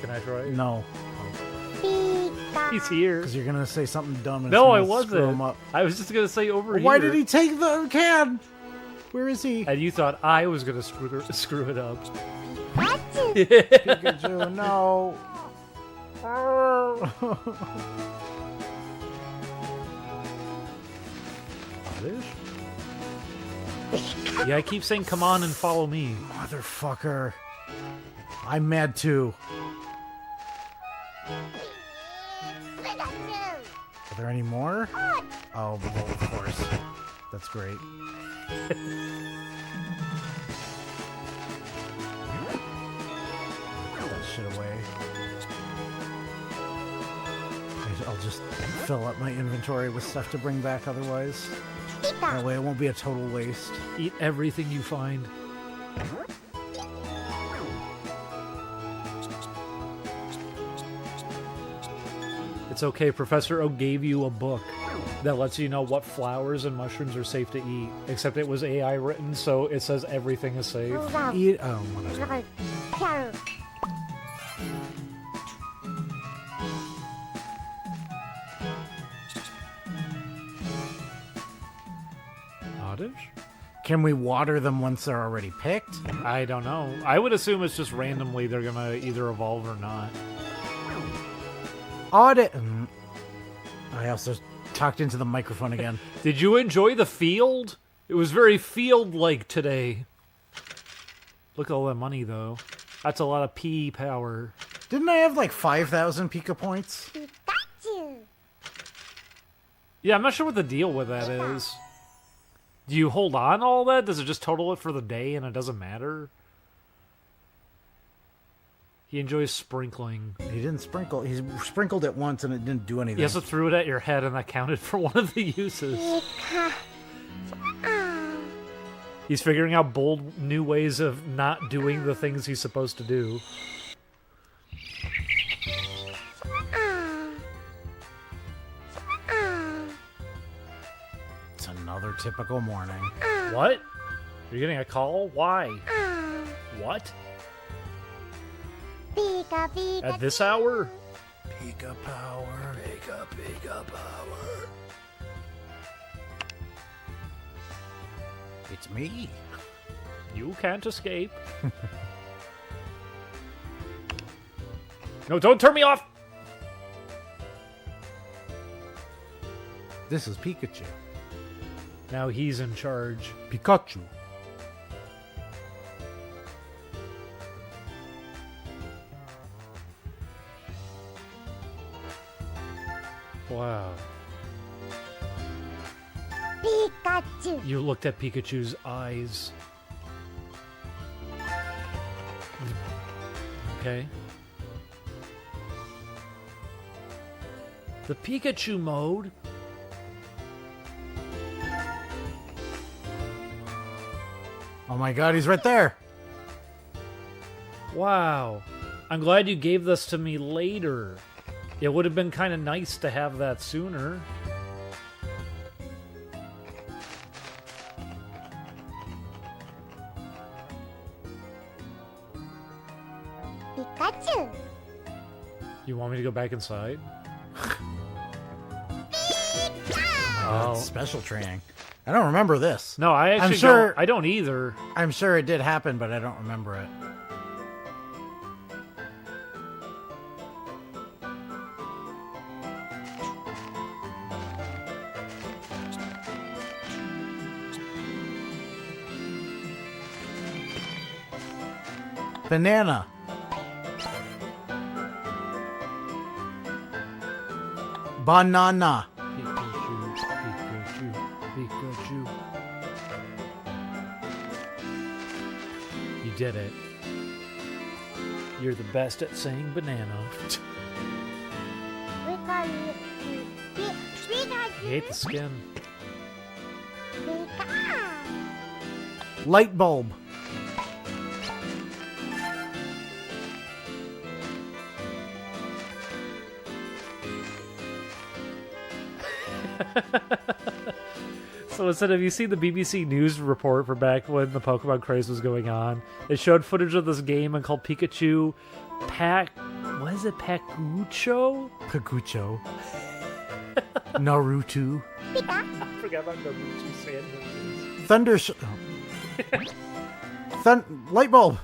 Can I try? No. He's here. Because you're going to say something dumb and No, I it's gonna screw him wasn't. up. I was just going to say over here. Why did he take the can? Where is he? And you thought I was going to screw it up. Pikachu, no. Yeah, I keep saying come on and follow me. Motherfucker. I'm mad too. Are there any more? Oh, well, of course. That's great. Put that shit away. I'll just fill up my inventory with stuff to bring back otherwise. That way it won't be a total waste. Eat everything you find. It's okay, Professor O gave you a book that lets you know what flowers and mushrooms are safe to eat. Except it was AI written, so it says everything is safe. Eat. Oh, whatever. Oddish? Can we water them once they're already picked? I don't know. I would assume it's just randomly they're gonna either evolve or not. Audit. I also talked into the microphone again. Did you enjoy the field? It was very field-like today. Look at all that money, though. That's a lot of P power. Didn't I have like 5,000 Pika points? Yeah, I'm not sure what the deal with that is. Do you hold on to all that? Does it just total it for the day and it doesn't matter? He enjoys sprinkling. He didn't sprinkle. He sprinkled it once and it didn't do anything. He also threw it at your head and that counted for one of the uses. He's figuring out bold new ways of not doing the things he's supposed to do. It's another typical morning. What? You're getting a call? Why? What? At this hour? Pika power. Pika power. It's me. You can't escape. No, don't turn me off! This is Pikachu. Now he's in charge. Pikachu. Wow. Pikachu. You looked at Pikachu's eyes. Okay. The Pikachu mode. Oh my god, he's right there. Wow. I'm glad you gave this to me later. It would have been kind of nice to have that sooner. Pikachu. You want me to go back inside? Oh, that's special training. I don't remember this. No, I actually don't. I don't either. I'm sure it did happen, but I don't remember it. Banana. Banana. Pikachu, Pikachu, Pikachu. You did it. You're the best at saying banana. You hate the skin. Light bulb. So instead of, you see the BBC News report for back when the Pokemon craze was going on, it showed footage of this game and called Pikachu What is it? Pikachu? Pikachu. Naruto. I forgot about Naruto sandwiches. Thunder. Light bulb.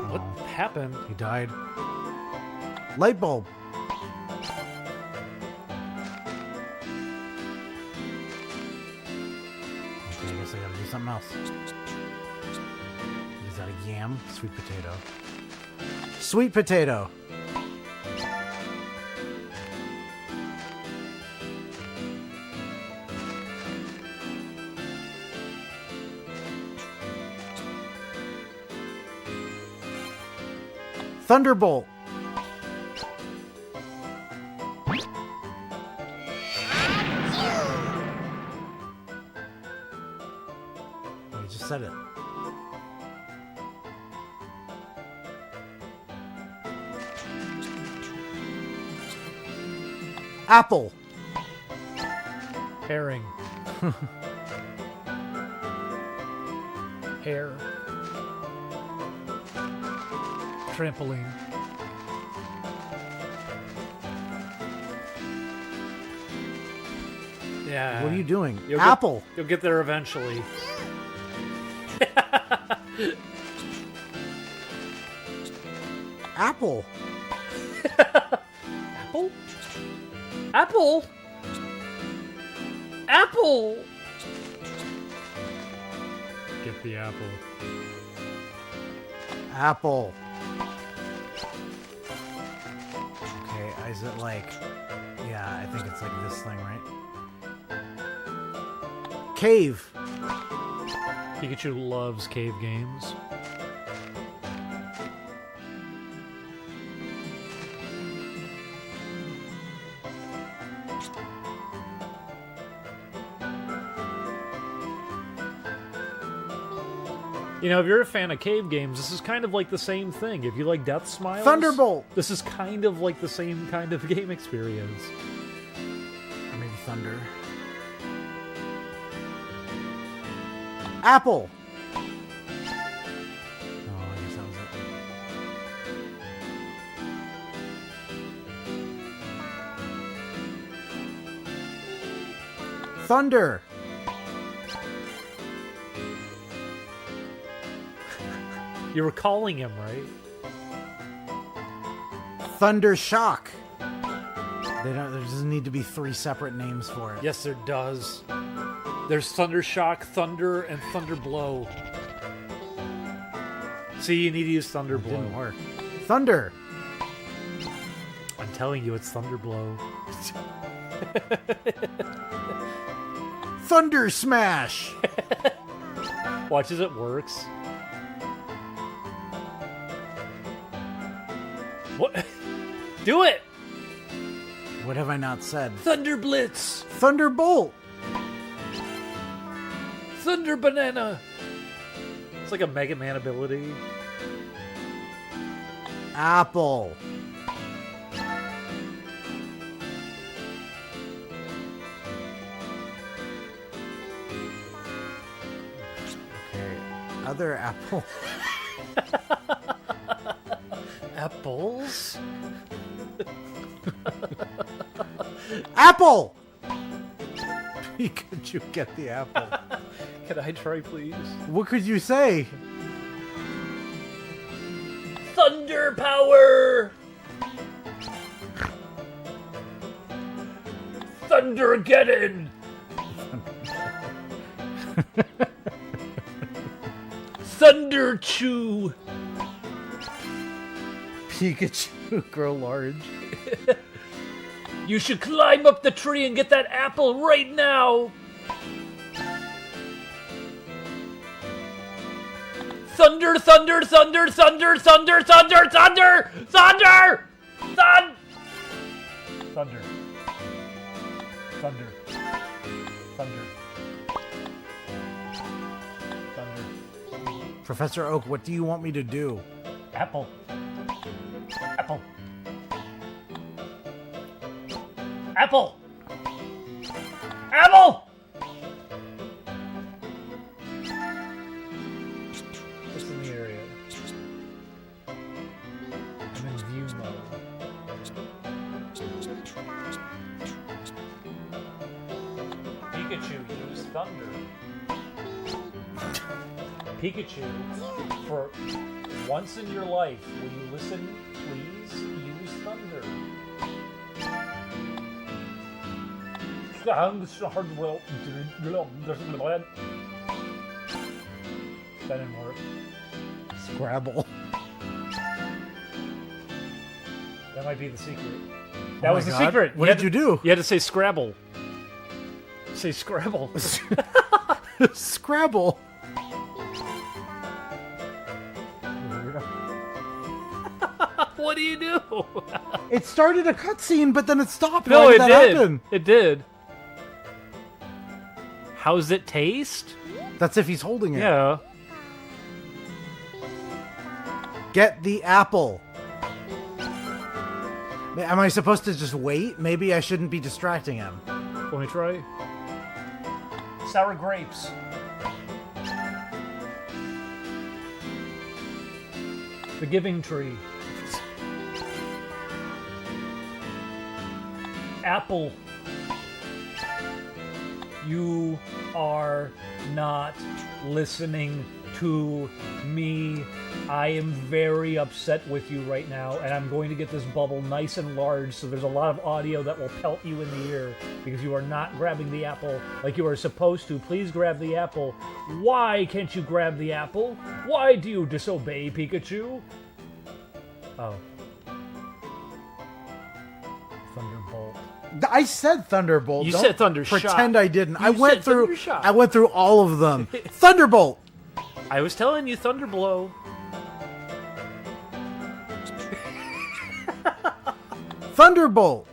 What happened? He died. Light bulb. Okay, I guess I gotta do something else. Is that a yam? Sweet potato. Sweet potato. Thunderbolt. I just said it. Apple. Herring. Hair. Trampoline. Yeah. What are you doing? You'll Apple. You'll get there eventually. Apple. Apple? Apple? Apple! Get the apple. Apple. Okay, is it like... Yeah, I think it's like this thing, right? Cave. Pikachu loves cave games. You know, if you're a fan of cave games, this is kind of like the same thing. If you like Death Smiles... Thunderbolt! This is kind of like the same kind of game experience. Or maybe thunder. Apple! Oh, I guess that was it. Thunder! You were calling him, right? Thunder Shock. There doesn't need to be 3 separate names for it. Yes, there does. There's Thunder Shock, Thunder, and Thunder Blow. See, you need to use Thunder It Blow. didn't work. Thunder. I'm telling you, it's Thunder Blow. Thunder Smash. Watch as it works. What? Do it! What have I not said? Thunder Blitz! Thunderbolt. Thunder Banana! It's like a Mega Man ability. Apple. Okay. Other apple. Apples? Apple. Pikachu, get the apple. Can I try, please? What could you say? Thunder Power! Thundergeddon! Thunder Chew! Pikachu, grow large. You should climb up the tree and get that apple right now! Thunder, thunder, thunder, thunder, thunder, thunder, thunder, thunder, thunder, thunder, thunder, thunder, thunder. Professor Oak, what do you want me to do? Apple. Apple. Apple. Apple. Just in the area. Pikachu, use thunder. Pikachu, for once in your life, will you listen, please? Use thunder. That didn't work. Scrabble. That might be the secret. That was the God. secret. What did you do? You had to say Scrabble. Say Scrabble. Scrabble. What do you do? It started a cutscene, but then it stopped. No, Why it did that did. happen? It did. How's it taste? That's if he's holding it. Yeah. Get the apple. Am I supposed to just wait? Maybe I shouldn't be distracting him. Let me try. Sour grapes. The Giving Tree. Apple. You are not listening to me. I am very upset with you right now, and I'm going to get this bubble nice and large so there's a lot of audio that will pelt you in the ear because you are not grabbing the apple like you are supposed to. Please grab the apple. Why can't you grab the apple? Why do you disobey, Pikachu? Oh. Thunderbolt. I said Thunderbolt. You Don't said Thundershot. Pretend I didn't. You said Thundershot. I went through all of them. Thunderbolt. I was telling you, Thunderblow. Thunderbolt.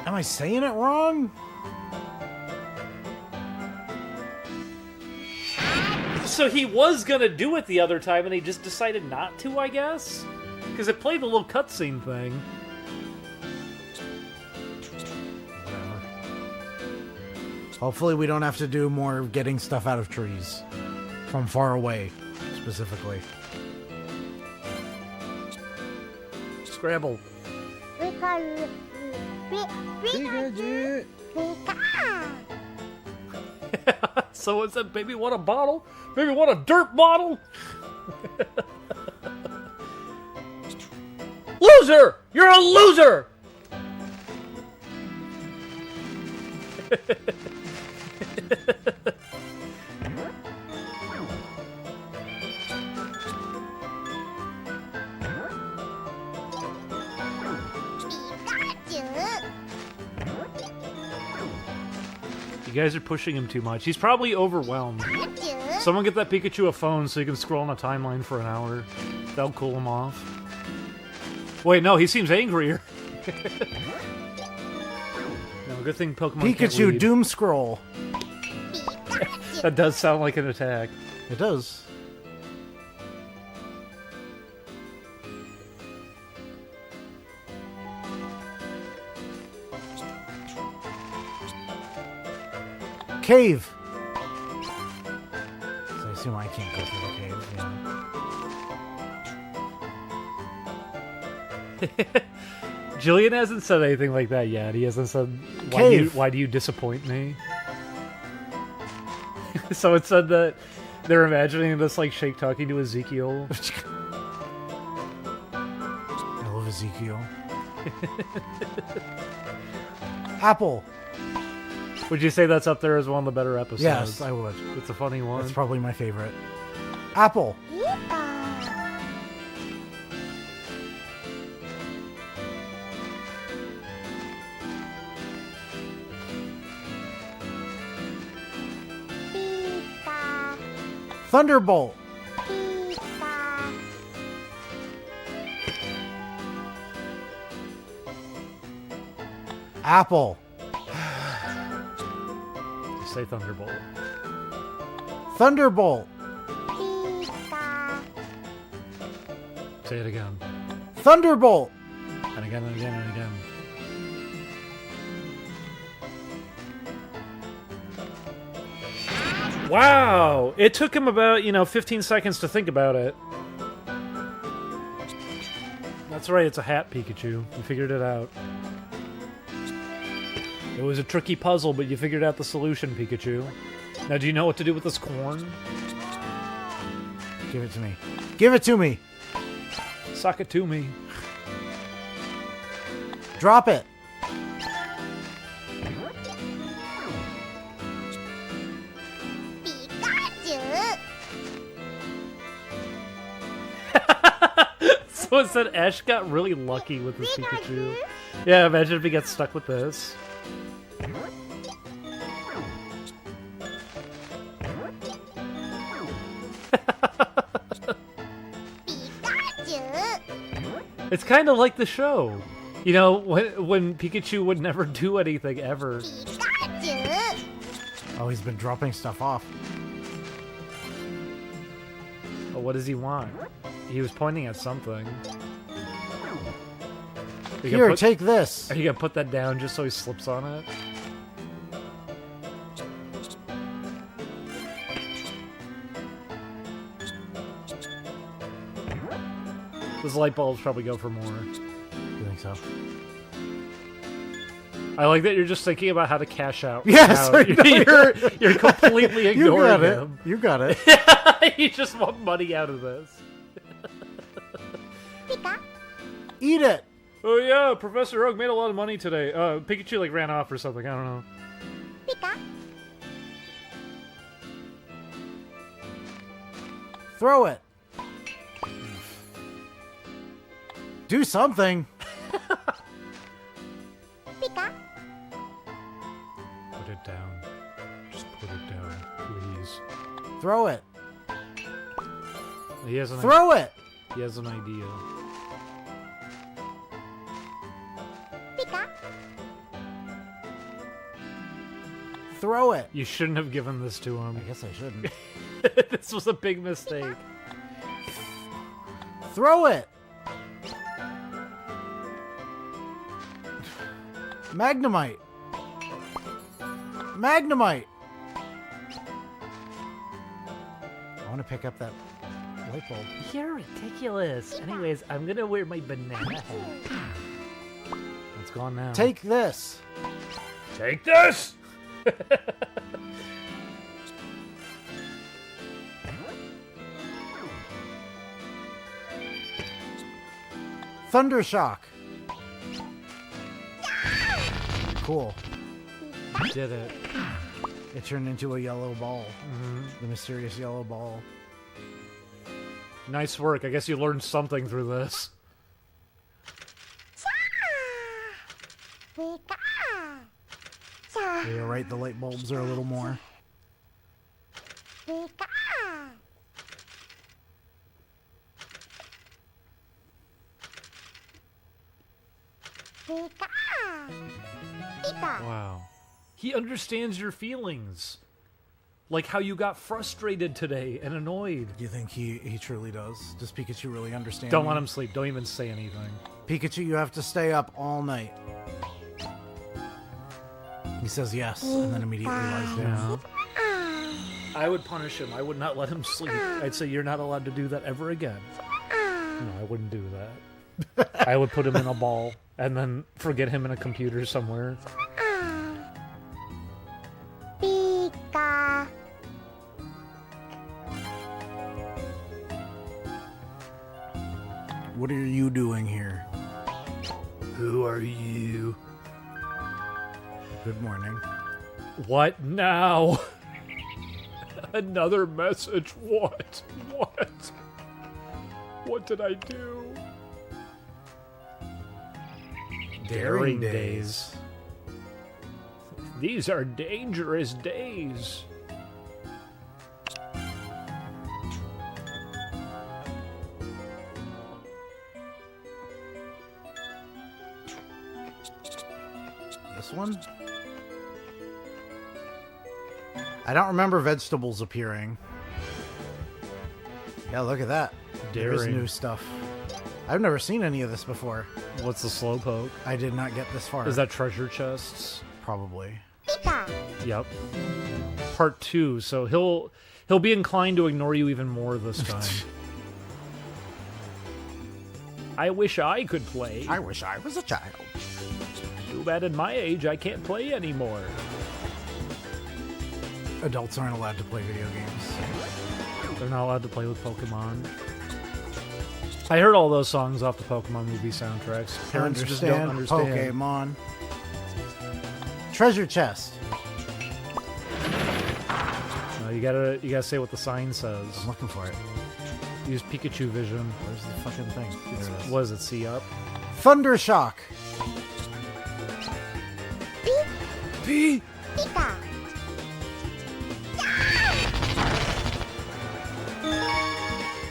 Am I saying it wrong? So he was gonna do it the other time, and he just decided not to, I guess? Because it played the little cutscene thing. Hopefully we don't have to do more getting stuff out of trees. From far away, specifically. Scrabble. Pikachu. Someone said, baby, want a bottle? Baby, want a dirt bottle? Loser! You're a loser! You guys are pushing him too much. He's probably overwhelmed. Someone get that Pikachu a phone so he can scroll on a timeline for an hour. That'll cool him off. Wait, no, he seems angrier. No, good thing Pokemon can't Pikachu lead. Doom Scroll. That does sound like an attack. It does. Cave. So I assume I can't go through the cave. Yeah. Jillian hasn't said anything like that yet. He hasn't said, why do you disappoint me? So it said that they're imagining this like Shake talking to Ezekiel. I love Ezekiel. Apple. Would you say that's up there as one of the better episodes? Yes, I would. It's a funny one. That's probably my favorite. Apple. Thunderbolt. Apple. Say Thunderbolt. Thunderbolt. Say it again. Thunderbolt. And again and again and again. Wow! It took him about, 15 seconds to think about it. That's right, it's a hat, Pikachu. You figured it out. It was a tricky puzzle, but you figured out the solution, Pikachu. Now, do you know what to do with this corn? Give it to me. Give it to me! Suck it to me. Drop it! So it said Ash got really lucky with this Pikachu. Yeah, imagine if he gets stuck with this. It's kind of like the show. You know, when Pikachu would never do anything ever. Oh, he's been dropping stuff off. Oh, what does he want? He was pointing at something. Here, take this! Are you gonna put that down just so he slips on it? Those light bulbs probably go for more. You think so? I like that you're just thinking about how to cash out. Yes! Now. You're completely ignoring him. You got it. You just want money out of this. Eat it! Oh yeah, Professor Oak made a lot of money today. Pikachu like ran off or something, I don't know. Throw it! Do something! Put it down. Just put it down, please. Throw it! He has an Throw it! He has an idea. Throw it! You shouldn't have given this to him. I guess I shouldn't. This was a big mistake. Throw it! Magnemite! Magnemite! I want to pick up that light bulb. You're ridiculous. Anyways, I'm gonna wear my banana hat. It's gone now. Take this! Take this! Thundershock! Cool. Did it. It turned into a yellow ball. The mysterious yellow ball. Nice work. I guess you learned something through this. Yeah, you're right, the light bulbs are a little more. Wow. He understands your feelings. Like how you got frustrated today and annoyed. Do you think he truly does? Does Pikachu really understand? Don't me? let him sleep. Don't even say anything. Pikachu, you have to stay up all night. He says yes, and then immediately lies down. I would punish him. I would not let him sleep. I'd say you're not allowed to do that ever again. No, I wouldn't do that. I would put him in a ball and then forget him in a computer somewhere. Pika. What are you doing here? Who are you? Good morning. What now? Another message. What? What? What did I do? Daring days. These are dangerous days. This one? I don't remember vegetables appearing. Yeah, look at that. There's Daring. new stuff. I've never seen any of this before. What's the slowpoke? I did not get this far. Is that treasure chests? Probably. Pika. Yep. Part 2, so he'll be inclined to ignore you even more this time. I wish I could play. I wish I was a child. Too bad at my age I can't play anymore. Adults aren't allowed to play video games. They're not allowed to play with Pokemon. I heard all those songs off the Pokemon movie soundtracks. Parents just don't understand. Pokemon. Treasure chest. No, you gotta say what the sign says. I'm looking for it. Use Pikachu vision. Where's the fucking thing? There it is. What is it? See up? Thunder shock. P. Pika.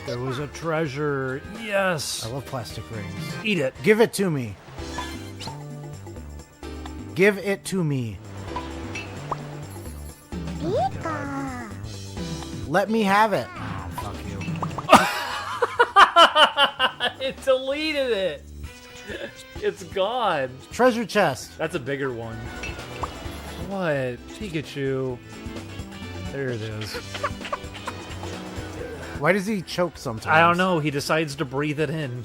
There was a treasure. Yes. I love plastic rings. Eat it. Give it to me. Give it to me. Pika. Let me have it. Oh, fuck you. It deleted it. It's gone. Treasure chest. That's a bigger one. What? Pikachu. There it is. Why does he choke sometimes? I don't know. He decides to breathe it in.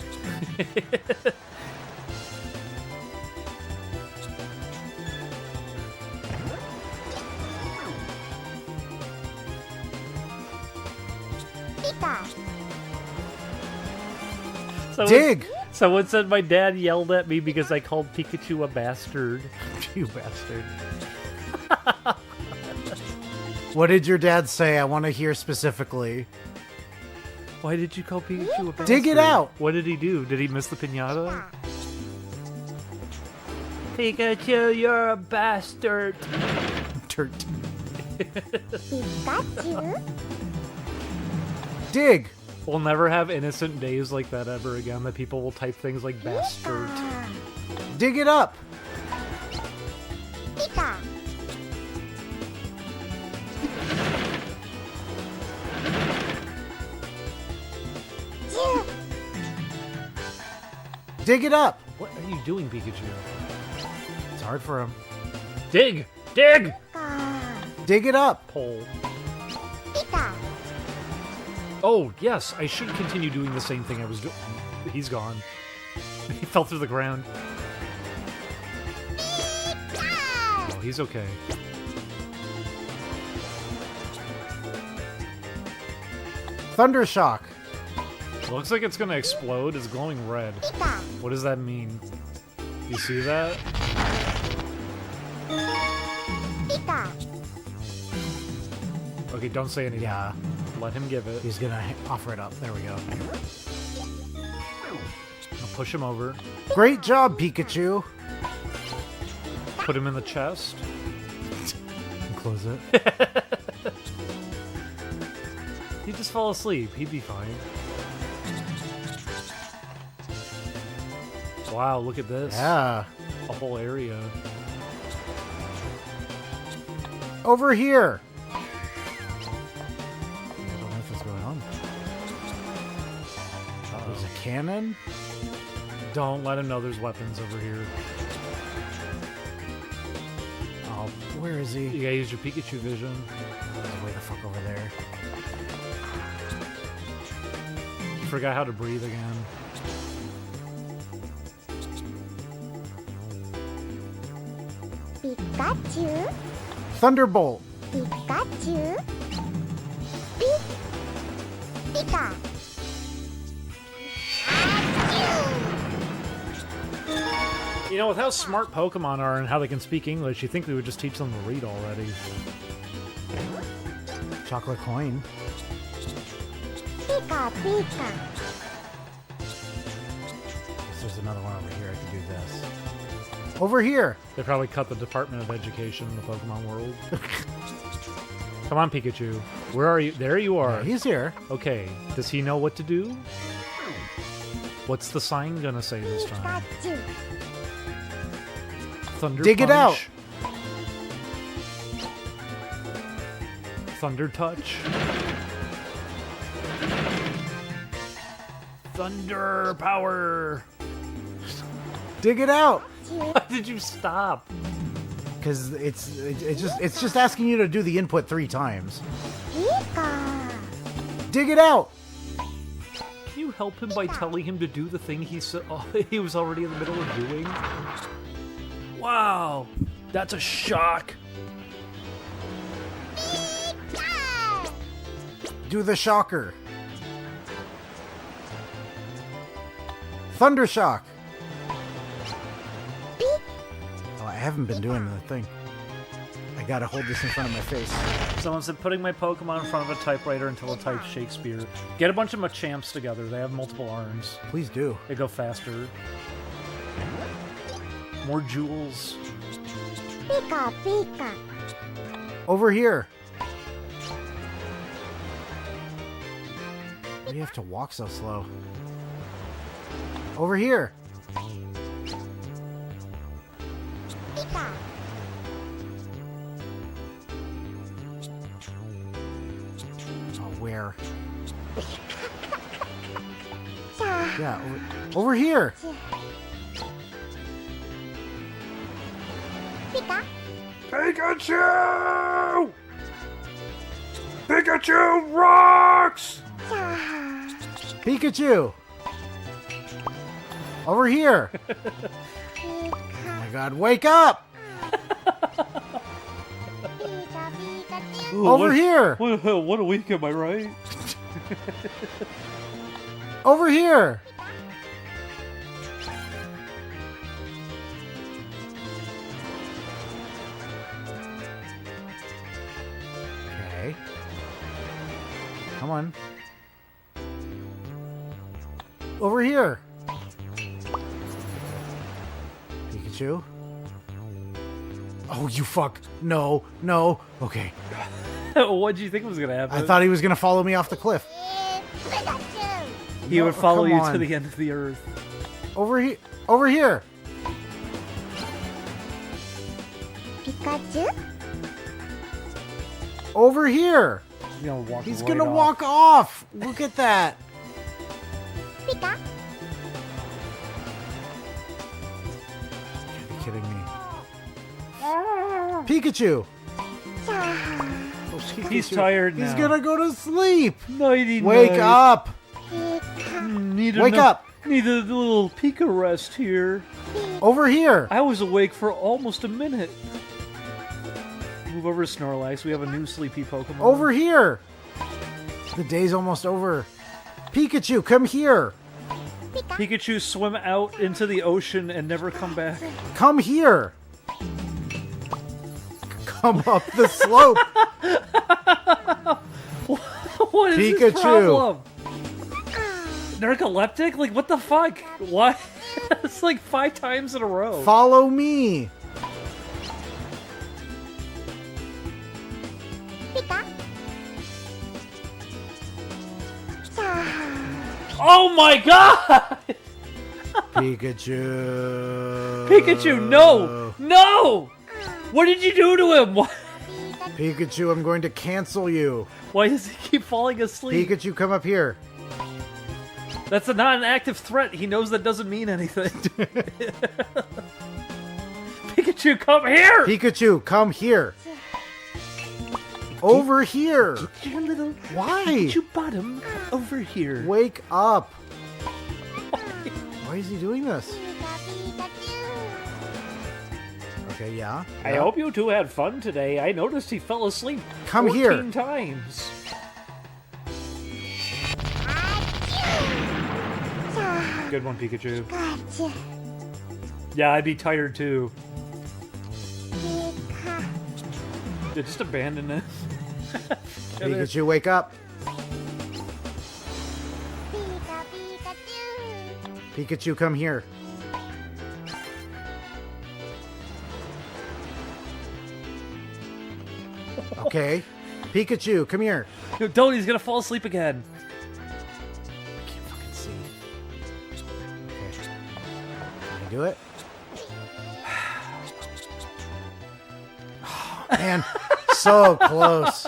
Pika. Dig! Someone said my dad yelled at me because I called Pikachu a bastard. You bastard. What did your dad say? I want to hear specifically. Why did you call Pikachu a bastard? Dig it out! What did he do? Did he miss the piñata? Pikachu, you're a bastard. Dirt. Pikachu. Dig! We'll never have innocent days like that ever again, that people will type things like bastard. Dig it up! Pika. Dig it up! What are you doing, Pikachu? It's hard for him. Dig! Dig! Dig it up! Pole. Pika. Oh, yes, I should continue doing the same thing I was doing. He's gone. He fell through the ground. Oh, he's okay. Thunder shock. Looks like it's gonna explode. It's glowing red. Pika. What does that mean? You see that? Pika. Okay, don't say anything. Yeah, Let him give it. he's gonna offer it up. There we go. I'll push him over. Great job, Pikachu. Put him in the chest. And close it. He'd just fall asleep. He'd be fine. Wow, look at this. Yeah. A whole area. Over here. I don't know what's going on. There's a cannon. Don't let him know there's weapons over here. Oh, where is he? You gotta use your Pikachu vision. Way the fuck over there. You forgot how to breathe again. Pikachu. Thunderbolt. Pikachu. Pika. You know, with how smart Pokemon are and how they can speak English, you think we would just teach them to read already. Chocolate coin. Pika. Pika. Guess there's another one over here. I can do this. Over here. They probably cut the Department of Education in the Pokemon world. Come on, Pikachu. Where are you? There you are. Yeah, he's here. Okay, does he know what to do? What's the sign gonna say this time? Pikachu. Thunder Dig it out. Punch. Thunder Touch. Thunder Power. Dig it out. Why did you stop? Because it's just asking you to do the input 3 times. Pika. Dig it out. Can you help him by telling him to do the thing he said he was already in the middle of doing? Wow, that's a shock. Do the shocker. Thunder shock. Oh, I haven't been doing the thing. I gotta hold this in front of my face. Someone said putting my Pokemon in front of a typewriter until it types Shakespeare. Get a bunch of Machamps together. They have multiple arms. Please do. They go faster. More jewels. Pika, pika. Over here. Why do you have to walk so slow? Over here. Pika. Oh, where? Cha. Yeah, over here. Pika. Pikachu! Pikachu rocks! Cha. Pikachu. Over here. Oh Pika. my god, wake up! Pika, Pikachu. Over here. What a week, am I right? Over here. Okay. Come on. Over here. Pikachu. Oh, you fuck. No, no. Okay. What did you think was going to happen? I thought he was going to follow me off the cliff. Pikachu. he No, would follow come you on. to the end of the earth. Over here. Over here. Pikachu. Over here. He's going to walk He's right going to off. walk off. Look at that. Pika. You're kidding me. Pikachu. Cha. He's Pikachu. tired He's now. going to go to sleep. Nighty Wake night. up. Pika. Need Wake up. Need a little Pika rest here. Over here. I was awake for almost a minute. Move over to Snorlax. We have a new sleepy Pokemon. Over here. The day's almost over. Pikachu, come here. Pikachu swim out into the ocean and never come back. Come here. Come up the slope. What is Pikachu. this problem? Narcoleptic? Like, what the fuck? Why? It's like 5 times in a row. Follow me. Pika. Cha. Oh my god! Pikachu. Pikachu, no! No! What did you do to him? Why, Pikachu, I'm going to cancel you. why does he keep falling asleep? Pikachu, come up here. That's not an active threat. He knows that doesn't mean anything. Pikachu, come here! Pikachu, come here. Over here. Your little Why? Pikachu bottom over here. Wake up. Why is he doing this? Pika, Pikachu. Okay, yeah. I yeah. hope you two had fun today. I noticed he fell asleep Come 14 here. times. Cha. Good one, Pikachu. Gotcha. Yeah, I'd be tired too. Pika. Yeah, just abandon it. Pikachu, wake up. Pika, Pikachu. Pikachu, come here. Okay. Pikachu, come here. No, don't, he's gonna fall asleep again. I can't fucking see. Okay. Can I do it? Oh, man, so close.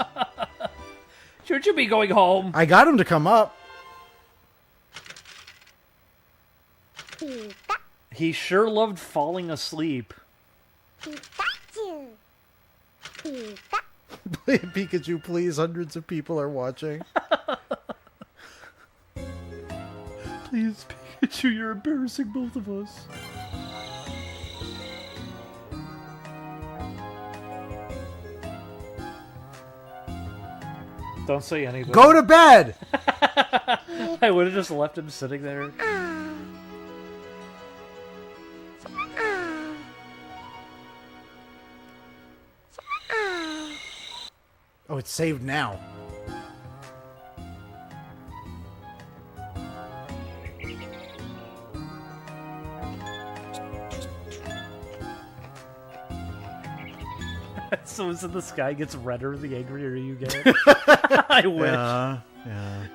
Shouldn't you be going home? I got him to come up. Pika, He sure loved falling asleep. Pikachu. Pika. Pikachu, please. Hundreds of people are watching. Please, Pikachu, you're embarrassing both of us. Don't say anything. Go to bed! I would have just left him sitting there. Oh, it's saved now. So as the sky gets redder, the angrier you get. I wish. Yeah.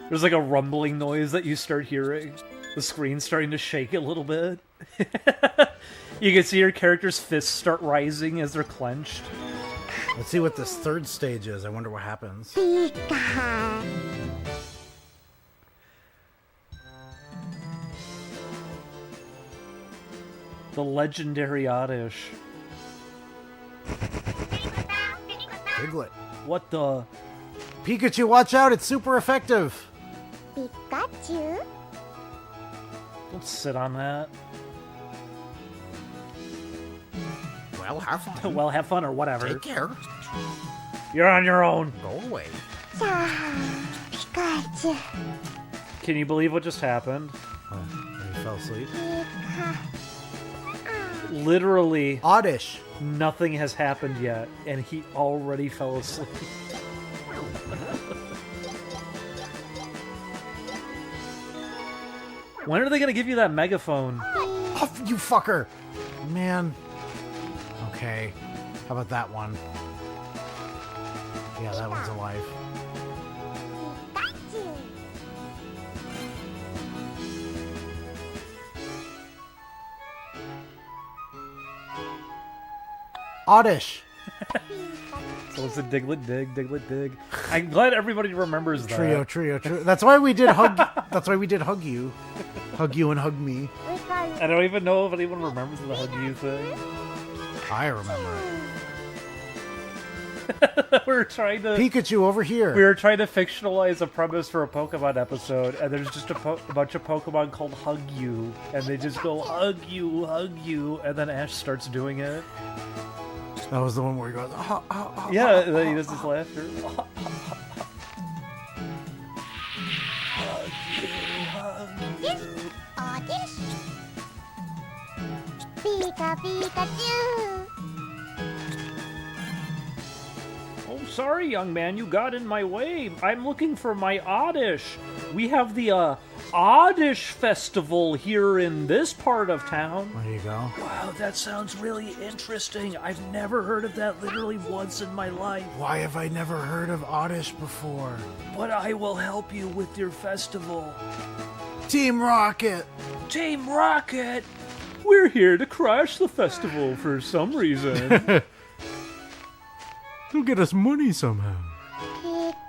There's like a rumbling noise that you start hearing. The screen's starting to shake a little bit. You can see your character's fists start rising as they're clenched. Let's see what this third stage is. I wonder what happens. Pika. The legendary Oddish. Piglet. What the? Pikachu, watch out! It's super effective! Pikachu. Don't sit on that. Well, have fun. Well, have fun or whatever. Take care. You're on your own. Go away. Pikachu. Can you believe what just happened? Oh, he fell asleep. Literally, Oddish. nothing has happened yet, and he already fell asleep. When are they gonna give you that megaphone? Off, you fucker! Man. Okay. How about that one? Yeah, that one's alive. Pikachu. Oddish. So it's a Diglett dig, Diglett dig. I'm glad everybody remembers that. Trio. That's why we did hug. That's why we did hug you and hug me. I don't even know if anyone remembers the hug you thing. I remember. We were trying to Pikachu over here. we were trying to fictionalize a premise for a Pokemon episode, and there's just a bunch of Pokemon called Hug You, and they just go hug you, and then Ash starts doing it. That was the one where he goes. Ah, ah, ah, Yeah, ah, and then he ah, does this laughter. Oddish. Pikachu. Oh, sorry, young man, you got in my way. I'm looking for my Oddish. We have the Oddish Festival here in this part of town. There you go. Wow, that sounds really interesting. I've never heard of that literally once in my life. Why have I never heard of Oddish before? But I will help you with your festival. Team Rocket. Team Rocket! We're here to crash the festival for some reason. They'll get us money somehow.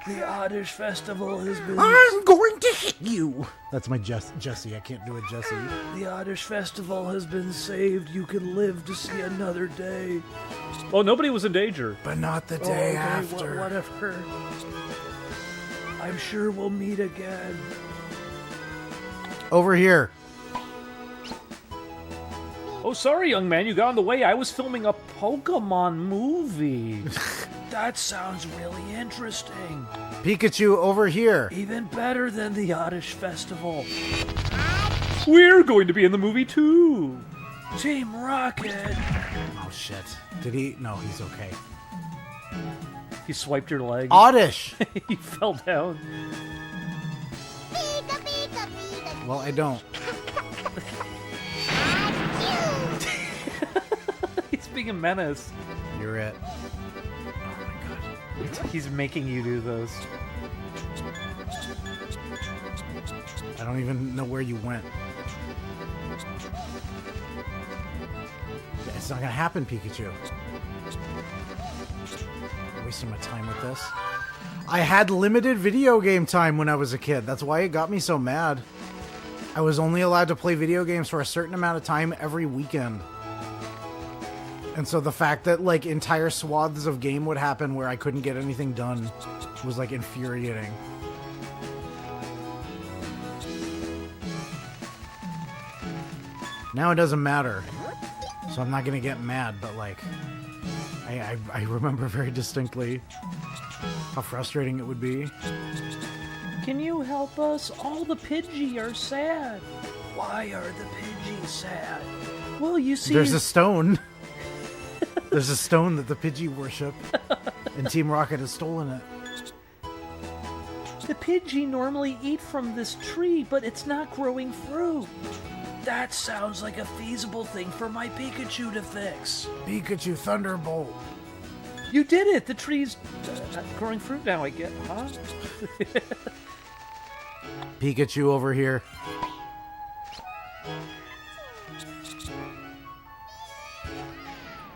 The Oddish Festival has been... I'm going to hit you. That's my Jesse. I can't do it, Jesse. The Oddish Festival has been saved. You can live to see another day. Well, nobody was in danger. But not the day Okay, after. whatever. I'm sure we'll meet again. Over here. Oh, sorry, young man, you got in the way. I was filming a Pokemon movie. That sounds really interesting. Pikachu, over here. Even better than the Oddish Festival. We're going to be in the movie too. Team Rocket. Oh, shit. Did he? No, he's okay. He swiped your leg. Oddish. He fell down. Pika. Well, I don't. He's being a menace. You're it. Oh, my God. He's making you do this. I don't even know where you went. It's not gonna happen, Pikachu. I'm wasting my time with this. I had limited video game time when I was a kid. That's why it got me so mad. I was only allowed to play video games for a certain amount of time every weekend. And so the fact that, like, entire swaths of game would happen where I couldn't get anything done was, like, infuriating. Now it doesn't matter. So I'm not gonna get mad, but, like, I remember very distinctly How frustrating it would be. Can you help us? All the Pidgey are sad. Why are the Pidgey sad? Well, you see... There's a stone. There's a stone that the Pidgey worship. And Team Rocket has stolen it. The Pidgey normally eat from this tree, but it's not growing fruit. That sounds like a feasible thing for my Pikachu to fix. Pikachu Thunderbolt. You did it! The tree's growing fruit now, I get, huh? Pikachu over here.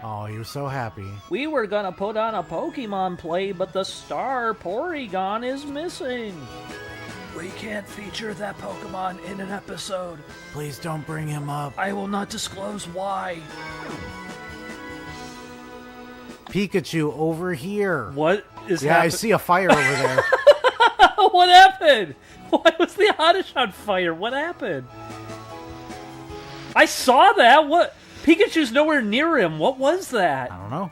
Oh, he was so happy. We were gonna put on a Pokemon play, but the star Porygon is missing. We can't feature that Pokemon in an episode. Please don't bring him up. I will not disclose why. Pikachu over here. What is Yeah, happening? I see a fire over there. What happened? Why was the Oddish on fire? What happened? I saw that. What? Pikachu's nowhere near him. What was that? I don't know.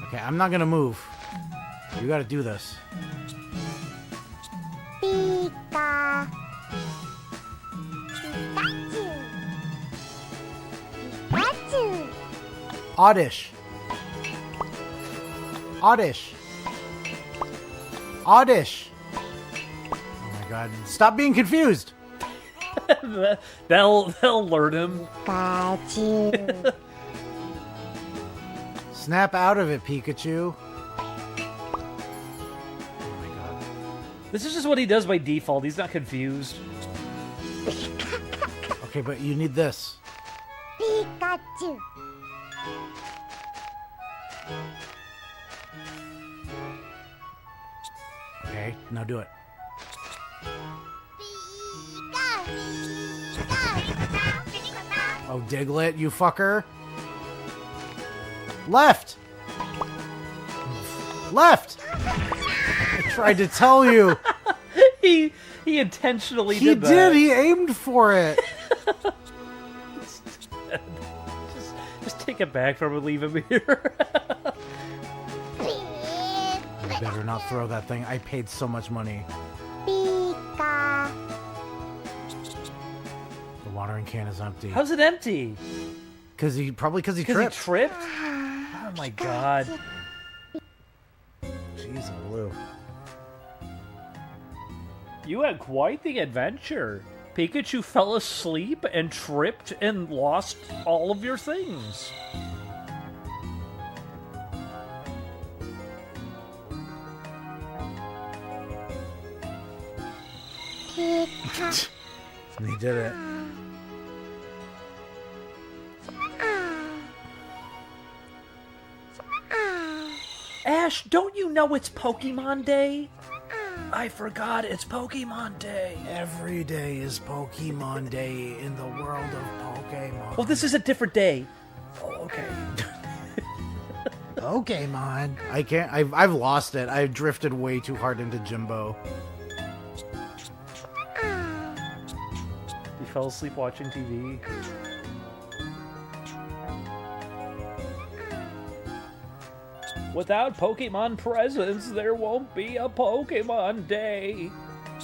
Okay, I'm not gonna move. You gotta do this. Pika. Pikachu. Pikachu. Oddish. Oddish. Oddish. Oh my god. Stop being confused. They'll learn him. Pikachu. Snap out of it, Pikachu. Oh my god. This is just what he does by default. He's not confused. Okay, but you need this. Pikachu. Okay, now do it. Oh, Diglett, you fucker. Left! Left! I tried to tell you. He intentionally He did that. did. He aimed for it. Just take it back from him and leave him here. You better not throw that thing. I paid so much money. Pika. The watering can is empty. How's it empty? Because he Because he tripped. tripped? Oh my god. Jeez, blue. You had quite the adventure. Pikachu fell asleep and tripped and lost all of your things. Pika. He did it. Ash, don't you know it's Pokemon Day? I forgot it's Pokemon Day. Every day is Pokemon Day in the world of Pokemon. Well, this is a different day. Oh, okay. Pokemon. I can't. I've lost it. I've drifted way too hard into Jimbo. You fell asleep watching TV. Without Pokemon presents, there won't be a Pokemon Day.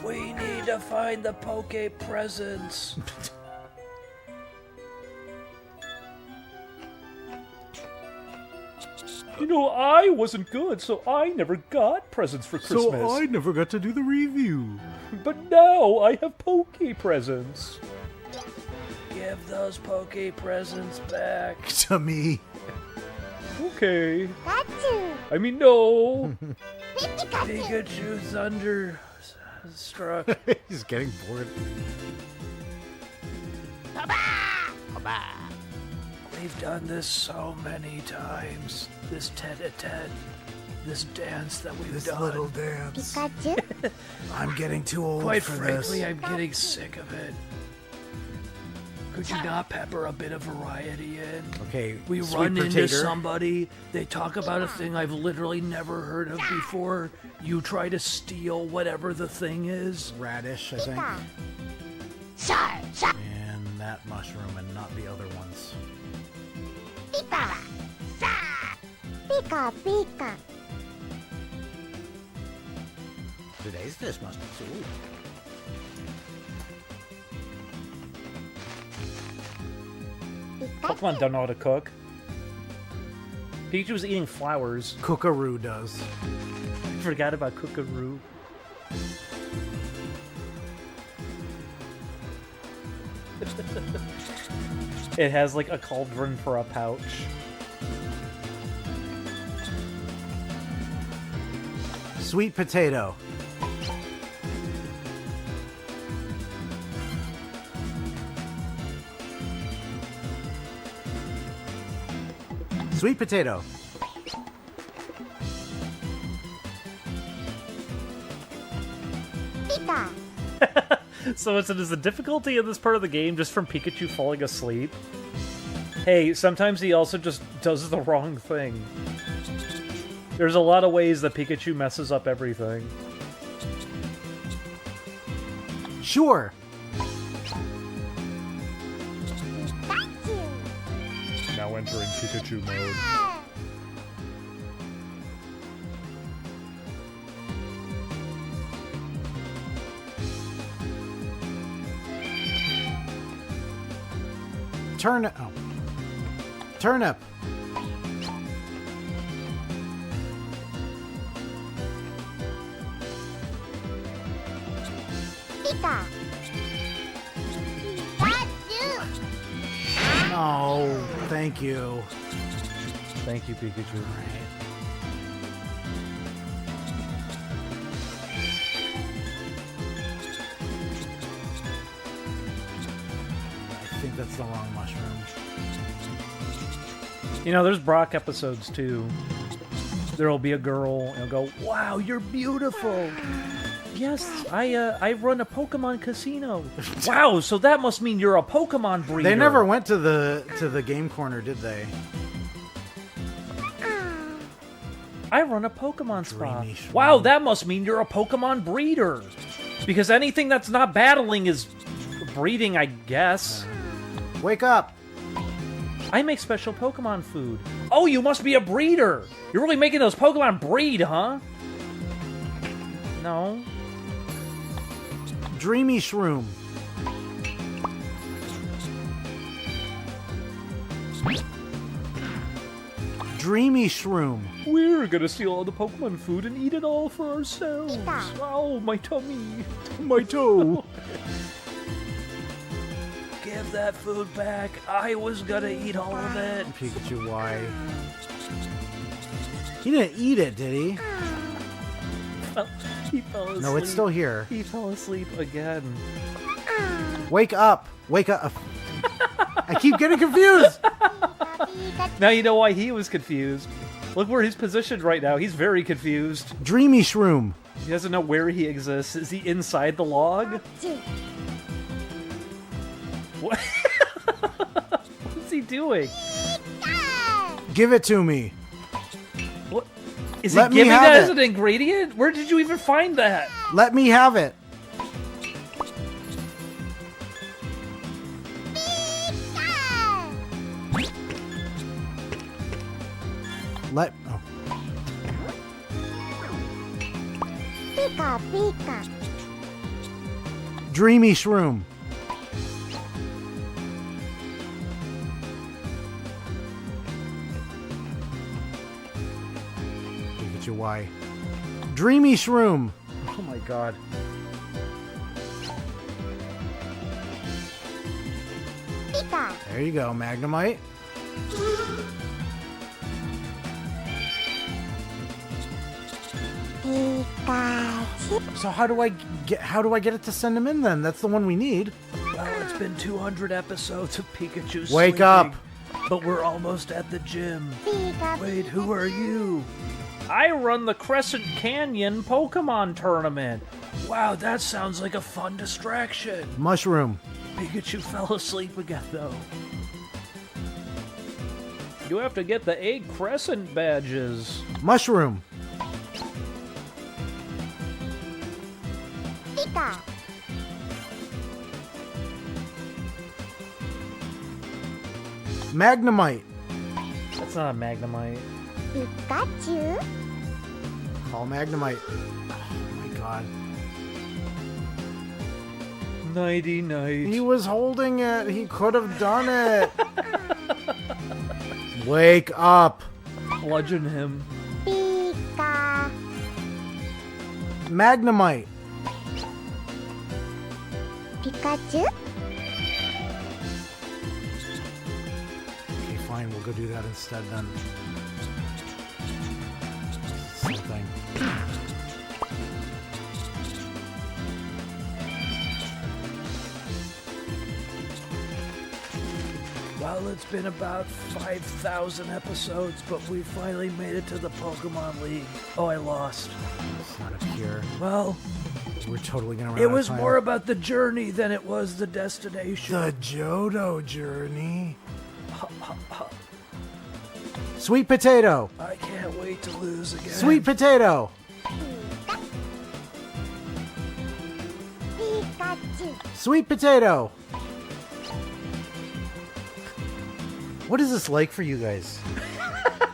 We need to find the Poke presents. You know, I wasn't good, so I never got presents for Christmas. So I never got to do the review. But now I have Poke presents. Give those Poke presents back. To me. Okay. Pikachu. I mean, no. Pikachu. Pikachu's under struck. He's getting bored. We've done this so many times. This tete-a-tete. This dance that we've This done. little dance. Pikachu. I'm getting too old Quite for frankly, this. I'm getting sick of it. Could you not pepper a bit of variety in? Okay, We sweet run into potato. somebody, they talk about a thing I've literally never heard of before. You try to steal whatever the thing is. Radish, I think. Pika. Shar. Shar. And that mushroom and not the other ones. Pika. Shar. Pika. Pika. Today's dish must be sweet. Pokemon don't know how to cook. Pikachu's eating flowers. Kookaroo does. I forgot about Kookaroo. It has like a cauldron for a pouch. Sweet potato. Sweet potato. Pika. So is the difficulty in this part of the game just from Pikachu falling asleep? Hey, sometimes he also just does the wrong thing. There's a lot of ways that Pikachu messes up everything. Sure. Pikachu. Now entering Pikachu mode. Turnip. Oh. Turnip. Pika. Pikachu. Oh, thank you. Thank you, Pikachu. I think that's the wrong mushroom. You know, there's Brock episodes too. There'll be a girl and go, "Wow, you're beautiful." Yes, I run a Pokemon casino. Wow, so that must mean you're a Pokemon breeder. They never went to the game corner, did they? I run a Pokemon spa. Dreamy shroom. Wow, that must mean you're a Pokemon breeder. Because anything that's not battling is breeding, I guess. Wake up. I make special Pokemon food. Oh, you must be a breeder. You're really making those Pokemon breed, huh? No. Dreamy shroom. Dreamy shroom. We're gonna steal all the Pokemon food and eat it all for ourselves. Pika. Oh, my tummy. My toe. Give that food back. I was gonna eat all of it. Pikachu, why? He didn't eat it, did he? He fell asleep. No, it's still here. He fell asleep again. Wake up. Wake up. I keep getting confused. Now you know why he was confused. Look where he's positioned right now. He's very confused. Dreamy shroom. He doesn't know where he exists. Is he inside the log? What? What's he doing? Give it to me. What? Is Let he me giving have that it. as an ingredient? Where did you even find that? Let me have it. Let. Oh. Pika, Pika. Dreamy shroom. Pikachu, why? Dreamy shroom. Oh my god. Pika. There you go, Magnemite. Pikachu. So how do I get it to send him in then? That's the one we need. Well, it's been 200 episodes of Pikachu Wake sleeping, up. but we're almost at the gym. Pika. Wait, who are you? I run the Crescent Canyon Pokemon Tournament. Wow, that sounds like a fun distraction. Mushroom. Pikachu fell asleep again, though. You have to get the 8 Crescent badges. Mushroom. Pika. Magnemite. That's not a Magnemite. Pikachu. Call Magnemite. Oh my god. Nighty night. He was holding it. He could have done it. Wake up. Bludgeon him. Pika. Magnemite. Pikachu. Okay, fine. We'll go do that instead then. Same thing. Well, it's been about 5,000 episodes, but we finally made it to the Pokemon League. Oh, I lost. It's not up here. Well, We're totally gonna run it out of was time. more about the journey than it was the destination. The Johto journey. Sweet potato. I can't wait to lose again. Sweet potato. Pikachu. Sweet potato. What is this like for you guys?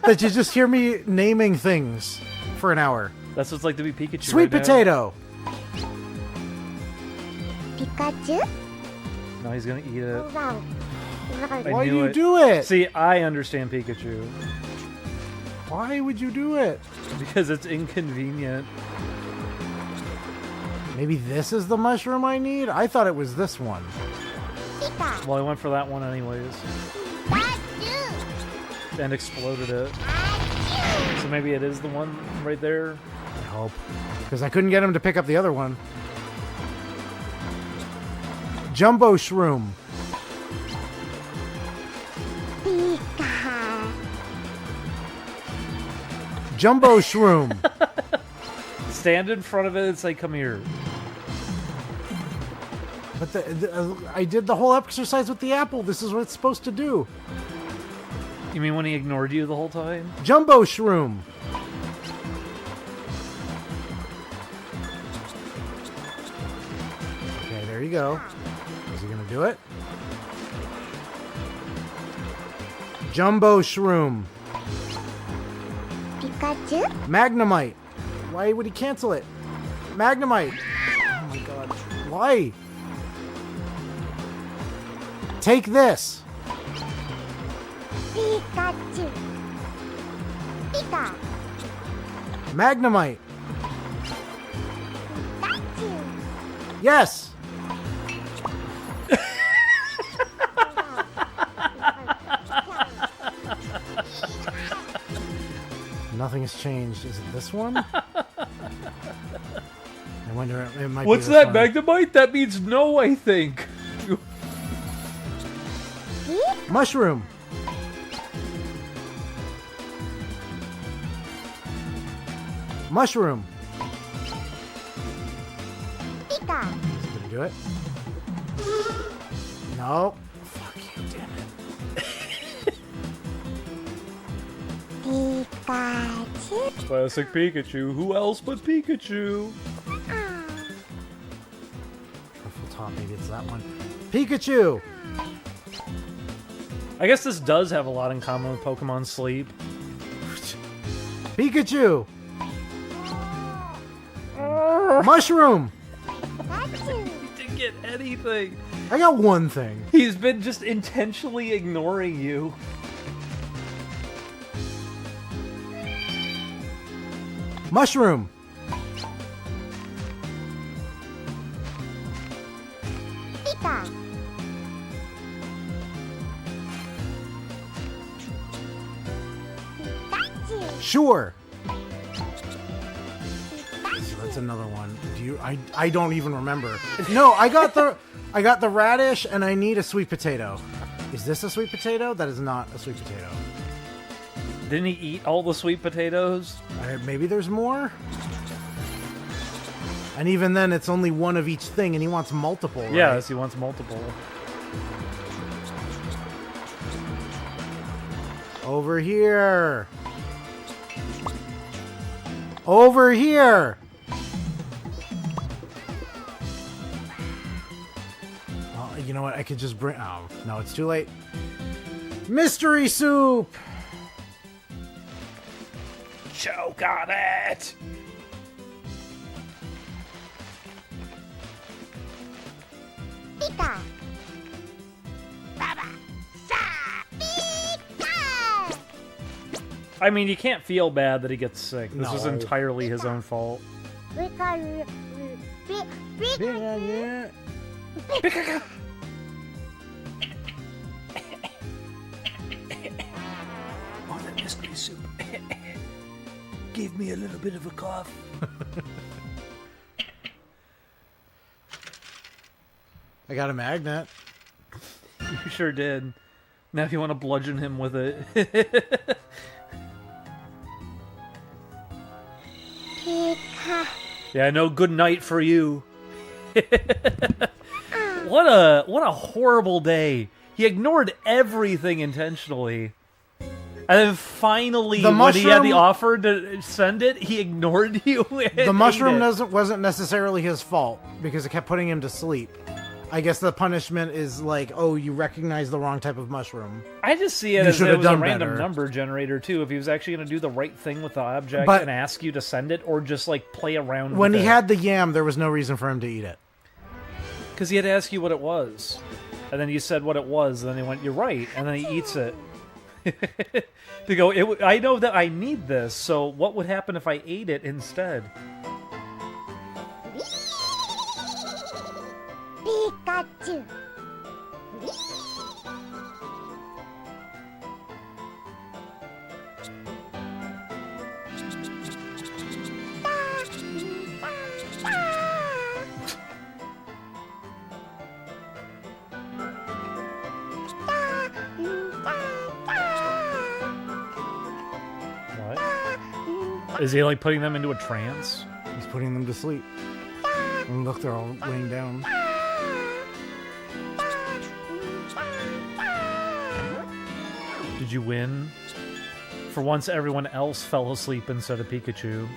That you just hear me naming things for an hour. That's what it's like to be Pikachu. Sweet right now. potato. Pikachu. No, he's gonna eat it. Wow. I Why do knew you it. do it? See, I understand Pikachu Why would you do it? because it's inconvenient. Maybe this is the mushroom I need? I thought it was this one. Pika. Well, I went for that one anyways Pikachu. and exploded it. So maybe it is the one right there. I hope. Because I couldn't get him to pick up the other one. Jumbo Shroom. Pika. Jumbo Shroom. Stand in front of it and say, "Come here." But I did the whole exercise with the apple. This is what it's supposed to do. You mean when he ignored you the whole time? Jumbo Shroom. Okay, there you go. Is he going to do it? Jumbo Shroom. Pikachu. Magnemite. Why would he cancel it? Magnemite. Oh my god. Why? Take this. Pikachu. Pika. Magnemite. Pikachu. Yes. Nothing has changed. Is it this one? I wonder. It might What's be this that, one. Magnemite? That means no, I think. Mushroom. Mushroom. Pika. Did he do it? No. Fuck you, damn it. Pikachu. Classic Pikachu. Who else but Pikachu? Truffle top, maybe it's that one. Pikachu. I guess this does have a lot in common with Pokemon Sleep. Pikachu. Mushroom. Pikachu. Didn't get anything. I got one thing. He's been just intentionally ignoring you. Mushroom. Pika. Pikachu. Sure. Pikachu. That's another one. Do you? I don't even remember. No, I got the radish, and I need a sweet potato. Is this a sweet potato? That is not a sweet potato. Didn't he eat all the sweet potatoes? Maybe there's more. And even then, it's only one of each thing, and he wants multiple. Right? Yes, he wants multiple. Over here. Over here. Oh, you know what? I could just bring. Oh, no, it's too late. Mystery soup. Choke on it! Pika. Baba. Sa. Pika. I mean, you can't feel bad that he gets sick. This was No. entirely his own fault. Pika. Pika. Pikachu! Oh, that mystery soup gave me a little bit of a cough. I got a magnet. You sure did. Now if you want to bludgeon him with it. Pika. Yeah, no good night for you. What a horrible day. He ignored everything intentionally. And then finally, The when he had the mushroom- offer to send it, he ignored you. And The mushroom ate it. wasn't necessarily his fault because it kept putting him to sleep. I guess the punishment is like, oh, you recognize the wrong type of mushroom. I just see it You as should it have was a done random better. number generator too. If he was actually going to do the right thing with the object But- and ask you to send it, or just like play around When with he it. had the yam, there was no reason for him to eat it. Because he had to ask you what it was. And then you said what it was, and then he went, you're right, and then he eats it. To go, I know that I need this, so what would happen if I ate it instead? Pikachu. What? Is he like putting them into a trance? He's putting them to sleep. And look, they're all laying down. Did you win? For once, everyone else fell asleep instead of Pikachu.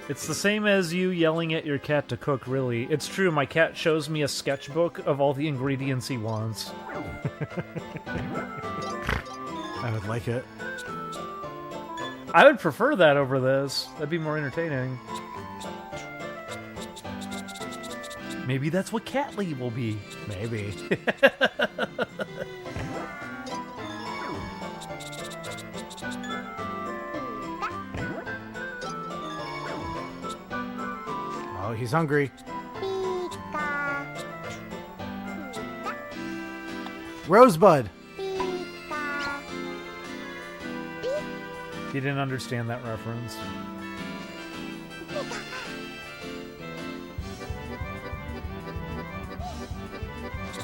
It's the same as you yelling at your cat to cook, really. It's true, my cat shows me a sketchbook of all the ingredients he wants. I would like it. I would prefer that over this. That'd be more entertaining. Maybe that's what Catly will be. Maybe. Oh, he's hungry. Pika. Rosebud. Pika. He didn't understand that reference.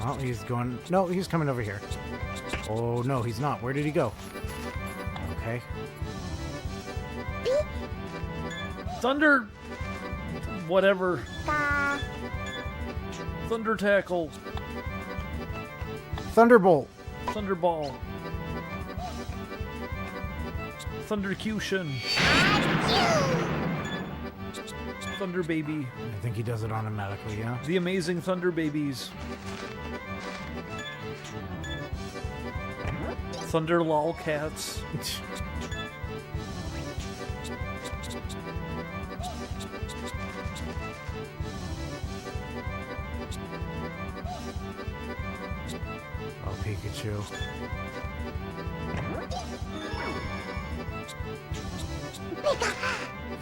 Oh, he's going. No, he's coming over here. Oh, no, he's not. Where did he go? Okay. Thunder... Whatever. Pika. Thunder Tackle. Thunderbolt. Thunderball. Thundercution. Thunder Baby. I think he does it automatically, yeah? The Amazing Thunder Babies. Thunder Lolcats. Oh, Pikachu.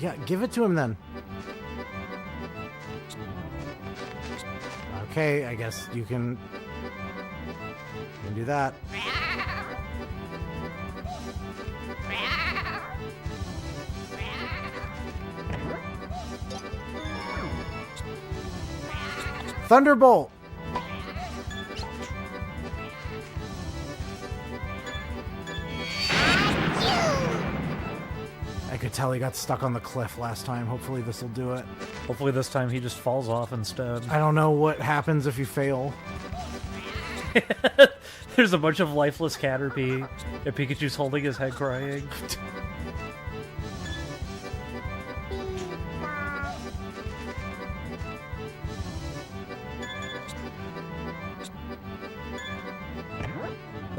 Yeah, give it to him then. Okay, I guess you can do that. Thunderbolt. I could tell he got stuck on the cliff last time. Hopefully this will do it. Hopefully this time he just falls off instead. I don't know what happens if you fail. There's a bunch of lifeless Caterpie, and Pikachu's holding his head crying.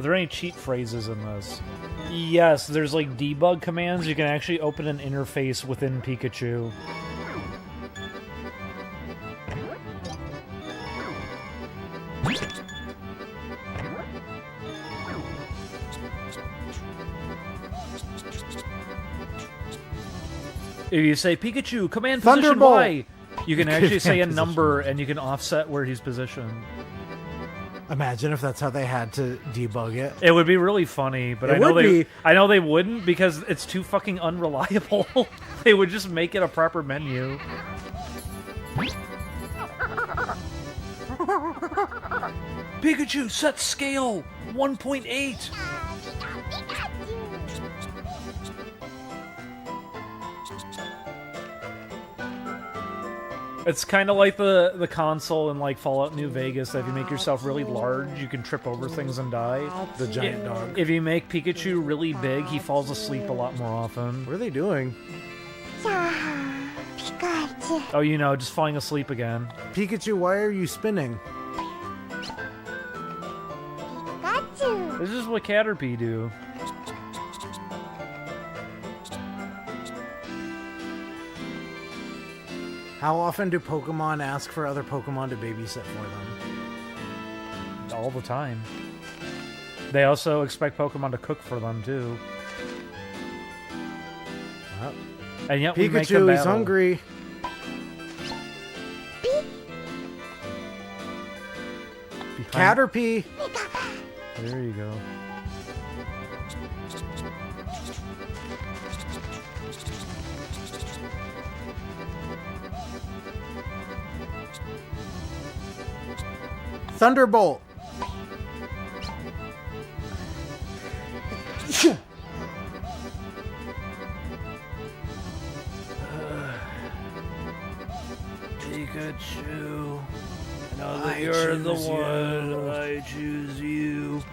Are there any cheat phrases in this? Yes, there's like debug commands. You can actually open an interface within Pikachu. If you say Pikachu, command position Thunderbolt! Y, you can actually say a number and you can offset where he's positioned. Imagine if that's how they had to debug it. It would be really funny, but It I know would be. I know they wouldn't because it's too fucking unreliable. They would just make it a proper menu. Pikachu, set scale 1.8. It's kind of like the console in like Fallout New Vegas that if you make yourself really large, you can trip over things and die. The giant dog. If you make Pikachu really big, he falls asleep a lot more often. What are they doing? Pikachu. Oh, you know, just falling asleep again. Pikachu, why are you spinning? Pikachu. This is what Caterpie do. How often do Pokemon ask for other Pokemon to babysit for them? All the time. They also expect Pokemon to cook for them, too. Well, And yet we make them Pikachu, he's battle. hungry. Behind- Caterpie. There you go. Thunderbolt. Pikachu, I know that I you're the choose one. you. I choose you.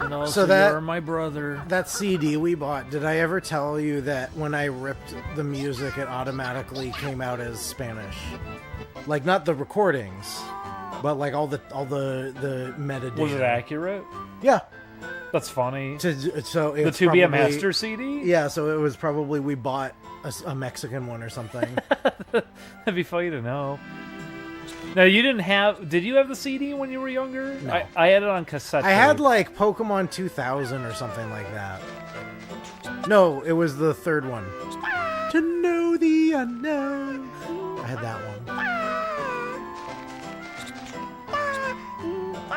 And also, So that- you're my brother. That CD we bought, did I ever tell you that when I ripped the music, it automatically came out as Spanish? Like, not the recordings, but like all the metadata. Was it accurate? Yeah. That's funny. So The it's To Be a probably- Master CD? Yeah, so it was probably we bought a Mexican one or something. That'd be funny to know. Now, you didn't have... Did you have the CD when you were younger? No. I had it on cassette I had tape. like Pokemon 2000 or something like that. No, it was the third one. To know the unknown. I had that one.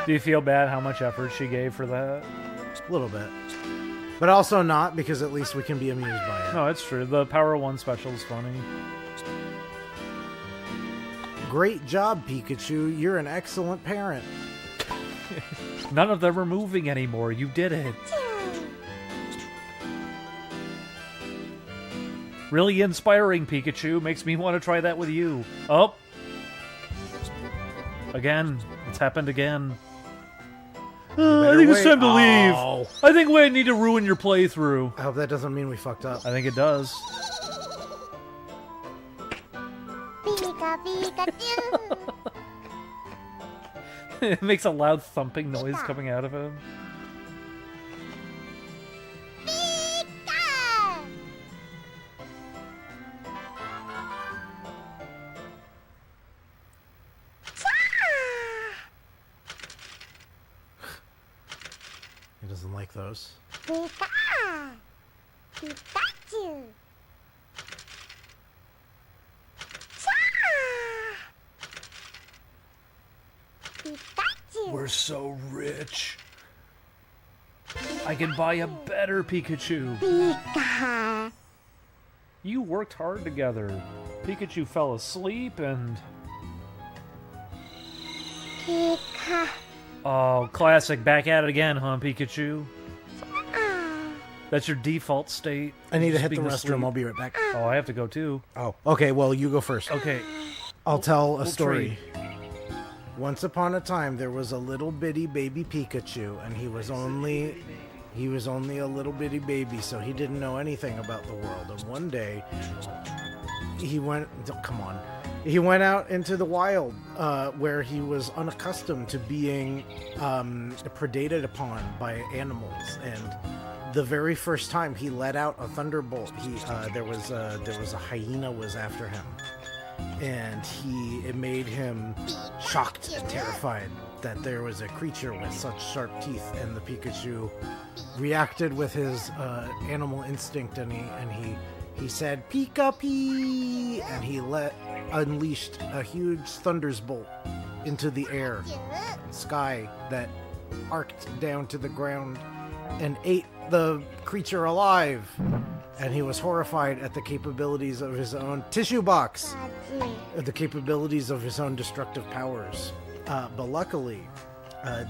Do you feel bad how much effort she gave for that? A little bit. But also not, because at least we can be amused by it. No, it's true. The Power 1 special is funny. Great job, Pikachu. You're an excellent parent. None of them are moving anymore. You did it. Really inspiring, Pikachu. Makes me want to try that with you. Oh. Again. It's happened again. I better think it's wait. time to leave. Oh. I think we need to ruin your playthrough. I hope that doesn't mean we fucked up. I think it does. Pikachu. It makes a loud thumping noise coming out of him. Pika. He doesn't like those. Pika. Pikachu. Pikachu. We're so rich. I can buy a better Pikachu. Pika. You worked hard together. Pikachu fell asleep and... Pika. Oh, classic. Back at it again, huh, Pikachu? That's your default state. I need to Just hit the being restroom. asleep. I'll be right back. Oh, I have to go too. Oh, okay. Well, you go first. Okay. I'll tell a we'll story. Once upon a time, there was a little bitty baby Pikachu, and he was only a little bitty baby, so he didn't know anything about the world. And one day, he went. Oh, come on. He went out into the wild, where he was unaccustomed to being predated upon by animals. And the very first time he let out a thunderbolt, there was a hyena was after him, and it made him shocked and terrified that there was a creature with such sharp teeth. And the Pikachu reacted with his animal instinct, and he said "Pika Pee," and he unleashed a huge thunderbolt into the sky that arced down to the ground and ate the creature alive. And he was horrified at the capabilities of his own tissue box, the capabilities of his own destructive powers. But luckily,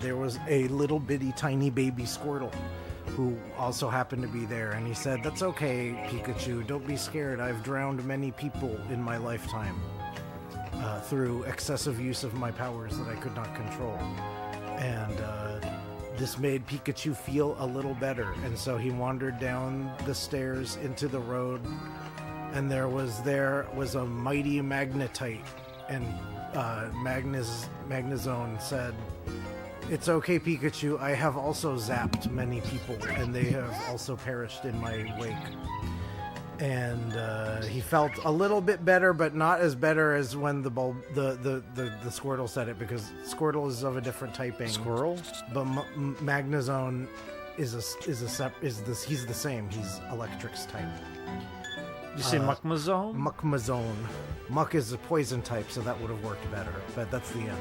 there was a little bitty tiny baby Squirtle who also happened to be there, and he said, "That's okay, Pikachu, don't be scared. I've drowned many people in my lifetime through excessive use of my powers that I could not control." And this made Pikachu feel a little better, and so he wandered down the stairs into the road, and there was a mighty Magnetite, and Magnezone said, "It's okay, Pikachu, I have also zapped many people, and they have also perished in my wake." And he felt a little bit better, but not as better as when the Squirtle said it, because Squirtle is of a different typing. Squirrel? But Magnezone he's the same. He's Electric's type. You say Muckmazone? Muckmazone. Muck is a poison type, so that would have worked better. But that's the end.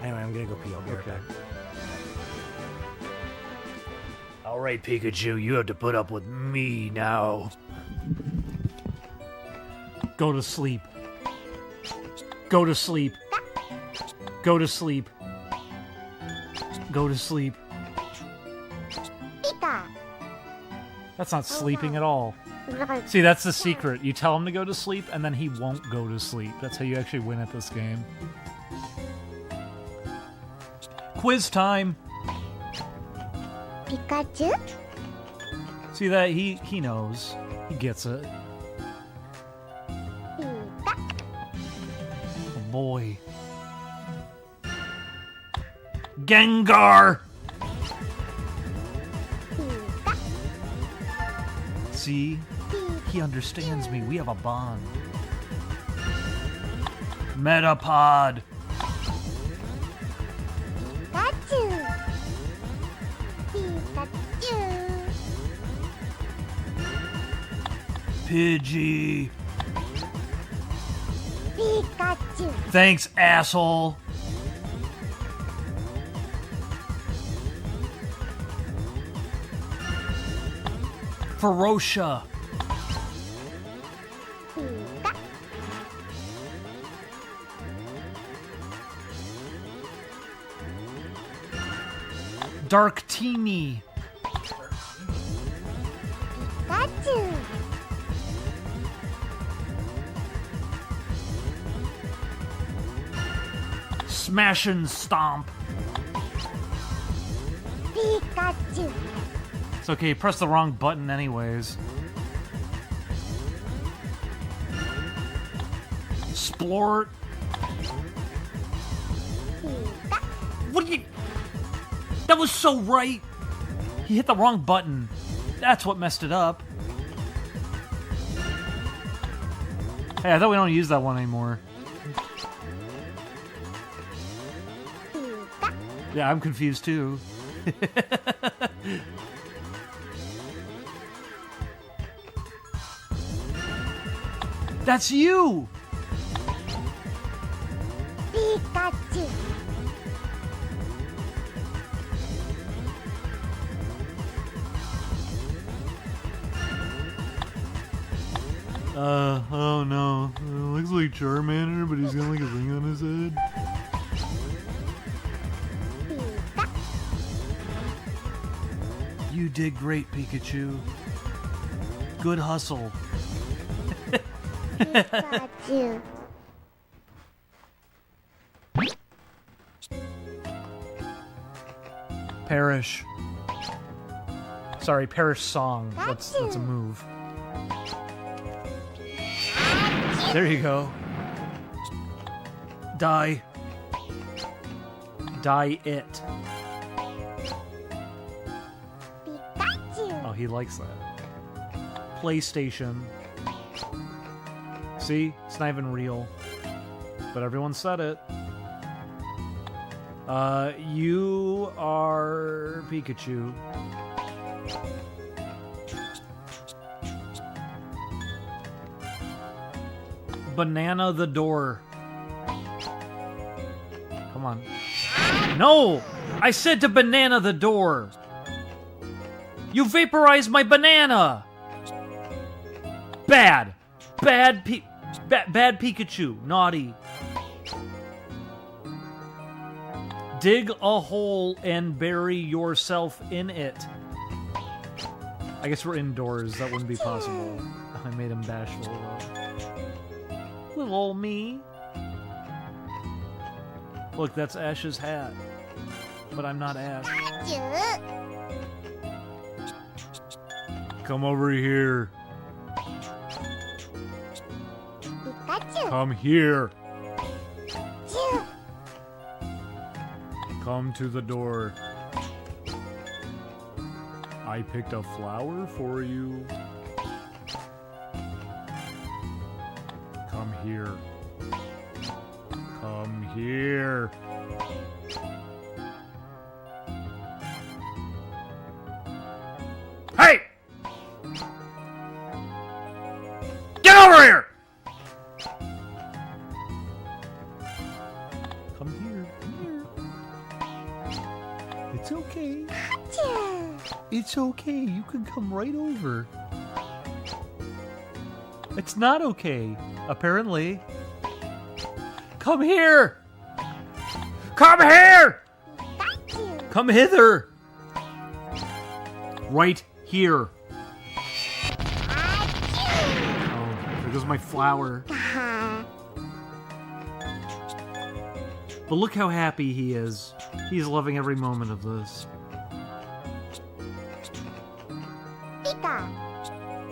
Anyway, I'm gonna go pee. I'll be right back. All right, Pikachu, you have to put up with me now. Go to sleep. Go to sleep. Go to sleep. Go to sleep. Pika. That's not sleeping at all. See, that's the secret. You tell him to go to sleep, and then he won't go to sleep. That's how you actually win at this game. Quiz time! Pikachu. See that? He knows. He gets it. Pika. Oh boy. Gengar! Pika. See? He understands me. We have a bond. Metapod! Pikachu. Pikachu. Pidgey! Pikachu. Thanks, asshole! Ferocia! Pika. Darktini! Pikachu. Smash and Stomp! Pikachu. It's okay, you pressed the wrong button anyways. Splort! Pika. What are you... That was so right! He hit the wrong button. That's what messed it up. Hey, I thought we don't use that one anymore. Pika. Yeah, I'm confused too. That's you! Pikachu. Oh no. Looks like Charmander, but he's got like a ring on his head. Pika. You did great, Pikachu. Good hustle. Pikachu. Perish. Sorry, Perish Song. That's a move. There you go. Die. Die it. Pikachu. Oh, he likes that. PlayStation. See? It's not even real. But everyone said it. You are Pikachu. Banana the door. Come on. No! I said to banana the door! You vaporized my banana! Bad! Bad Pikachu. Naughty. Dig a hole and bury yourself in it. I guess we're indoors. That wouldn't be possible. I made him bashful, though. Little old me. Look, that's Ash's hat. But I'm not Ash. Pikachu. Come over here. Pikachu. Come here. Chu. Come to the door. I picked a flower for you. Come here. Come here. Hey! Get over here! Come here. Come here. It's okay. Chu. It's okay. You can come right over. It's not okay, apparently. Come here! Come here! Pikachu. Come hither! Right here. Oh, there goes my flower. But look how happy he is. He's loving every moment of this. Pika.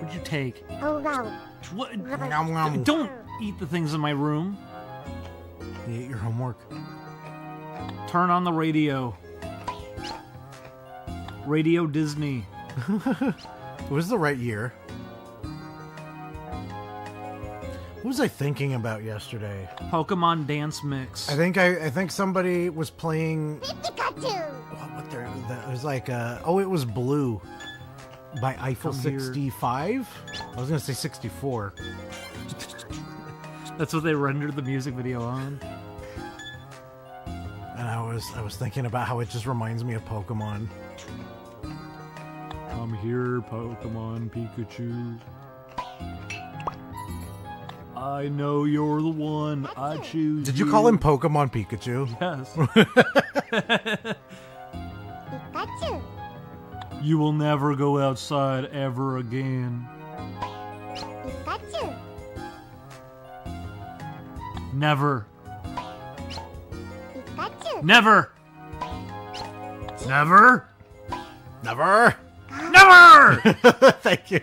What'd you take? Oh wow. What? Nom, nom. Don't eat the things in my room. You ate your homework. Turn on the radio. Radio Disney. What was the right year? What was I thinking about yesterday? Pokemon Dance Mix. I think somebody was playing. Pikachu. What there? It was like it was Blue by Eiffel Come here. 65. I was gonna say 64. That's what they rendered the music video on. And I was thinking about how it just reminds me of Pokemon. Come here, Pokemon Pikachu. I know you're the one. I choose. Did you call him Pokemon Pikachu? Yes. Pikachu. You will never go outside ever again. Pikachu. Never. Pikachu. Never. Never. Never. Never. Thank you.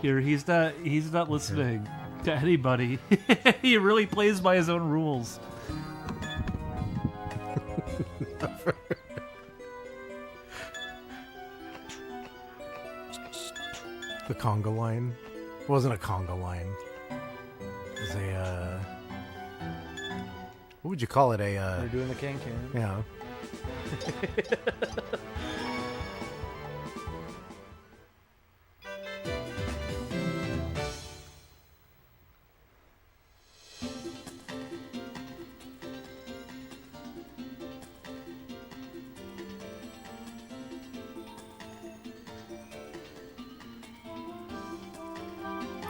Here, he's not listening to anybody. He really plays by his own rules. The conga line. It wasn't a conga line. It was a what would you call it? They're doing the can-can. Yeah.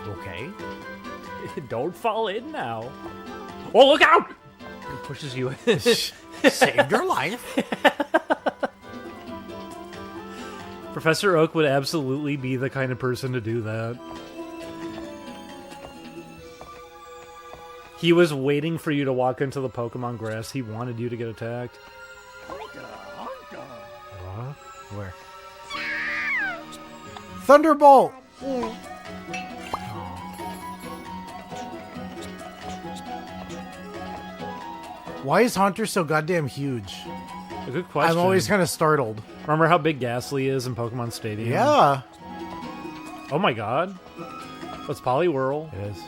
Okay. Don't fall in now. Oh, look out! He pushes you in. Saved your life. Professor Oak would absolutely be the kind of person to do that. He was waiting for you to walk into the Pokemon grass. He wanted you to get attacked. Thunderbolt. Chu. Why is Haunter so goddamn huge? A good question. I'm always kind of startled. Remember how big Ghastly is in Pokemon Stadium? Yeah. Oh my god. That's Poliwhirl. It is.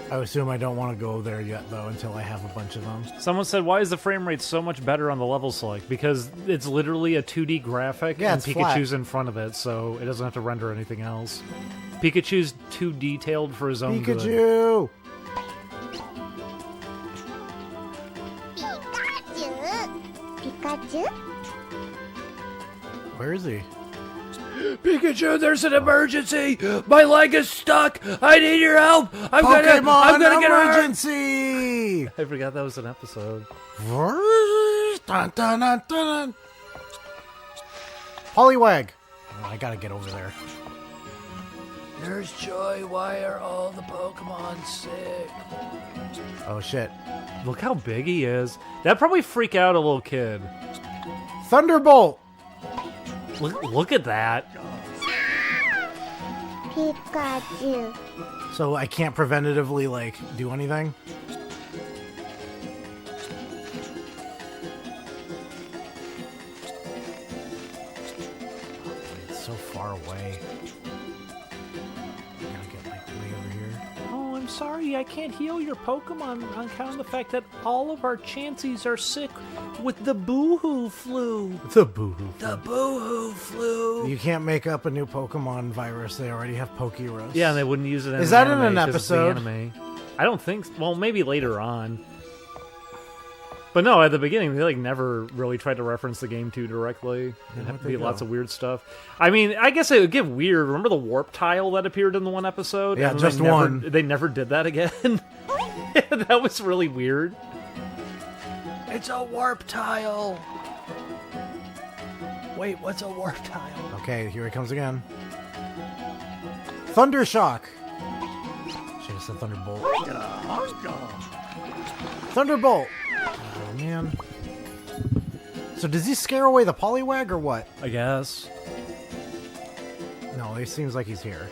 I assume I don't want to go there yet, though, until I have a bunch of them. Someone said, why is the frame rate so much better on the level select? Because it's literally a 2D graphic, Yeah, and it's Pikachu's flat. in front of it, so it doesn't have to render anything else. Pikachu's too detailed for his own good. Pikachu! Pikachu. Where is he? Pikachu, there's an emergency! My leg is stuck! I need your help! I'm Pokemon get hurt! emergency! I forgot that was an episode. Dun, dun, dun, dun. Poliwag! Oh, I gotta get over there. Nurse Joy, why are all the Pokemon sick? Oh shit. Look how big he is. That'd probably freak out a little kid. Thunderbolt! Look at that. Pikachu. So I can't preventatively, like, do anything? It's so far away. I gotta get, like, way over here. Oh, I'm sorry, I can't heal your Pokemon on account of the fact that all of our Chanseys are sick with the Boo-hoo flu. The boo-hoo. The Boo-hoo flu. You can't make up a new Pokemon virus. They already have Pokerus. Yeah, and they wouldn't use it in Is the that in anime an 'cause it's the episode? anime. I don't think... Well, maybe later on. But no, at the beginning, they like never really tried to reference the game too directly. It'd have to be lots of weird stuff. I mean, I guess it would get weird. Remember the warp tile that appeared in the one episode? Yeah, And just they never, one. They never did that again. That was really weird. It's a warp tile. Wait, what's a warp tile? Okay, here he comes again. Thundershock! Should have said Thunderbolt. Thunderbolt! Oh, man. So does he scare away the Poliwag or what? I guess. No, it seems like he's here.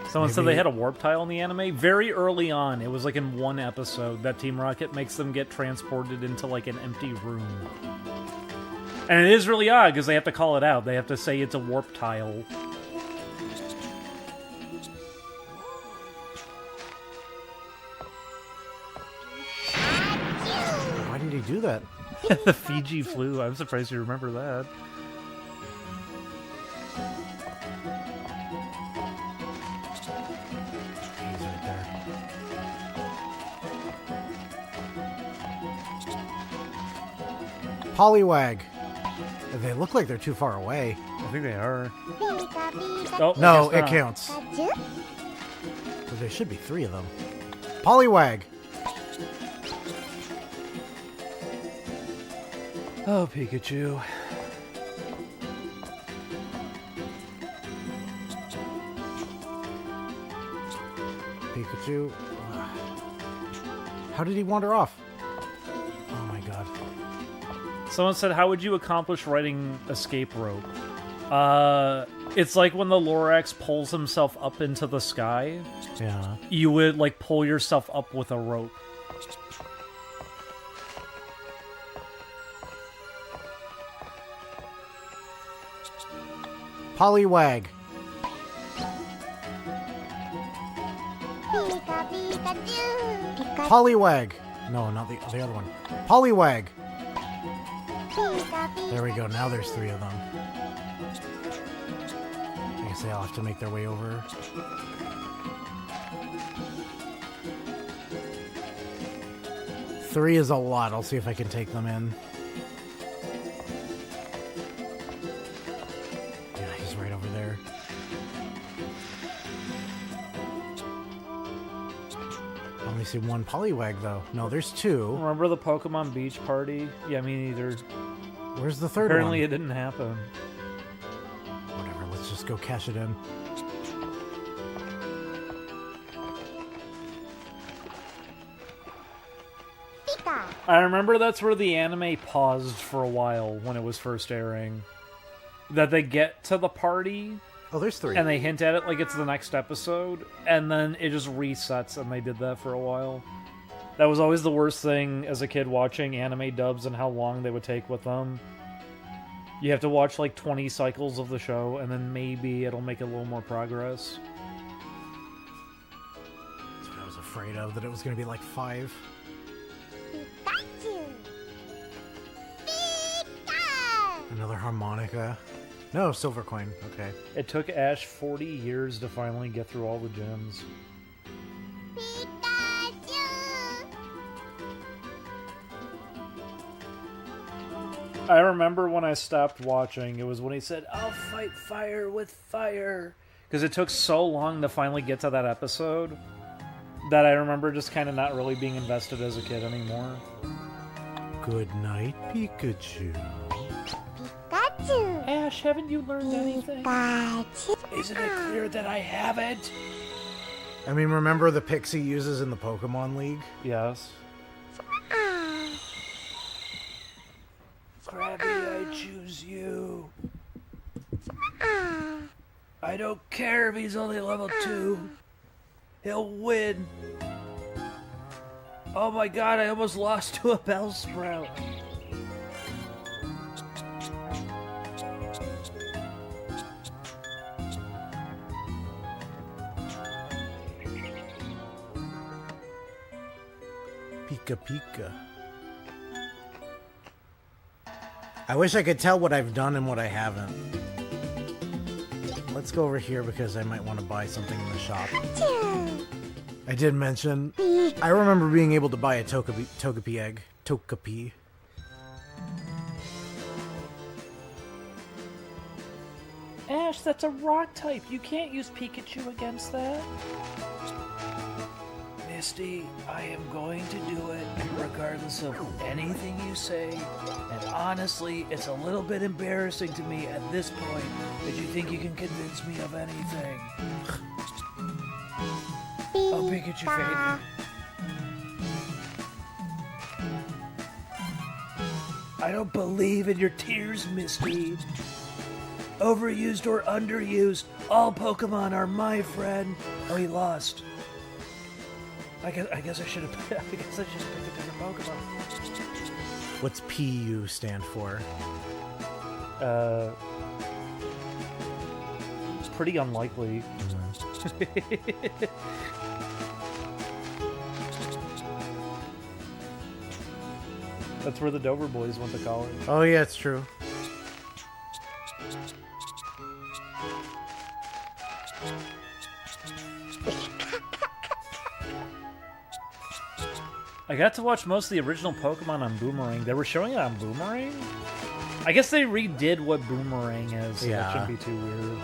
Someone said Maybe- they had a warp tile in the anime very early on. It was like in one episode that Team Rocket makes them get transported into like an empty room. And it is really odd because they have to call it out. They have to say it's a warp tile. Why did he do that? The Fiji flu. I'm surprised you remember that. He's right there. Poliwag! They look like they're too far away. I think they are. Pika, Pika, Oh, No, I guess it not. counts. Pikachu. But there should be 3 of them. Poliwag! Oh, Pikachu. Pikachu. How did he wander off? Oh my god. Someone said, how would you accomplish riding escape rope? It's like when the Lorax pulls himself up into the sky. Yeah. You would, like, pull yourself up with a rope. Poliwag. Pika, Pikachu. Pika, Poliwag. No, not the other one. Poliwag. Pika, Pika. There we go. Now there's 3 of them. I guess they'll have to make their way over. Three is a lot. I'll see if I can take them in. Yeah, he's right over there. I only see 1 Poliwag, though. No, there's 2. Remember the Pokemon Beach Party? Yeah, me neither. Where's the 3rd Apparently one? it didn't happen. Whatever, let's just go cash it in. Pika. I remember that's where the anime paused for a while when it was first airing. That they get to the party, Oh, there's 3. and they hint at it like it's the next episode, and then it just resets, and they did that for a while. That was always the worst thing as a kid watching anime dubs and how long they would take with them. You have to watch like 20 cycles of the show, and then maybe it'll make a little more progress. That's what I was afraid of, that it was going to be like 5. Pikachu. Pika. Another harmonica. No, silver coin. Okay. It took Ash 40 years to finally get through all the gems. Pikachu. I remember when I stopped watching, it was when he said, "I'll fight fire with fire." Because it took so long to finally get to that episode that I remember just kind of not really being invested as a kid anymore. Good night, Pikachu. Pikachu. Ash, haven't you learned anything? Pikachu. Isn't it clear that I haven't? I mean, remember the pics he uses in the Pokemon League? Yes. Ah. Krabby, I choose you. Ah. I don't care if he's only level 2. He'll win. Oh my god, I almost lost to a Bellsprout. Pika Pika. I wish I could tell what I've done and what I haven't. Let's go over here because I might want to buy something in the shop. I did mention, I remember being able to buy a Togepi egg. Togepi. Ash, that's a rock type. You can't use Pikachu against that. Misty, I am going to do it regardless of anything you say. And honestly, it's a little bit embarrassing to me at this point that you think you can convince me of anything. Oh, Pikachu fade. I don't believe in your tears, Misty. Overused or underused, all Pokemon are my friend. Oh, he lost. I guess I should have. I guess I should have picked a different Pokemon. What's PU stand for? It's pretty unlikely. That's where the Dover boys went to college. Oh yeah, it's true. I got to watch most of the original Pokemon on Boomerang. They were showing it on Boomerang? I guess they redid what Boomerang is, so that shouldn't be too weird.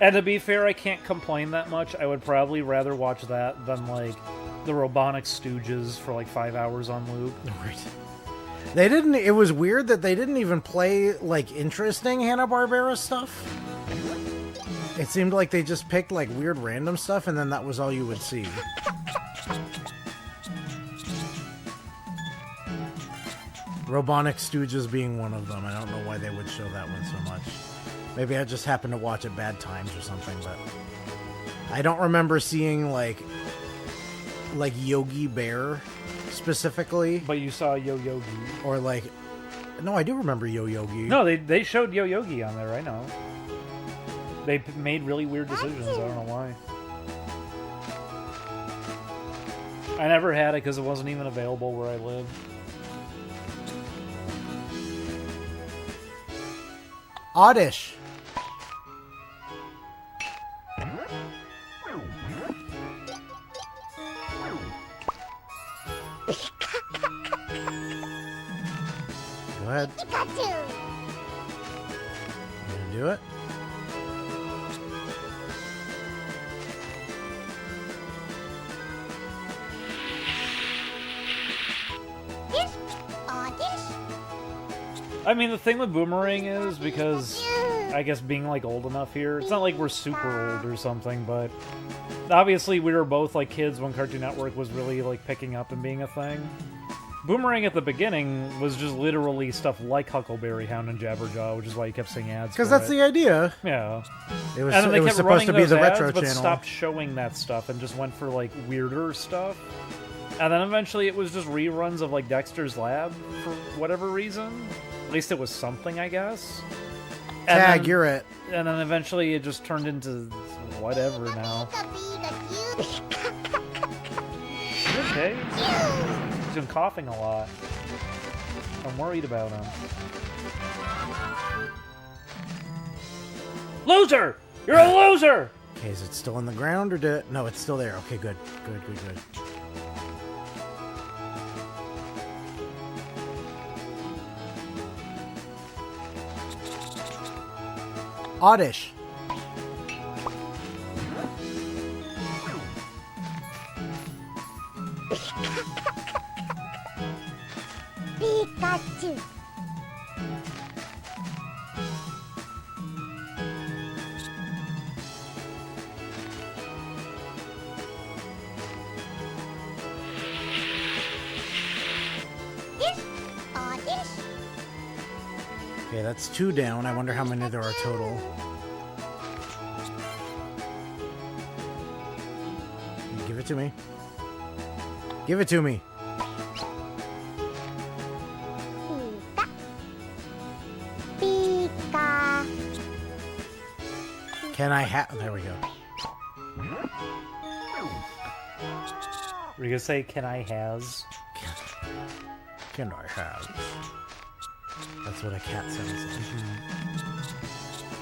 And to be fair, I can't complain that much. I would probably rather watch that than, like, the Robonic Stooges for, like, 5 hours on loop. Right. They didn't, it was weird that they didn't even play, like, interesting Hanna-Barbera stuff. It seemed like they just picked, like, weird random stuff, and then that was all you would see. Robonic Stooges being one of them. I don't know why they would show that one so much. Maybe I just happened to watch at bad times or something, but I don't remember seeing, like Yogi Bear specifically. But you saw Yo-Yogi. Or, like... No, I do remember Yo-Yogi. No, they showed Yo-Yogi on there, I know. They made really weird decisions, I don't know why. I never had it because it wasn't even available where I lived. Oddish. Go ahead. Pikachu. You gonna do it? This Oddish. I mean, the thing with Boomerang is, because I guess being, like, old enough here, it's not like we're super old or something, but obviously we were both, like, kids when Cartoon Network was really, like, picking up and being a thing. Boomerang at the beginning was just literally stuff like Huckleberry Hound and Jabberjaw, which is why you kept seeing ads. Because for that's it. the idea. Yeah. It was, And then they it was kept supposed to running be the those ads, retro but channel. stopped showing that stuff and just went for like weirder stuff. And then eventually it was just reruns of like Dexter's Lab for whatever reason. At least it was something, I guess. And Tag, then- you're it. And then eventually it just turned into whatever now. You okay? He's been coughing a lot. I'm worried about him. Loser! You're a loser! Okay, is it still on the ground or did it? No, it's still there. Okay, good. Good, good, good. Oddish. Pikachu. This or this? Okay, that's 2 down. I wonder how many there are total. Give it to me. Give it to me. Pika. Pika. Can I have... There we go. Were you gonna say, can I has? Can I have? That's what a cat sounds like.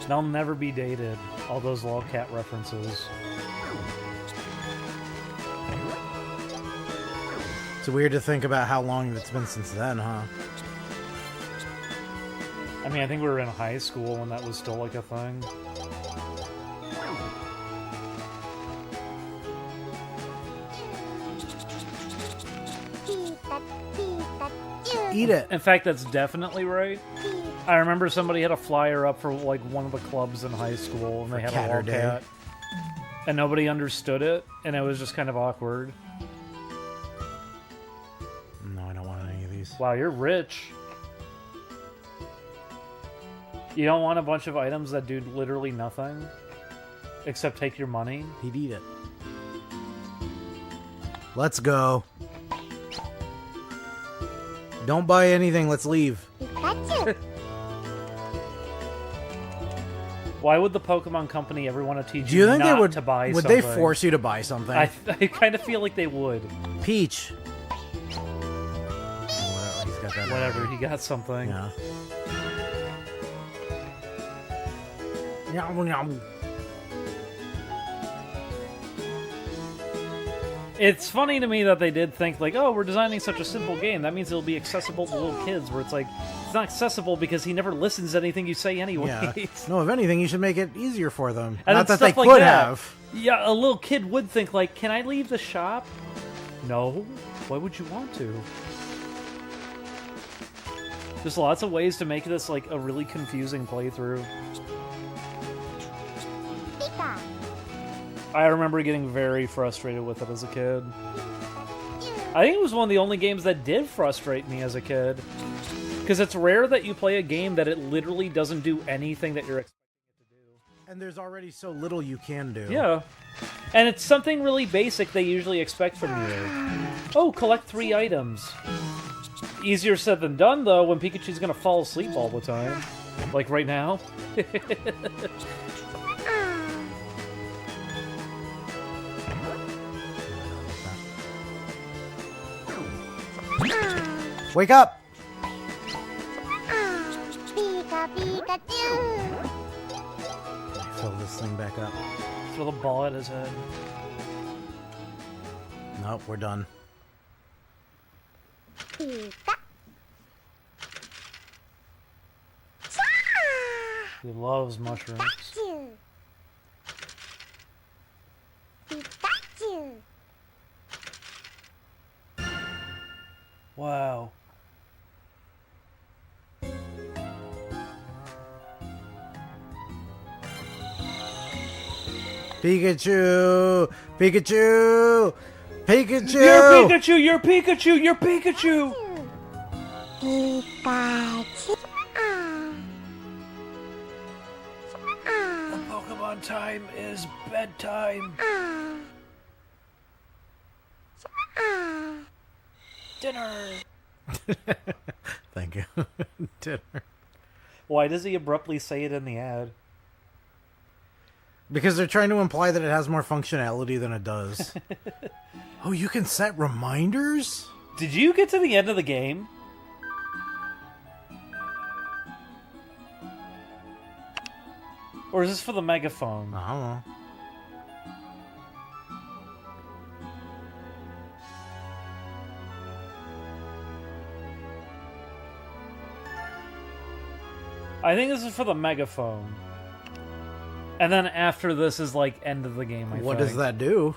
They'll never be dated. All those lolcat references. It's weird to think about how long it's been since then, huh? I mean, I think we were in high school when that was still like a thing. Pikachu. Eat it. In fact, that's definitely right. I remember somebody had a flyer up for like one of the clubs in high school, and they had Catter a Day. lolcat, and nobody understood it, and it was just kind of awkward. No, I don't want any of these. Wow, you're rich. You don't want a bunch of items that do literally nothing, except take your money. He'd eat it. Let's go. Don't buy anything. Let's leave. Pikachu. Why would the Pokemon Company ever want to teach Do you think not they would? to buy Would something? they force you to buy something? I kind of feel like they would. Peach. He's got that. Whatever, he got something. Yeah. Yum, yum. It's funny to me that they did think like, oh, we're designing such a simple game. That means it'll be accessible to little kids. Where it's like, it's not accessible because he never listens to anything you say anyway. Yeah. No, if anything, you should make it easier for them. And Not then that they stuff like could that. have. Yeah, a little kid would think like, can I leave the shop? No. Why would you want to? There's lots of ways to make this like a really confusing playthrough. Pika. I remember getting very frustrated with it as a kid. I think it was one of the only games that did frustrate me as a kid. Because it's rare that you play a game that it literally doesn't do anything that you're expecting it to do. And there's already so little you can do. Yeah. And it's something really basic they usually expect from you. Oh, collect 3 items. Easier said than done, though, when Pikachu's gonna fall asleep all the time. Like right now. Wake up! Pika, Pikachu. Fill this thing back up. Throw the ball at his head. Nope, we're done. Pika. He loves mushrooms. Pikachu. Pikachu. Wow. Pikachu! Pikachu! Pikachu! You're Pikachu! You're Pikachu! You're Pikachu! Pikachu. Ah. Ah. Pokemon time is bedtime. Ah. Ah. Dinner. Thank you. Dinner. Why does he abruptly say it in the ad? Because they're trying to imply that it has more functionality than it does. Oh, you can set reminders? Did you get to the end of the game? Or is this for the megaphone? I don't know. I think this is for the megaphone. And then after this is like end of the game, What does that do?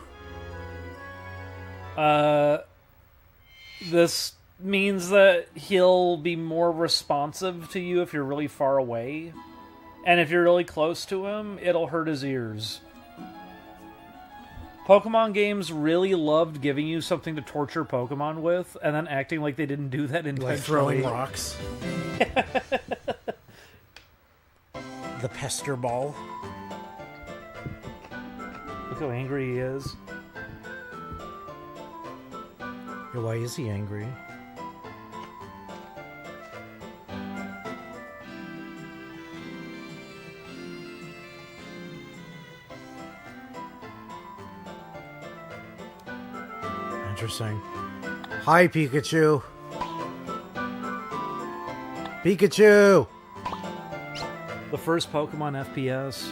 This means that he'll be more responsive to you if you're really far away. And if you're really close to him, it'll hurt his ears. Pokemon games really loved giving you something to torture Pokemon with, and then acting like they didn't do that intentionally. Like throwing rocks? The pester ball? Look how angry he is. Yeah, why is he angry? Interesting. Hi, Pikachu. Pikachu! The first Pokemon FPS.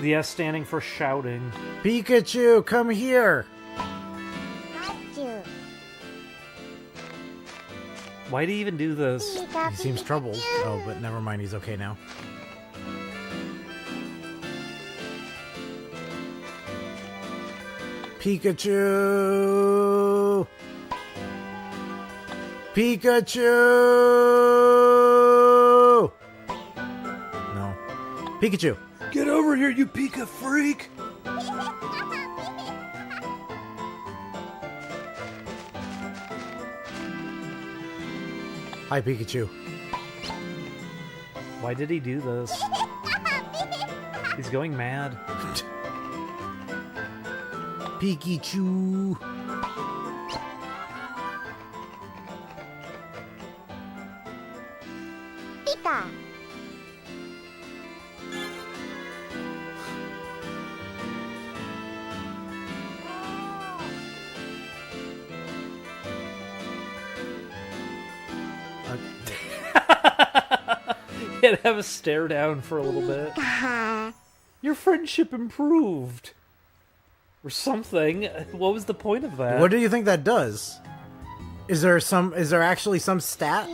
The S standing for shouting. Pikachu, come here! Pikachu. Why'd he even do this? He seems troubled. Oh, but never mind, he's okay now. Pikachu! Pikachu! No. Pikachu! Get over here, you Pika freak! Hi, Pikachu. Why did he do this? He's going mad. Pikachu! Pika. He had to have a stare down for a little bit. Pika. Your friendship improved. Or something. What was the point of that? What do you think that does? Is there actually some stat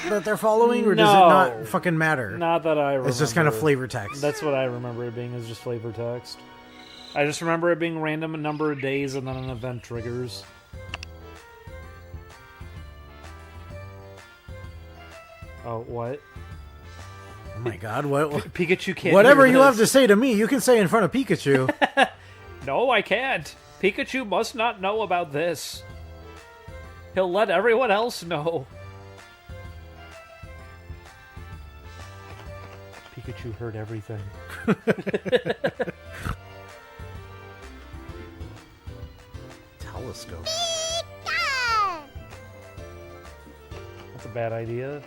that they're following, or does it No. not fucking matter? Not that I remember. It's just kind of flavor text. That's what I remember it being, is just flavor text. I just remember it being random a number of days and then an event triggers. Oh, what? Oh my god, what? Pikachu can't Whatever hear you have this. to say to me, you can say in front of Pikachu. No, I can't. Pikachu must not know about this. He'll let everyone else know. Pikachu heard everything. Telescope. Pika. That's a bad idea.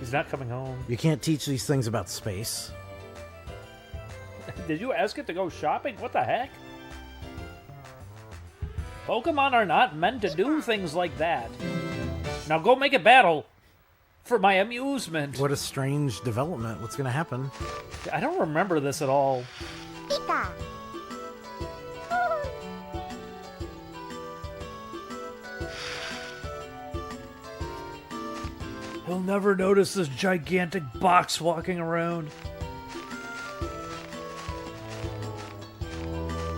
He's not coming home. You can't teach these things about space. Did you ask it to go shopping? What the heck? Pokemon are not meant to do things like that. Now go make a battle for my amusement. What a strange development. What's going to happen? I don't remember this at all. Pika. He'll never notice this gigantic box walking around.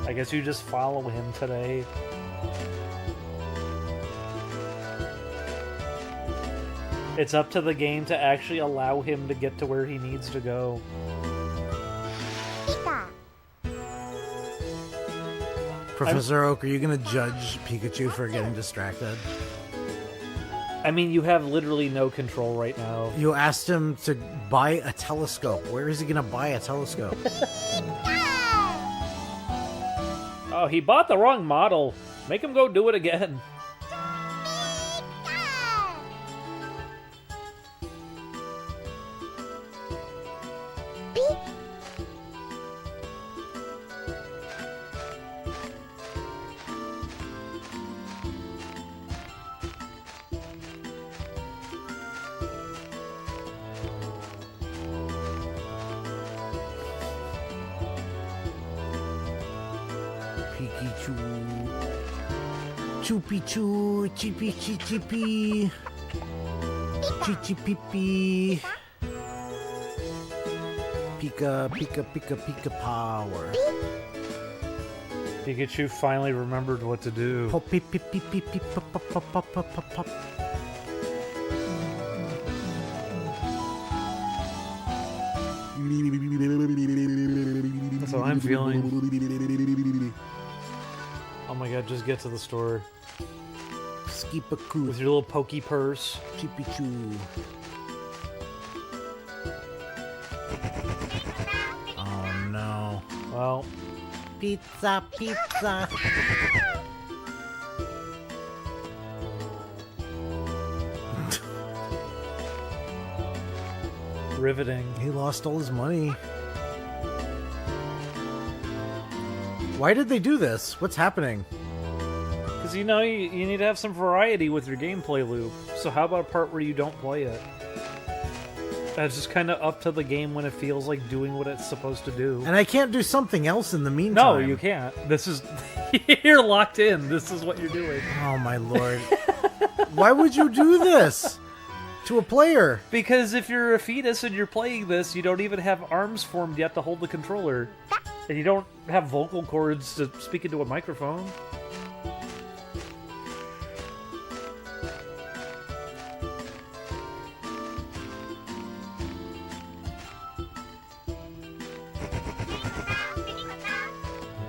I guess you just follow him today. It's up to the game to actually allow him to get to where he needs to go. Pika. Professor Oak, are you going to judge Pikachu for getting distracted? I mean, you have literally no control right now. You asked him to buy a telescope. Where is he going to buy a telescope? Oh, he bought the wrong model. Make him go do it again. Pikachu. Choopy choo, chippy chee chippy. Chichi pee. Pika, pika, pika, pika power. Pikachu finally remembered what to do. Pop, pee, pee, pee, pee, pee, pop, pop, pop, pop, pop, pop, pop. That's how I'm feeling. Oh my god, just get to the store. Skipakoo. With your little pokey purse. Chippy choo. Oh no. Well, Pizza, pizza. riveting. He lost all his money. Why did they do this? What's happening? Because, you know, you need to have some variety with your gameplay loop. So how about a part where you don't play it? That's just kind of up to the game when it feels like doing what it's supposed to do. And I can't do something else in the meantime. No, you can't. This is... You're locked in. This is what you're doing. Oh, my lord. Why would you do this to a player? Because if you're a fetus and you're playing this, you don't even have arms formed yet to hold the controller. And you don't have vocal cords to speak into a microphone.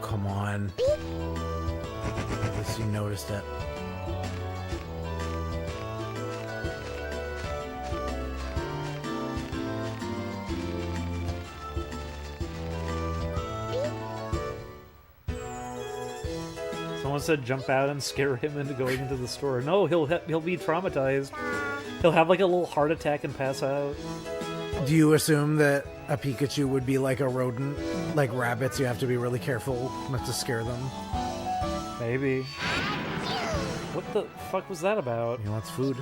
Come on. At least you noticed it. Someone said jump out and scare him into going into the store. No, he'll be traumatized. He'll have like a little heart attack and pass out. Do you assume that a Pikachu would be like a rodent? Like rabbits, you have to be really careful not to scare them. Maybe. What the fuck was that about? He wants food.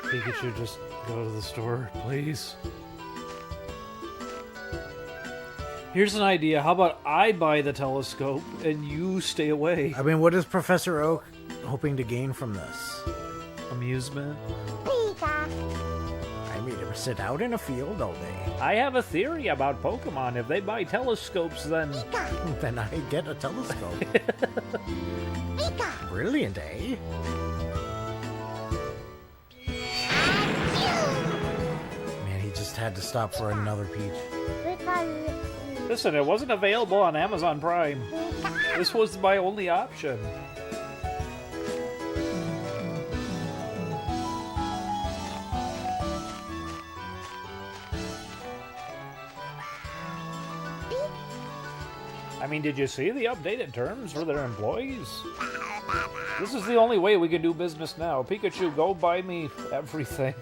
Pikachu, just go to the store, please. Here's an idea. How about I buy the telescope and you stay away? I mean, what is Professor Oak hoping to gain from this? Amusement. I made him sit out in a field all day. I have a theory about Pokemon. If they buy telescopes, then... Then I get a telescope. Brilliant, eh? Man, he just had to stop for another peach. Listen, it wasn't available on Amazon Prime. This was my only option. I mean, did you see the updated terms for their employees? This is the only way we can do business now. Pikachu, go buy me everything.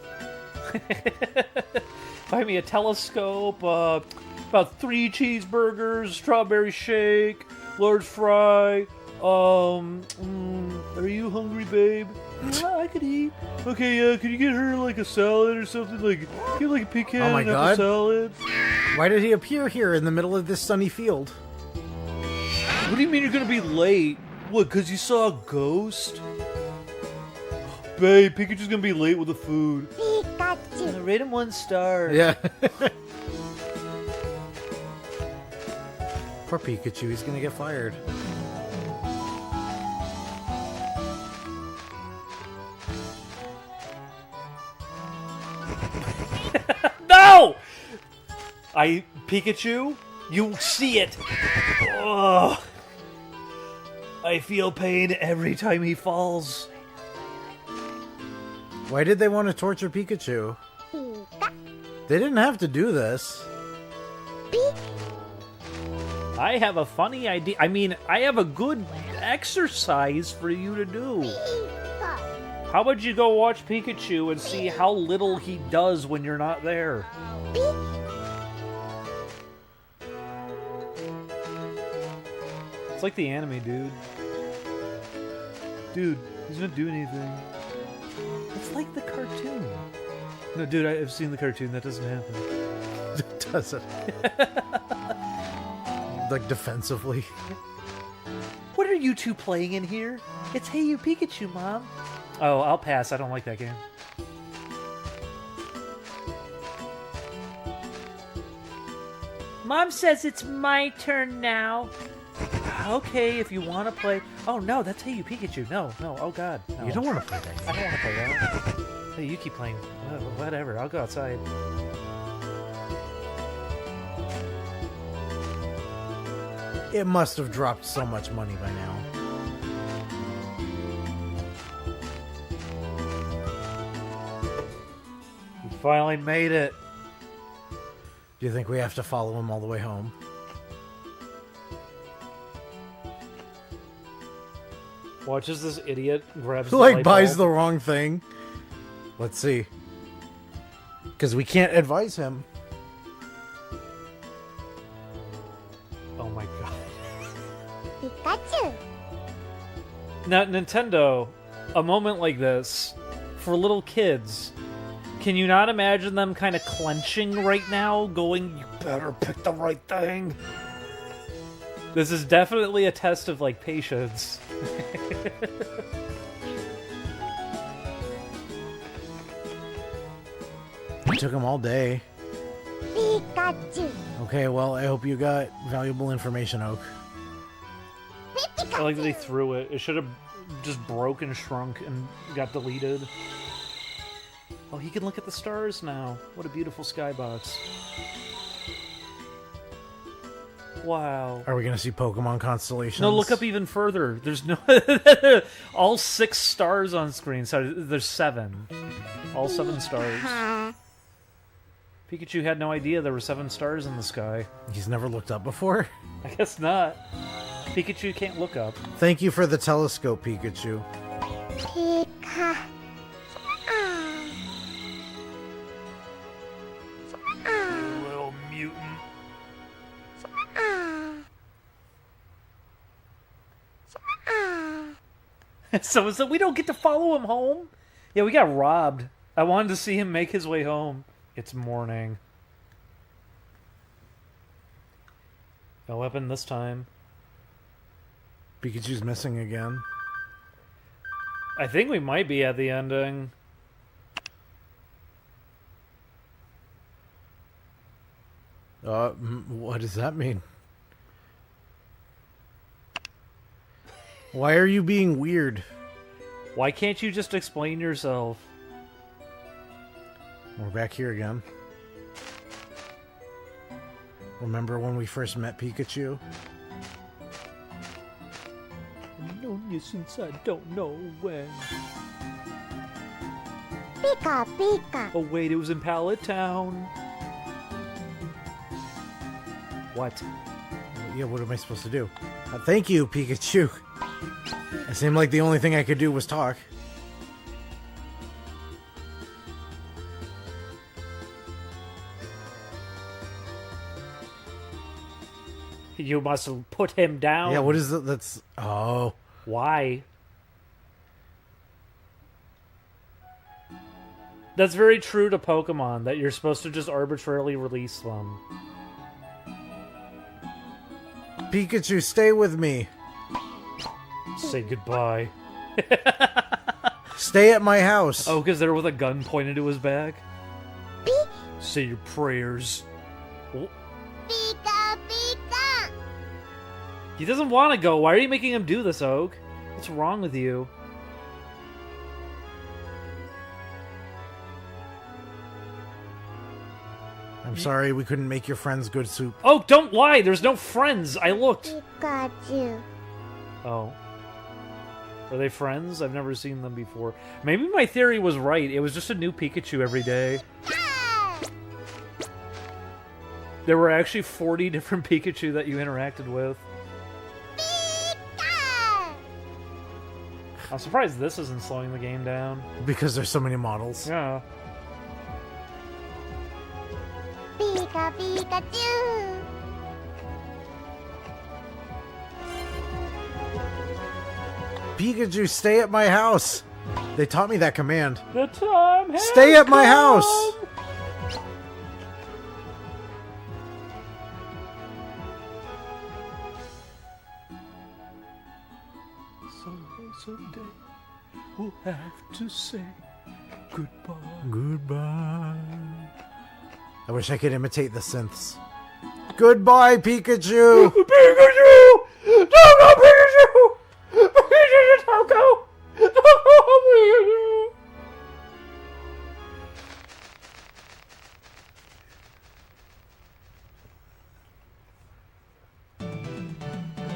Buy me a telescope, about 3 cheeseburgers, strawberry shake, large fry. Are you hungry, babe? Yeah, I could eat. Okay, could you get her like a salad or something? Like, get like a pecan Oh my and a God. salad. Why did he appear here in the middle of this sunny field? What do you mean you're gonna be late? What, because you saw a ghost? Babe, Pikachu's gonna be late with the food. Rate him 1 star. Yeah. Poor Pikachu, he's gonna get fired. No! Pikachu, you see it. Ugh. I feel pain every time he falls. Why did they want to torture Pikachu? Pika. They didn't have to do this. I have a funny idea. I mean, I have a good exercise for you to do. Pika. How about you go watch Pikachu and see how little he does when you're not there? It's like the anime, dude. Dude, he's not doing anything. It's like the cartoon. No, dude, I've seen the cartoon. That doesn't happen. It doesn't. Like defensively. What are you two playing in here? It's Hey You Pikachu, Mom. Oh, I'll pass. I don't like that game. Mom says it's my turn now. Okay, if you want to play... Oh, no, that's Hey You Pikachu. No. Oh, God. No. You don't want to play that I game. don't want to play that. Hey, you keep playing. Whatever. I'll go outside. It must have dropped so much money by now. We finally made it. Do you think we have to follow him all the way home? Watch as this idiot grabs the Like light buys bulb. the wrong thing. Let's see. Because we can't advise him. Oh my god. Pikachu. Now, Nintendo, a moment like this, for little kids, can you not imagine them kind of clenching right now, going, you better pick the right thing? This is definitely a test of, like, patience. It took him all day. Pikachu. Okay, well, I hope you got valuable information, Oak. Pikachu. I like that they threw it. It should have just broke and shrunk and got deleted. Oh, he can look at the stars now. What a beautiful skybox. Wow. Are we going to see Pokemon constellations? No, look up even further. There's no... all 6 stars on screen. So there's 7. All 7 stars. Huh. Pikachu had no idea there were 7 stars in the sky. He's never looked up before? I guess not. Pikachu can't look up. Thank you for the telescope, Pikachu. Pika. Little mutant. So we don't get to follow him home? Yeah, we got robbed. I wanted to see him make his way home. It's morning. No weapon this time. Pikachu's missing again. I think we might be at the ending. What does that mean? Why are you being weird? Why can't you just explain yourself? We're back here again. Remember when we first met Pikachu? I've known you since I don't know when. Pika. Pika. Oh wait, it was in Pallet Town. What? Yeah, what am I supposed to do? Thank you, Pikachu. It seemed like the only thing I could do was talk. You must put him down. Yeah, what is that? That's... Oh. Why? That's very true to Pokemon, that you're supposed to just arbitrarily release them. Pikachu, stay with me. Say goodbye. Stay at my house. Oh, because they're with a gun pointed to his back? Say your prayers. Oh, Pika. Pika. he doesn't want to go. Why are you making him do this, Oak? What's wrong with you? I'm sorry we couldn't make your friends good soup. Oh, don't lie! There's no friends! I looked! Pikachu. Oh. Are they friends? I've never seen them before. Maybe my theory was right. It was just a new Pikachu every day. There were actually 40 different Pikachu that you interacted with. I'm surprised this isn't slowing the game down. Because there's so many models. Yeah. Pika Pikachu. Pikachu, stay at my house. They taught me that command. The time has Stay at my come. house. Someday we'll have to say goodbye. Goodbye. I wish I could imitate the synths. Goodbye, Pikachu. Pikachu! Don't go, Pikachu! Pikachu, don't go! Don't go, Pikachu!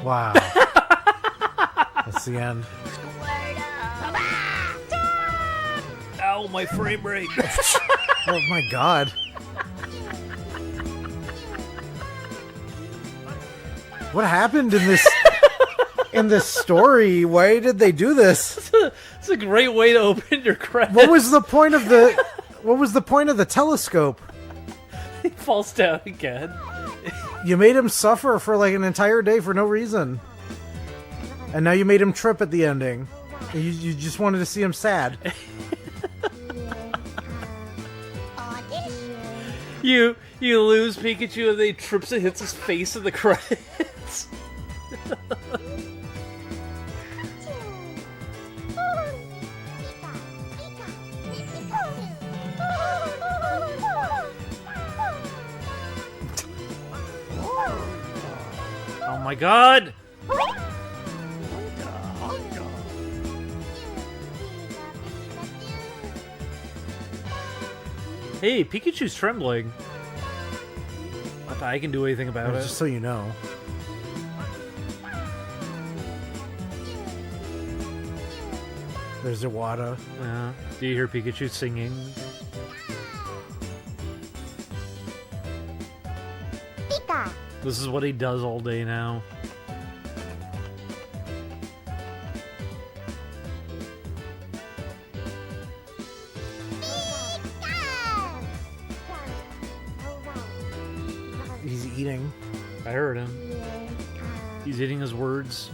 Wow. That's the end. Ow, my frame rate. Oh my god. What happened in this story? Why did they do this? It's a great way to open your credits. What was the point of the telescope? He falls down again. You made him suffer for like an entire day for no reason. And now you made him trip at the ending. You just wanted to see him sad. You lose Pikachu and then he trips and hits his face in the credits. Oh my god! Hey, Pikachu's trembling. Not that I can do anything about it. Just so you know. There's Iwata. Yeah. Do you hear Pikachu singing? Pika. This is what he does all day now. He's eating. I heard him. He's eating his words.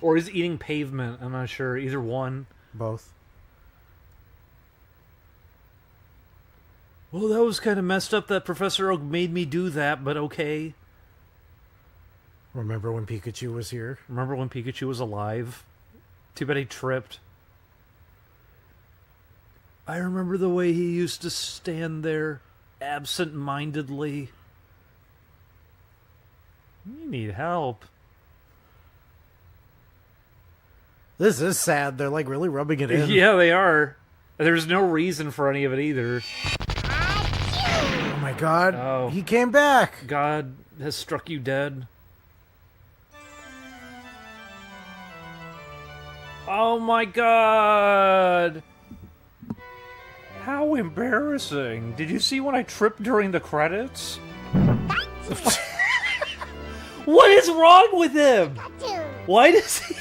Or he's eating pavement. I'm not sure. Either one. Both. Well, that was kind of messed up that Professor Oak made me do that, but okay. Remember when Pikachu was here? Remember when Pikachu was alive? Too bad he tripped. I remember the way he used to stand there, absent-mindedly. You need help. This is sad. They're like really rubbing it in. Yeah, they are. There's no reason for any of it either. Oh my god. Oh. He came back. God has struck you dead. Oh my god! How embarrassing. Did you see when I tripped during the credits? What is wrong with him? Why does he...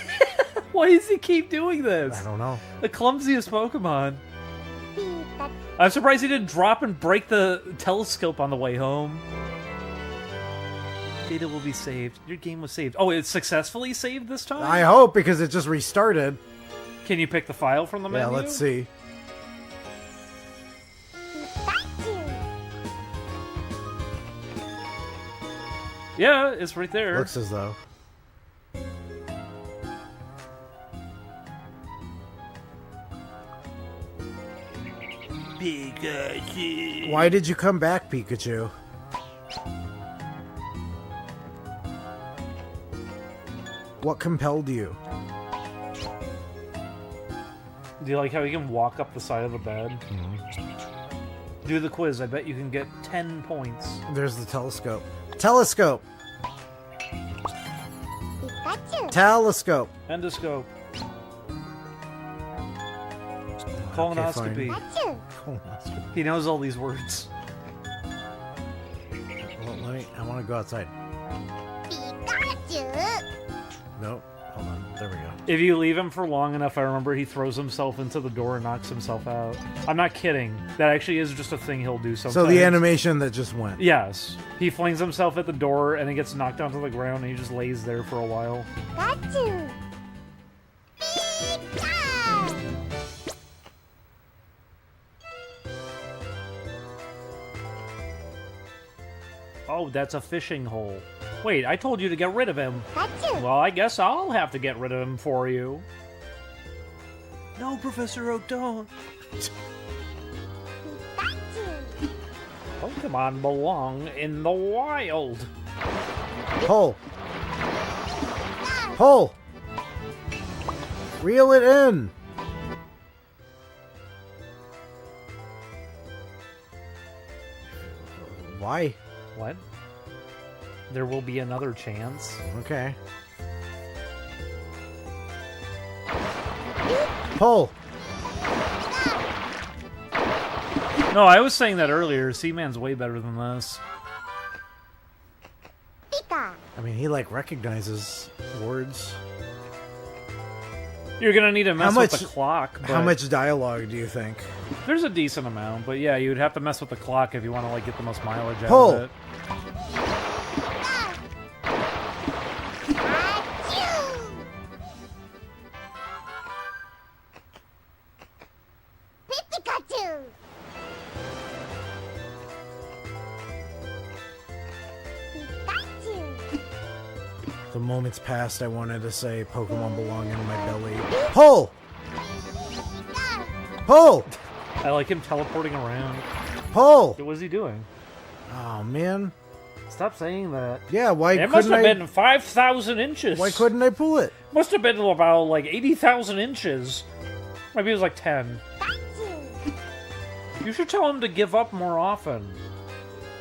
Why does he keep doing this? I don't know. The clumsiest Pokemon. I'm surprised he didn't drop and break the telescope on the way home. Data will be saved. Your game was saved. Oh, it's successfully saved this time? I hope, because it just restarted. Can you pick the file from the menu? Yeah, let's see. Yeah, it's right there. Looks as though. Pikachu. Why did you come back, Pikachu? What compelled you? Do you like how you can walk up the side of the bed? Do the quiz. I bet you can get 10 points. There's the telescope. Telescope! Pikachu. Telescope. Endoscope. Okay, Colonoscopy. Pikachu. Colonoscopy. He knows all these words. Well, I want to go outside. Pikachu. Nope. Hold on. There we go. If you leave him for long enough, I remember he throws himself into the door and knocks himself out. I'm not kidding. That actually is just a thing he'll do sometimes. So the animation that just went. Yes. He flings himself at the door and he gets knocked down to the ground and he just lays there for a while. Pikachu. Pika. Oh, that's a fishing hole. Wait, I told you to get rid of him. Pikachu. Well, I guess I'll have to get rid of him for you. No, Professor Oak, don't. Pikachu. Pokemon belong in the wild. Pull. Pull. Reel it in. Why? What? There will be another chance. Okay. Pull. No, I was saying that earlier. Seaman's way better than this. Pika. I mean, he like recognizes words. You're gonna need to mess How with much- the clock. How but much dialogue do you think? There's a decent amount, but yeah, you would have to mess with the clock if you want to like get the most mileage out Pull. of it. Pikachu. Pikachu. The moments passed, I wanted to say Pokemon belong in my belly. Pull! Pull! I like him teleporting around. Pull! What was he doing? Oh man. Stop saying that. Yeah, why It must couldn't have I? been 5,000 inches. Why couldn't I pull it? Must have been about like 80,000 inches. Maybe it was like 10. Pikachu. You should tell him to give up more often.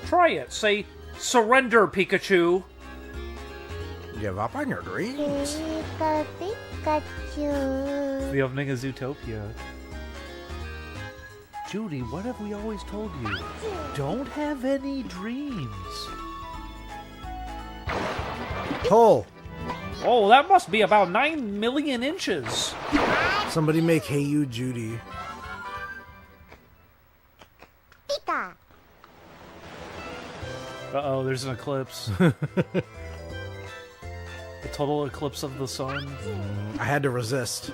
Try it. Say, surrender, Pikachu. Give up on your dreams. Pikachu. The opening of Zootopia. Judy, what have we always told you? Don't have any dreams. Pull! Oh, that must be about 9 million inches. Somebody make Hey You Judy. Pika. Uh-oh, there's an eclipse. A total eclipse of the sun. I had to resist.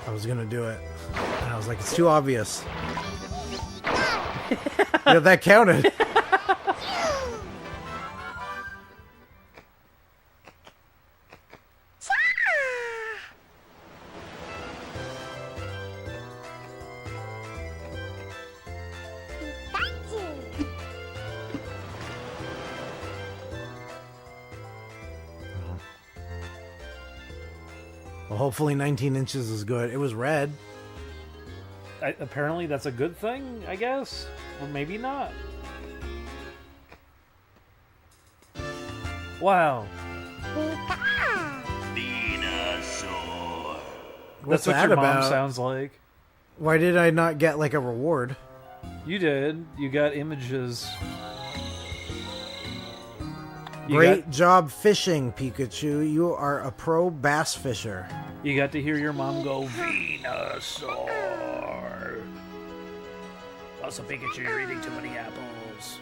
I was gonna do it. And I was like, it's too obvious. Yeah, that counted. Well, hopefully 19 inches is good. It was red. Apparently that's a good thing, I guess. Or maybe not. Wow. What's That's what that your mom about? sounds like. Why did I not get like a reward? You did. You got images. Great job fishing, Pikachu. You are a pro bass fisher. You got to hear your mom go, Venusaur. Also, Pikachu, you're eating too many apples.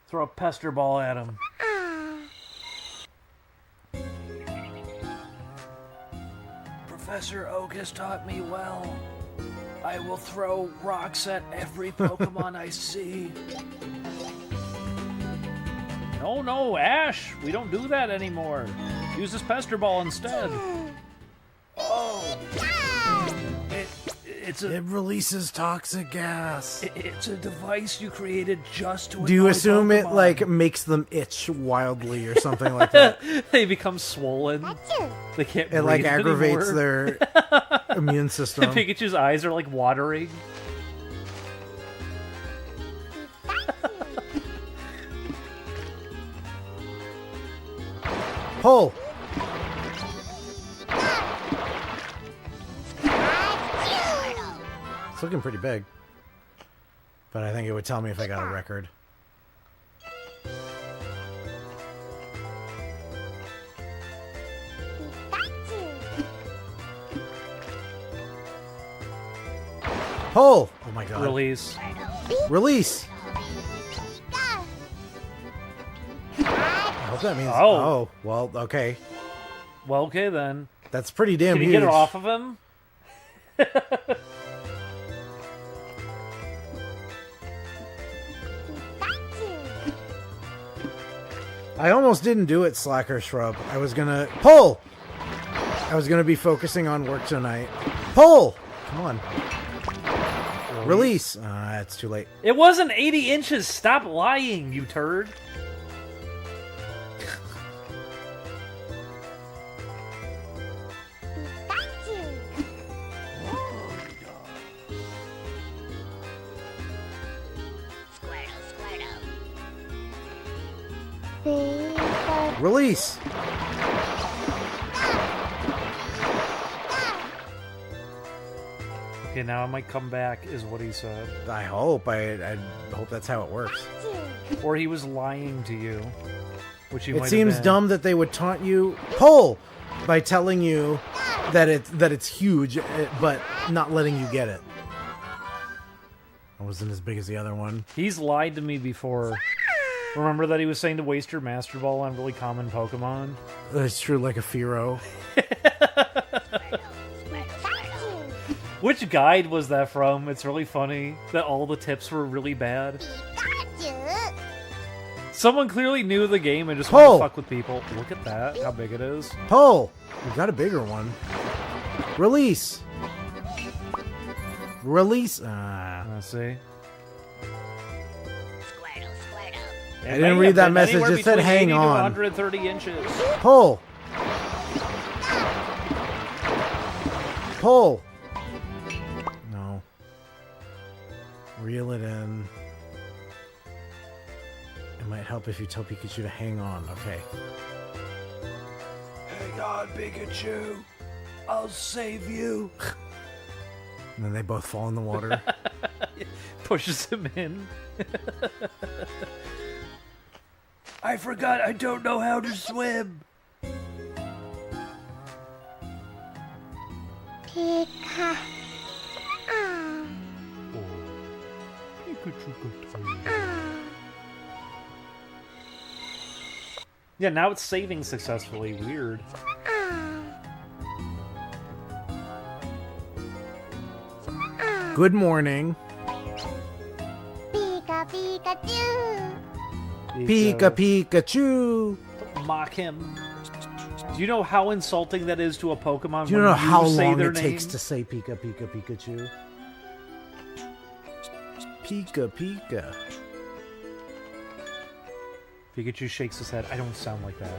Throw a pester ball at him. Professor Oak has taught me well. I will throw rocks at every Pokemon I see. No, Ash! We don't do that anymore. Use this pester ball instead. Oh! It's It a releases toxic gas. it's a device you created just to Do you annoy assume it Pokemon. like makes them itch wildly or something like that? They become swollen. They can't It like breathe aggravates anymore. their immune system. Pikachu's eyes are like watering. Pull. It's looking pretty big. But I think it would tell me if I got a record. Pull! Oh my god. Release. Release! I hope that means... Oh. Oh, well, okay. Well, okay then. That's pretty damn Can you huge. get it off of him? I almost didn't do it, Slacker Shrub. I was gonna... Pull! I was gonna be focusing on work tonight. Pull! Come on. Release! It's too late. It wasn't 80 inches. Stop lying, you turd. Release! Okay, now I might come back, is what he said. I hope. I hope that's how it works. Or he was lying to you. Which he might It have seems been. dumb that they would taunt you pull by telling you that it's huge, but not letting you get it. It wasn't as big as the other one. He's lied to me before. Remember that he was saying to waste your Master Ball on really common Pokemon? It's true, like a Fearow. Which guide was that from? It's really funny that all the tips were really bad. Someone clearly knew the game and just wanted to fuck with people. Look at that, how big it is. Pull! We got a bigger one. Release! Release! Let's see. I didn't read that message. It said hang on. 130 inches. Pull! Pull! No. Reel it in. It might help if you tell Pikachu to hang on. Okay. Hang on, Pikachu. I'll save you. And then they both fall in the water. Pushes him in. I forgot I don't know how to swim. Pika. Yeah, now it's saving successfully. Weird. Good morning. Pika Pikachu. Pika Pikachu. Don't mock him. Do you know how insulting that is to a Pokemon? Do you when know how say long their it takes name? to say Pika Pika Pikachu? Pika Pika. Pikachu shakes his head. I don't sound like that.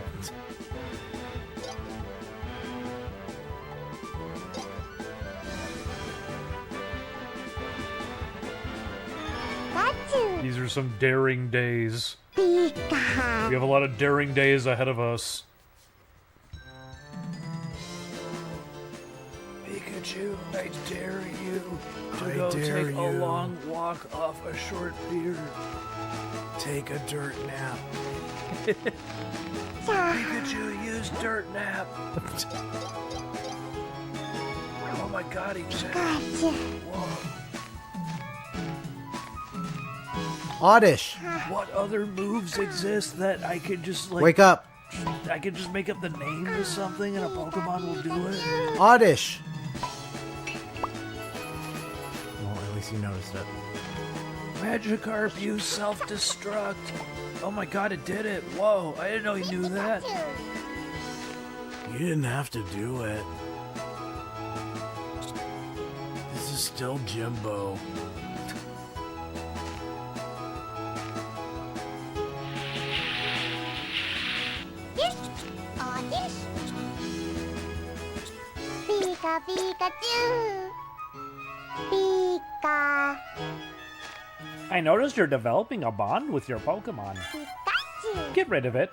Pikachu. These are some daring days. Pika. We have a lot of daring days ahead of us. Pikachu, I dare you to I go dare take a you. long walk off a short pier. Take a dirt nap. Pikachu, use dirt nap. Oh my god, he said. Pikachu. Whoa. Oddish. What other moves exist that I could just like Wake up. I could just make up the name of something and a Pokemon will do it? Oddish. Well, at least you noticed it. Magikarp, use self-destruct. Oh my god, it did it. Whoa, I didn't know he knew that. You didn't have to do it. This is still Jimbo. Oddish. Pika Pikachu. Pika. I noticed you're developing a bond with your Pokemon. Pikachu. Get rid of it.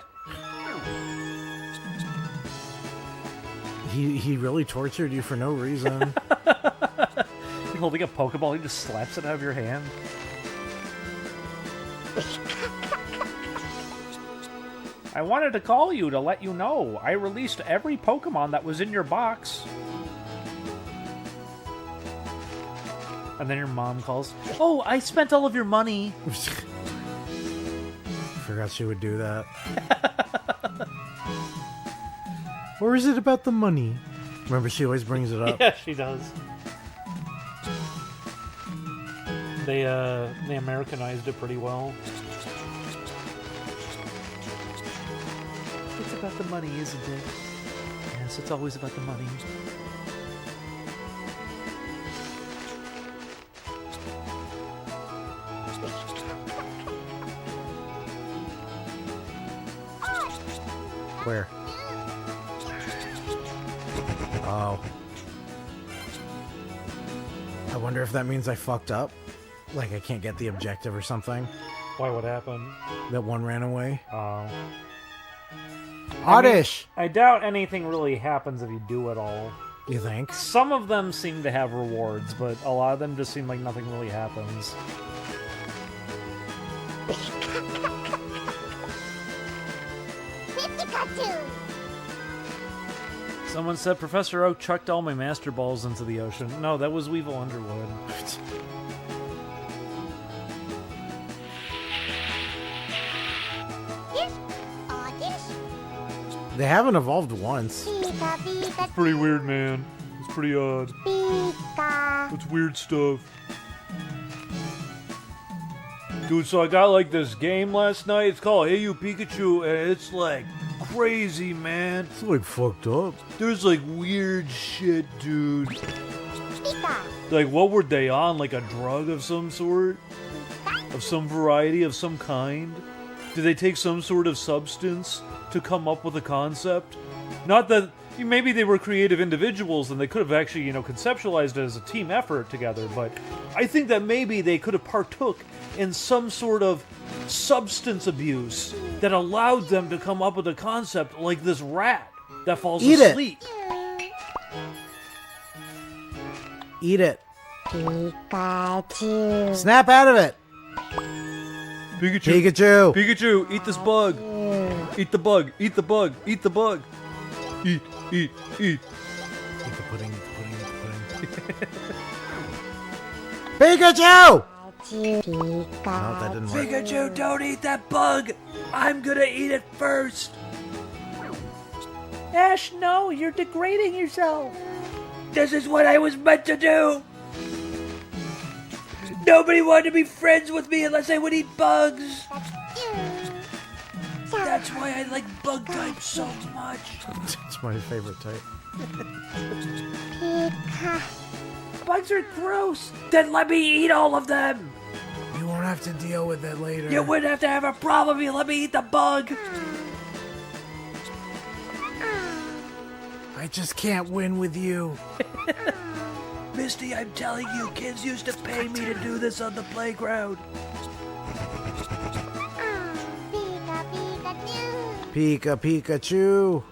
He really tortured you for no reason. You're holding a Pokeball, he just slaps it out of your hand. I wanted to call you to let you know. I released every Pokemon that was in your box. And then your mom calls. Oh, I spent all of your money. Forgot she would do that. Or is it about the money? Remember, she always brings it up. Yeah, she does. They Americanized it pretty well. It's about the money, isn't it? Yes, it's always about the money. Where? Oh. I wonder if that means I fucked up. Like I can't get the objective or something. Why, what happened? That one ran away. Oh. Oddish! I doubt anything really happens if you do it all. You think? Some of them seem to have rewards, but a lot of them just seem like nothing really happens. Pikachu! Someone said Professor Oak chucked all my Master Balls into the ocean. No, that was Weevil Underwood. Yes, Oddish. They haven't evolved once. Pika, Pika, Pretty weird, man. It's pretty odd. Pika. It's weird stuff. Dude, so I got like this game last night. It's called Hey You Pikachu, and it's like crazy, man. It's like fucked up. There's like weird shit, dude. Pika. Like, what were they on? Like a drug of some sort? Of some variety, of some kind? Did they take some sort of substance to come up with a concept? Not that... Maybe they were creative individuals and they could have actually, you know, conceptualized it as a team effort together, but I think that maybe they could have partook in some sort of substance abuse that allowed them to come up with a concept like this rat that falls asleep. Eat it. Pikachu. Snap out of it. Pikachu. Pikachu. Pikachu, eat this bug. Eat the bug. Eat the bug. Eat the bug. Eat, eat, eat. Eat the pudding, eat the pudding, eat the pudding. Pikachu! Pikachu. No, that didn't work. Pikachu, don't eat that bug! I'm gonna eat it first! Ash, no, you're degrading yourself! This is what I was meant to do! Nobody wanted to be friends with me unless I would eat bugs! That's why I like bug types so much! It's my favorite type. Pika. Bugs are gross! Then let me eat all of them! You won't have to deal with it later. You wouldn't have to have a problem if you let me eat the bug! I just can't win with you. Misty, I'm telling you, kids used to pay me to do this on the playground. Pika, Pikachu. Pika Pikachu.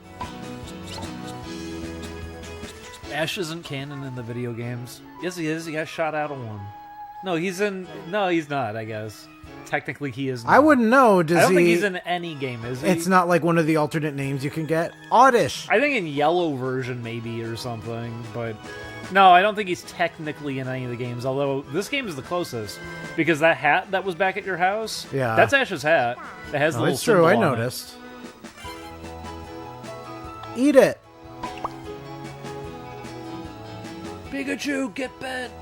Ash isn't canon in the video games. Yes, he is. He got shot out of one. No, he's in... No, he's not, I guess. Technically, he is not. I wouldn't know. Does I don't he... think he's in any game, is he? It's not like one of the alternate names you can get. Oddish. I think in yellow version, maybe, or something, but... No, I don't think he's technically in any of the games, although this game is the closest. Because that hat that was back at your house... Yeah. That's Ash's hat. It has the Oh, little it's true. symbol I on it. noticed. Eat it. Pikachu, get bent!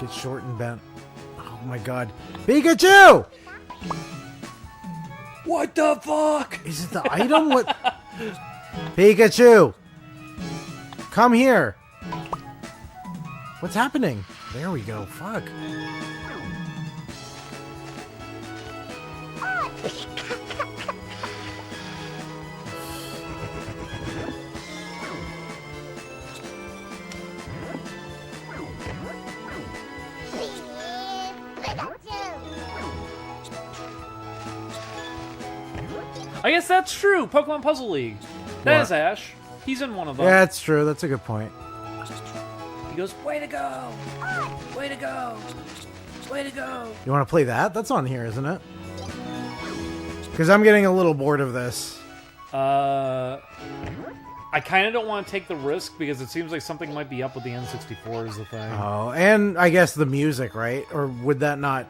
Get short and bent. Oh my god. Pikachu! What the fuck? Is it the item? What? Pikachu! Come here! What's happening? There we go. Fuck. I guess that's true. Pokemon Puzzle League. That What? is Ash. He's in one of them. Yeah, that's true. That's a good point. He goes, way to go! Way to go! Way to go! You want to play that? That's on here, isn't it? Because I'm getting a little bored of this. I kind of don't want to take the risk because it seems like something might be up with the N64 is the thing. Oh, and I guess the music, right? Or would that not...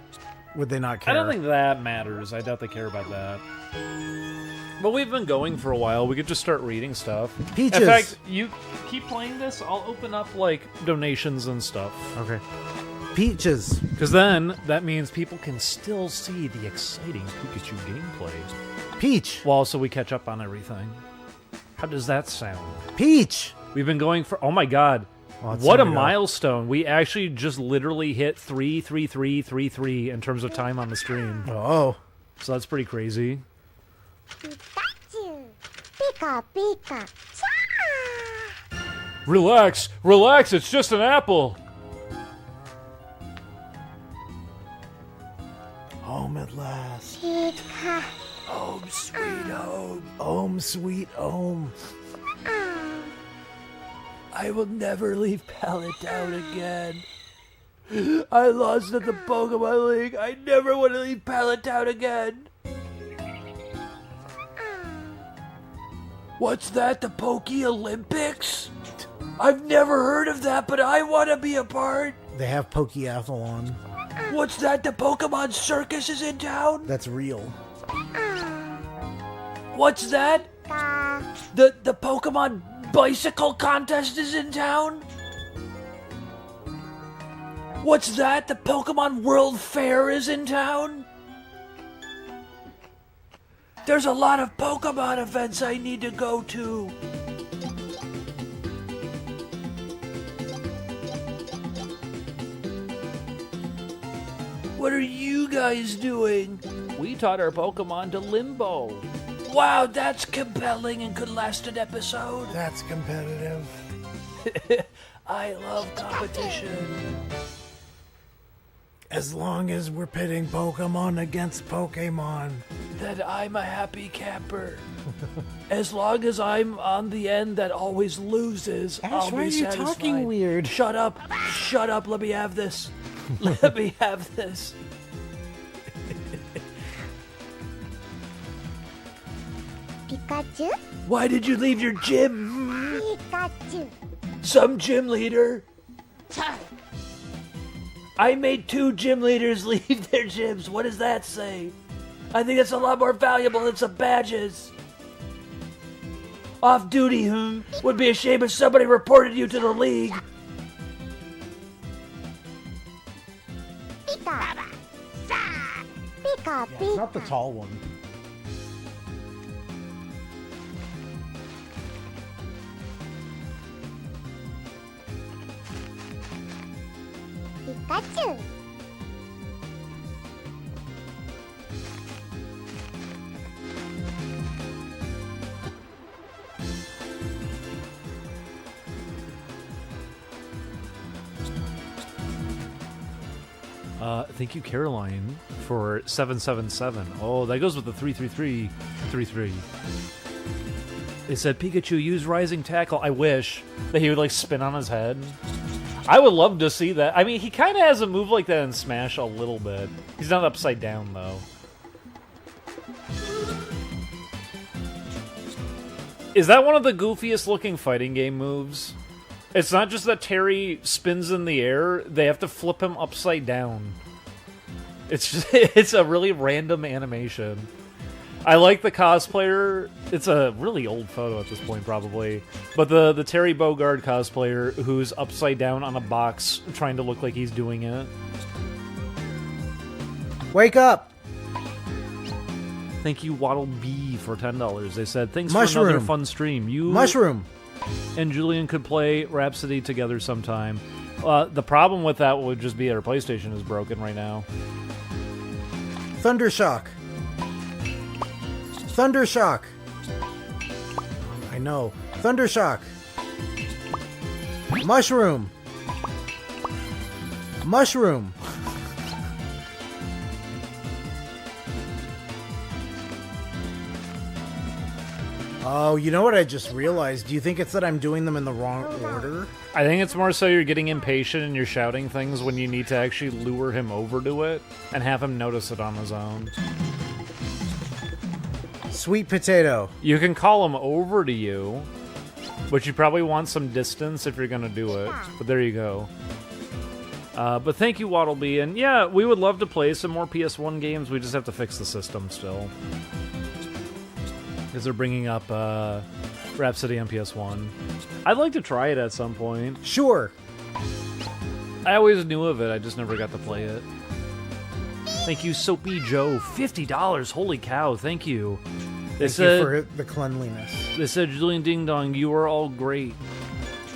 Would they not care? I don't think that matters. I doubt they care about that. But we've been going for a while. We could just start reading stuff. Peaches! In fact, you keep playing this, I'll open up, like, donations and stuff. Okay. Peaches. Because then, that means people can still see the exciting Pikachu gameplay. Peach. While also we catch up on everything. How does that sound? Peach. We've been going for... Oh my god. Well, what a milestone. We actually just literally hit 33333 in terms of time on the stream. Oh. So that's pretty crazy. Pikachu. Pika pika. Cha! Relax. Relax. It's just an apple. Home at last. Pika. Home sweet home. Home sweet home. I will never leave Pallet Town again. I lost at the Pokemon League. I never want to leave Pallet Town again. What's that? The Poke Olympics? I've never heard of that, but I want to be a part. They have Pokeathlon. What's that? The Pokemon Circus is in town? That's real. What's that? Ka. The Pokemon Bicycle Contest is in town? What's that? The Pokemon World Fair is in town? There's a lot of Pokemon events I need to go to. What are you guys doing? We taught our Pokemon to Limbo. Wow, that's compelling and could last an episode. That's competitive. I love competition. As long as we're pitting Pokemon against Pokemon. Then I'm a happy camper. As long as I'm on the end that always loses, I'll why be are you satisfied. talking weird? Shut up. Shut up. Let me have this. Let me have this. Pikachu. Why did you leave your gym? Pikachu. Some gym leader. I made 2 gym leaders leave their gyms. What does that say? I think it's a lot more valuable than some badges. Off duty, Would be a shame if somebody reported you to the league. Pika. Pika pika. Not the tall one. Pikachu. Thank you, Caroline, for 777. Oh, that goes with the 33333. They said, Pikachu, use Rising Tackle. I wish that he would, like, spin on his head. I would love to see that. I mean, he kind of has a move like that in Smash a little bit. He's not upside down, though. Is that one of the goofiest looking fighting game moves? It's not just that Terry spins in the air, they have to flip him upside down. It's just, it's a really random animation. I like the cosplayer. It's a really old photo at this point, probably. But the Terry Bogard cosplayer who's upside down on a box trying to look like he's doing it. Wake up! Thank you, Waddle B, for $10. They said, thanks Mushroom. for another fun stream. You Mushroom! and Julian could play Rhapsody together sometime. The problem with that would just be our PlayStation is broken right now. Thundershock. Thundershock. I know. Thundershock. Mushroom. Mushroom. Oh, you know what I just realized? Do you think it's that I'm doing them in the wrong order? I think it's more so you're getting impatient and you're shouting things when you need to actually lure him over to it and have him notice it on his own. Sweet potato. You can call him over to you, but you probably want some distance if you're going to do it. But there you go. But thank you, Waddleby. And yeah, we would love to play some more PS1 games. We just have to fix the system still. Because they're bringing up Rhapsody on PS1. I'd like to try it at some point. Sure. I always knew of it, I just never got to play it. Thank you, Soapy Joe. $50. Holy cow, thank you. Thank you for the cleanliness. They said, Julian Ding Dong, you are all great.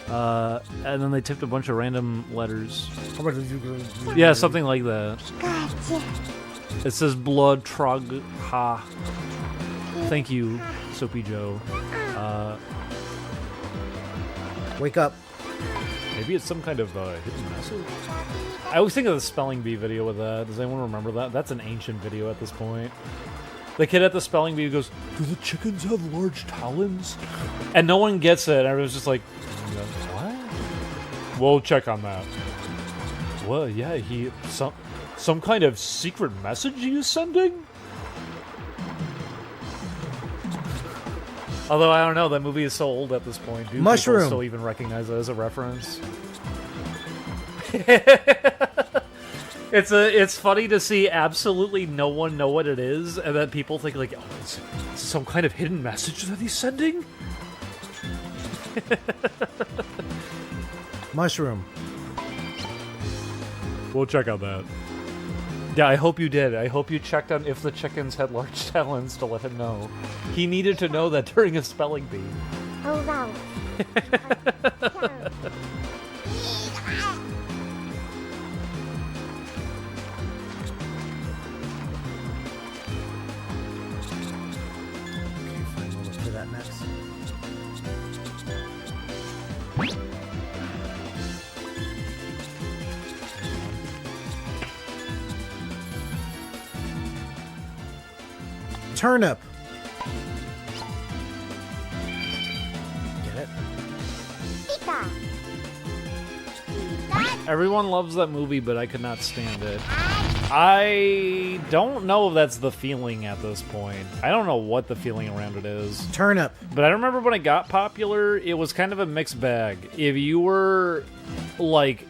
And then they tipped a bunch of random letters. Yeah, something like that. Pikachu. It says blood trog ha. Thank you, Soapy Joe. Wake up. Maybe it's some kind of hidden message. I always think of the Spelling Bee video with that. Does anyone remember that? That's an ancient video at this point. The kid at the Spelling Bee goes, "Do the chickens have large talons?" And no one gets it. And everyone's just like, "What?" We'll check on that. Well, yeah, some kind of secret message he's sending? Although, I don't know, that movie is so old at this point. Do Mushroom. people still even recognize it as a reference? It's funny to see absolutely no one know what it is, and then people think like, oh, it's some kind of hidden message that he's sending? Mushroom. We'll check on that. Yeah, I hope you did. I hope you checked on if the chickens had large talons to let him know. He needed to know that during a spelling bee. Oh wow. Okay, fine. We'll look for that next. Turnip. Get it? Pika. Everyone loves that movie, but I could not stand it. I don't know if that's the feeling at this point. I don't know what the feeling around it is. Turnip. But I remember when it got popular, it was kind of a mixed bag. If you were, like...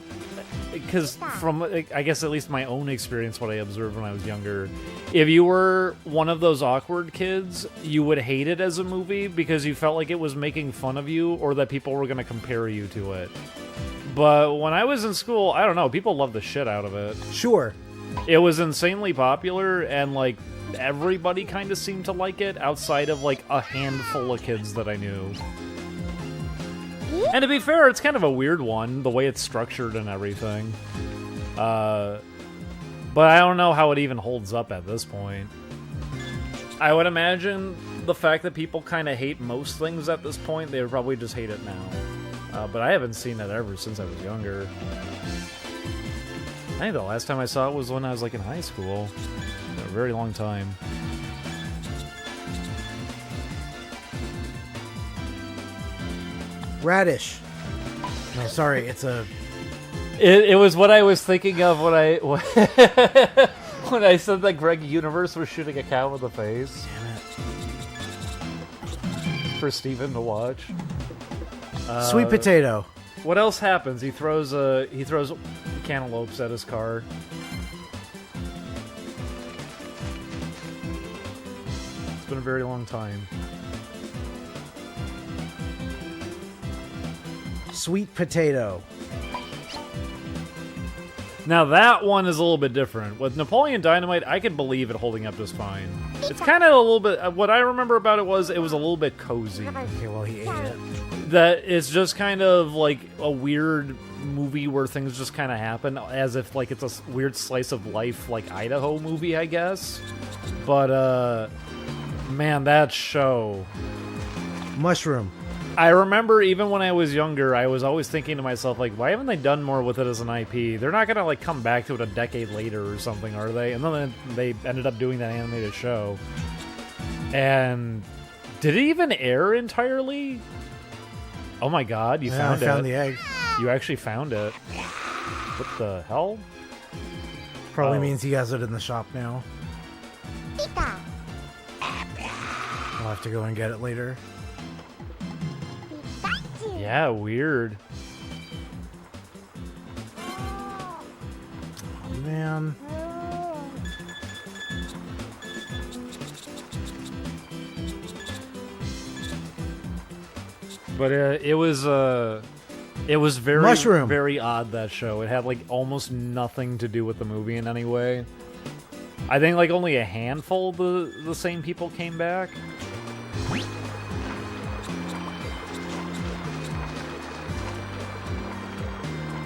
Because from, I guess, at least my own experience, what I observed when I was younger, if you were one of those awkward kids, you would hate it as a movie because you felt like it was making fun of you or that people were going to compare you to it. But when I was in school, I don't know, people loved the shit out of it. Sure. It was insanely popular, and, like, everybody kind of seemed to like it outside of, like, a handful of kids that I knew. And to be fair, it's kind of a weird one, the way it's structured and everything. But I don't know how it even holds up at this point. I would imagine the fact that people kind of hate most things at this point, they would probably just hate it now. But I haven't seen it ever since I was younger. I think the last time I saw it was when I was, like, in high school. For a very long time. Radish. No, sorry, it's a... It was what I was thinking of when I when I said that Greg Universe was shooting a cow in the face. Damn it. For Steven to watch. Sweet potato. What else happens? He throws cantaloupes at his car. It's been a very long time. Sweet potato. Now that one is a little bit different. With Napoleon Dynamite, I could believe it holding up just fine. It's kind of a little bit... What I remember about it was a little bit cozy. Okay, well, he ate it. That it's just kind of like a weird movie where things just kind of happen, as if like it's a weird slice of life, like Idaho movie, I guess. But, man, that show... Mushroom. I remember even when I was younger, I was always thinking to myself, like, why haven't they done more with it as an IP? They're not going to, like, come back to it a decade later or something, are they? And then they ended up doing that animated show. And Did it even air entirely? Oh my god, you found I found it. the egg. You actually found it. What the hell? Probably means he has it in the shop now. Pika. I'll have to go and get it later. Pikachu. Yeah, weird. Oh, man. But it was very Mushroom. very odd, that show. It had like almost nothing to do with the movie in any way. I think like only a handful of the same people came back.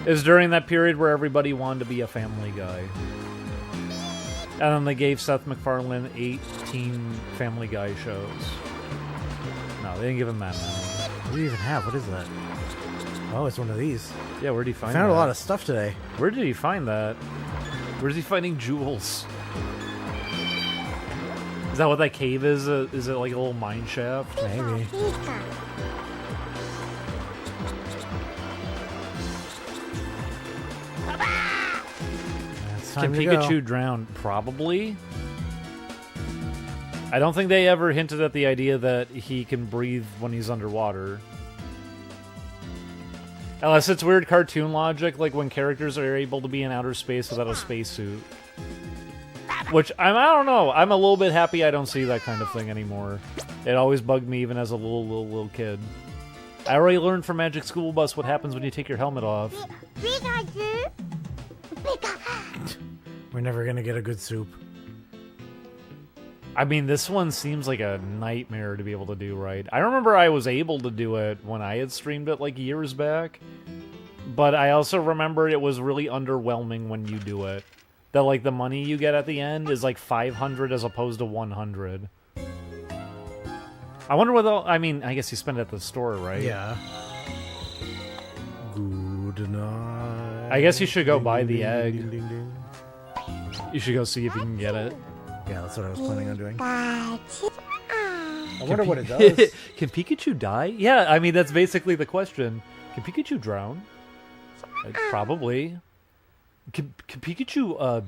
It was during that period where everybody wanted to be a Family Guy. And then they gave Seth MacFarlane 18 Family Guy shows. No, they didn't give him that many. What do you even have? What is that? Oh, it's one of these. Yeah, where did he find I found that? a lot of stuff today. Where did he find that? Where's he finding jewels? Is that what that cave is? Is it like a little mine shaft? Maybe. Pika. It's Can time to Pikachu go. drown? Probably. I don't think they ever hinted at the idea that he can breathe when he's underwater. Unless it's weird cartoon logic, like when characters are able to be in outer space without a spacesuit. Which, I don't know. I'm a little bit happy I don't see that kind of thing anymore. It always bugged me even as a little kid. I already learned from Magic School Bus what happens when you take your helmet off. Pikachu. Pika. We're never gonna get a good soup. I mean, this one seems like a nightmare to be able to do right. I remember I was able to do it when I had streamed it like years back. But I also remember it was really underwhelming when you do it. That like the money you get at the end is like 500 as opposed to 100. I wonder what I mean, I guess you spend it at the store, right? Yeah. Good night. I guess you should go buy the Ding, egg. ding, ding, ding. You should go see if you can get it. Yeah, that's what I was planning on doing. Pikachu. I wonder what it does. Can Pikachu die? Yeah, I mean, that's basically the question. Can Pikachu drown? Probably. Can Pikachu,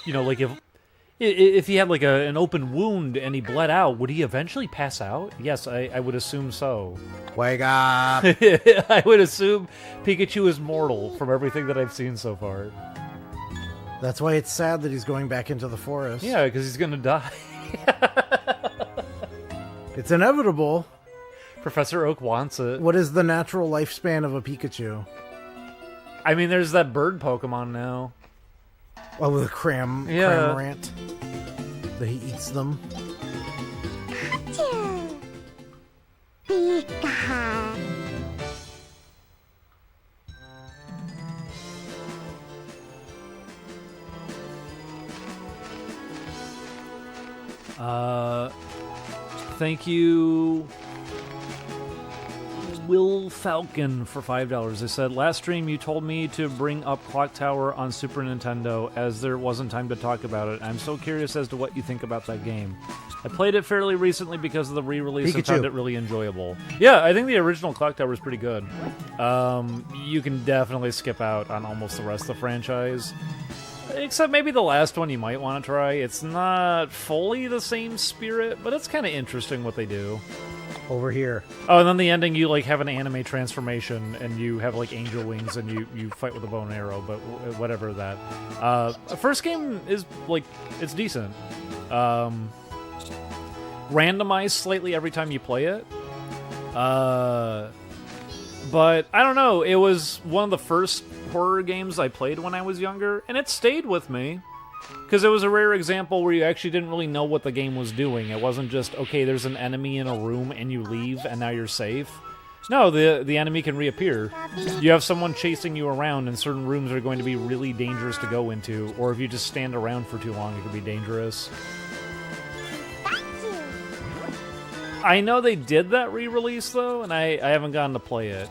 you know, like if he had like an open wound and he bled out, would he eventually pass out? Yes, I would assume so. Wake up! I would assume Pikachu is mortal from everything that I've seen so far. That's why it's sad that he's going back into the forest. Yeah, because he's gonna die. It's inevitable. Professor Oak wants it. What is the natural lifespan of a Pikachu? I mean, there's that bird Pokemon now. Oh, with a Yeah. Cramorant. That he eats them. Pikachu. Pika. Thank you, Will Falcon, for $5. They said, last stream you told me to bring up Clock Tower on Super Nintendo as there wasn't time to talk about it. I'm so curious as to what you think about that game. I played it fairly recently because of the re-release and Pikachu. found it really enjoyable. Yeah, I think the original Clock Tower is pretty good. You can definitely skip out on almost the rest of the franchise. Except maybe the last one you might want to try. It's not fully the same spirit, but it's kind of interesting what they do. Over here. Oh, and then the ending, you like have an anime transformation, and you have like angel wings, and you fight with a bow and arrow. But whatever that. First game is like it's decent. Randomized slightly every time you play it. But I don't know. It was one of the first horror games I played when I was younger, and it stayed with me. Because it was a rare example where you actually didn't really know what the game was doing. It wasn't just, okay, there's an enemy in a room and you leave and now you're safe. No, the enemy can reappear. You have someone chasing you around and certain rooms are going to be really dangerous to go into. Or if you just stand around for too long, it could be dangerous. Pikachu. I know they did that re-release, though, and I haven't gotten to play it.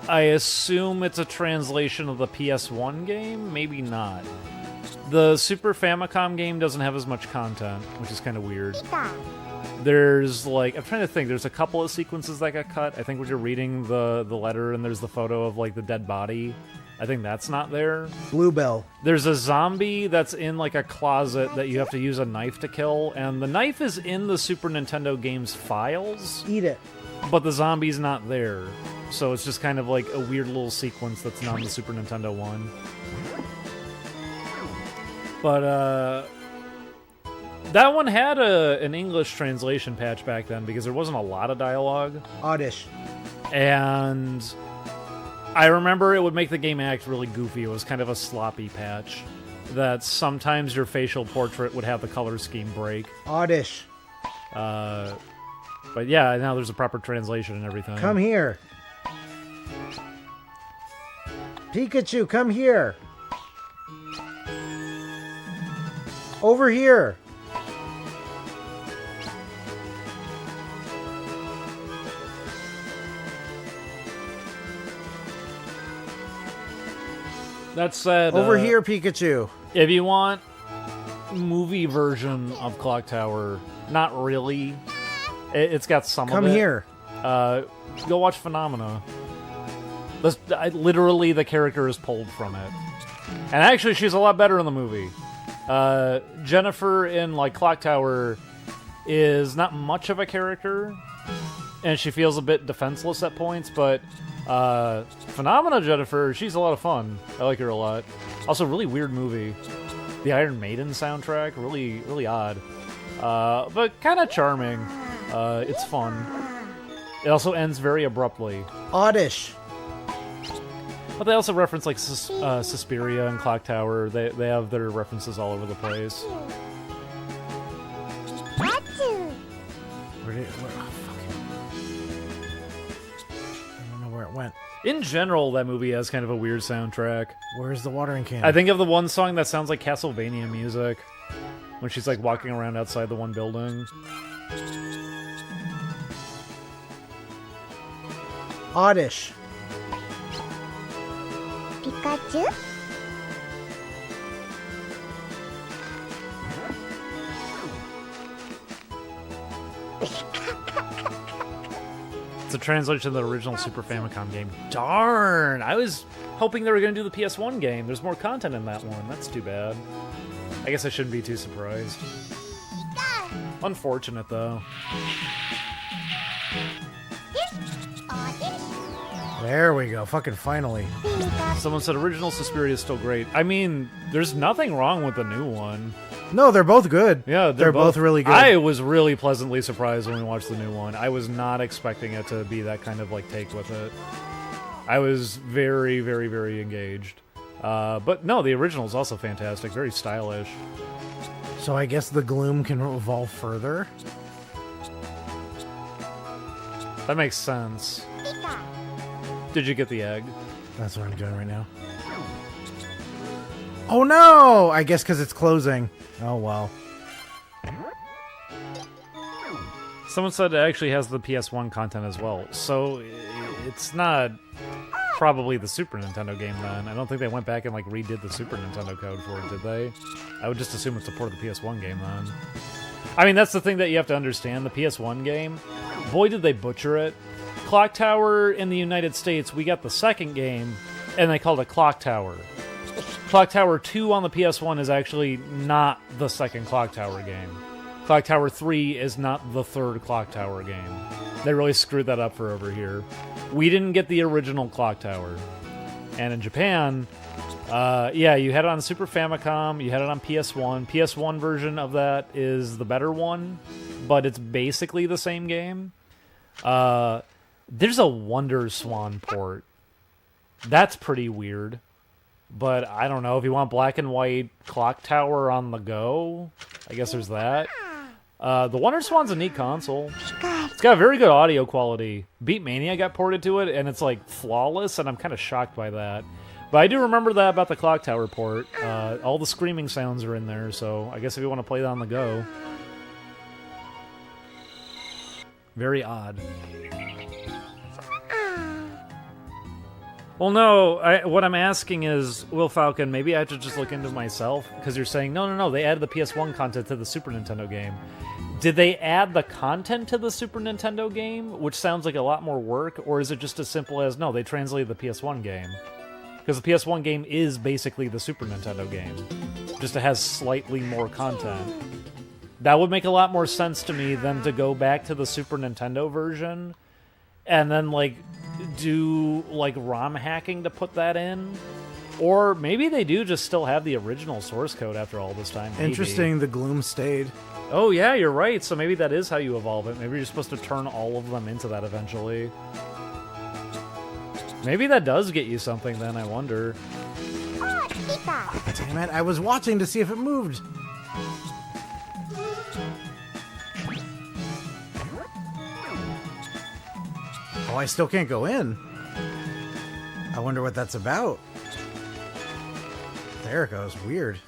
I assume it's a translation of the PS1 game? Maybe not. The Super Famicom game doesn't have as much content, which is kind of weird. Pika. There's like, I'm trying to think. There's a couple of sequences that got cut. I think when you're reading the letter and there's the photo of like the dead body. I think that's not there. Bluebell. There's a zombie that's in like a closet that you have to use a knife to kill, and the knife is in the Super Nintendo game's files, Eat it. but the zombie's not there. So it's just kind of like a weird little sequence that's not on the Super Nintendo one. But that one had an English translation patch back then because there wasn't a lot of dialogue. Oddish. And I remember it would make the game act really goofy. It was kind of a sloppy patch. That sometimes your facial portrait would have the color scheme break. Oddish. But yeah, now there's a proper translation and everything. Come here. Pikachu, come here. Over here. That said, Over here, Pikachu. if you want movie version of Clock Tower, not really. It's got some Come of it. here. Go watch Phenomena. Literally, the character is pulled from it. And actually, she's a lot better in the movie. Jennifer in like Clock Tower is not much of a character, and she feels a bit defenseless at points, but Phenomena Jennifer, she's a lot of fun. I like her a lot. Also, really weird movie. The Iron Maiden soundtrack, really, really odd. But kind of charming. It's fun. It also ends very abruptly. Oddish. But they also reference like Suspiria and Clock Tower. They have their references all over the place. Pikachu. Oh, fuck. I don't know where it went. In general, that movie has kind of a weird soundtrack. Where's the watering can? I think of the one song that sounds like Castlevania music when she's like walking around outside the one building. Oddish. Pikachu. It's a translation of the original Super Famicom game. Darn! I was hoping they were going to do the PS1 game. There's more content in that one. That's too bad. I guess I shouldn't be too surprised. Unfortunate, though. There we go. Fucking finally. Someone said original Suspiria is still great. I mean, there's nothing wrong with the new one. No, they're both good. Yeah, they're both really good. I was really pleasantly surprised when we watched the new one. I was not expecting it to be that kind of like take with it. I was very, very, very engaged. But no, the original is also fantastic. Very stylish. So I guess the gloom can evolve further. That makes sense. Did you get the egg? That's what I'm doing right now. Oh no! I guess because it's closing. Oh well. Someone said it actually has the PS1 content as well. So it's not probably the Super Nintendo game then. I don't think they went back and like redid the Super Nintendo code for it, did they? I would just assume it's a port of the PS1 game then. I mean, that's the thing that you have to understand. The PS1 game, boy did they butcher it. Clock Tower in the United States, we got the second game, and they called it Clock Tower. Clock Tower 2 on the PS1 is actually not the second Clock Tower game. Clock Tower 3 is not the third Clock Tower game. They really screwed that up for over here. We didn't get the original Clock Tower. And in Japan, yeah, you had it on Super Famicom, you had it on PS1. PS1 version of that is the better one, but it's basically the same game. There's a Wonder Swan port. That's pretty weird. But I don't know, if you want black and white Clock Tower on the go, I guess there's that. The Wonder Swan's a neat console. It's got very good audio quality. Beat Mania got ported to it, and it's like flawless, and I'm kind of shocked by that. But I do remember that about the Clock Tower port. All the screaming sounds are in there, so I guess if you want to play that on the go. Very odd. Well, no, what I'm asking is, Will Falcon, maybe I have to just look into myself, because you're saying, no, they added the PS1 content to the Super Nintendo game. Did they add the content to the Super Nintendo game, which sounds like a lot more work, or is it just as simple as, no, they translated the PS1 game? Because the PS1 game is basically the Super Nintendo game, just it has slightly more content. That would make a lot more sense to me than to go back to the Super Nintendo version and then, like, do, like, ROM hacking to put that in. Or maybe they do just still have the original source code after all this time. Maybe. Interesting, the gloom stayed. Oh, yeah, you're right. So maybe that is how you evolve it. Maybe you're supposed to turn all of them into that eventually. Maybe that does get you something then, I wonder. Oh, Pika. Damn it, I was watching to see if it moved. Oh, I still can't go in. I wonder what that's about. There it goes. Weird.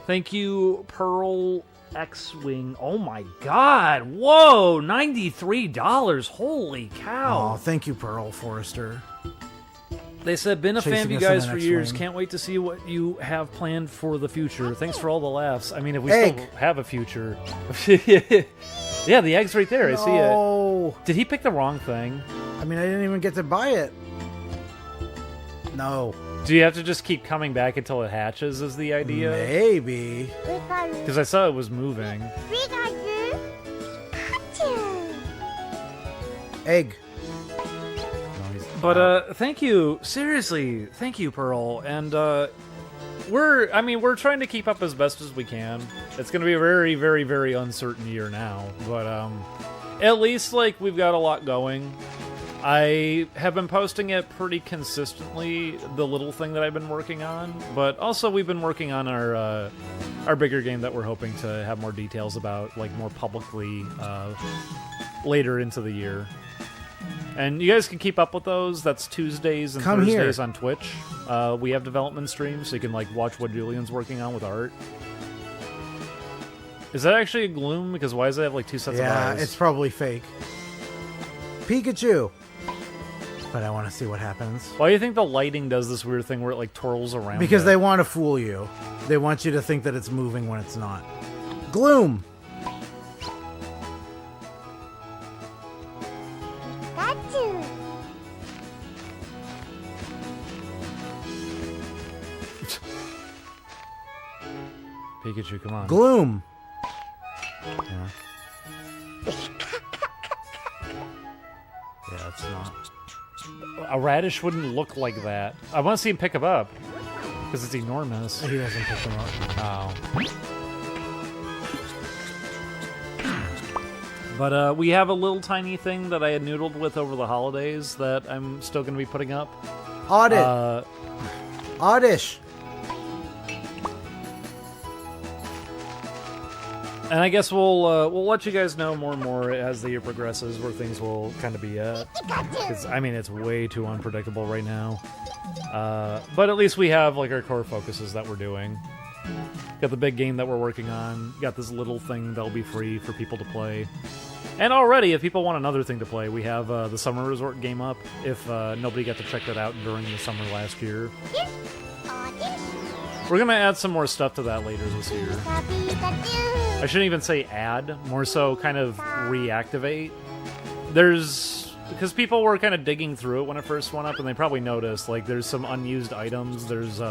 Thank you, Pearl X-Wing. Oh my god. Whoa, $93. Holy cow. Oh, thank you, Pearl Forrester. They said, been a fan of you Chasing us in guys the for next years. one. Can't wait to see what you have planned for the future. Thanks for all the laughs. I mean, if we Egg. still have a future. Yeah, the egg's right there. I see it. Oh, Did he pick the wrong thing? I mean, I didn't even get to buy it. No. Do you have to just keep coming back until it hatches is the idea? Maybe. Pikachu. Because I saw it was moving. Pikachu. Pikachu. Egg. But thank you. Seriously, thank you, Pearl. And we're trying to keep up as best as we can. It's going to be a very, very, very uncertain year now, but at least like we've got a lot going. I have been posting it pretty consistently, the little thing that I've been working on, but also we've been working on our bigger game that we're hoping to have more details about, like more publicly later into the year. And you guys can keep up with those. That's Tuesdays and Come here. Thursdays on Twitch. We have development streams, so you can like watch what Julian's working on with art. Is that actually a gloom? Because why does it have like two sets of Yeah, eyes? it's probably fake. Pikachu. But I want to see what happens. Why do you think the lighting does this weird thing where it like twirls around? Because it? they want to fool you. They want you to think that it's moving when it's not. Gloom. Pikachu. Pikachu, come on. Gloom. Yeah. Yeah, it's not. A radish wouldn't look like that. I want to see him pick him up. Because it's enormous. He doesn't pick them up. Oh. But we have a little tiny thing that I had noodled with over the holidays that I'm still going to be putting up. Audit. Oddish. And I guess we'll let you guys know more and more as the year progresses where things will kind of be at. Because, I mean, it's way too unpredictable right now. But at least we have like our core focuses that we're doing. Got the big game that we're working on. Got this little thing that'll be free for people to play. And already, if people want another thing to play, we have the Summer Resort game up. If nobody got to check that out during the summer last year. We're going to add some more stuff to that later this year. Pikachu. I shouldn't even say add, more so kind of reactivate. Because people were kind of digging through it when it first went up, and they probably noticed, like, there's some unused items, there's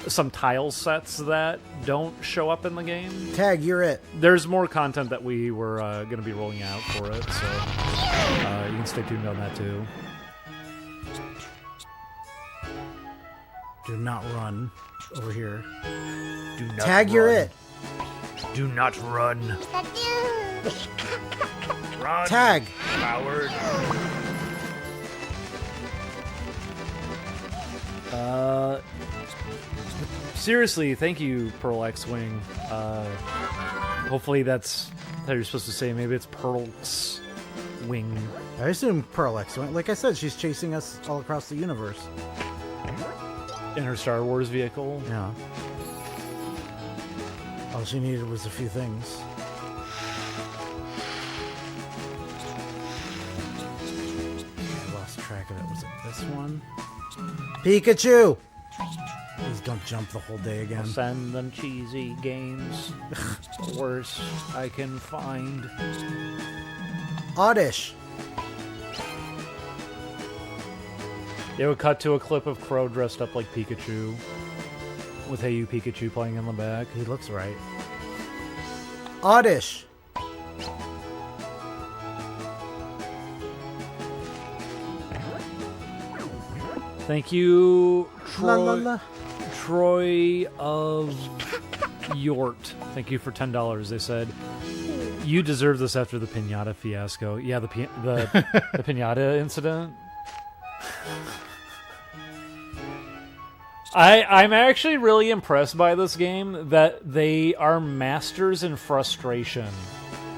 some tile sets that don't show up in the game. Tag, you're it. There's more content that we were going to be rolling out for it, so you can stay tuned on that too. Do not run over here. Do not Tag, you're run. it. Do not run. Pikachu. Run, Tag. coward. Seriously, thank you, Pearl X-Wing. Hopefully that's how you're supposed to say. Maybe it's Pearl's Wing. I assume Pearl X. Like I said, she's chasing us all across the universe. In her Star Wars vehicle. Yeah. All she needed was a few things. I lost track of it. Was it this one? Pikachu! Please don't jump the whole day again. Send them cheesy games. Worst I can find. Oddish. It would cut to a clip of Crow dressed up like Pikachu, with Hey You Pikachu playing in the back. He looks right. Oddish. Thank you, Troy. La, la, la. Troy of Yort. Thank you for $10. They said you deserve this after the pinata fiasco. Yeah, the pinata incident. I'm actually really impressed by this game that they are masters in frustration.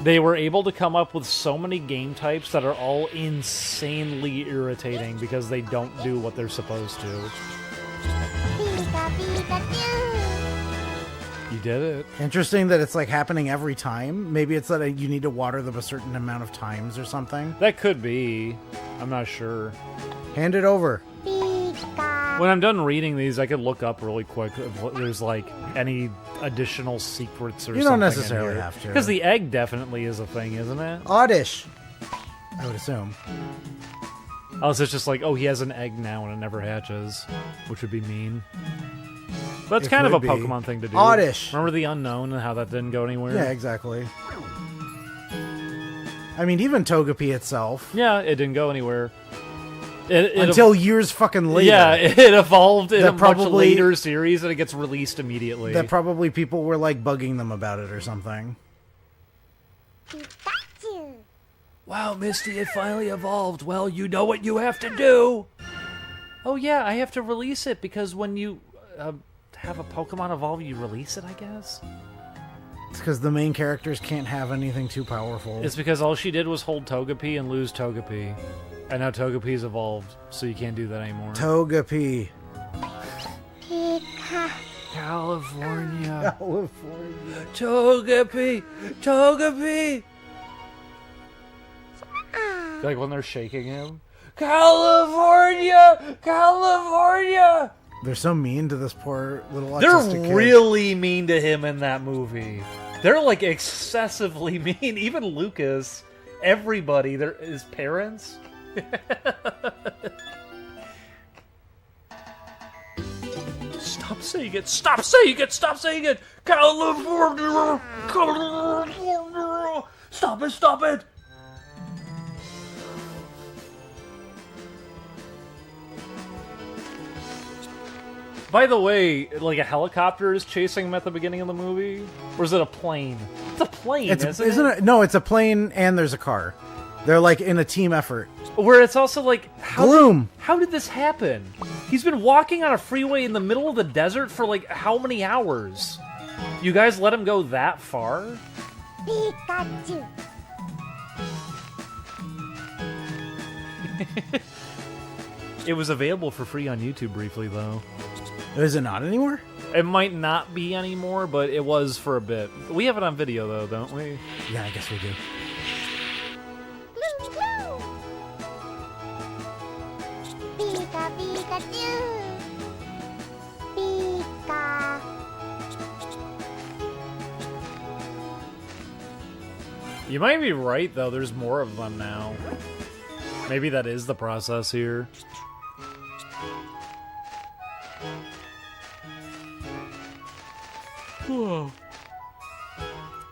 They were able to come up with so many game types that are all insanely irritating because they don't do what they're supposed to. You did it. Interesting that it's like happening every time. Maybe it's that you need to water them a certain amount of times or something. That could be. I'm not sure. Hand it over. When I'm done reading these, I could look up really quick if there's like any additional secrets or something. You don't necessarily have to. Because the egg definitely is a thing, isn't it? Oddish. I would assume. Oh, so it's just like, oh, he has an egg now and it never hatches, which would be mean. But it's It kind of a would be. Pokemon thing to do. Oddish. Remember the Unknown and how that didn't go anywhere? Yeah, exactly. I mean, even Togepi itself. Yeah, it didn't go anywhere. It Until years fucking later. Yeah, it evolved in That a much probably- later series and it gets released immediately. That probably people were like bugging them about it or something. Pikachu. Wow, Misty, it finally evolved. Well, you know what you have to do. Oh, yeah, I have to release it because when you have a Pokemon evolve, you release it, I guess? It's because the main characters can't have anything too powerful. It's because all she did was hold Togepi and lose Togepi. And now Togepi's evolved, so you can't do that anymore. Togepi. Pika. California. California. Togepi! Togepi! Like when they're shaking him. California! California! They're so mean to this poor little autistic They're kid. really mean to him in that movie. They're like excessively mean. Even Lucas, everybody, his parents. Stop saying it! Stop saying it! Stop saying it! California! California! Stop it! Stop it! By the way, like a helicopter is chasing him at the beginning of the movie? Or is it a plane? It's a plane, isn't it? No, it's a plane and there's a car. They're like in a team effort. Where it's also like, Gloom. How did this happen? He's been walking on a freeway in the middle of the desert for like how many hours? You guys let him go that far? Pikachu. It was available for free on YouTube briefly, though. Is it not anymore? It might not be anymore, but it was for a bit. We have it on video, though, don't we? Yeah, I guess we do. Blue, blue. Pika, Pikachu. Pika. You might be right, though. There's more of them now. Maybe that is the process here. Whoa.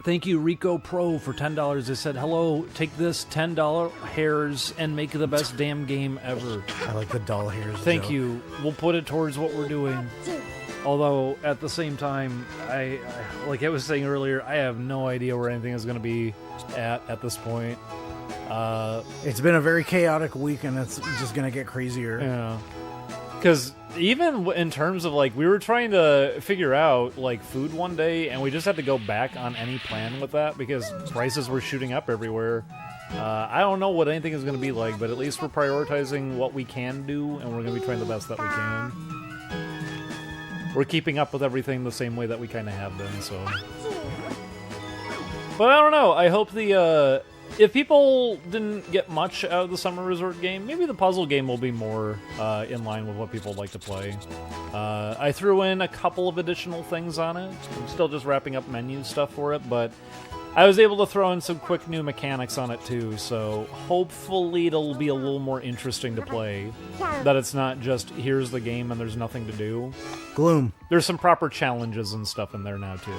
Thank you, Rico Pro, for $10. They said, hello, take this $10 hairs and make it the best damn game ever. I like the doll hairs. Thank joke. you. We'll put it towards what we're doing. Although, at the same time, I like I was saying earlier, I have no idea where anything is going to be at this point. It's been a very chaotic week, and it's just gonna get crazier. Yeah. Because even in terms of, like, we were trying to figure out, like, food one day, and we just had to go back on any plan with that because prices were shooting up everywhere. I don't know what anything is going to be like, but at least we're prioritizing what we can do, and we're going to be trying the best that we can. We're keeping up with everything the same way that we kind of have been, so... But I don't know. I hope the if people didn't get much out of the Summer Resort game, maybe the puzzle game will be more in line with what people like to play. I threw in a couple of additional things on it. I'm still just wrapping up menu stuff for it, but I was able to throw in some quick new mechanics on it too, so hopefully it'll be a little more interesting to play. That it's not just, here's the game and there's nothing to do. Gloom. There's some proper challenges and stuff in there now too.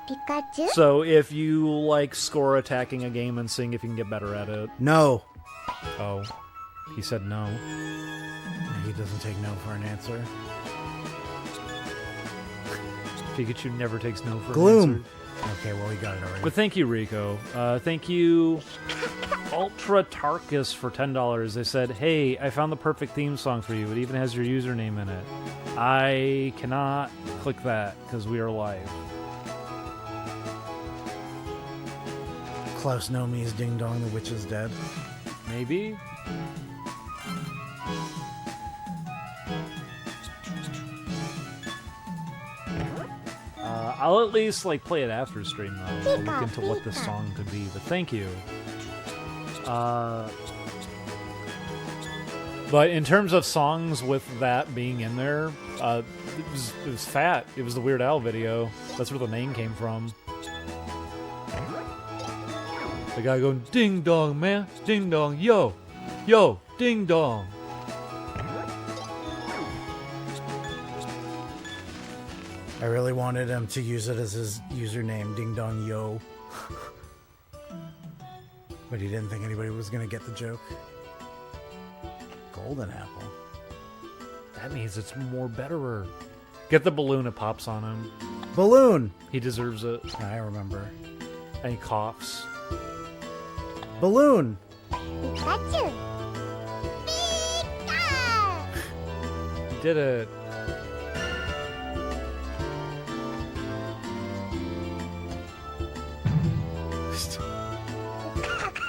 Pikachu. So if you like score attacking a game and seeing if you can get better at it. No. Oh, he said no. He doesn't take no for an answer. Pikachu never takes no for an Gloom. answer. Okay, well, he got it already. But thank you, Rico. Thank you, Ultra Tarkus, for $10. They said, hey, I found the perfect theme song for you. It even has your username in it. I cannot click that because we are live. Klaus Nomi's Ding Dong, the Witch is Dead. Maybe? I'll at least play it after stream though. I'll look into what this song could be. But thank you. But in terms of songs with that being in there, it was fat. It was the Weird Al video. That's where the name came from. The guy going, ding dong, man, ding dong, yo, yo, ding dong. I really wanted him to use it as his username, Ding Dong Yo. But he didn't think anybody was going to get the joke. Golden Apple. That means it's more betterer. Get the balloon, it pops on him. Balloon! He deserves it. I remember. And he coughs. Balloon! Pikachu. Pika. He did it.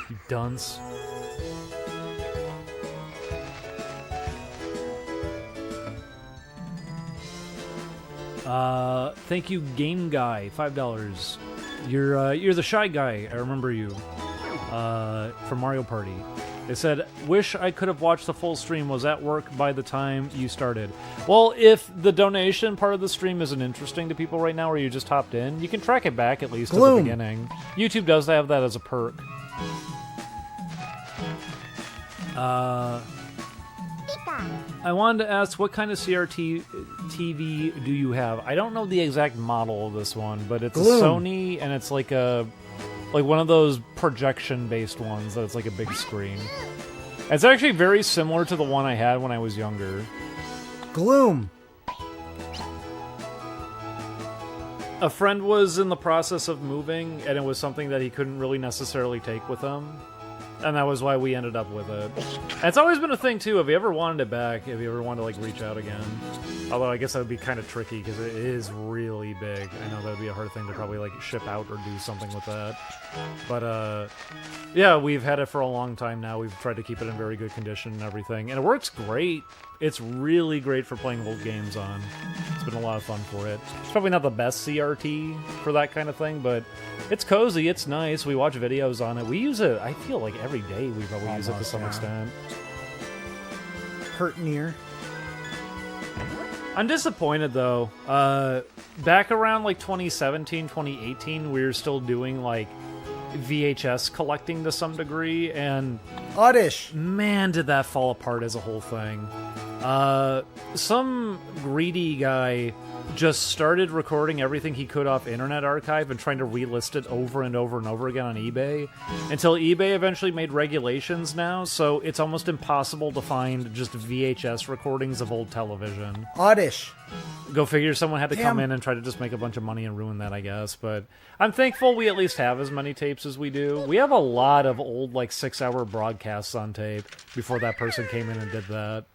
You dunce. Thank you, Game Guy, $5. You're the shy guy. I remember you. From Mario Party. They said, wish I could have watched the full stream. Was at work by the time you started. Well, if the donation part of the stream isn't interesting to people right now, or you just hopped in, you can track it back at least to the beginning. YouTube does have that as a perk. I wanted to ask, what kind of CRT TV do you have? I don't know the exact model of this one, but it's a Sony, and it's like one of those projection-based ones that it's like a big screen. It's actually very similar to the one I had when I was younger. Gloom! A friend was in the process of moving, and it was something that he couldn't really necessarily take with him. And that was why we ended up with it. And it's always been a thing, too. If you ever wanted it back, if you ever wanted to, reach out again. Although I guess that would be kind of tricky, because it is really big. I know that would be a hard thing to probably, ship out or do something with that. But, yeah, we've had it for a long time now. We've tried to keep it in very good condition and everything. And it works great. It's really great for playing old games on. It's been a lot of fun for it. It's probably not the best CRT for that kind of thing, but it's cozy, it's nice. We watch videos on it. We use it, I feel like every day we probably use it to some extent. Hurt near. I'm disappointed, though. Back around, 2017, 2018, we were still doing, VHS collecting to some degree, and Oddish! Man, did that fall apart as a whole thing. Some greedy guy just started recording everything he could off Internet Archive and trying to relist it over and over and over again on eBay, until eBay eventually made regulations now, so it's almost impossible to find just VHS recordings of old television. Oddish! Go figure, someone had to come in and try to just make a bunch of money and ruin that, I guess. But I'm thankful we at least have as many tapes as we do. We have a lot of old, 6-hour broadcasts on tape before that person came in and did that.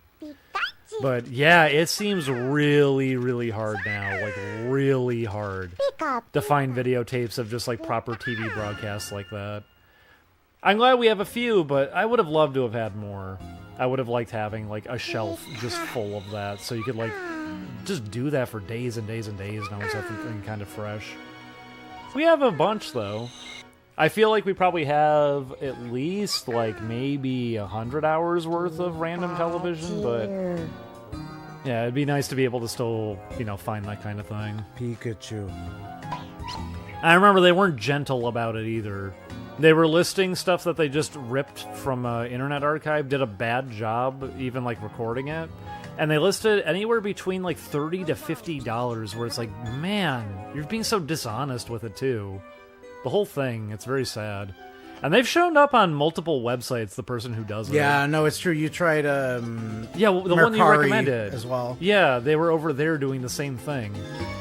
But yeah, it seems really, really hard now. Really hard to find videotapes of just, proper TV broadcasts like that. I'm glad we have a few, but I would have loved to have had more. I would have liked having, a shelf just full of that, so you could, just do that for days and days and days and always have something kind of fresh. We have a bunch, though. I feel like we probably have at least like maybe 100 hours worth of random television, but yeah, it'd be nice to be able to still, find that kind of thing. Pikachu. I remember they weren't gentle about it either. They were listing stuff that they just ripped from Internet Archive, did a bad job even like recording it, and they listed anywhere between like $30 to $50, where it's like, man, you're being so dishonest with it too. The whole thing, it's very sad. And they've shown up on multiple websites, the person who does it. Yeah, no, it's true. You tried the Mercari one you recommended as well. Yeah, they were over there doing the same thing.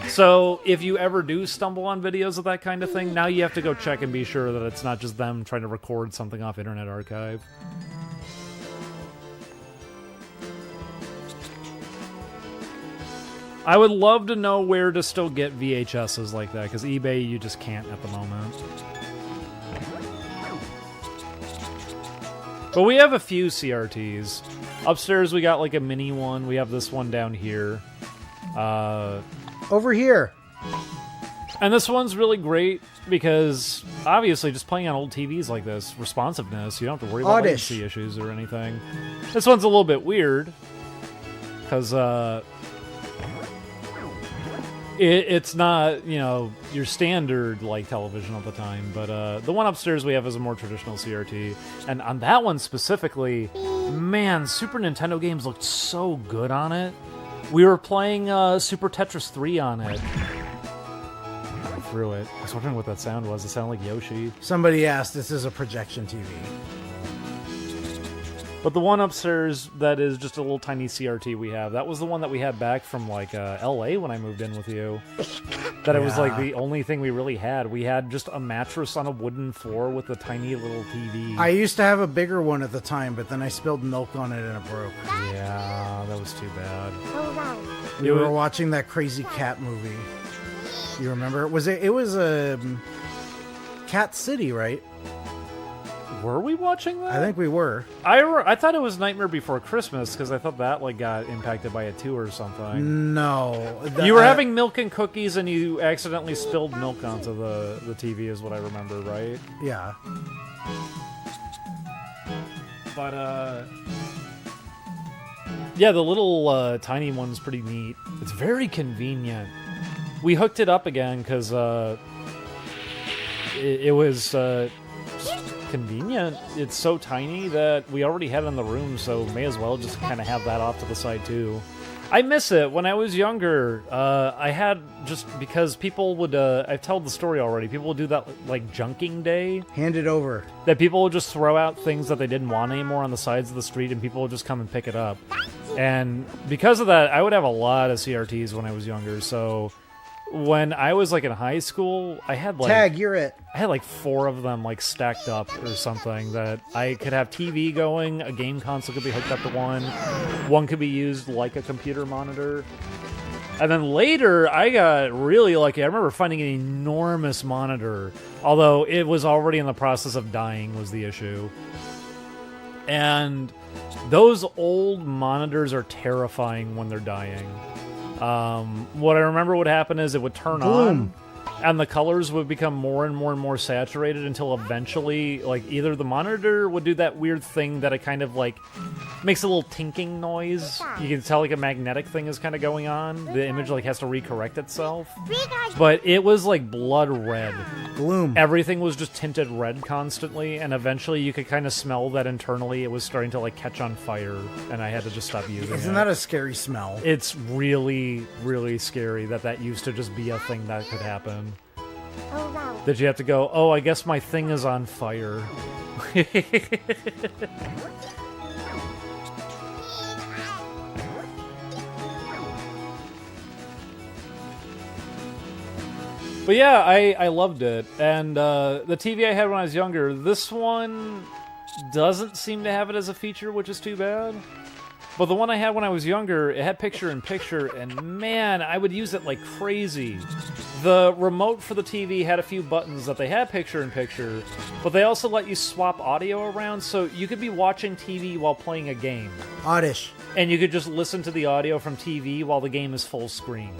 So if you ever do stumble on videos of that kind of thing, now you have to go check and be sure that it's not just them trying to record something off Internet Archive. I would love to know where to still get VHSs like that, because eBay you just can't at the moment. But we have a few CRTs. Upstairs we got like a mini one. We have this one down here. Over here. And this one's really great because obviously just playing on old TVs like this, responsiveness, you don't have to worry about latency issues or anything. This one's a little bit weird because it's not, your standard like television all the time, but the one upstairs we have is a more traditional CRT, and on that one specifically, man, Super Nintendo games looked so good on it. We were playing Super Tetris 3 on it. I threw it. I was wondering what that sound was. It sounded like Yoshi. Somebody asked, this is a projection TV. But the one upstairs that is just a little tiny CRT we have, that was the one that we had back from like LA when I moved in with you. That it was like the only thing we really had. We had just a mattress on a wooden floor with a tiny little TV. I used to have a bigger one at the time, but then I spilled milk on it and it broke. Yeah, that was too bad. We were watching that crazy cat movie. You remember? It was Cat City, right? Were we watching that? I think we were. I thought it was Nightmare Before Christmas because I thought that like got impacted by it too or something. No. You were having milk and cookies and you accidentally spilled milk onto the TV is what I remember, right? Yeah. But, yeah, the little tiny one's pretty neat. It's very convenient. We hooked it up again because it was convenient. It's so tiny that we already had it in the room, so may as well just kind of have that off to the side too. I miss it. When I was younger, I had just because people would, I've told the story already, people would do that like junking day. Hand it over. That people would just throw out things that they didn't want anymore on the sides of the street and people would just come and pick it up. And because of that, I would have a lot of CRTs when I was younger, so when I was like in high school, I had like Tag, you're it. I had like 4 of them like stacked up or something that I could have TV going, a game console could be hooked up to one could be used like a computer monitor. And then later, I got really lucky. I remember finding an enormous monitor, although it was already in the process of dying was the issue. And those old monitors are terrifying when they're dying. What I remember would happen is it would turn on, and the colors would become more and more and more saturated until eventually, like, either the monitor would do that weird thing that it kind of, like, makes a little tinking noise. You can tell, like, a magnetic thing is kind of going on. The image, like, has to recorrect itself. But it was, like, blood red. Gloom. Everything was just tinted red constantly, and eventually you could kind of smell that internally it was starting to, like, catch on fire, and I had to just stop using it. Isn't that a scary smell? It's really, really scary that used to just be a thing that could happen. That you have to go, oh, I guess my thing is on fire. But yeah, I loved it. And the TV I had when I was younger, this one doesn't seem to have it as a feature, which is too bad. But the one I had when I was younger, it had picture-in-picture, and man, I would use it like crazy. The remote for the TV had a few buttons that they had picture-in-picture, but they also let you swap audio around, so you could be watching TV while playing a game. Oddish. And you could just listen to the audio from TV while the game is full screen.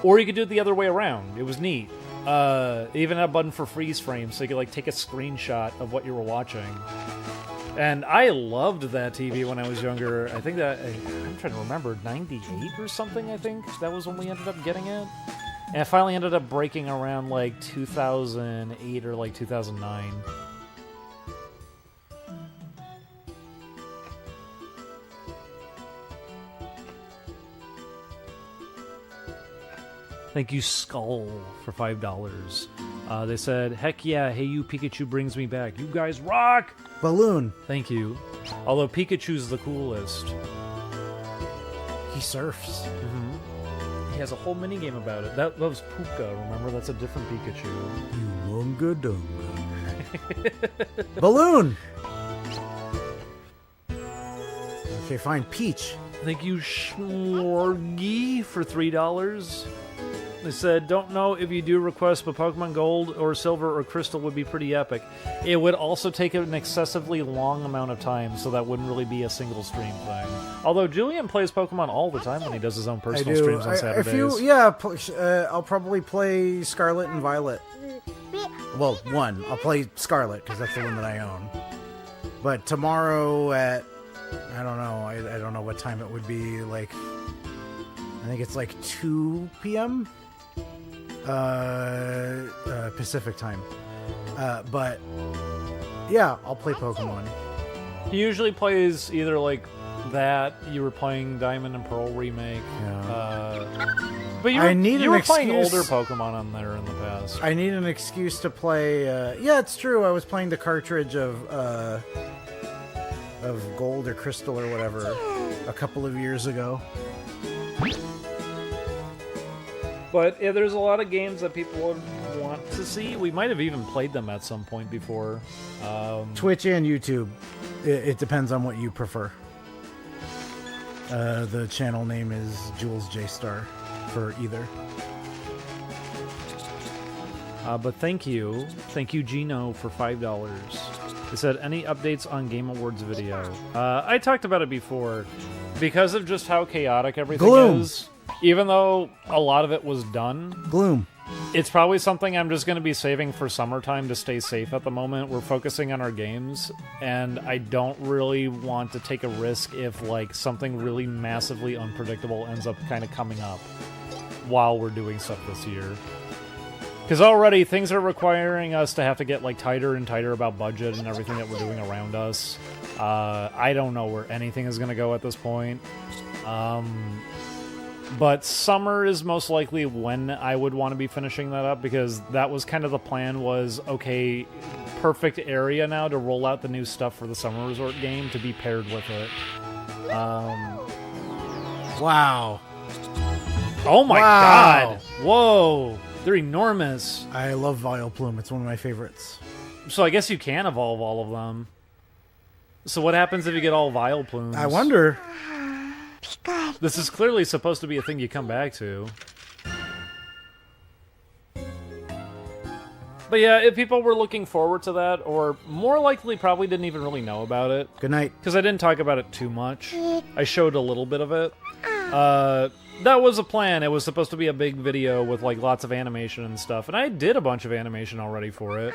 Or you could do it the other way around. It was neat. Even a button for freeze frame, so you could like take a screenshot of what you were watching. And I loved that TV when I was younger. I think that I'm trying to remember, 98 or something. I think that was when we ended up getting it. And it finally ended up breaking around like 2008 or like 2009. Thank you, Skull, for $5. They said, heck yeah, Hey You Pikachu brings me back. You guys rock! Balloon. Thank you. Although Pikachu's the coolest. He surfs. He has a whole minigame about it. That was Puka, remember? That's a different Pikachu. You lunga dunga. Balloon. Okay, fine. Peach. Thank you, Schmorgy, for $3. They said, don't know if you do request, but Pokemon Gold or Silver or Crystal would be pretty epic. It would also take an excessively long amount of time, so that wouldn't really be a single stream thing. Although Julian plays Pokemon all the time when he does his own personal streams on Saturdays. I'll probably play Scarlet and Violet. Well, one. I'll play Scarlet, because that's the one that I own. But tomorrow at, I don't know, I don't know what time it would be, like, I think it's like 2 p.m. Pacific time. But yeah, I'll play Pokemon. He usually plays either like that. You were playing Diamond and Pearl remake. Yeah. But you were playing older Pokemon on there in the past. I need an excuse to play. Yeah, it's true. I was playing the cartridge of Gold or Crystal or whatever a couple of years ago. But yeah, there's a lot of games that people would want to see. We might have even played them at some point before. Twitch and YouTube. It depends on what you prefer. The channel name is Jules J Star for either. But thank you, Gino, for $5. They said, any updates on Game Awards video? I talked about it before. Because of just how chaotic everything is, even though a lot of it was done, Gloom. It's probably something I'm just going to be saving for summertime to stay safe at the moment. We're focusing on our games, and I don't really want to take a risk if like something really massively unpredictable ends up kind of coming up while we're doing stuff this year. Because already things are requiring us to have to get like tighter and tighter about budget and everything that we're doing around us. I don't know where anything is going to go at this point. But summer is most likely when I would want to be finishing that up, because that was kind of the plan was, okay, perfect area now to roll out the new stuff for the Summer Resort game to be paired with it. Wow. Oh my god! Whoa! They're enormous. I love Vileplume. It's one of my favorites. So I guess you can evolve all of them. So what happens if you get all Vileplumes? I wonder. This is clearly supposed to be a thing you come back to. But yeah, if people were looking forward to that, or more likely probably didn't even really know about it. Good night. Because I didn't talk about it too much. I showed a little bit of it. That was a plan. It was supposed to be a big video with like lots of animation and stuff. And I did a bunch of animation already for it.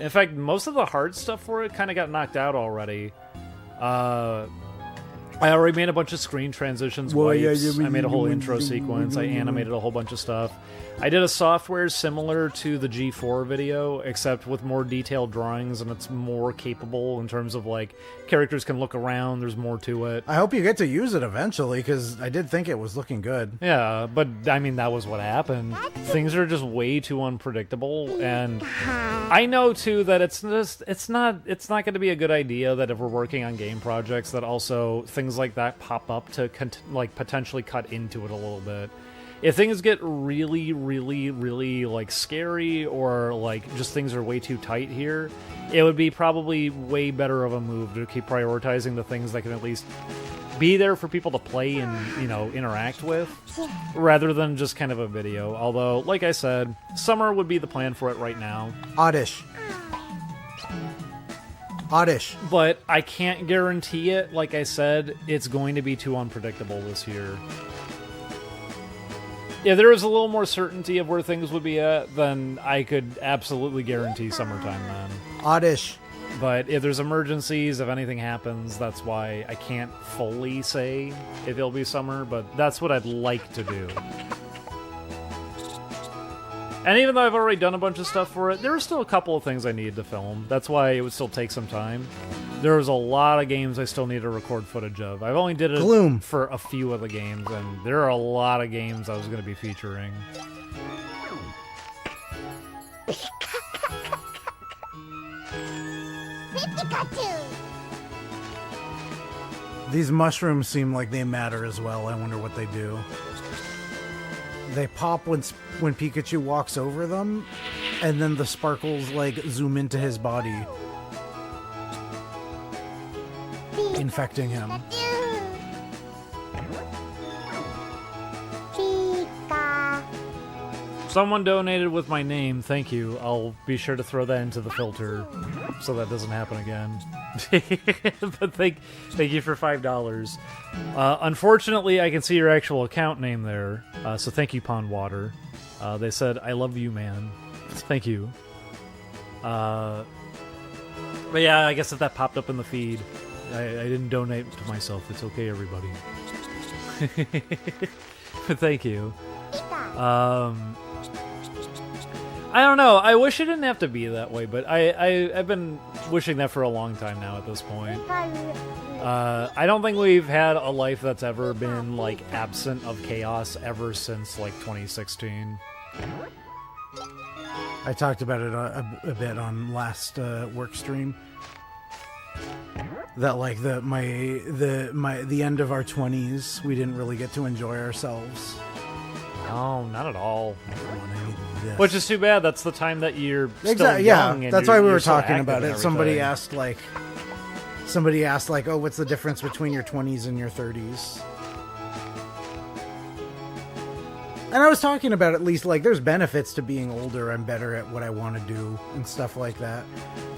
In fact, most of the hard stuff for it kind of got knocked out already. I already made a bunch of screen transitions, wipes. I made a whole intro sequence. I animated a whole bunch of stuff. I did a software similar to the G4 video, except with more detailed drawings, and it's more capable in terms of, like, characters can look around, there's more to it. I hope you get to use it eventually, because I did think it was looking good. Yeah, but, I mean, that was what happened. Things are just way too unpredictable, and I know, too, that it's not going to be a good idea that if we're working on game projects that also things like that pop up to, potentially cut into it a little bit. If things get really, really, really, like, scary or, like, just things are way too tight here, it would be probably way better of a move to keep prioritizing the things that can at least be there for people to play and, you know, interact with, rather than just kind of a video. Although, like I said, summer would be the plan for it right now. Oddish. But I can't guarantee it. Like I said, it's going to be too unpredictable this year. Yeah, there was a little more certainty of where things would be at, then I could absolutely guarantee summertime then. Oddish. But if there's emergencies, if anything happens, that's why I can't fully say if it'll be summer, but that's what I'd like to do. And even though I've already done a bunch of stuff for it, there are still a couple of things I needed to film. That's why it would still take some time. There was a lot of games I still need to record footage of. I've only did it Gloom. for a few of the games, and there are a lot of games I was going to be featuring. Pikachu. These mushrooms seem like they matter as well. I wonder what they do. They pop when Pikachu walks over them, and then the sparkles like zoom into his body, infecting him. Pika. Someone donated with my name, thank you. I'll be sure to throw that into the filter so that doesn't happen again. But thank you for $5. Unfortunately, I can see your actual account name there, so thank you, Pond Water. They said, I love you, man. Thank you. But yeah, I guess if that popped up in the feed, I didn't donate to myself. It's okay, everybody. But thank you. I don't know. I wish it didn't have to be that way, but I've been wishing that for a long time now at this point. I don't think we've had a life that's ever been, like, absent of chaos ever since, like, 2016. I talked about it a bit on last work stream. That like the end of our 20s, we didn't really get to enjoy ourselves. No, not at all. This. Which is too bad. That's the time that you're still Exactly. young. Yeah, And that's why we you're were so talking active about and it. Somebody everything. asked like, oh, what's the difference between your 20s and your 30s? And I was talking about at least like there's benefits to being older. I'm better at what I want to do and stuff like that.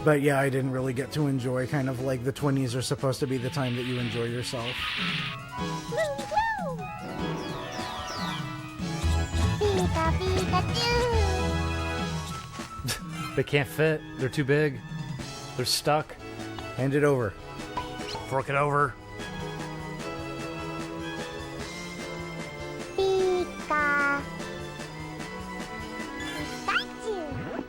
But yeah, I didn't really get to enjoy kind of like the 20s are supposed to be the time that you enjoy yourself. Pika, Pikachu. They can't fit. They're too big. They're stuck. Hand it over. Fork it over. Pika. Pikachu.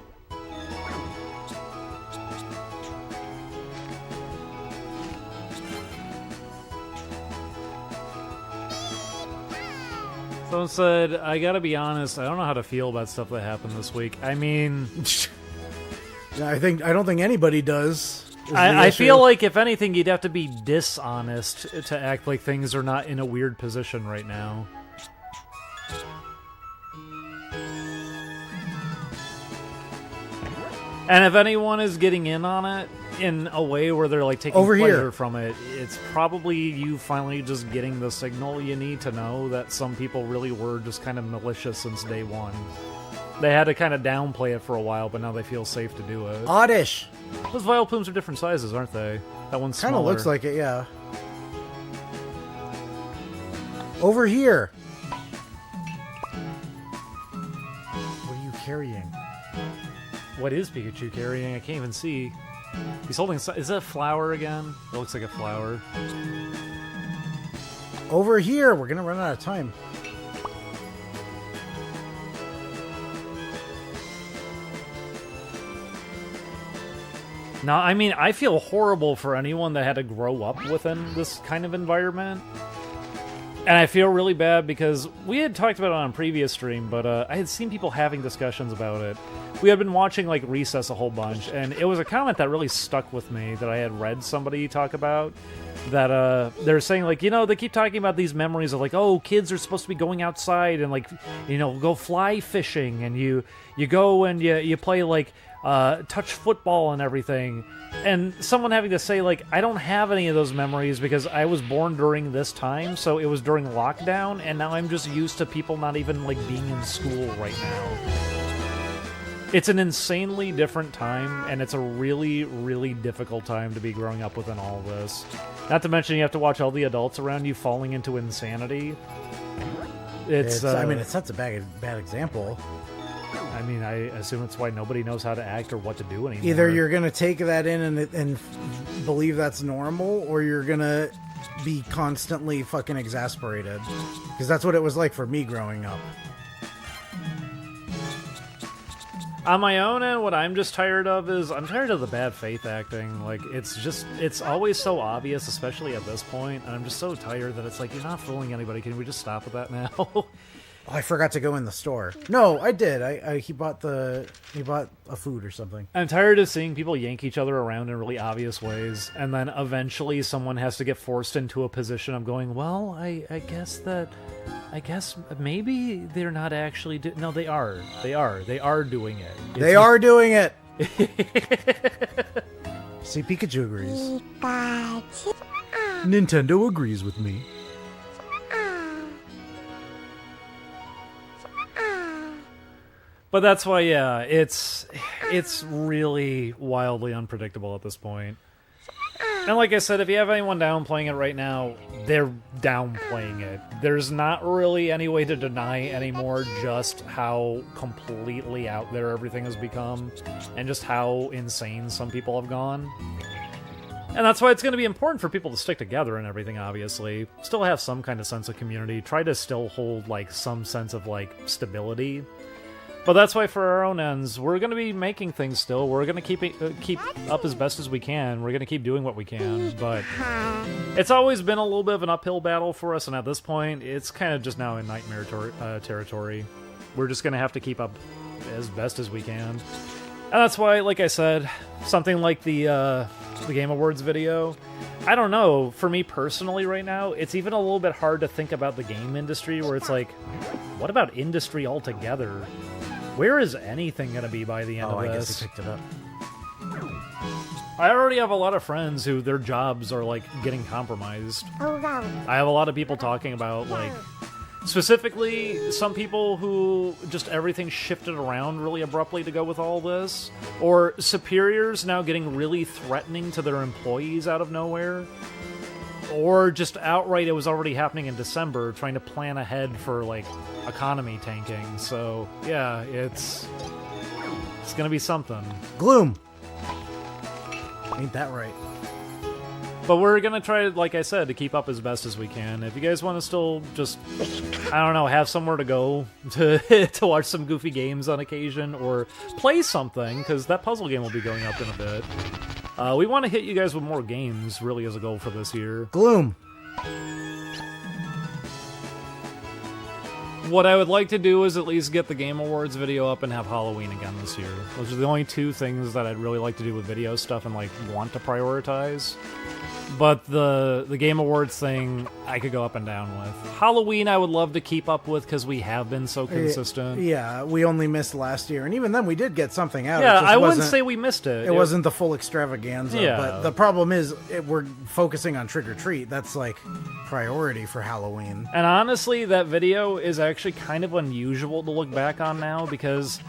Someone said, I gotta be honest, I don't know how to feel about stuff that happened this week. I mean, I don't think anybody does. I feel like if anything, you'd have to be dishonest to act like things are not in a weird position right now. And if anyone is getting in on it in a way where they're like taking Over pleasure here. from it, it's probably you finally just getting the signal you need to know that some people really were just kind of malicious since day one. They had to kind of downplay it for a while, but now they feel safe to do it. Oddish. Those vial plumes are different sizes, aren't they? That one's smaller. Kind of looks like it, yeah. Over here. What are you carrying? What is Pikachu carrying? I can't even see. He's holding... Is that a flower again? It looks like a flower. Over here. We're gonna run out of time. No, I mean, I feel horrible for anyone that had to grow up within this kind of environment. And I feel really bad because we had talked about it on a previous stream, but I had seen people having discussions about it. We had been watching, like, Recess a whole bunch, and it was a comment that really stuck with me that I had read somebody talk about. That they're saying, like, you know, they keep talking about these memories of, like, oh, kids are supposed to be going outside and, like, you know, go fly fishing, and you go and you play, like, touch football and everything. And someone having to say, like, I don't have any of those memories because I was born during this time, so it was during lockdown, and now I'm just used to people not even, like, being in school right now. It's an insanely different time, and it's a really, really difficult time to be growing up within all this. Not to mention you have to watch all the adults around you falling into insanity. It's. I mean, it's such a bad example. I mean, I assume it's why nobody knows how to act or what to do anymore. Either you're gonna take that in and believe that's normal, or you're gonna be constantly fucking exasperated. Because that's what it was like for me growing up. On my own end, what I'm just tired of is I'm tired of the bad faith acting. Like, it's always so obvious, especially at this point, and I'm just so tired that it's like, you're not fooling anybody. Can we just stop with that now? Oh, I forgot to go in the store. No, I did. He bought a food or something. I'm tired of seeing people yank each other around in really obvious ways, and then eventually someone has to get forced into a position of going, well, I guess maybe they're not actually no, they are doing it. They are doing it. See, Pikachu agrees. Pikachu. Nintendo agrees with me. But that's why, yeah, it's really wildly unpredictable at this point. And like I said, if you have anyone downplaying it right now, they're downplaying it. There's not really any way to deny anymore just how completely out there everything has become, and just how insane some people have gone. And that's why it's going to be important for people to stick together and everything, obviously. Still have some kind of sense of community. Try to still hold, like, some sense of, like, stability. But that's why, for our own ends, we're going to be making things still. We're going to keep up as best as we can. We're going to keep doing what we can. But it's always been a little bit of an uphill battle for us, and at this point, it's kind of just now in nightmare territory. We're just going to have to keep up as best as we can. And that's why, like I said, something like the Game Awards video, I don't know, for me personally right now, it's even a little bit hard to think about the game industry, where it's like, what about industry altogether? Where is anything going to be by the end of this? I guess he picked it up. I already have a lot of friends who their jobs are, like, getting compromised. Around. I have a lot of people talking about, like, specifically some people who just everything shifted around really abruptly to go with all this. Or superiors now getting really threatening to their employees out of nowhere. Or just outright, it was already happening in December, trying to plan ahead for, like, economy tanking. So, yeah, it's gonna be something. Gloom. Ain't that right? But we're gonna try, like I said, to keep up as best as we can. If you guys want to still just, I don't know, have somewhere to go to to watch some goofy games on occasion, or play something, because that puzzle game will be going up in a bit. We want to hit you guys with more games, really, as a goal for this year. Gloom. What I would like to do is at least get the Game Awards video up and have Halloween again this year. Those are the only two things that I'd really like to do with video stuff and, like, want to prioritize. But the Game Awards thing, I could go up and down with. Halloween, I would love to keep up with because we have been so consistent. Yeah, we only missed last year, and even then we did get something out. Yeah, I wouldn't say we missed it. It wasn't the full extravaganza, Yeah. but the problem is we're focusing on Trick or Treat. That's, like, priority for Halloween. And honestly, that video is actually kind of unusual to look back on now, because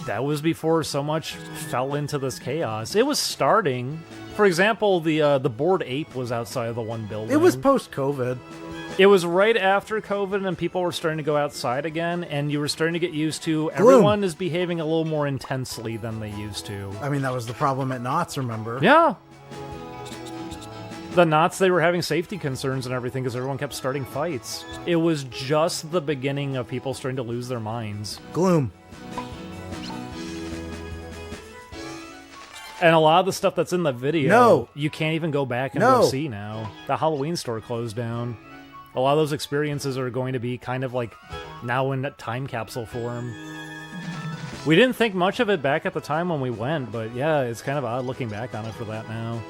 that was before so much fell into this chaos. It was starting. For example, the Bored Ape was outside of the one building. It was post-COVID. It was right after COVID, and people were starting to go outside again, and you were starting to get used to everyone is behaving a little more intensely than they used to. I mean, that was the problem at Knott's, remember? Yeah. The Knott's, they were having safety concerns and everything because everyone kept starting fights. It was just the beginning of people starting to lose their minds. Gloom. And a lot of the stuff that's in the video, No. you can't even go back and No. go see now. The Halloween store closed down. A lot of those experiences are going to be kind of like now in time capsule form. We didn't think much of it back at the time when we went, but yeah, it's kind of odd looking back on it for that now.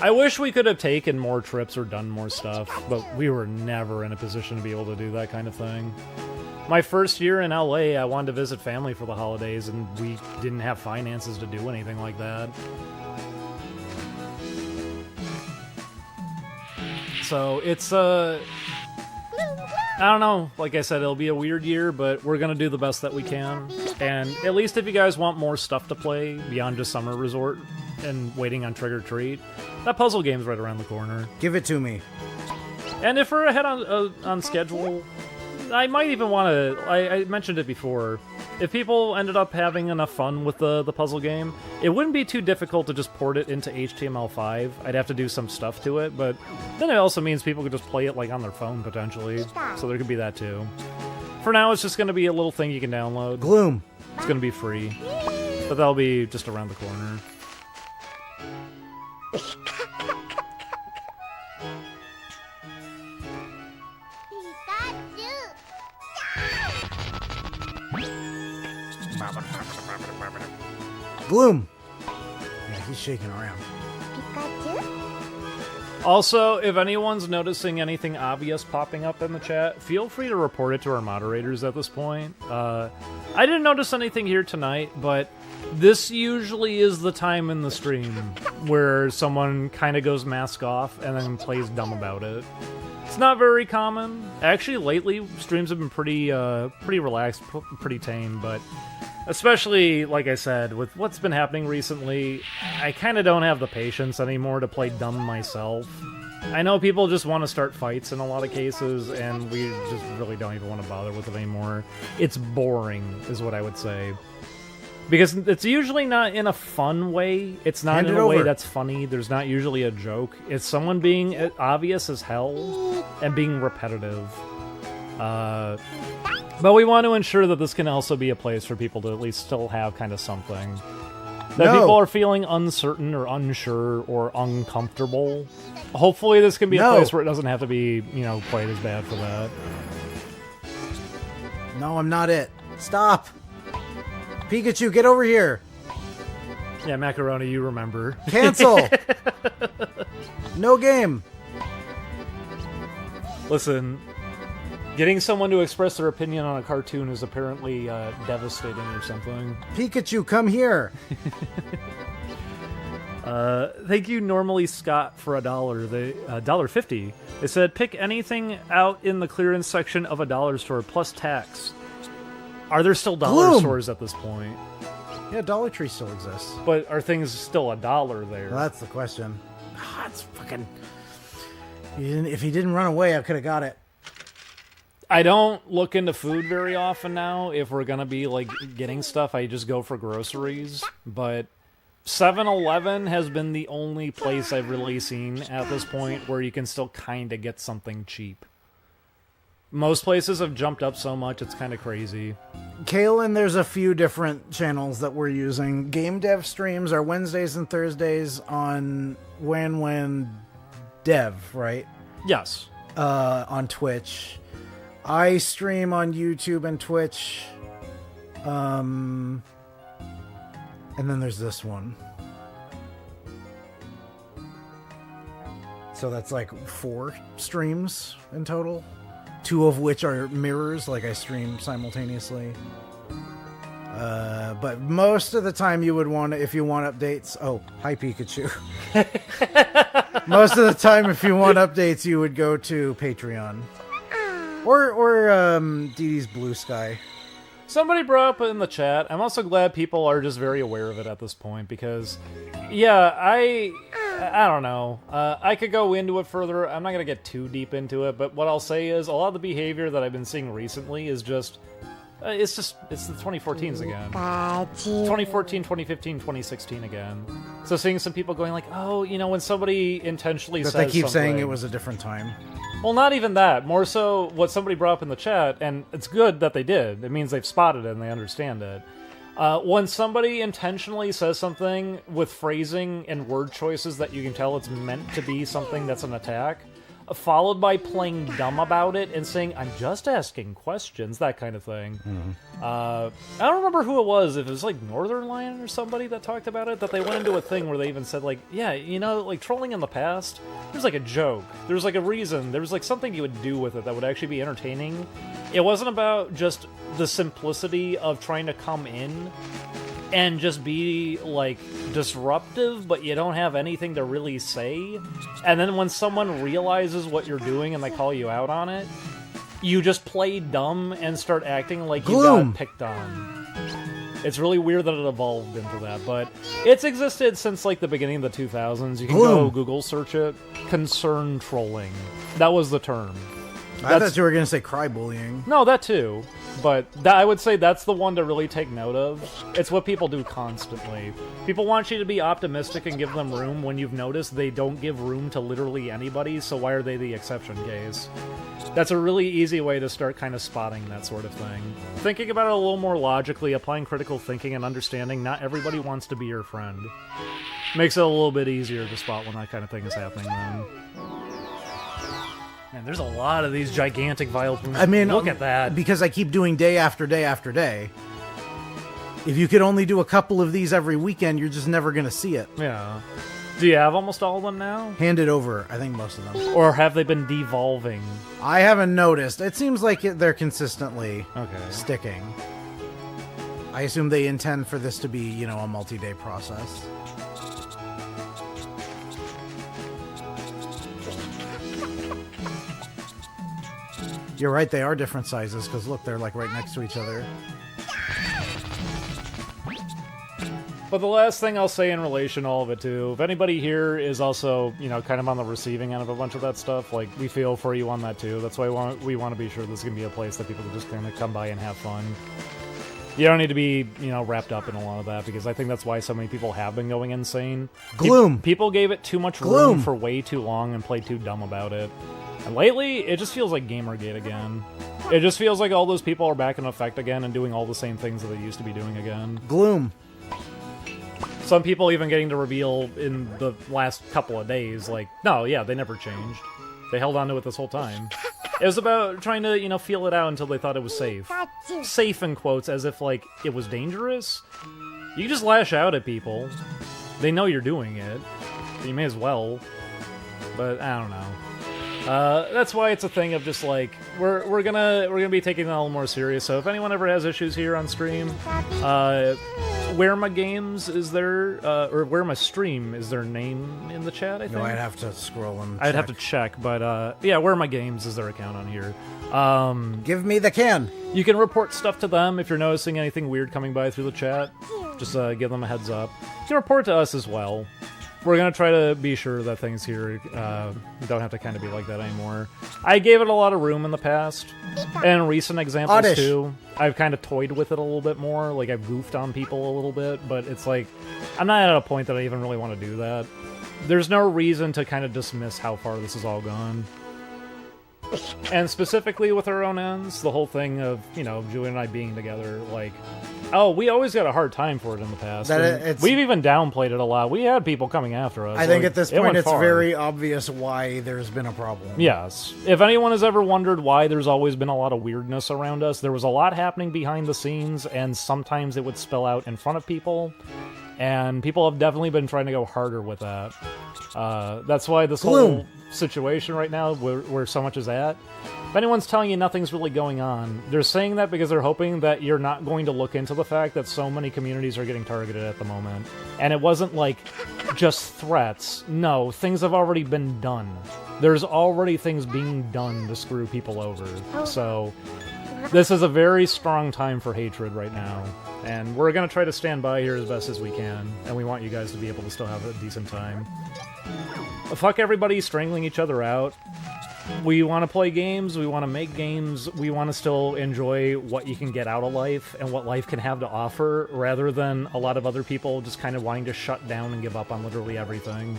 I wish we could have taken more trips or done more stuff, but we were never in a position to be able to do that kind of thing. My first year in LA, I wanted to visit family for the holidays, and we didn't have finances to do anything like that. So it's, I don't know. Like I said, it'll be a weird year, but we're going to do the best that we can. And at least if you guys want more stuff to play beyond just Summer Resort, and waiting on Trick or Treat, that puzzle game's right around the corner. Give it to me. And if we're ahead on schedule, I might even want to. I mentioned it before. If people ended up having enough fun with the puzzle game, it wouldn't be too difficult to just port it into HTML5. I'd have to do some stuff to it, but then it also means people could just play it like on their phone potentially. So there could be that too. For now, it's just going to be a little thing you can download. Gloom. It's going to be free, but that'll be just around the corner. Gloom. Yeah, he's shaking around. Pikachu? Also, if anyone's noticing anything obvious popping up in the chat, feel free to report it to our moderators at this point. I didn't notice anything here tonight, but this usually is the time in the stream where someone kind of goes mask off and then plays dumb about it. It's not very common. Actually, lately, streams have been pretty relaxed, pretty tame, but especially, like I said, with what's been happening recently, I kind of don't have the patience anymore to play dumb myself. I know people just want to start fights in a lot of cases, and we just really don't even want to bother with it anymore. It's boring, is what I would say. Because it's usually not in a fun way. It's not in a way that's funny. There's not usually a joke. It's someone being obvious as hell and being repetitive. But we want to ensure that this can also be a place for people to at least still have kind of something. That people are feeling uncertain or unsure or uncomfortable. Hopefully this can be a place where it doesn't have to be, quite as bad for that. No, I'm not it. Stop. Pikachu, get over here. Yeah, Macaroni, you remember. Cancel. No game. Listen, getting someone to express their opinion on a cartoon is apparently devastating or something. Pikachu, come here. Thank you, Normally Scott, for $1. They $1.50. They said, pick anything out in the clearance section of a dollar store plus tax. Are there still dollar stores at this point? Yeah, Dollar Tree still exists. But are things still $1 there? Well, that's the question. Oh, it's fucking... If he didn't run away, I could have got it. I don't look into food very often now. If we're going to be, getting stuff, I just go for groceries. But 7-Eleven has been the only place I've really seen at this point where you can still kind of get something cheap. Most places have jumped up so much, it's kind of crazy. Kaylin, there's a few different channels that we're using. Game Dev streams are Wednesdays and Thursdays on When Dev, right? Yes. On Twitch. I stream on YouTube and Twitch. And then there's this one. So that's 4 streams in total. 2 of which are mirrors, I stream simultaneously. But most of the time you would want to, if you want updates... Oh, hi Pikachu. Most of the time if you want updates, you would go to Patreon. Or Dee Dee's Blue Sky. Somebody brought up in the chat, I'm also glad people are just very aware of it at this point, because, yeah, I don't know. I could go into it further. I'm not going to get too deep into it, but what I'll say is a lot of the behavior that I've been seeing recently is just... it's the 2014s again. 2014, 2015, 2016 again. So seeing some people going when somebody intentionally says But they keep something, saying it was a different time. Well, not even that. More so what somebody brought up in the chat, and it's good that they did. It means they've spotted it and they understand it. When somebody intentionally says something with phrasing and word choices that you can tell it's meant to be something that's an attack, followed by playing dumb about it and saying, I'm just asking questions, that kind of thing. Mm-hmm. I don't remember who it was, if it was Northern Lion or somebody that talked about it, that they went into a thing where they even said, trolling in the past, there's a joke, there's a reason, there's something you would do with it that would actually be entertaining. It wasn't about just the simplicity of trying to come in and just be disruptive, but you don't have anything to really say. And then when someone realizes what you're doing and they call you out on it, you just play dumb and start acting like you got picked on. It's really weird that it evolved into that, but it's existed since like the beginning of the 2000s. You can Gloom. go Google search it. Concern trolling. That was the term. I thought you were going to say cry bullying. No, that too. But I would say that's the one to really take note of. It's what people do constantly. People want you to be optimistic and give them room when you've noticed they don't give room to literally anybody, so why are they the exception case? That's a really easy way to start kind of spotting that sort of thing. Thinking about it a little more logically, applying critical thinking and understanding not everybody wants to be your friend. Makes it a little bit easier to spot when that kind of thing is happening then. Man, there's a lot of these gigantic Vileplumes. I mean, look at that. Because I keep doing day after day after day. If you could only do a couple of these every weekend, you're just never going to see it. Yeah. Do you have almost all of them now? Hand it over, I think most of them. Or have they been devolving? I haven't noticed. It seems like they're consistently sticking. I assume they intend for this to be, a multi-day process. You're right, they are different sizes, because look, they're like right next to each other. But the last thing I'll say in relation to all of it, too, if anybody here is also, kind of on the receiving end of a bunch of that stuff, like, we feel for you on that, too. That's why we want to be sure this is going to be a place that people can just kind of come by and have fun. You don't need to be, wrapped up in a lot of that, because I think that's why so many people have been going insane. Gloom! People gave it too much room for way too long and played too dumb about it. And lately, it just feels like Gamergate again. It just feels like all those people are back in effect again and doing all the same things that they used to be doing again. Gloom. Some people even getting to reveal in the last couple of days, like, no, yeah, they never changed. They held on to it this whole time. It was about trying to, feel it out until they thought it was safe. Pikachu. Safe in quotes, as if, like, it was dangerous. You just lash out at people. They know you're doing it. You may as well. But, I don't know. That's why it's a thing of just like we're gonna be taking it a little more serious. So if anyone ever has issues here on stream, Where My Games is their or Where My Stream is their name in the chat. I think. No, I'd have to scroll and. I'd have to check, but yeah, Where My Games is their account on here. Give me the can. You can report stuff to them if you're noticing anything weird coming by through the chat. Just give them a heads up. You can report to us as well. We're going to try to be sure that things here don't have to kind of be like that anymore. I gave it a lot of room in the past, and in recent examples Oddish. too. I've kind of toyed with it a little bit more, like I've goofed on people a little bit, but it's like, I'm not at a point that I even really want to do that. There's no reason to kind of dismiss how far this has all gone. And specifically with our own ends, the whole thing of, Julie and I being together, like, oh, we always got a hard time for it in the past. We've even downplayed it a lot. We had people coming after us. I think at this point it's far. very obvious why there's been a problem. Yes. If anyone has ever wondered why there's always been a lot of weirdness around us, there was a lot happening behind the scenes, and sometimes it would spill out in front of people. And people have definitely been trying to go harder with that. That's why this whole situation right now, where so much is at, if anyone's telling you nothing's really going on, they're saying that because they're hoping that you're not going to look into the fact that so many communities are getting targeted at the moment. And it wasn't like just threats. No, things have already been done. There's already things being done to screw people over. So this is a very strong time for hatred right now. And we're going to try to stand by here as best as we can. And we want you guys to be able to still have a decent time. Fuck everybody strangling each other out. We want to play games, we want to make games, we want to still enjoy what you can get out of life and what life can have to offer, rather than a lot of other people just kind of wanting to shut down and give up on literally everything.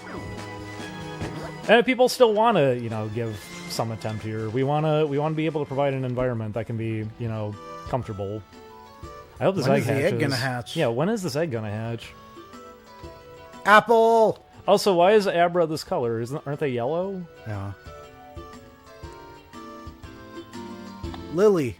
And people still want to, give some attempt here. We want to be able to provide an environment that can be, comfortable. I hope this egg hatches. When is the egg gonna hatch? Yeah, when is this egg gonna hatch? Apple! Also, why is Abra this color? Aren't they yellow? Yeah. Lily.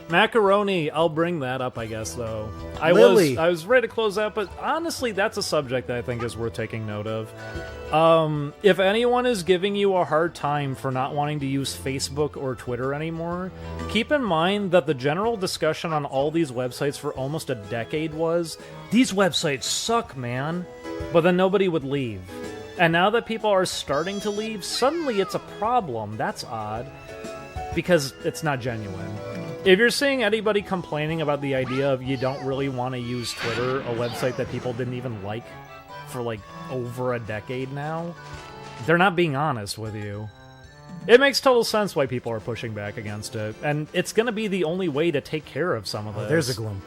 Macaroni, I'll bring that up, I guess, though. I was ready to close out, but honestly, that's a subject that I think is worth taking note of. If anyone is giving you a hard time for not wanting to use Facebook or Twitter anymore, keep in mind that the general discussion on all these websites for almost a decade was, these websites suck, man. But then nobody would leave. And now that people are starting to leave, suddenly it's a problem. That's odd. Because it's not genuine. If you're seeing anybody complaining about the idea of you don't really want to use Twitter, a website that people didn't even like for like over a decade now, they're not being honest with you. It makes total sense why people are pushing back against it, and it's going to be the only way to take care of some of this. There's a gloom.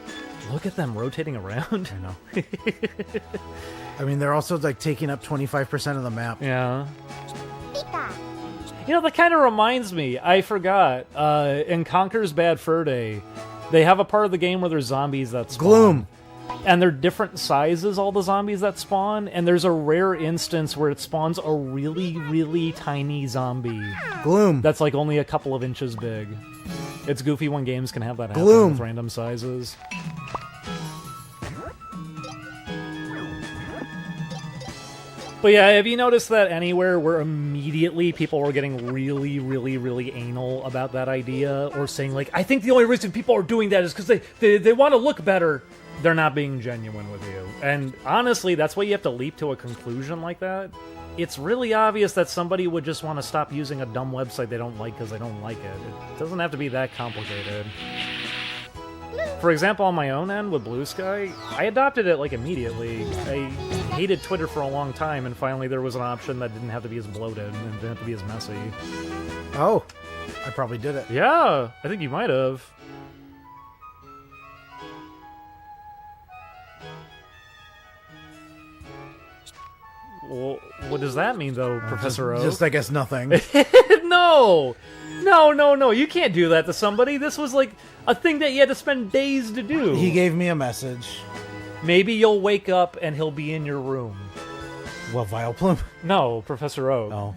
Look at them rotating around. I know. I mean, they're also like taking up 25% of the map. Yeah. Pika. You know, that kind of reminds me. I forgot. In Conker's Bad Fur Day, they have a part of the game where there's zombies that spawn. Gloom. And they're different sizes, all the zombies that spawn, and there's a rare instance where it spawns a really, really tiny zombie Gloom. that's like only a couple of inches big. It's goofy when games can have that happen Gloom. with random sizes. But yeah, have you noticed that anywhere where immediately people were getting really, really, really anal about that idea, or saying like, I think the only reason people are doing that is because they want to look better, they're not being genuine with you. And honestly, that's why you have to leap to a conclusion like that. It's really obvious that somebody would just want to stop using a dumb website they don't like because they don't like it. It doesn't have to be that complicated. For example, on my own end with Blue Sky, I adopted it like immediately. I hated Twitter for a long time, and finally there was an option that didn't have to be as bloated and didn't have to be as messy. Oh, I probably did it. Yeah, I think you might have. Well, what does that mean, though, Professor O? Just, I guess, nothing. No! No, you can't do that to somebody. This was like a thing that you had to spend days to do. He gave me a message. Maybe you'll wake up and he'll be in your room. What, Vileplume? No, Professor Oak. Oh.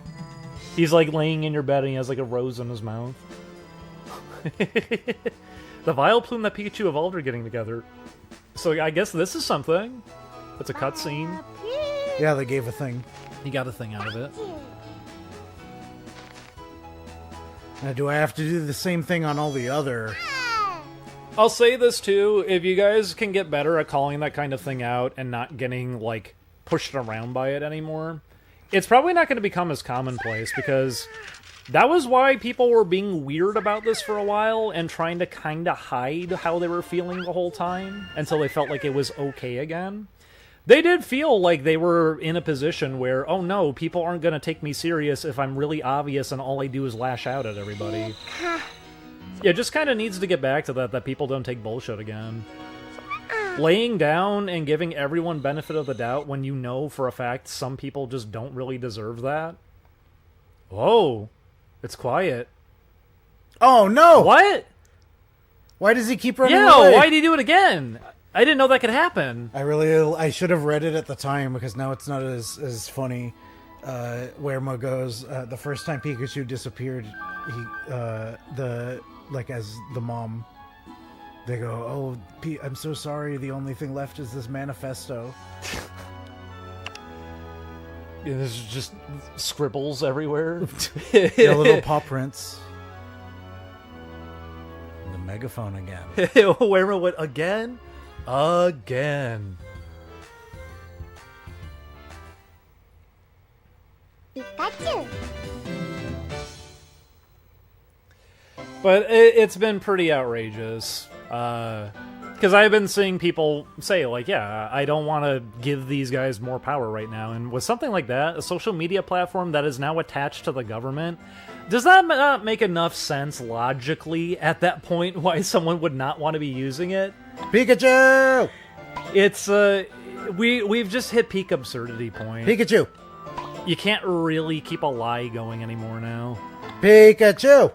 He's like laying in your bed and he has like a rose in his mouth. The Vileplume that Pikachu evolved are getting together. So I guess this is something. It's a cutscene. Yeah, they gave a thing. He got a thing out of it. Now, do I have to do the same thing on all the other? I'll say this too, if you guys can get better at calling that kind of thing out and not getting, like, pushed around by it anymore, it's probably not going to become as commonplace, because that was why people were being weird about this for a while and trying to kind of hide how they were feeling the whole time until they felt like it was okay again. They did feel like they were in a position where, oh no, people aren't going to take me serious if I'm really obvious and all I do is lash out at everybody. Yeah, it just kind of needs to get back to that people don't take bullshit again. Laying down and giving everyone benefit of the doubt when you know for a fact some people just don't really deserve that. Whoa, it's quiet. Oh, no! What? Why does he keep running Yeah, away? why'd he do it again? I didn't know that could happen. I should have read it at the time, because now it's not as funny. Where Mo goes, the first time Pikachu disappeared, as the mom, they go, "Oh, I'm so sorry. The only thing left is this manifesto." Yeah, there's just scribbles everywhere. The little paw prints. The megaphone again. Where what again? Again. Pikachu. But it's been pretty outrageous. Because I've been seeing people say, like, yeah, I don't want to give these guys more power right now. And with something like that, a social media platform that is now attached to the government, does that not make enough sense logically at that point why someone would not want to be using it? Pikachu! It's, we've just hit peak absurdity point. Pikachu! You can't really keep a lie going anymore now. Pikachu!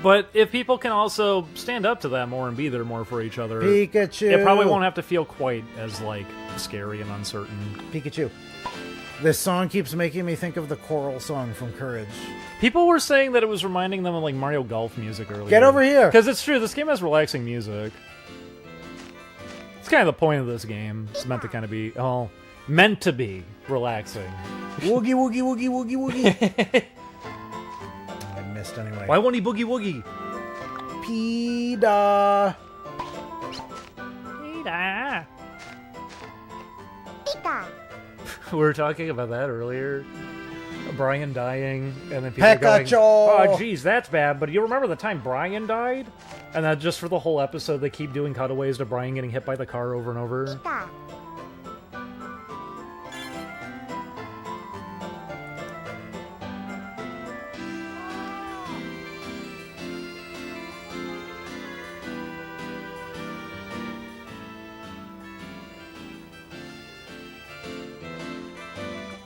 But if people can also stand up to that more and be there more for each other, Pikachu! it probably won't have to feel quite as, like, scary and uncertain. Pikachu. This song keeps making me think of the choral song from Courage. People were saying that it was reminding them of, like, Mario Golf music earlier. Get over here! Because it's true, this game has relaxing music. It's kind of the point of this game. It's meant to kind of be, meant to be relaxing. Woogie, woogie, woogie, woogie, woogie. I missed anyway. Why won't he boogie woogie? Pida. Pika. We were talking about that earlier. Brian dying, and then people are going, Pikachu! "Oh, geez, that's bad." But you remember the time Brian died, and that just for the whole episode they keep doing cutaways to Brian getting hit by the car over and over. Pika.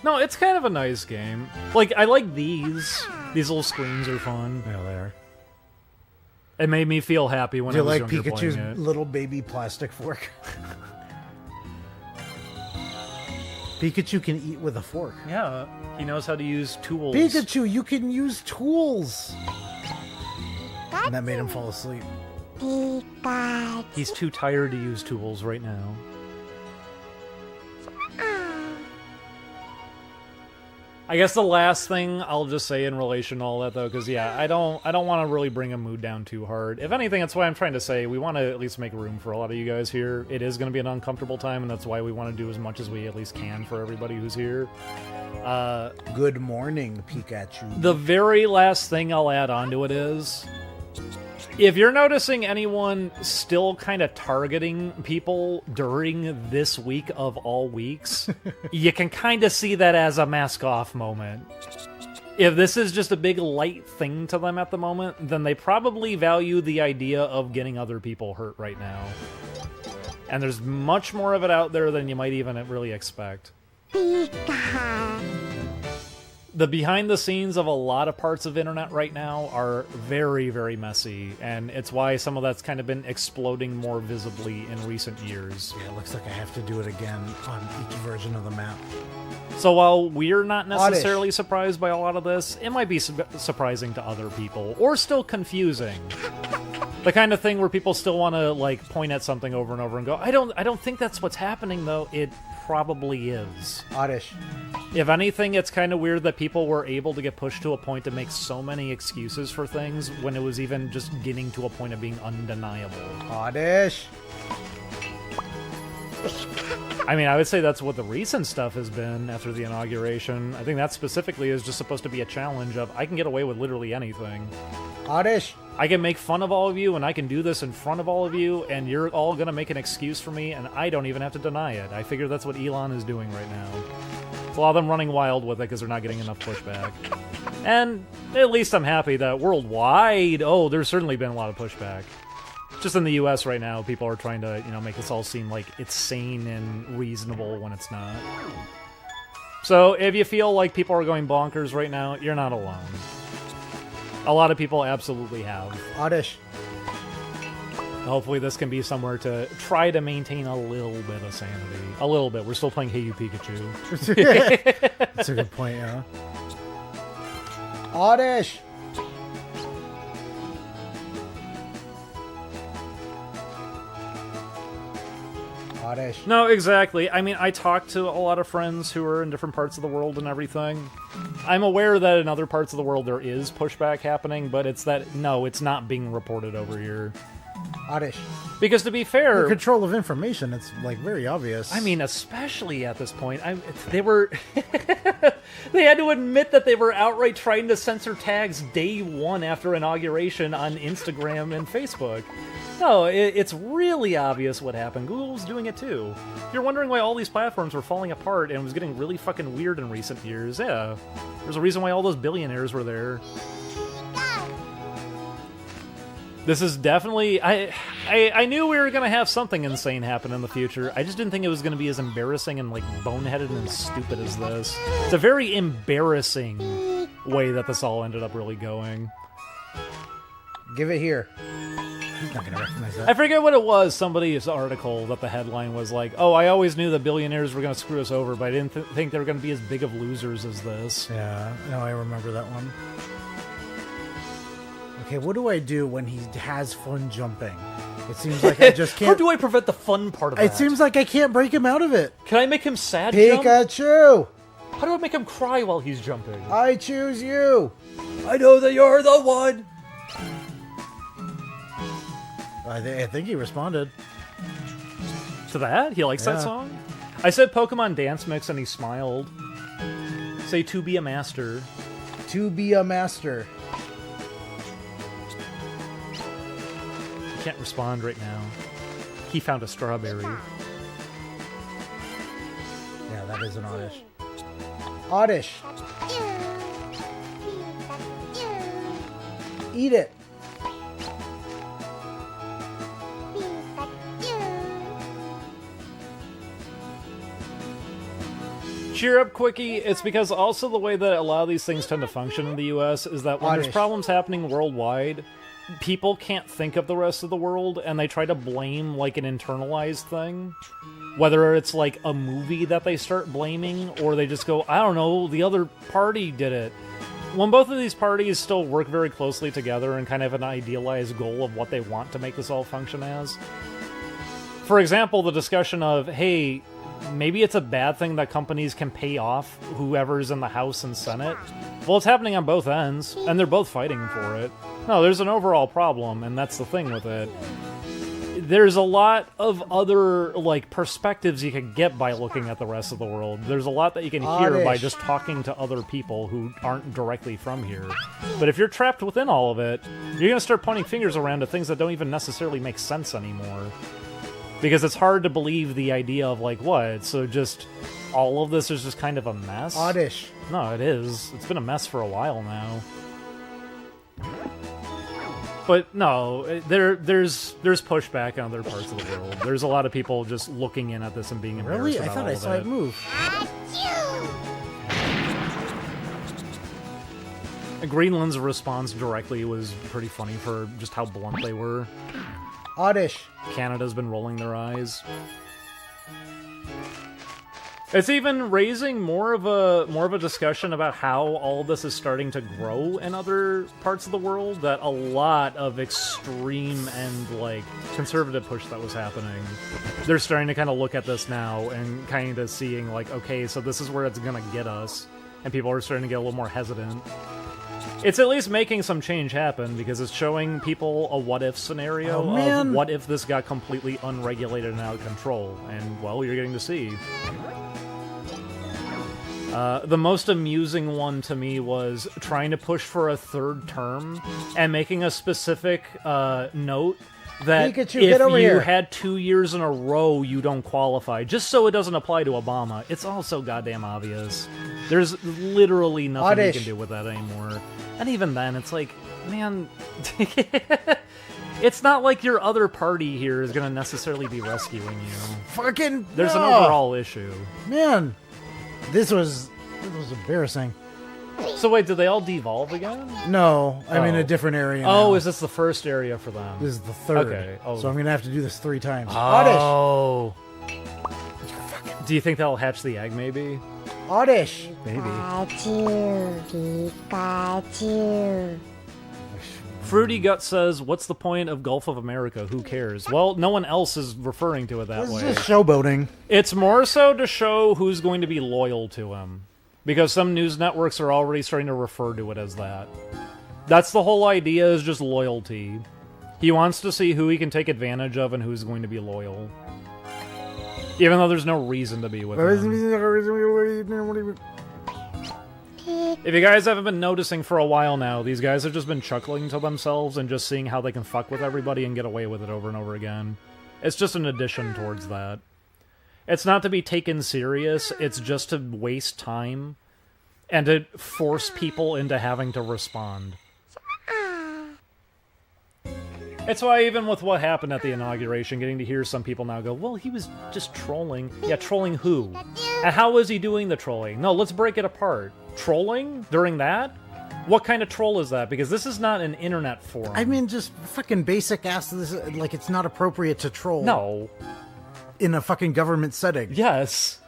No, it's kind of a nice game. Like, I like these. These little screens are fun. Yeah, there. It made me feel happy when Do you I was like younger Pikachu's playing it. little baby plastic fork? Pikachu can eat with a fork. Yeah, he knows how to use tools. Pikachu, you can use tools! And that made him fall asleep. Pikachu. He's too tired to use tools right now. I guess the last thing I'll just say in relation to all that, though, because yeah, I don't want to really bring a mood down too hard. If anything, that's why I'm trying to say we want to at least make room for a lot of you guys here. It is going to be an uncomfortable time, and that's why we want to do as much as we at least can for everybody who's here. Good morning, Pikachu. The very last thing I'll add onto it is, if you're noticing anyone still kind of targeting people during this week of all weeks, you can kind of see that as a mask-off moment. If this is just a big light thing to them at the moment, then they probably value the idea of getting other people hurt right now. And there's much more of it out there than you might even really expect. Pika. The behind the scenes of a lot of parts of internet right now are very, very messy, and it's why some of that's kind of been exploding more visibly in recent years. Yeah, it looks like I have to do it again on each version of the map. So while we're not necessarily surprised by a lot of this, it might be surprising to other people, or still confusing. The kind of thing where people still want to like point at something over and over and go, I don't think that's what's happening though. It probably is. Oddish. If anything, it's kind of weird that people were able to get pushed to a point to make so many excuses for things when it was even just getting to a point of being undeniable. Oddish. I mean, I would say that's what the recent stuff has been after the inauguration. I think that specifically is just supposed to be a challenge of, I can get away with literally anything. Oddish. I can make fun of all of you, and I can do this in front of all of you, and you're all going to make an excuse for me, and I don't even have to deny it. I figure that's what Elon is doing right now. A lot of them running wild with it because they're not getting enough pushback. And at least I'm happy that worldwide, there's certainly been a lot of pushback. Just in the US right now, people are trying to, make this all seem like it's sane and reasonable when it's not. So if you feel like people are going bonkers right now, you're not alone. A lot of people absolutely have. Oddish. Hopefully this can be somewhere to try to maintain a little bit of sanity. A little bit. We're still playing Hey You Pikachu. That's a good point, yeah. Oddish. Oddish. No, exactly. I mean, I talk to a lot of friends who are in different parts of the world and everything. I'm aware that in other parts of the world there is pushback happening, but it's not being reported over here. Oddish. Because to be fair... For control of information, it's, like, very obvious. I mean, especially at this point. They were... they had to admit that they were outright trying to censor tags day one after inauguration on Instagram and Facebook. No, it's really obvious what happened. Google's doing it too. If you're wondering why all these platforms were falling apart and it was getting really fucking weird in recent years, yeah. There's a reason why all those billionaires were there. This is definitely... I knew we were going to have something insane happen in the future. I just didn't think it was going to be as embarrassing and, like, boneheaded and stupid as this. It's a very embarrassing way that this all ended up really going. Give it here. He's not going to recognize that. I forget what it was, somebody's article that the headline was like, oh, I always knew that billionaires were going to screw us over, but I didn't think they were going to be as big of losers as this. Yeah, no, I remember that one. Okay, what do I do when he has fun jumping? It seems like I just can't... How do I prevent the fun part of that? It seems like I can't break him out of it. Can I make him sad jump? Pikachu! How do I make him cry while he's jumping? I choose you! I know that you're the one! I think he responded. To that? He likes that song? I said Pokemon Dance Mix and he smiled. Say to be a master. To be a master. He can't respond right now. He found a strawberry. Yeah, that is an oddish. Oddish. Eat it. Cheer up, Quickie. It's because also the way that a lot of these things tend to function in the US is that when there's Oddish. problems happening worldwide, people can't think of the rest of the world, and they try to blame, like, an internalized thing. Whether it's, like, a movie that they start blaming, or they just go, I don't know, the other party did it. When both of these parties still work very closely together and kind of have an idealized goal of what they want to make this all function as. For example, the discussion of, hey, maybe it's a bad thing that companies can pay off whoever's in the House and Senate. Well, it's happening on both ends, and they're both fighting for it. No, there's an overall problem, and that's the thing with it. There's a lot of other, like, perspectives you can get by looking at the rest of the world. There's a lot that you can hear by Oddish. just talking to other people who aren't directly from here. But if you're trapped within all of it, you're going to start pointing fingers around to things that don't even necessarily make sense anymore. Because it's hard to believe the idea of, like, what? So just all of this is just kind of a mess? Oddish. No, it is. It's been a mess for a while now. But no, there's pushback on other parts of the world. There's a lot of people just looking in at this and being embarrassed Really? I about thought all I of saw it move. Greenland's response directly was pretty funny for just how blunt they were. Oddish. Canada's been rolling their eyes. It's even raising more of a discussion about how all this is starting to grow in other parts of the world. That a lot of extreme and, like, conservative push that was happening, they're starting to kind of look at this now and kind of seeing, like, okay, so this is where it's gonna get us, and people are starting to get a little more hesitant. It's at least making some change happen, because it's showing people a what-if scenario Oh, of man. what if this got completely unregulated and out of control, and, well, you're getting to see. The most amusing one to me was trying to push for a third term and making a specific note that Pikachu, if get over you here. had 2 years in a row, you don't qualify, just so it doesn't apply to Obama. It's all so goddamn obvious. There's literally nothing Oddish. you can do with that anymore. And even then, it's like, man... It's not like your other party here is going to necessarily be rescuing you. Fucking. There's an overall issue. Man, this was embarrassing. So wait, did they all devolve again? No, I'm in Oh. a different area. Oh, now. is this the first area for them? This is the third. Okay. Oh. So I'm gonna have to do this 3 times. Oddish. Oh. Do you think that'll hatch the egg, maybe? Oddish. Maybe. Pikachu, Pikachu. Fruity Gut says, what's the point of Gulf of America? Who cares? Well, no one else is referring to it that This is way. just showboating. It's more so to show who's going to be loyal to him. Because some news networks are already starting to refer to it as that. That's the whole idea, is just loyalty. He wants to see who he can take advantage of and who's going to be loyal. Even though there's no reason to be with him. If you guys haven't been noticing for a while now, these guys have just been chuckling to themselves and just seeing how they can fuck with everybody and get away with it over and over again. It's just an addition towards that. It's not to be taken serious, it's just to waste time and to force people into having to respond. It's why even with what happened at the inauguration, getting to hear some people now go, well, he was just trolling. Yeah, trolling who? And how was he doing the trolling? No, let's break it apart. Trolling during that? What kind of troll is that? Because this is not an internet forum. I mean, just fucking basic ass. This, like, it's not appropriate to troll. No. In a fucking government setting. Yes.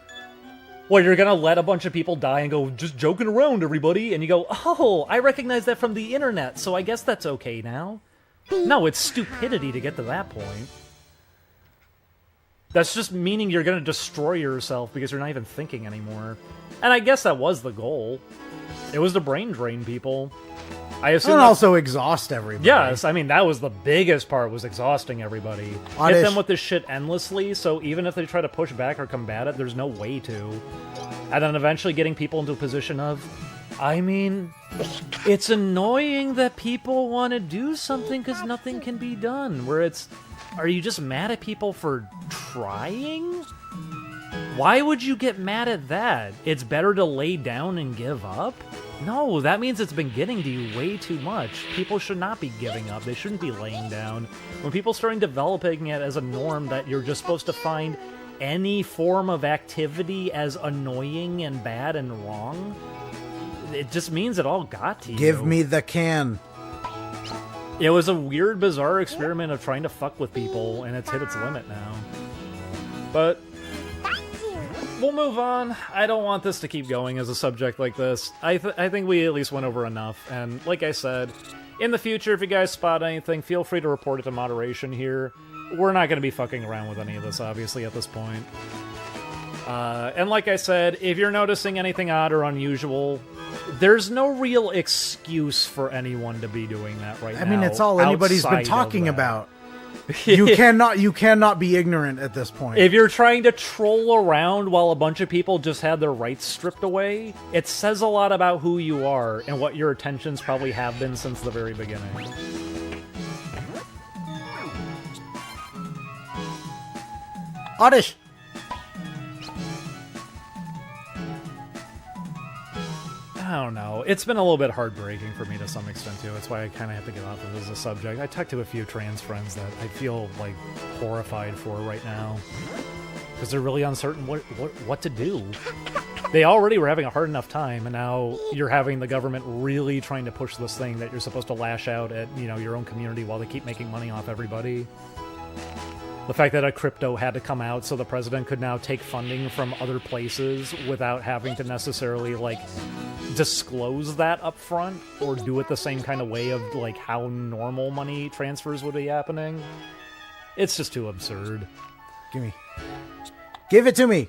Well, you're gonna let a bunch of people die and go, just joking around, everybody, and you go, oh, I recognize that from the internet, so I guess that's okay now. No, it's stupidity to get to that point. That's just meaning you're gonna destroy yourself because you're not even thinking anymore. And I guess that was the goal. It was to brain drain people. I assume And that's- also exhaust everybody. Yes, I mean, that was the biggest part, was exhausting everybody. Hit Oddish. them with this shit endlessly, so even if they try to push back or combat it, there's no way to. And then eventually getting people into a position of, I mean, it's annoying that people want to do something because nothing can be done. Where it's, are you just mad at people for trying? Why would you get mad at that? It's better to lay down and give up? No, that means it's been getting to you way too much. People should not be giving up. They shouldn't be laying down. When people start developing it as a norm that you're just supposed to find any form of activity as annoying and bad and wrong, it just means it all got to you. Give me the can. It was a weird, bizarre experiment of trying to fuck with people, and it's hit its limit now. But we'll move on. I don't want this to keep going as a subject like this. I think we at least went over enough, and like I said, in the future, if you guys spot anything, feel free to report it to moderation here. We're not going to be fucking around with any of this, obviously, at this point. And like I said, if you're noticing anything odd or unusual, there's no real excuse for anyone to be doing that right now. I mean, it's all anybody's been outside talking of that. about. You cannot be ignorant at this point. If you're trying to troll around while a bunch of people just had their rights stripped away, it says a lot about who you are and what your intentions probably have been since the very beginning. Oddish! I don't know. It's been a little bit heartbreaking for me to some extent, too. That's why I kind of have to get off of it as a subject. I talked to a few trans friends that I feel, like, horrified for right now. Because they're really uncertain what to do. They already were having a hard enough time, and now you're having the government really trying to push this thing that you're supposed to lash out at, you know, your own community while they keep making money off everybody. The fact that a crypto had to come out so the president could now take funding from other places without having to necessarily, like, disclose that up front or do it the same kind of way of, like, how normal money transfers would be happening. It's just too absurd. Give it to me!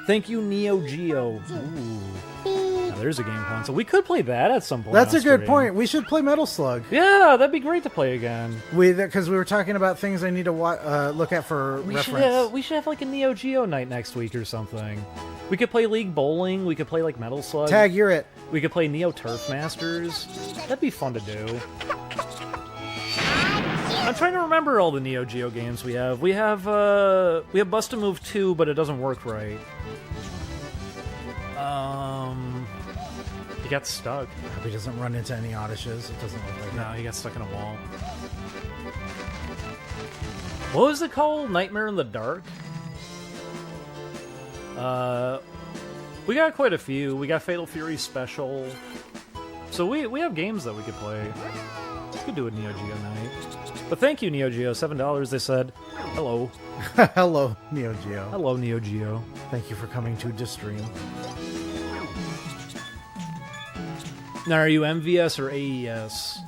Thank you, Neo Geo. Ooh. Now, there's a game console. We could play that at some point. That's on a good stream. point. We should play Metal Slug. Yeah, that'd be great to play again. Because we were talking about things I need to look at for reference. We should have like a Neo Geo night next week or something. We could play League Bowling. We could play like Metal Slug. Tag, you're it. We could play Neo Turf Masters. That'd be fun to do. I'm trying to remember all the Neo Geo games we have. We have Bust a Move 2, but it doesn't work right. He got stuck. I hope he doesn't run into any Oddishes. It doesn't look like No, he got stuck in a wall. What was it called? Nightmare in the Dark? We got quite a few. We got Fatal Fury Special. So we have games that we could play. We could do a Neo Geo night. But thank you, Neo Geo. $7, they said. Hello. Hello, Neo Geo. Hello, Neo Geo. Thank you for coming to the stream. Now, are you MVS or AES?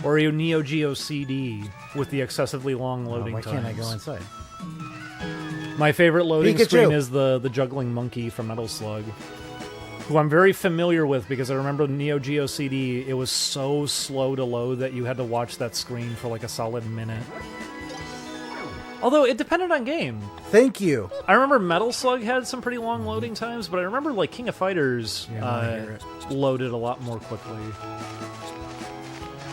Or are you Neo Geo CD with the excessively long loading why times? can't I go inside? My favorite loading Pikachu. screen is the juggling monkey from Metal Slug, who I'm very familiar with because I remember Neo Geo CD, it was so slow to load that you had to watch that screen for like a solid minute. Although, it depended on game. Thank you. I remember Metal Slug had some pretty long loading times, but I remember like King of Fighters loaded a lot more quickly.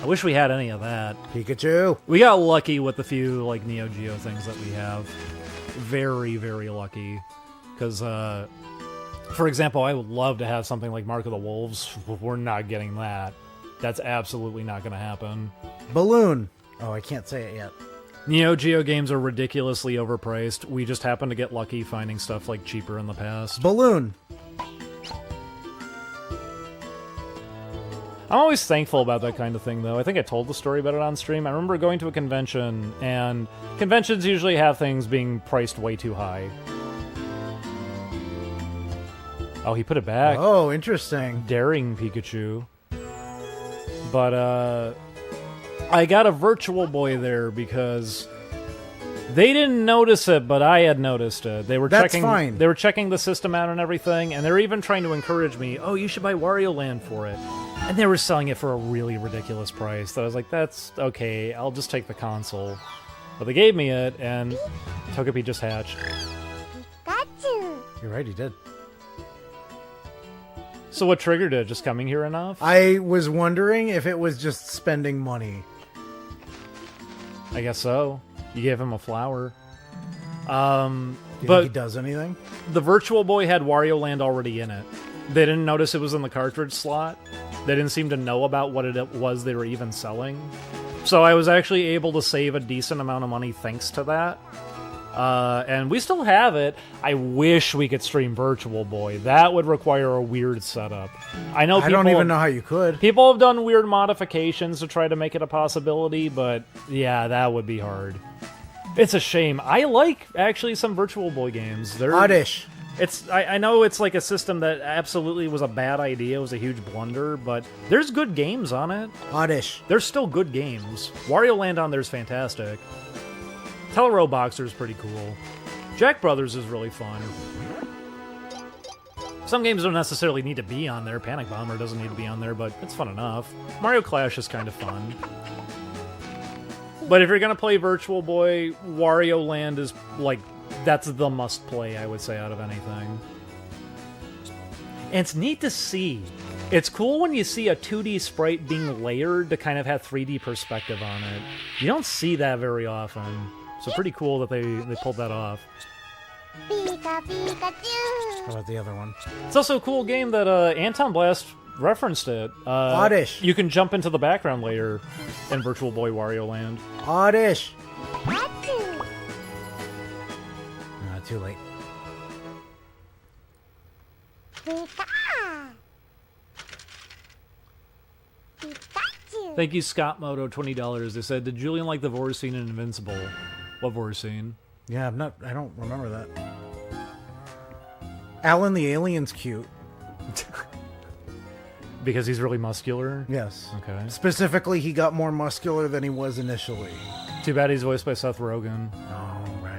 I wish we had any of that. Pikachu. We got lucky with the few like Neo Geo things that we have. Very, very lucky. Because, for example, I would love to have something like Mark of the Wolves. We're not getting that. That's absolutely not going to happen. Balloon. Oh, I can't say it yet. Neo Geo games are ridiculously overpriced. We just happen to get lucky finding stuff like cheaper in the past. Balloon. I'm always thankful about that kind of thing, though. I think I told the story about it on stream. I remember going to a convention, and conventions usually have things being priced way too high. Oh, he put it back. Oh, interesting. Daring Pikachu. But, I got a Virtual Boy there because they didn't notice it, but I had noticed it. They were That's checking. fine. They were checking the system out and everything, and they were even trying to encourage me. Oh, you should buy Wario Land for it, and they were selling it for a really ridiculous price. So I was like, "That's okay. I'll just take the console." But they gave me it, and Togepi just hatched. Pikachu. You're right, he did. So what triggered it? Just coming here enough? I was wondering if it was just spending money. I guess so. You gave him a flower. Do you think But he does anything? the Virtual Boy had Wario Land already in it. They didn't notice it was in the cartridge slot. They didn't seem to know about what it was they were even selling. So I was actually able to save a decent amount of money thanks to that. And we still have it. I wish we could stream Virtual Boy. That would require a weird setup. I know I don't even know how you could. people have done weird modifications to try to make it a possibility, but yeah, that would be hard. It's a shame. I like actually some Virtual Boy games. They're Oddish. I know it's like a system that absolutely was a bad idea. It was a huge blunder, but there's good games on it. Oddish. There's still good games. Wario Land on there is fantastic. Telero Boxer is pretty cool. Jack Brothers is really fun. Some games don't necessarily need to be on there. Panic Bomber doesn't need to be on there, but it's fun enough. Mario Clash is kind of fun. But if you're going to play Virtual Boy, Wario Land is like... That's the must-play, I would say, out of anything. And it's neat to see. It's cool when you see a 2D sprite being layered to kind of have 3D perspective on it. You don't see that very often. So pretty cool that they pulled that off. Pika Pikachu. How about the other one? It's also a cool game that Anton Blast referenced it. Oddish. You can jump into the background layer in Virtual Boy Wario Land. Oddish. Pikachu. Too late. Pika. Pikachu. Thank you, Scott Moto, $20. They said, did Julian like the Vor scene in Invincible? What Vor scene? Yeah, I don't remember that. Alan the alien's cute. Because he's really muscular? Yes. Okay. Specifically, he got more muscular than he was initially. Too bad he's voiced by Seth Rogen. Oh, right.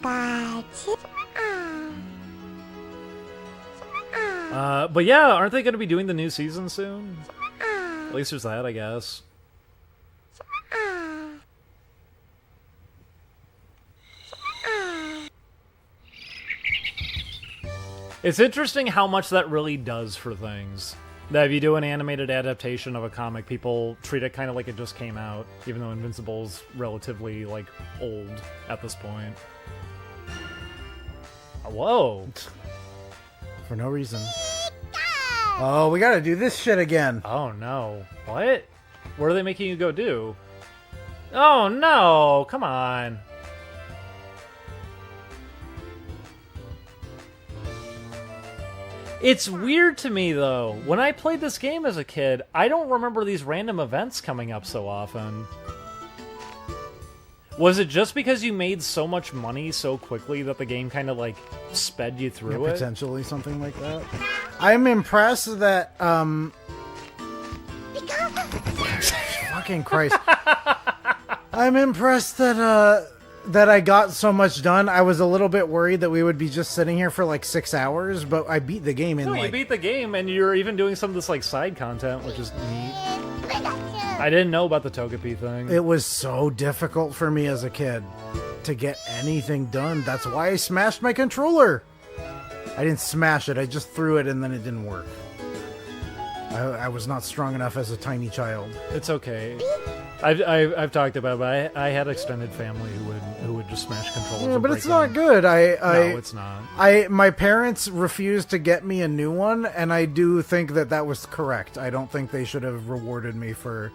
Pikachu. But yeah, aren't they going to be doing the new season soon? At least there's that, I guess. It's interesting how much that really does for things. That if you do an animated adaptation of a comic, people treat it kind of like it just came out, even though Invincible's relatively, like, old at this point. Whoa. For no reason. Oh, we gotta do this shit again. Oh, no. What? What are they making you go do? Oh, no! Come on. It's weird to me, though. When I played this game as a kid, I don't remember these random events coming up so often. Was it just because you made so much money so quickly that the game kind of, like, sped you through it? Potentially something like that. I'm impressed that, fucking Christ. I'm impressed that, that I got so much done. I was a little bit worried that we would be just sitting here for like 6 hours, but I beat the game in No, like... you beat the game, and you're even doing some of this, like, side content, which is neat. I didn't know about the Togepi thing. It was so difficult for me as a kid to get anything done. That's why I smashed my controller. I didn't smash it. I just threw it and then it didn't work. I was not strong enough as a tiny child. It's okay. I've talked about it, but I had extended family who would just smash controllers. Yeah, and but break it's not them. good. No, it's not. My parents refused to get me a new one, and I do think that was correct. I don't think they should have rewarded me for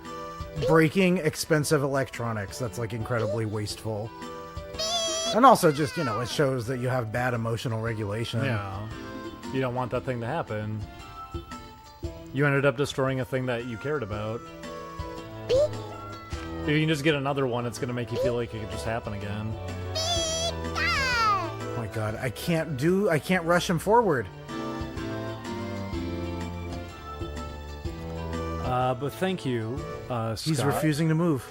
breaking expensive electronics. That's like incredibly wasteful. And also just, it shows that you have bad emotional regulation. Yeah. You don't want that thing to happen. You ended up destroying a thing that you cared about. If you can just get another one, it's going to make you feel like it could just happen again. Oh my god, I can't rush him forward. But thank you, He's Scott. refusing to move.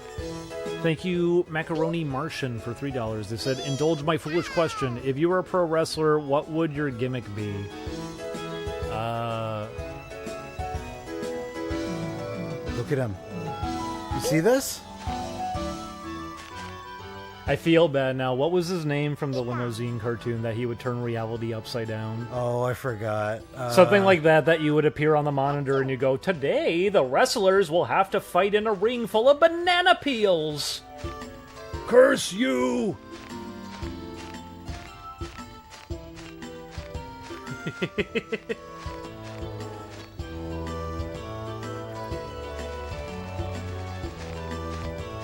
Thank you, Macaroni Martian, for $3. They said, indulge my foolish question. If you were a pro wrestler, what would your gimmick be? Look at him. You see this? I feel bad now. What was his name from the limousine cartoon that he would turn reality upside down? Oh, I forgot. Something like that you would appear on the monitor and you go, today the wrestlers will have to fight in a ring full of banana peels. Curse you!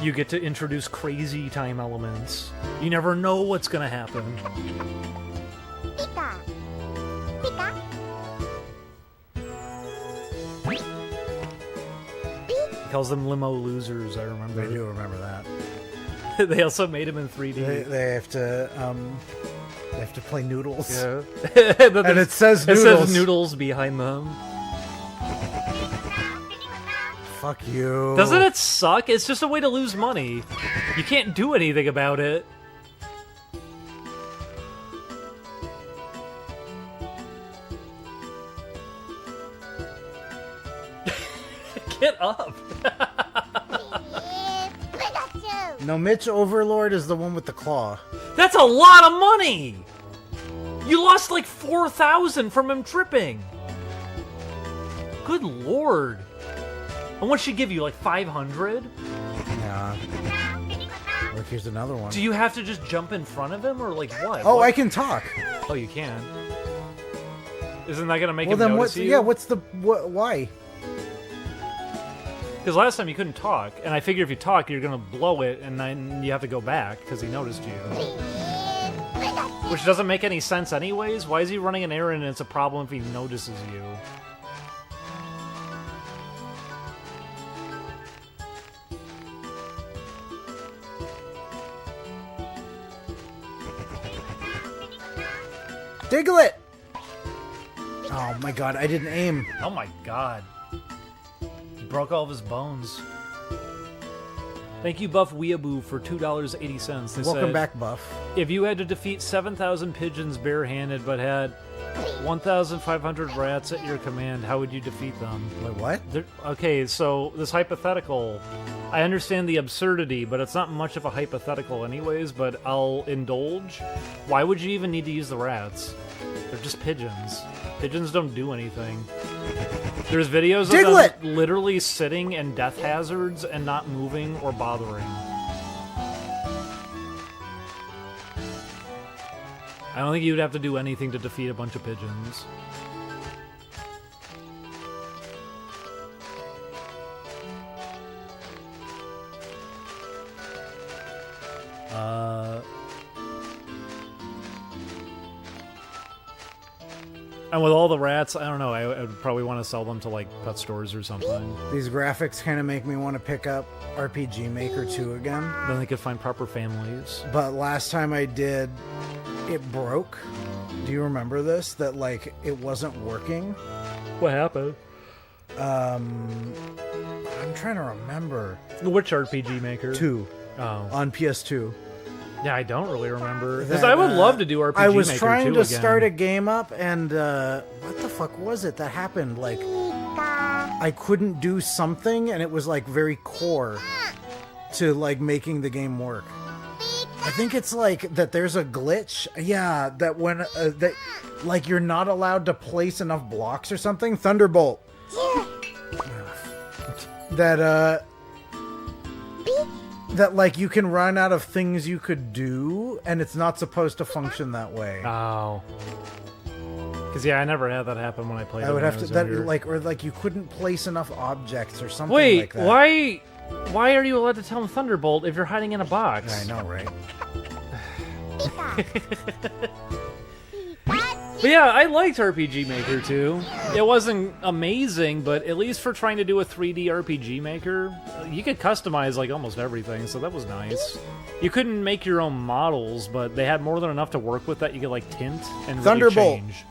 You get to introduce crazy time elements. You never know what's gonna happen. Pika. Pika. He calls them limo losers, I remember. I do remember that. They also made him in 3D. They have to play noodles. Yeah. And it says It noodles. says noodles behind them. Fuck you. Doesn't it suck? It's just a way to lose money. You can't do anything about it. Get up. Pikachu. No, Mitch Overlord is the one with the claw. That's a lot of money. You lost like 4,000 from him tripping. Good lord. And what should give you, like 500? Yeah. Look, here's another one. Do you have to just jump in front of him, or like what? Oh, What? I can talk. Oh, you can. Isn't that gonna make Well, him then notice what's you? yeah? What's the why? Because last time you couldn't talk, and I figure if you talk, you're gonna blow it, and then you have to go back because he noticed you. Which doesn't make any sense, anyways. Why is he running an errand, and it's a problem if he notices you? Diglett! Oh my god, I didn't aim. Oh my god. He broke all of his bones. Thank you, Buff Weeaboo, for $2.80. They Welcome said, back, Buff. if you had to defeat 7,000 pigeons barehanded but had 1,500 rats at your command, how would you defeat them? Wait, what? Okay, so this hypothetical, I understand the absurdity, but it's not much of a hypothetical anyways, but I'll indulge. Why would you even need to use the rats? They're just pigeons. Pigeons don't do anything. There's videos of Diglett! them literally sitting in death hazards and not moving or bothering. I don't think you'd have to do anything to defeat a bunch of pigeons. And with all the rats, I don't know, I would probably want to sell them to, like, pet stores or something. These graphics kind of make me want to pick up RPG Maker 2 again. Then they could find proper families. But last time I did, it broke. Do you remember this? That, like, it wasn't working? What happened? I'm trying to remember. Which RPG Maker? 2 Oh. on PS2. Yeah, I don't really remember. Because That, I would love to do RPG Maker I was 2 trying to again. start a game up, and what the fuck was it that happened? Like, Pika. I couldn't do something, and it was like very core to like making the game work. I think it's like that. There's a glitch. Yeah, that when that like you're not allowed to place enough blocks or something. Thunderbolt. That that like you can run out of things you could do, and it's not supposed to function that way. Oh. Because, yeah, I never had that happen when I played I it would when have was to that younger. like or like you couldn't place enough objects or something Wait, like that. why are you allowed to tell him Thunderbolt if you're hiding in a box? I know, right? But yeah, I liked RPG Maker too. It wasn't amazing, but at least for trying to do a 3D RPG Maker, you could customize like almost everything, so that was nice. You couldn't make your own models, but they had more than enough to work with that you could like tint and really Thunderbolt. change.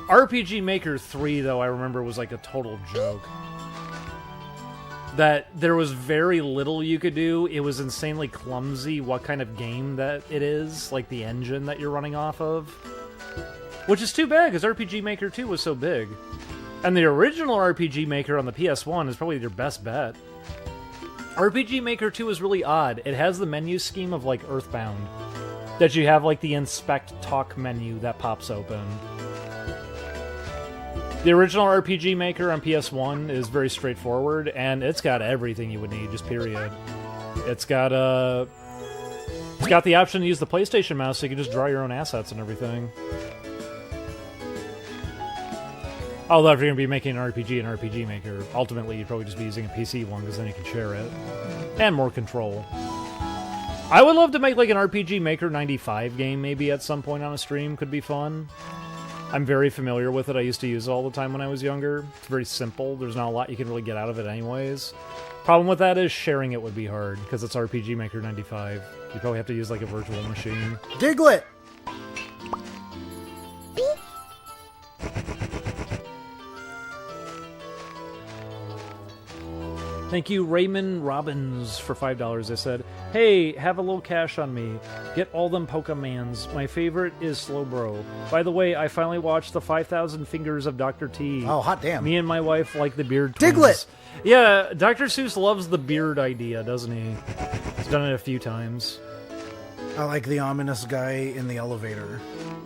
RPG Maker 3, though, I remember was like a total joke. That there was very little you could do. It was insanely clumsy what kind of game that it is, like the engine that you're running off of. Which is too bad, because RPG Maker 2 was so big. And the original RPG Maker on the PS1 is probably your best bet. RPG Maker 2 is really odd. It has the menu scheme of like Earthbound. That you have like the inspect talk menu that pops open. The original RPG Maker on PS1 is very straightforward, and it's got everything you would need, just period. It's got the option to use the PlayStation mouse, so you can just draw your own assets and everything. Although if you're going to be making an RPG Maker, ultimately you'd probably just be using a PC one, because then you can share it. And more control. I would love to make like an RPG Maker 95 game maybe at some point on a stream. Could be fun. I'm very familiar with it. I used to use it all the time when I was younger. It's very simple. There's not a lot you can really get out of it anyways. Problem with that is sharing it would be hard, because it's RPG Maker 95. You probably have to use like a virtual machine. Diglett! Thank you, Raymond Robbins, for $5. They said, "Hey, have a little cash on me. Get all them Pokemans. My favorite is Slowbro. By the way, I finally watched the 5,000 Fingers of Dr. T. Oh, hot damn. Me and my wife like the beard twins." Diglett! Yeah, Dr. Seuss loves the beard idea, doesn't he? He's done it a few times. I like the ominous guy in the elevator.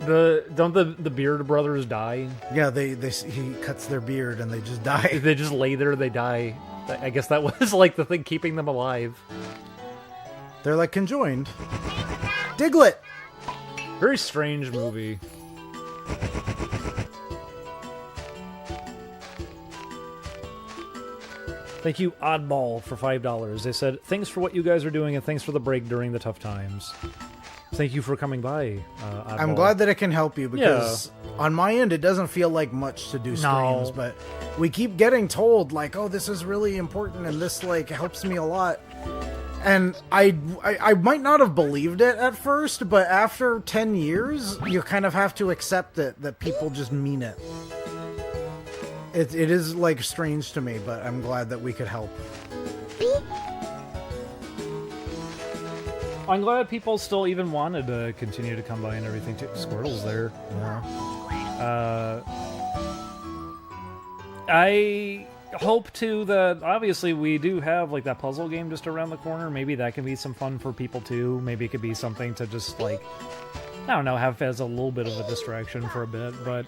Don't the Beard brothers die? Yeah, he cuts their beard and they just die. They just lay there, they die. I guess that was like the thing keeping them alive. They're like conjoined. Diglett! Very strange movie. Thank you, Oddball, for $5. They said, "Thanks for what you guys are doing, and thanks for the break during the tough times." Thank you for coming by, Oddball. I'm glad that it can help you, because on my end, it doesn't feel like much to do streams, but we keep getting told, like, oh, this is really important, and this, like, helps me a lot. And I might not have believed it at first, but after 10 years, you kind of have to accept it, that people just mean it. It is, like, strange to me, but I'm glad that we could help. I'm glad people still even wanted to continue to come by and everything, too. Squirtle's there. Yeah. I hope, too, that obviously we do have, like, that puzzle game just around the corner. Maybe that can be some fun for people, too. Maybe it could be something to just, like, I don't know, have as a little bit of a distraction for a bit. But,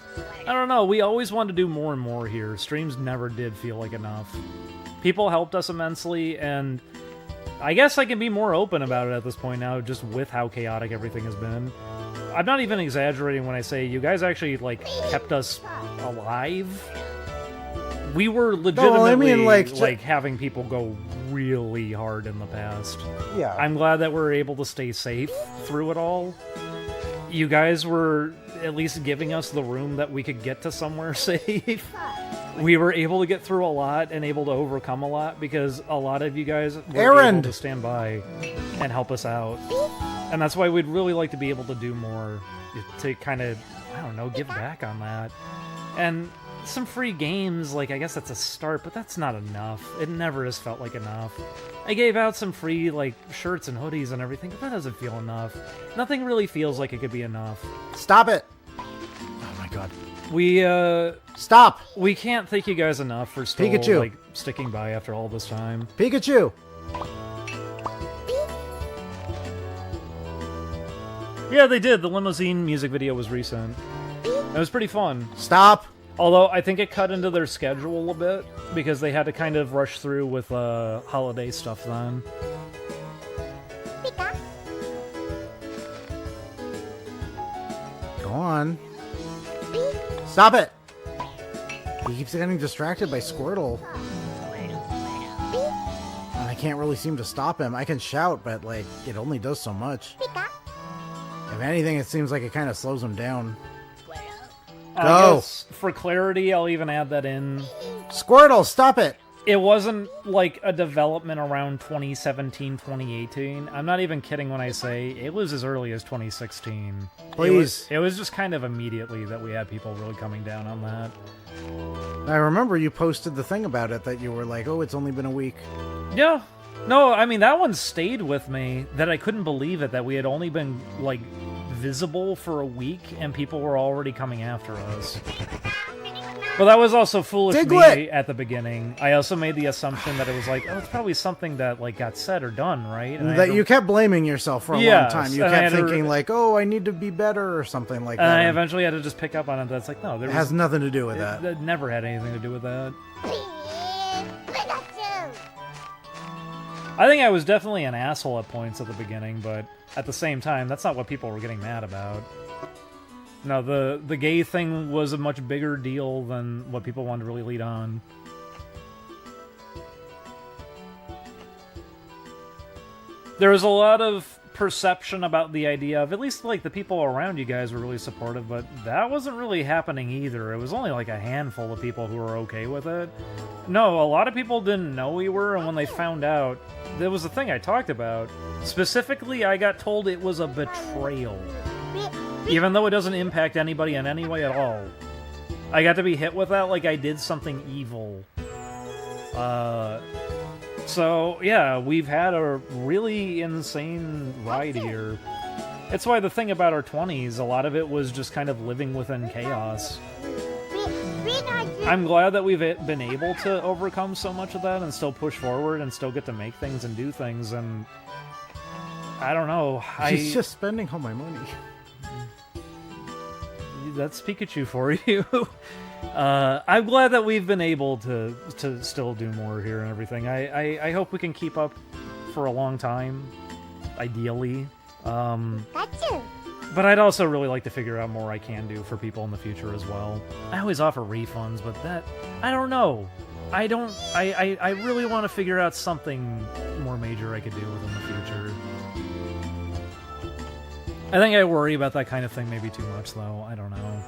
I don't know, we always wanted to do more and more here. Streams never did feel like enough. People helped us immensely, and I guess I can be more open about it at this point now, just with how chaotic everything has been. I'm not even exaggerating when I say you guys actually, like, kept us alive. We were legitimately, like having people go really hard in the past. Yeah. I'm glad that we're able to stay safe through it all. You guys were at least giving us the room that we could get to somewhere safe. We were able to get through a lot and able to overcome a lot because a lot of you guys were able to stand by and help us out. And that's why we'd really like to be able to do more to kind of, I don't know, give back on that. And some free games, like, I guess that's a start, but that's not enough. It never has felt like enough. I gave out some free, like, shirts and hoodies and everything, but that doesn't feel enough. Nothing really feels like it could be enough. Stop it! Oh my god. Stop! We can't thank you guys enough for still, Pikachu. like, sticking by after all this time. Pikachu! Yeah, they did. The limousine music video was recent. It was pretty fun. Stop! Although, I think it cut into their schedule a bit, because they had to kind of rush through with holiday stuff then. Pika. Go on. Stop it! He keeps getting distracted by Squirtle. And I can't really seem to stop him. I can shout, but, like, it only does so much. Pika. If anything, it seems like it kind of slows him down. I Go! guess for clarity, I'll even add that in. Squirtle, stop it! It wasn't, like, a development around 2017, 2018. I'm not even kidding when I say it was as early as 2016. Please. It was just kind of immediately that we had people really coming down on that. I remember you posted the thing about it that you were like, oh, it's only been a week. Yeah. No, I mean, that one stayed with me, that I couldn't believe it, that we had only been, like, visible for a week and people were already coming after us. Well, that was also foolish Diglett! me at the beginning. I also made the assumption that it was like, oh, it's probably something that like got said or done, right? And I That had you to- kept blaming yourself for a long Yes, time. You and I kept had to- thinking like, "Oh, I need to be better" or something like and that. I And eventually had to just pick up on it. That's like, no, there it was, has nothing to do with that. That never had anything to do with that. Pikachu. I think I was definitely an asshole at points at the beginning, but at the same time, that's not what people were getting mad about. No, the gay thing was a much bigger deal than what people wanted to really lead on. There was a lot of perception about the idea of, at least like the people around you guys were really supportive, but that wasn't really happening either. It was only like a handful of people who were okay with it. No, a lot of people didn't know we were, and when they found out, there was a thing I talked about. Specifically, I got told it was a betrayal. Even though it doesn't impact anybody in any way at all. I got to be hit with that like I did something evil. So, yeah, we've had a really insane ride here. It's why the thing about our 20s, a lot of it was just kind of living within chaos. Pikachu. I'm glad that we've been able to overcome so much of that and still push forward and still get to make things and do things, and I don't know. He's just spending all my money. That's Pikachu for you. I'm glad that we've been able to still do more here and everything. I hope we can keep up for a long time, ideally. Pikachu. But I'd also really like to figure out more I can do for people in the future as well. I always offer refunds, but that, I don't know. I really want to figure out something more major I could do within the future. I think I worry about that kind of thing maybe too much, though. I don't know.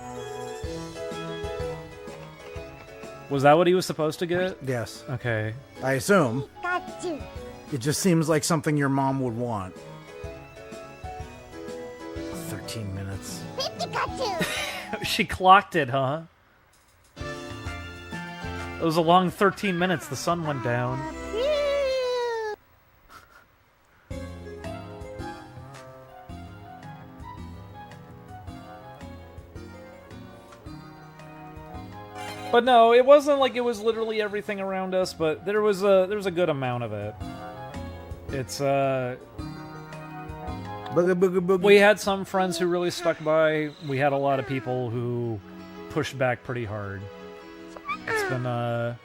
Was that what he was supposed to get? Yes, Okay. I assume. Pikachu. It just seems like something your mom would want. 13 minutes. Pikachu. She clocked it, huh? It was a long 13 minutes. The sun went down. But no, it wasn't like it was literally everything around us, but there was a good amount of it. It's Booga, booga, booga. we had some friends who really stuck by. We had a lot of people who pushed back pretty hard. It's been a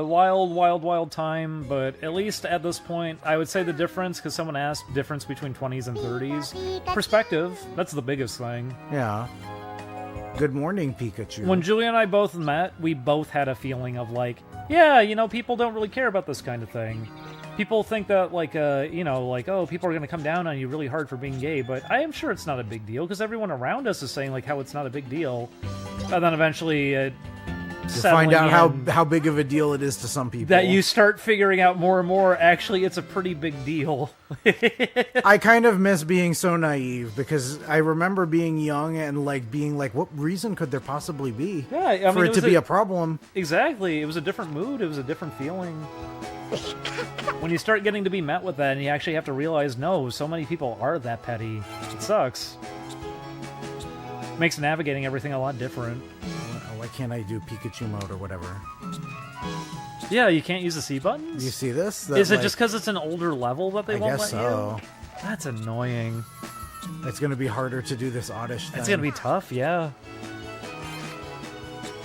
wild time, but at least at this point, I would say the difference, because someone asked difference between 20s and 30s. Perspective, that's the biggest thing. Yeah. Good morning, Pikachu. When Julia and I both met, we both had a feeling of like, yeah, you know, people don't really care about this kind of thing. People think that, like, you know, like, oh, people are going to come down on you really hard for being gay, but I am sure it's not a big deal, because everyone around us is saying, like, how it's not a big deal. And then eventually, you find out settling in, how big of a deal it is to some people. that you start figuring out more and more, actually, it's a pretty big deal. I kind of miss being so naive, because I remember being young and like being like, what reason could there possibly be Yeah, I mean, for it it to was be a problem? Exactly. It was a different mood. It was a different feeling. When you start getting to be met with that, and you actually have to realize, no, so many people are that petty. It sucks. Makes navigating everything a lot different. Why can't I do Pikachu mode or whatever? Yeah, you can't use the C buttons? Do you see this? Is it like, just because it's an older level that they I won't guess let so. you? That's annoying. It's going to be harder to do this oddish thing. It's gonna be tough, yeah.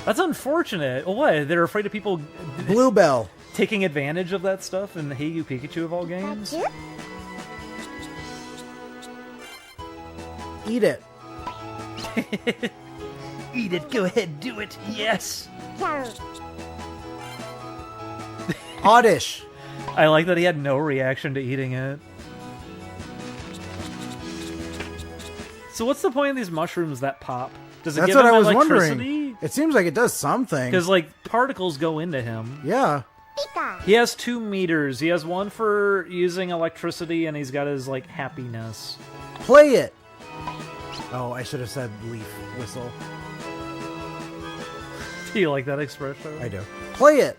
That's unfortunate. Oh, what? They're afraid of people Bluebell. taking advantage of that stuff in the Hey You Pikachu of all games? Pikachu. Eat it. Eat it. Go ahead. Do it. Yes. Carrot. Oddish. I like that he had no reaction to eating it. So what's the point of these mushrooms that pop? Does it That's give what him I was electricity? wondering. It seems like it does something. Because, like, particles go into him. Yeah. Pika. He has 2 meters. He has one for using electricity, and he's got his, like, happiness. Play it. Oh, I should have said leaf whistle. Do you like that expression? I do. Play it.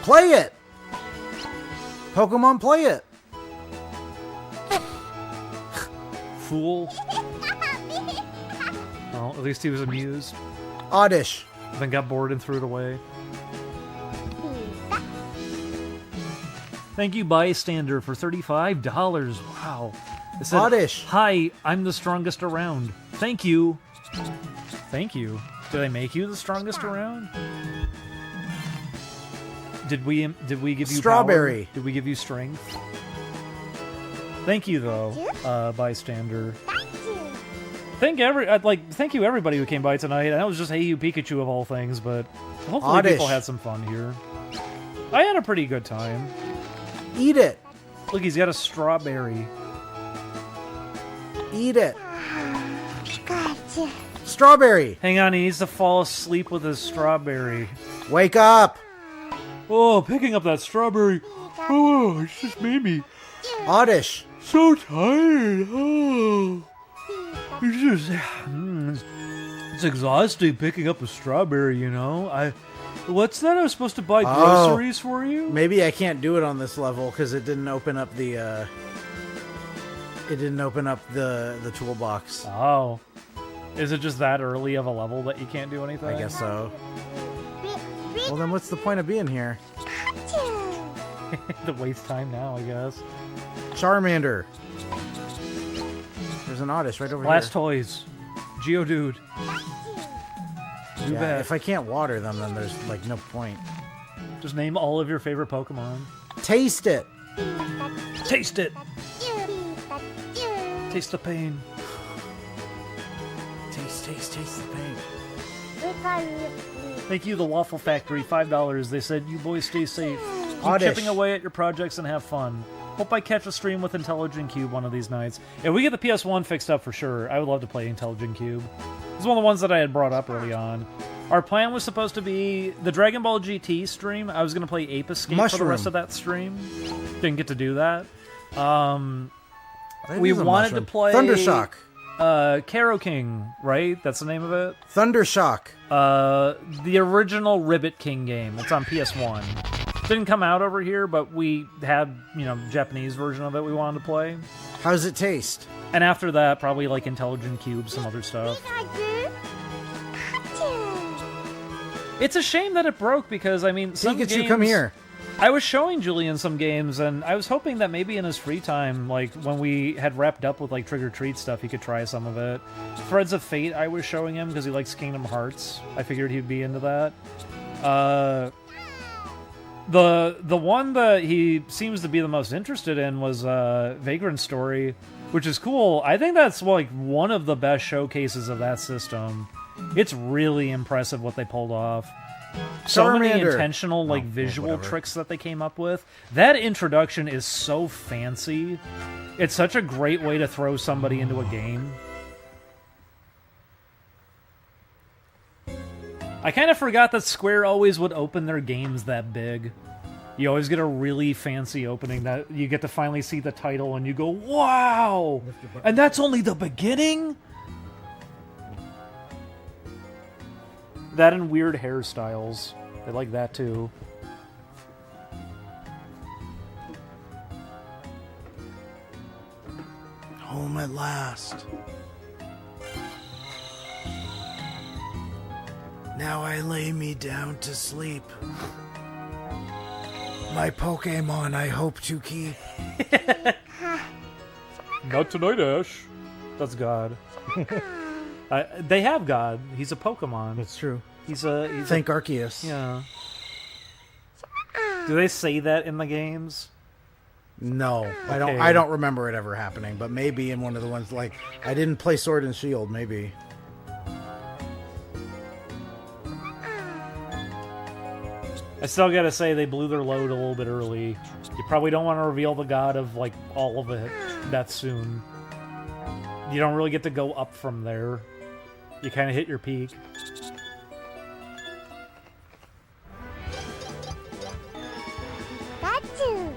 Play it. Pokemon, play it. Fool. Well, at least he was amused. Oddish. Then got bored and threw it away. Pika. Thank you, Bystander, for $35. Wow. It said, Oddish. Hi, I'm the strongest around. Thank you. Thank you. Did I make you the strongest around? Did we give you Strawberry. power? Did we give you strength? Thank you, though, Bystander. Pikachu. Thank you everybody who came by tonight. I know it was just Hey You Pikachu of all things, but hopefully Oddish. people had some fun here. I had a pretty good time. Eat it. Look, he's got a strawberry. Eat it. Pikachu. Strawberry. Hang on, he needs to fall asleep with his strawberry. Wake up. Oh, picking up that strawberry. Oh, it's just made me Oddish. so tired. Oh, it's just it's exhausting picking up a strawberry. You know, what's that? I was supposed to buy groceries for you. Maybe I can't do it on this level because it didn't open up the. It didn't open up the toolbox. Oh, is it just that early of a level that you can't do anything? I guess so. Well, then what's the point of being here? To waste time now, I guess. Charmander. There's an Oddish right over Last here. toys, Geodude. Do Yeah, bad. if I can't water them, then there's like no point. Just name all of your favorite Pokemon. Taste it. Taste it. Pikachu. Taste the pain. Taste the pain. Thank you, the Waffle Factory, $5. They said, you boys stay safe. Keep Oddish. chipping away at your projects and have fun. Hope I catch a stream with Intelligent Cube one of these nights. If we get the PS1 fixed up for sure, I would love to play Intelligent Cube. It's one of the ones that I had brought up early on. Our plan was supposed to be the Dragon Ball GT stream. I was going to play Ape Escape for the Mushroom. rest of that stream. Didn't get to do that. That We is a wanted mushroom. to play Thundershock. Caro King, right? That's the name of it? Thundershock. The original Ribbit King game. It's on PS1. Didn't come out over here, but we had, Japanese version of it we wanted to play. How's it taste? And after that, probably like Intelligent Cube, some other stuff. Pikachu. Pikachu. It's a shame that it broke because, some Pikachu, games... come here. I was showing Julian some games, and I was hoping that maybe in his free time, like when we had wrapped up with like Trick or Treat stuff, he could try some of it. Threads of Fate I was showing him because he likes Kingdom Hearts. I figured he'd be into that. The one that he seems to be the most interested in was Vagrant Story, which is cool. I think that's like one of the best showcases of that system. It's really impressive what they pulled off. So many Charmander. intentional visual whatever. tricks that they came up with. That introduction is so fancy. It's such a great way to throw somebody into a game. I kind of forgot that Square always would open their games that big. You always get a really fancy opening that you get to finally see the title and you go, wow! And that's only the beginning? That and weird hairstyles. I like that too. Home at last. Now I lay me down to sleep. My Pokemon I hope to keep. Not tonight, Ash. That's God. They have God. He's a Pokemon. That's true. He's a Thank Arceus. yeah. Do they say that in the games? No, I don't. Okay. I don't remember it ever happening. But maybe in one of the ones like I didn't play Sword and Shield. Maybe. I still gotta say they blew their load a little bit early. You probably don't want to reveal the god of like all of it that soon. You don't really get to go up from there. You kind of hit your peak. Pikachu.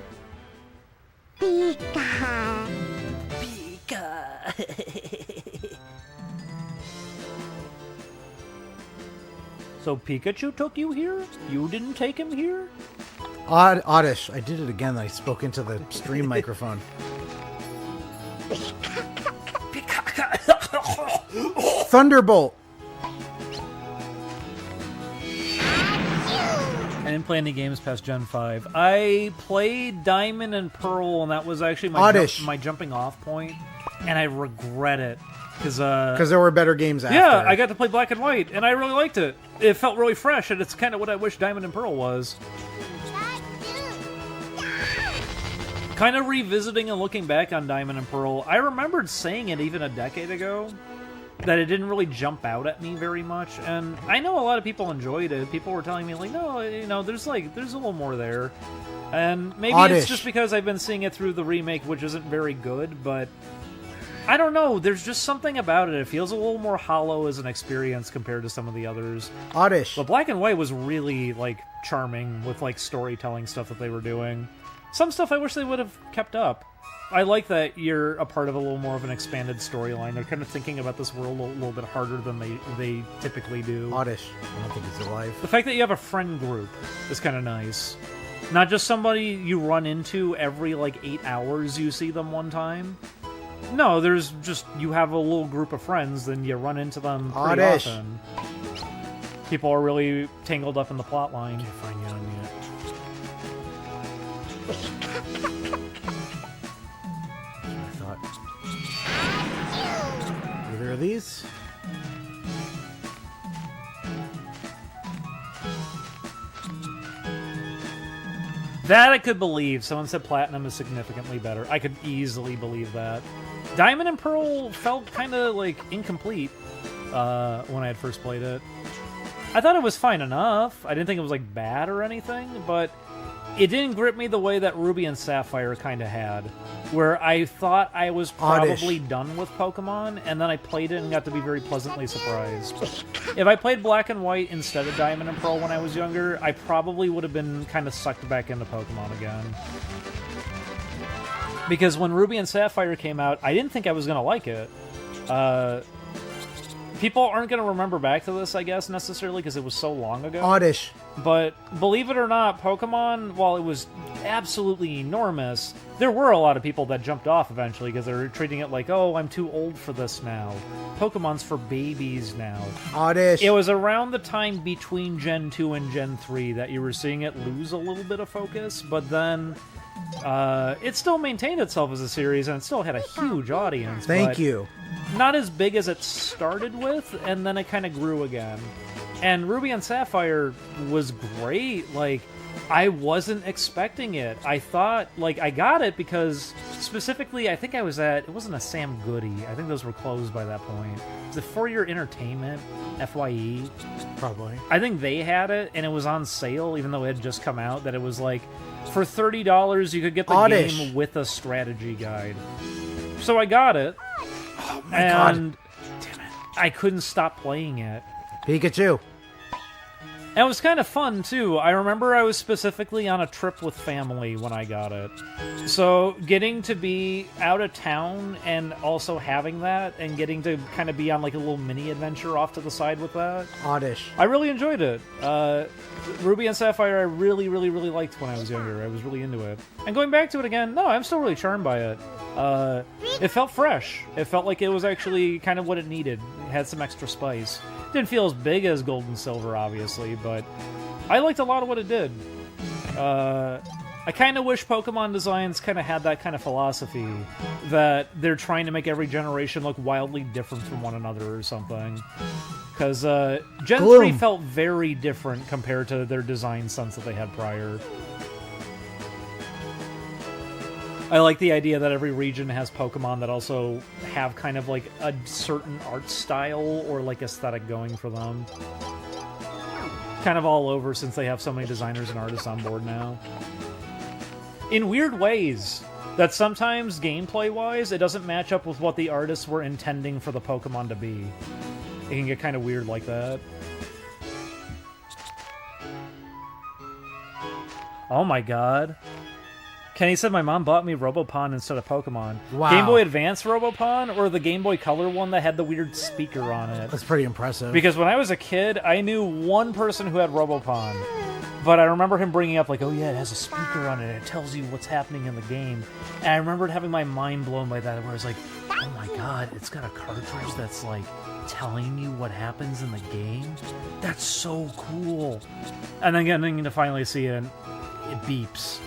Pika. So Pikachu took you here? You didn't take him here? Oddish. I did it again. I spoke into the stream microphone. Thunderbolt. I didn't play any games past Gen 5. I played Diamond and Pearl, and that was actually my jumping off point, and I regret it. Because there were better games after. Yeah, I got to play Black and White, and I really liked it. It felt really fresh, and it's kind of what I wish Diamond and Pearl was. Kind of revisiting and looking back on Diamond and Pearl, I remembered saying it even a decade ago, that it didn't really jump out at me very much, and I know a lot of people enjoyed it. People were telling me, like, no, you know, there's a little more there. And maybe it's just because I've been seeing it through the remake, which isn't very good, but I don't know, there's just something about it. It feels a little more hollow as an experience compared to some of the others. Oddish. But Black and White was really, like, charming with, like, storytelling stuff that they were doing. Some stuff I wish they would have kept up. I like that you're a part of a little more of an expanded storyline. They're kind of thinking about this world a little bit harder than they typically do. Oddish. I don't think he's alive. The fact that you have a friend group is kind of nice. Not just somebody you run into every, like, 8 hours you see them one time. No, there's just, you have a little group of friends, then you run into them pretty often. People are really tangled up in the plot line. Can't find you on yet. I thought. Either of these? That I could believe. Someone said Platinum is significantly better. I could easily believe that. Diamond and Pearl felt kind of, like, incomplete when I had first played it. I thought it was fine enough. I didn't think it was, like, bad or anything, but it didn't grip me the way that Ruby and Sapphire kind of had, where I thought I was probably done with Pokemon, and then I played it and got to be very pleasantly surprised. If I played Black and White instead of Diamond and Pearl when I was younger, I probably would have been kind of sucked back into Pokemon again. Because when Ruby and Sapphire came out, I didn't think I was going to like it. People aren't going to remember back to this, I guess, necessarily, because it was so long ago. Oddish. But believe it or not, Pokemon, while it was absolutely enormous, there were a lot of people that jumped off eventually because they were treating it like, oh, I'm too old for this now. Pokemon's for babies now. Oddish. It was around the time between Gen 2 and Gen 3 that you were seeing it lose a little bit of focus, but then it still maintained itself as a series and it still had a huge audience. Thank you. Not as big as it started with, and then it kind of grew again. And Ruby and Sapphire was great. Like, I wasn't expecting it. I thought, like, I got it because, specifically, I think I was at, it wasn't a Sam Goody. I think those were closed by that point. Was it For Your Entertainment? FYE? Probably. I think they had it, and it was on sale, even though it had just come out, that it was like, for $30, you could get the game with a strategy guide. So I got it. Oh my god. Damn it. I couldn't stop playing it. Pikachu. And it was kind of fun, too. I remember I was specifically on a trip with family when I got it. So getting to be out of town and also having that and getting to kind of be on like a little mini adventure off to the side with that. Oddish. I really enjoyed it. Ruby and Sapphire I really, really, really liked when I was younger. I was really into it. And going back to it again, no, I'm still really charmed by it. It felt fresh. It felt like it was actually kind of what it needed. It had some extra spice. Didn't feel as big as Gold and Silver, obviously, but I liked a lot of what it did. I kind of wish Pokemon designs kind of had that kind of philosophy that they're trying to make every generation look wildly different from one another or something. Because Gen 3 felt very different compared to their design sense that they had prior. I like the idea that every region has Pokemon that also have kind of like a certain art style or like aesthetic going for them. Kind of all over since they have so many designers and artists on board now. In weird ways, that sometimes gameplay-wise, it doesn't match up with what the artists were intending for the Pokemon to be. It can get kind of weird like that. Oh my god. Kenny said my mom bought me Robopon instead of Pokemon. Wow. Game Boy Advance Robopon or the Game Boy Color one that had the weird speaker on it? That's pretty impressive. Because when I was a kid, I knew one person who had Robopon. But I remember him bringing up, like, oh yeah, it has a speaker on it. It tells you what's happening in the game. And I remembered having my mind blown by that, where I was like, oh my god, it's got a cartridge that's, like, telling you what happens in the game? That's so cool. And then getting to finally see it beeps.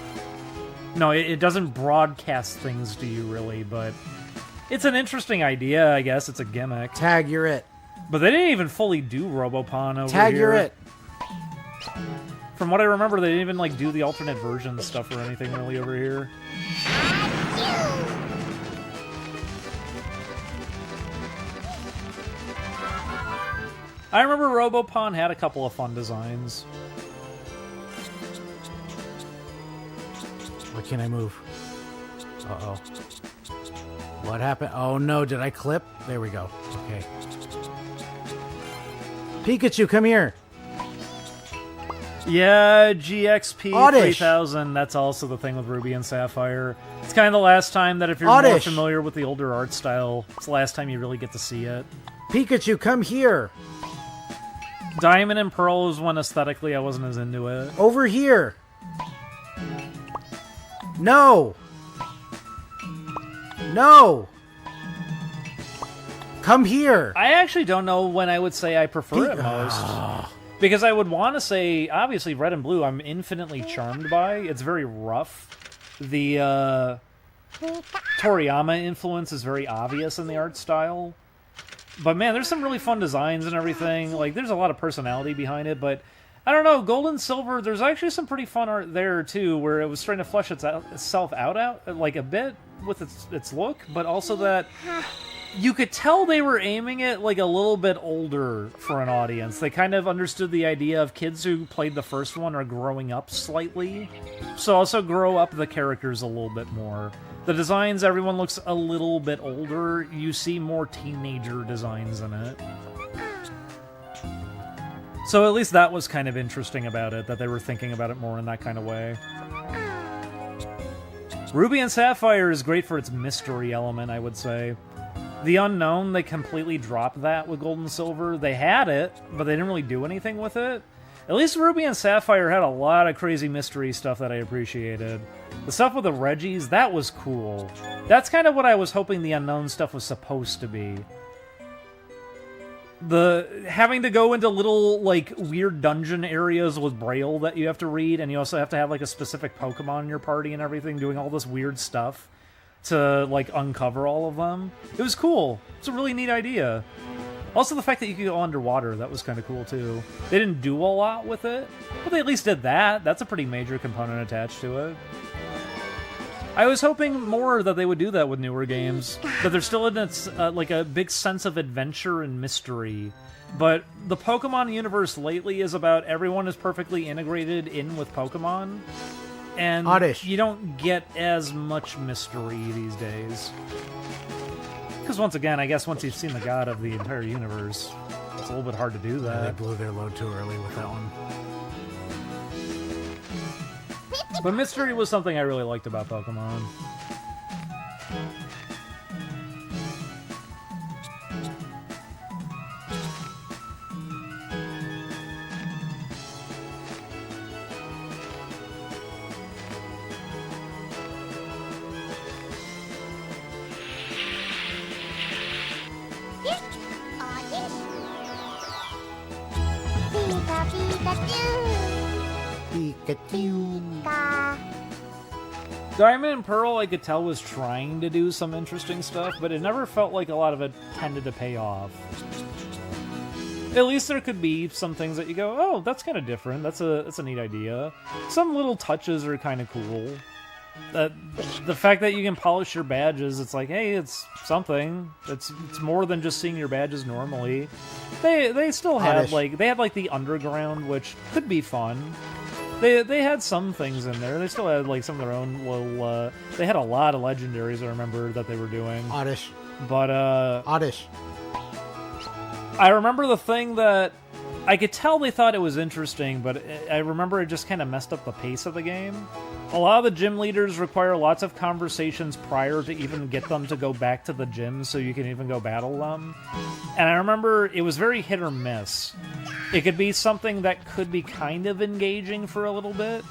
No, it doesn't broadcast things to you, really, but it's an interesting idea, I guess. It's a gimmick. Tag, you're it. But they didn't even fully do Robopon over Tag, here. you're it. From what I remember, they didn't even like do the alternate version stuff or anything really over here. I remember Robopon had a couple of fun designs. What can I move? Uh-oh. What happened? Oh no, did I clip? There we go. Okay. Pikachu, come here. Yeah, GXP Oddish. 3000, that's also the thing with Ruby and Sapphire. It's kind of the last time that if you're more Oddish. familiar with the older art style, it's the last time you really get to see it. Pikachu, come here. Diamond and Pearl was one aesthetically I wasn't as into it. Over here. No. No. Come here. I actually don't know when I would say I prefer it most. Because I would want to say, obviously, Red and Blue I'm infinitely charmed by. It's very rough. The Toriyama influence is very obvious in the art style. But man, there's some really fun designs and everything. Like, there's a lot of personality behind it, but I don't know, Gold and Silver, there's actually some pretty fun art there, too, where it was trying to flesh itself out, like, a bit with its look, but also that you could tell they were aiming it, like, a little bit older for an audience. They kind of understood the idea of kids who played the first one are growing up slightly, so also grow up the characters a little bit more. The designs, everyone looks a little bit older. You see more teenager designs in it. So at least that was kind of interesting about it, that they were thinking about it more in that kind of way. Ruby and Sapphire is great for its mystery element, I would say. The unknown, they completely dropped that with Gold and Silver. They had it, but they didn't really do anything with it. At least Ruby and Sapphire had a lot of crazy mystery stuff that I appreciated. The stuff with the Reggies, that was cool. That's kind of what I was hoping the unknown stuff was supposed to be. The having to go into little, like, weird dungeon areas with Braille that you have to read, and you also have to have, like, a specific Pokemon in your party and everything, doing all this weird stuff to, like, uncover all of them. It was cool. It's a really neat idea. Also, the fact that you could go underwater, that was kind of cool, too. They didn't do a lot with it, but they at least did that. That's a pretty major component attached to it. I was hoping more that they would do that with newer games, that there's still like a big sense of adventure and mystery. But the Pokemon universe lately is about everyone is perfectly integrated in with Pokemon, and Oddish. you don't get as much mystery these days. Because once again, I guess once you've seen the god of the entire universe, it's a little bit hard to do They that. blew their load too early with that one. But mystery was something I really liked about Pokemon. Pikachu. Diamond and Pearl, I could tell, was trying to do some interesting stuff, but it never felt like a lot of it tended to pay off. At least there could be some things that you go, oh, that's kind of different. That's a neat idea. Some little touches are kind of cool. The fact that you can polish your badges, it's like, hey, it's something. It's more than just seeing your badges normally. They still had Oddish. they had the underground, which could be fun. They had some things in there. They still had some of their own little. They had a lot of legendaries. I remember that they were doing. Oddish. But Oddish. I remember the thing that I could tell they thought it was interesting, but I remember it just kind of messed up the pace of the game. A lot of the gym leaders require lots of conversations prior to even get them to go back to the gym so you can even go battle them. And I remember it was very hit or miss. It could be something that could be kind of engaging for a little bit,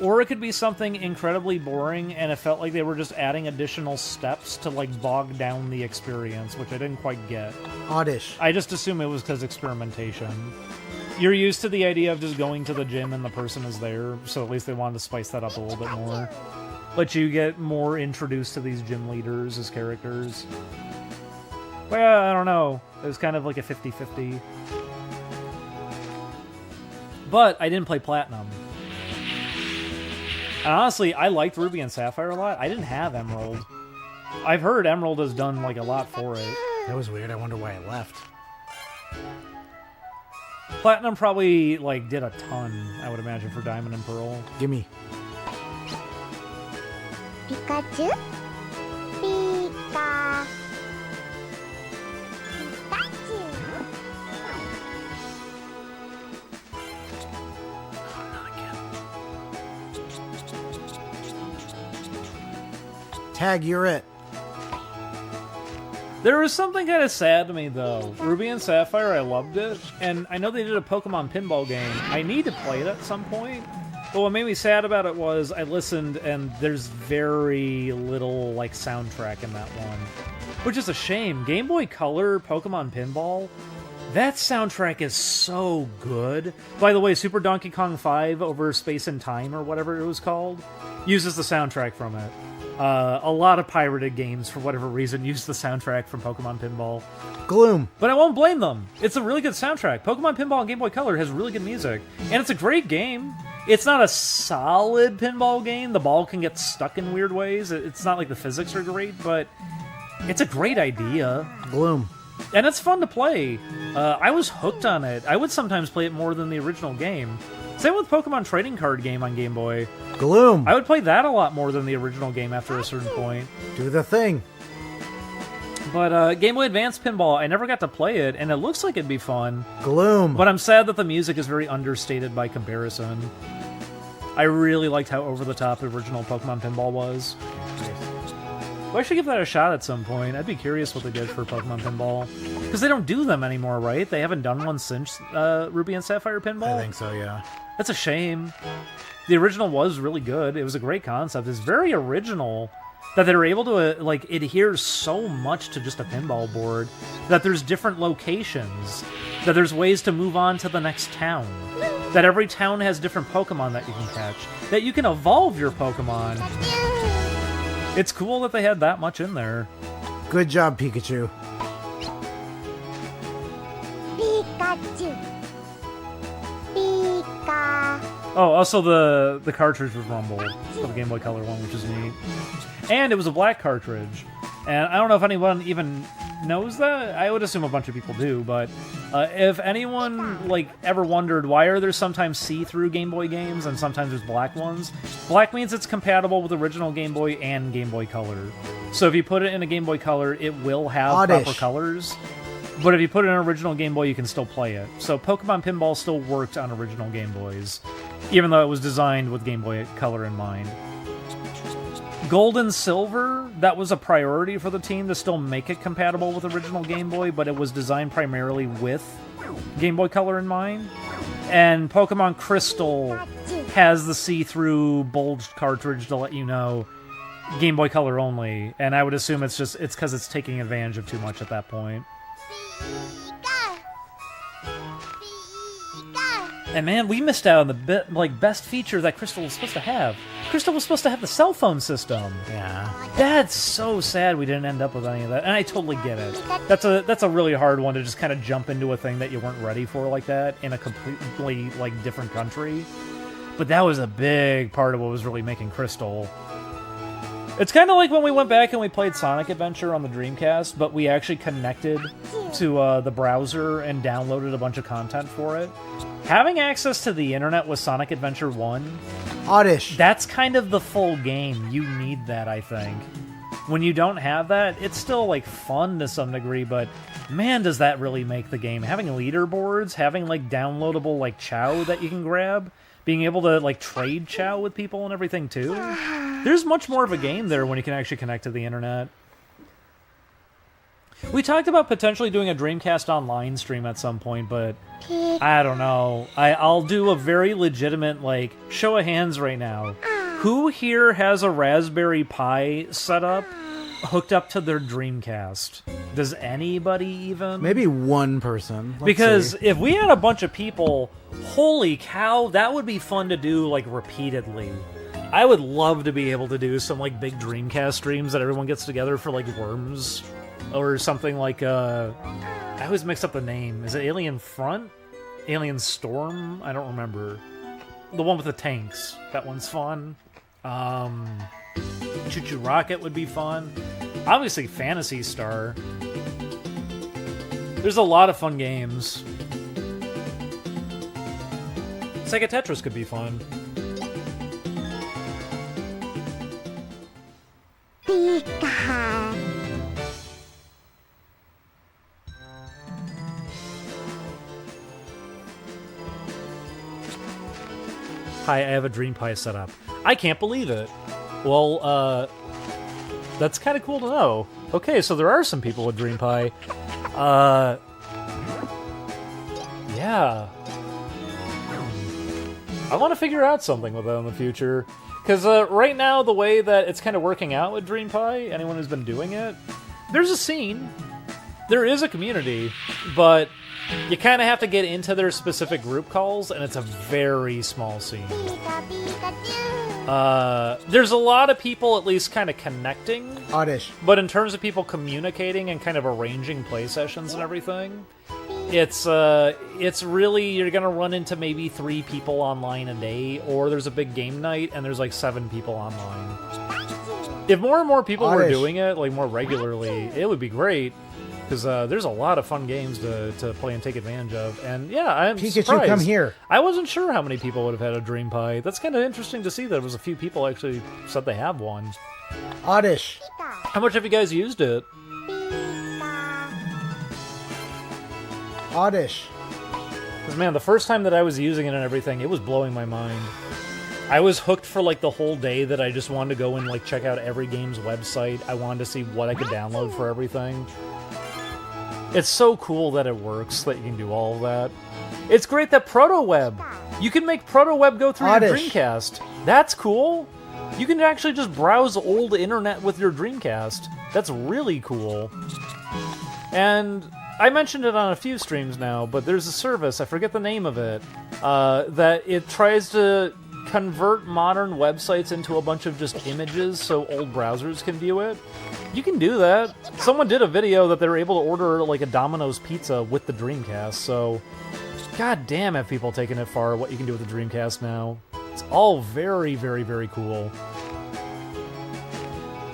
Or it could be something incredibly boring, and it felt like they were just adding additional steps to, like, bog down the experience, which I didn't quite get. Oddish. I just assume it was because experimentation. You're used to the idea of just going to the gym and the person is there, so at least they wanted to spice that up a little bit more. Let you get more introduced to these gym leaders as characters. Well, I don't know. It was kind of like a 50-50. But I didn't play Platinum. And honestly, I liked Ruby and Sapphire a lot. I didn't have Emerald. I've heard Emerald has done, like, a lot for it. That was weird. I wonder why it left. Platinum probably, like, did a ton, I would imagine, for Diamond and Pearl. Gimme. Pikachu. Pika. Pikachu. Tag, you're it. There was something kind of sad to me, though. Ruby and Sapphire, I loved it, and I know they did a Pokemon pinball game. I need to play it at some point. But what made me sad about it was I listened, and there's very little, like, soundtrack in that one. Which is a shame. Game Boy Color Pokemon Pinball, that soundtrack is so good. By the way, Super Donkey Kong 5 over Space and Time, or whatever it was called, uses the soundtrack from it. A lot of pirated games, for whatever reason, use the soundtrack from Pokemon Pinball. Gloom. But I won't blame them. It's a really good soundtrack. Pokemon Pinball on Game Boy Color has really good music. And it's a great game. It's not a solid pinball game. The ball can get stuck in weird ways. It's not like the physics are great, but it's a great idea. Gloom. And it's fun to play. I was hooked on it. I would sometimes play it more than the original game. Same with Pokemon Trading Card Game on Game Boy. Gloom. I would play that a lot more than the original game after a certain point. Do the thing. But Game Boy Advance Pinball, I never got to play it, and it looks like it'd be fun. Gloom. But I'm sad that the music is very understated by comparison. I really liked how over-the-top the original Pokemon Pinball was. Well, I should give that a shot at some point. I'd be curious what they did for Pokemon Pinball. Because they don't do them anymore, right? They haven't done one since Ruby and Sapphire Pinball? I think so, yeah. That's a shame. The original was really good. It was a great concept. It's very original that they're able to, like, adhere so much to just a pinball board, that there's different locations, that there's ways to move on to the next town, that every town has different Pokemon that you can catch, that you can evolve your Pokemon. It's cool that they had that much in there. Good job, Pikachu. Pikachu. Pika. Oh, also the cartridge was rumbled for the Game Boy Color one, which is neat. And it was a black cartridge. And I don't know if anyone even knows that. I would assume a bunch of people do, but if anyone like ever wondered why are there sometimes see-through Game Boy games and sometimes there's black ones, black means it's compatible with original Game Boy and Game Boy Color. So if you put it in a Game Boy Color, it will have Oddish. proper colors. But if you put it in an original Game Boy, you can still play it. So Pokemon Pinball still worked on original Game Boys, even though it was designed with Game Boy Color in mind. Gold and Silver, that was a priority for the team to still make it compatible with original Game Boy, but it was designed primarily with Game Boy Color in mind. And Pokemon Crystal has the see-through bulged cartridge to let you know Game Boy Color only, and I would assume it's because it's taking advantage of too much at that point. Pika. Pika. And man, we missed out on the best feature that Crystal was supposed to have. Crystal was supposed to have the cell phone system. Yeah. That's so sad we didn't end up with any of that, and I totally get it. That's a really hard one to just kind of jump into a thing that you weren't ready for like that in a completely like different country. But that was a big part of what was really making Crystal. It's kind of like when we went back and we played Sonic Adventure on the Dreamcast, but we actually connected to the browser and downloaded a bunch of content for it. Having access to the internet with Sonic Adventure 1, Oddish. that's kind of the full game. You need that, I think. When you don't have that, it's still like fun to some degree, but man, does that really make the game. Having leaderboards, having like downloadable like Chow that you can grab, being able to like trade Chow with people and everything too. There's much more of a game there when you can actually connect to the internet. We talked about potentially doing a Dreamcast Online stream at some point, but I don't know. I'll do a very legitimate, like, show of hands right now. Who here has a Raspberry Pi set up, hooked up to their Dreamcast? Does anybody even? Maybe one person. Let's Because see. if we had a bunch of people, holy cow, that would be fun to do, like, repeatedly. I would love to be able to do some, like, big Dreamcast streams that everyone gets together for, like, Worms or something like, I always mix up the name. Is it Alien Front? Alien Storm? I don't remember. The one with the tanks. That one's fun. Choo Choo Rocket would be fun. Obviously, Phantasy Star. There's a lot of fun games. Sega Tetris could be fun. Pika. Hi, I have a Dream Pie set up. I can't believe it. Well, that's kind of cool to know. Okay, so there are some people with Dream Pie. Yeah. I want to figure out something with that in the future. Because right now, the way that it's kind of working out with Dream Pie, anyone who's been doing it, there's a scene. There is a community, but you kind of have to get into their specific group calls, and it's a very small scene. Pika, Pikachu. There's a lot of people at least kind of connecting, Oddish. but in terms of people communicating and kind of arranging play sessions and everything, it's really, you're gonna run into maybe 3 people online a day, or there's a big game night and there's like 7 people online. If more and more people were Oddish. doing it, like more regularly, it would be great. Because there's a lot of fun games to play and take advantage of. And yeah, I'm Pikachu, surprised. come here. I wasn't sure how many people would have had a Dream Pie. That's kind of interesting to see that there was a few people actually said they have one. Oddish. Pika. How much have you guys used it? Pika. Oddish. Because man, the first time that I was using it and everything, it was blowing my mind. I was hooked for like the whole day that I just wanted to go and like check out every game's website. I wanted to see what I could download for everything. It's so cool that it works, that you can do all of that. It's great that ProtoWeb, you can make ProtoWeb go through your Oddish. Dreamcast. That's cool. You can actually just browse old internet with your Dreamcast. That's really cool. And I mentioned it on a few streams now, but there's a service, I forget the name of it, that it tries to convert modern websites into a bunch of just images so old browsers can view it. You can do that. Someone did a video that they were able to order like a Domino's pizza with the Dreamcast, so god damn have people taken it far what you can do with the Dreamcast now. It's all very, very, very cool.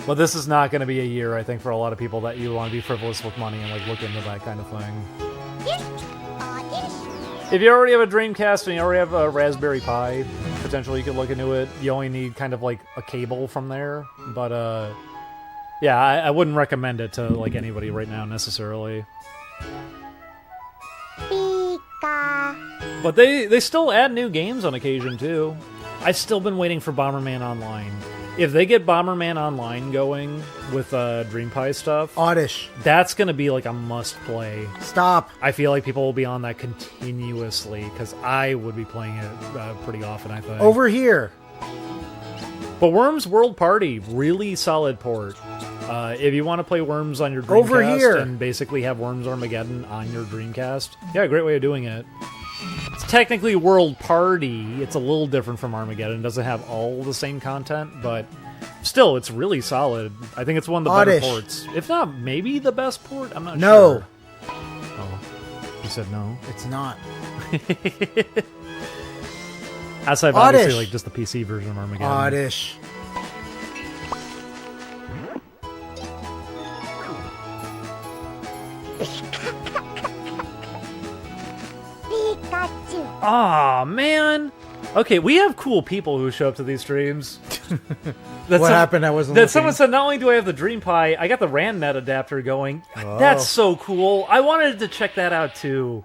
But this is not going to be a year, I think, for a lot of people that you want to be frivolous with money and like look into that kind of thing. If you already have a Dreamcast and you already have a Raspberry Pi, potentially you could look into it. You only need kind of like a cable from there, but yeah, I wouldn't recommend it to like anybody right now necessarily. Pika. But they still add new games on occasion too. I've still been waiting for Bomberman Online. If they get Bomberman Online going with Dream Pie stuff, Oddish. that's gonna be like a must play. Stop. I feel like people will be on that continuously because I would be playing it pretty often, I think. Over here. But Worms World Party, really solid port. If you want to play Worms on your Dreamcast Over here. and basically have Worms Armageddon on your Dreamcast, yeah, great way of doing it. It's technically World Party. It's a little different from Armageddon. It doesn't have all the same content, but still, it's really solid. I think it's one of the better Oddish. ports. If not, maybe the best port? I'm not No. sure. Oh, you said no? It's not. Outside of obviously Oddish. like just the PC version of Armageddon. Oddish. Pikachu. Aw, man. Okay, we have cool people who show up to these streams. What happened? I wasn't That looking. someone said, not only do I have the Dream Pie, I got the RANNet adapter going. Oh. That's so cool. I wanted to check that out too.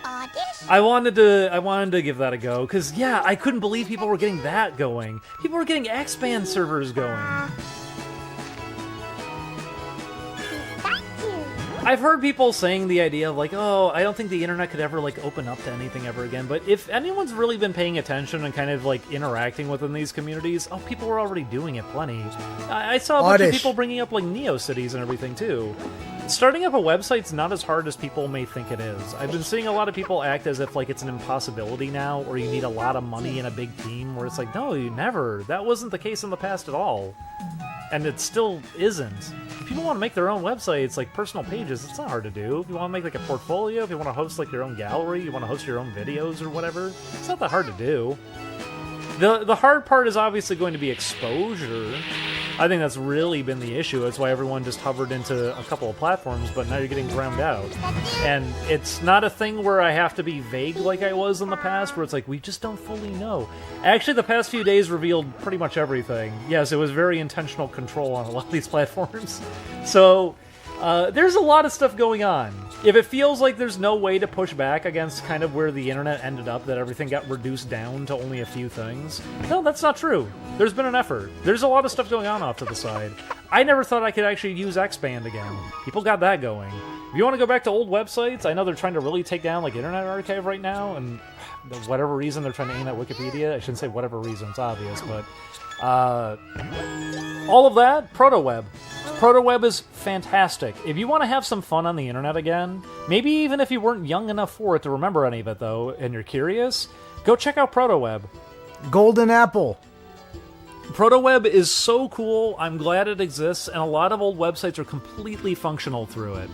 Oddish. I wanted to give that a go because yeah, I couldn't believe people were getting that going. People were getting X-Band servers going. Pikachu. I've heard people saying the idea of like, oh, I don't think the internet could ever like open up to anything ever again. But if anyone's really been paying attention and kind of like interacting within these communities, oh, people were already doing it plenty. I saw a bunch of people bringing up like Neo cities and everything too. Starting up a website's not as hard as people may think it is. I've been seeing a lot of people act as if like it's an impossibility now, or you need a lot of money and a big team, where it's like, no, you never. That wasn't the case in the past at all. And it still isn't. If people want to make their own websites, like personal pages, it's not hard to do. If you want to make like a portfolio, if you want to host like your own gallery, you want to host your own videos or whatever, it's not that hard to do. The hard part is obviously going to be exposure. I think that's really been the issue. That's why everyone just hovered into a couple of platforms, but now you're getting drowned out. And it's not a thing where I have to be vague like I was in the past, where it's like, we just don't fully know. Actually, the past few days revealed pretty much everything. Yes, it was very intentional control on a lot of these platforms. So, there's a lot of stuff going on. If it feels like there's no way to push back against kind of where the internet ended up, that everything got reduced down to only a few things, no, that's not true. There's been an effort. There's a lot of stuff going on off to the side. I never thought I could actually use Xband again. People got that going. If you want to go back to old websites, I know they're trying to really take down like Internet Archive right now, and whatever reason they're trying to aim at Wikipedia. I shouldn't say whatever reason, it's obvious, but all of that, ProtoWeb. ProtoWeb is fantastic. If you want to have some fun on the internet again, maybe even if you weren't young enough for it to remember any of it though, and you're curious, go check out ProtoWeb. Golden Apple. ProtoWeb is so cool. I'm glad it exists, and a lot of old websites are completely functional through it.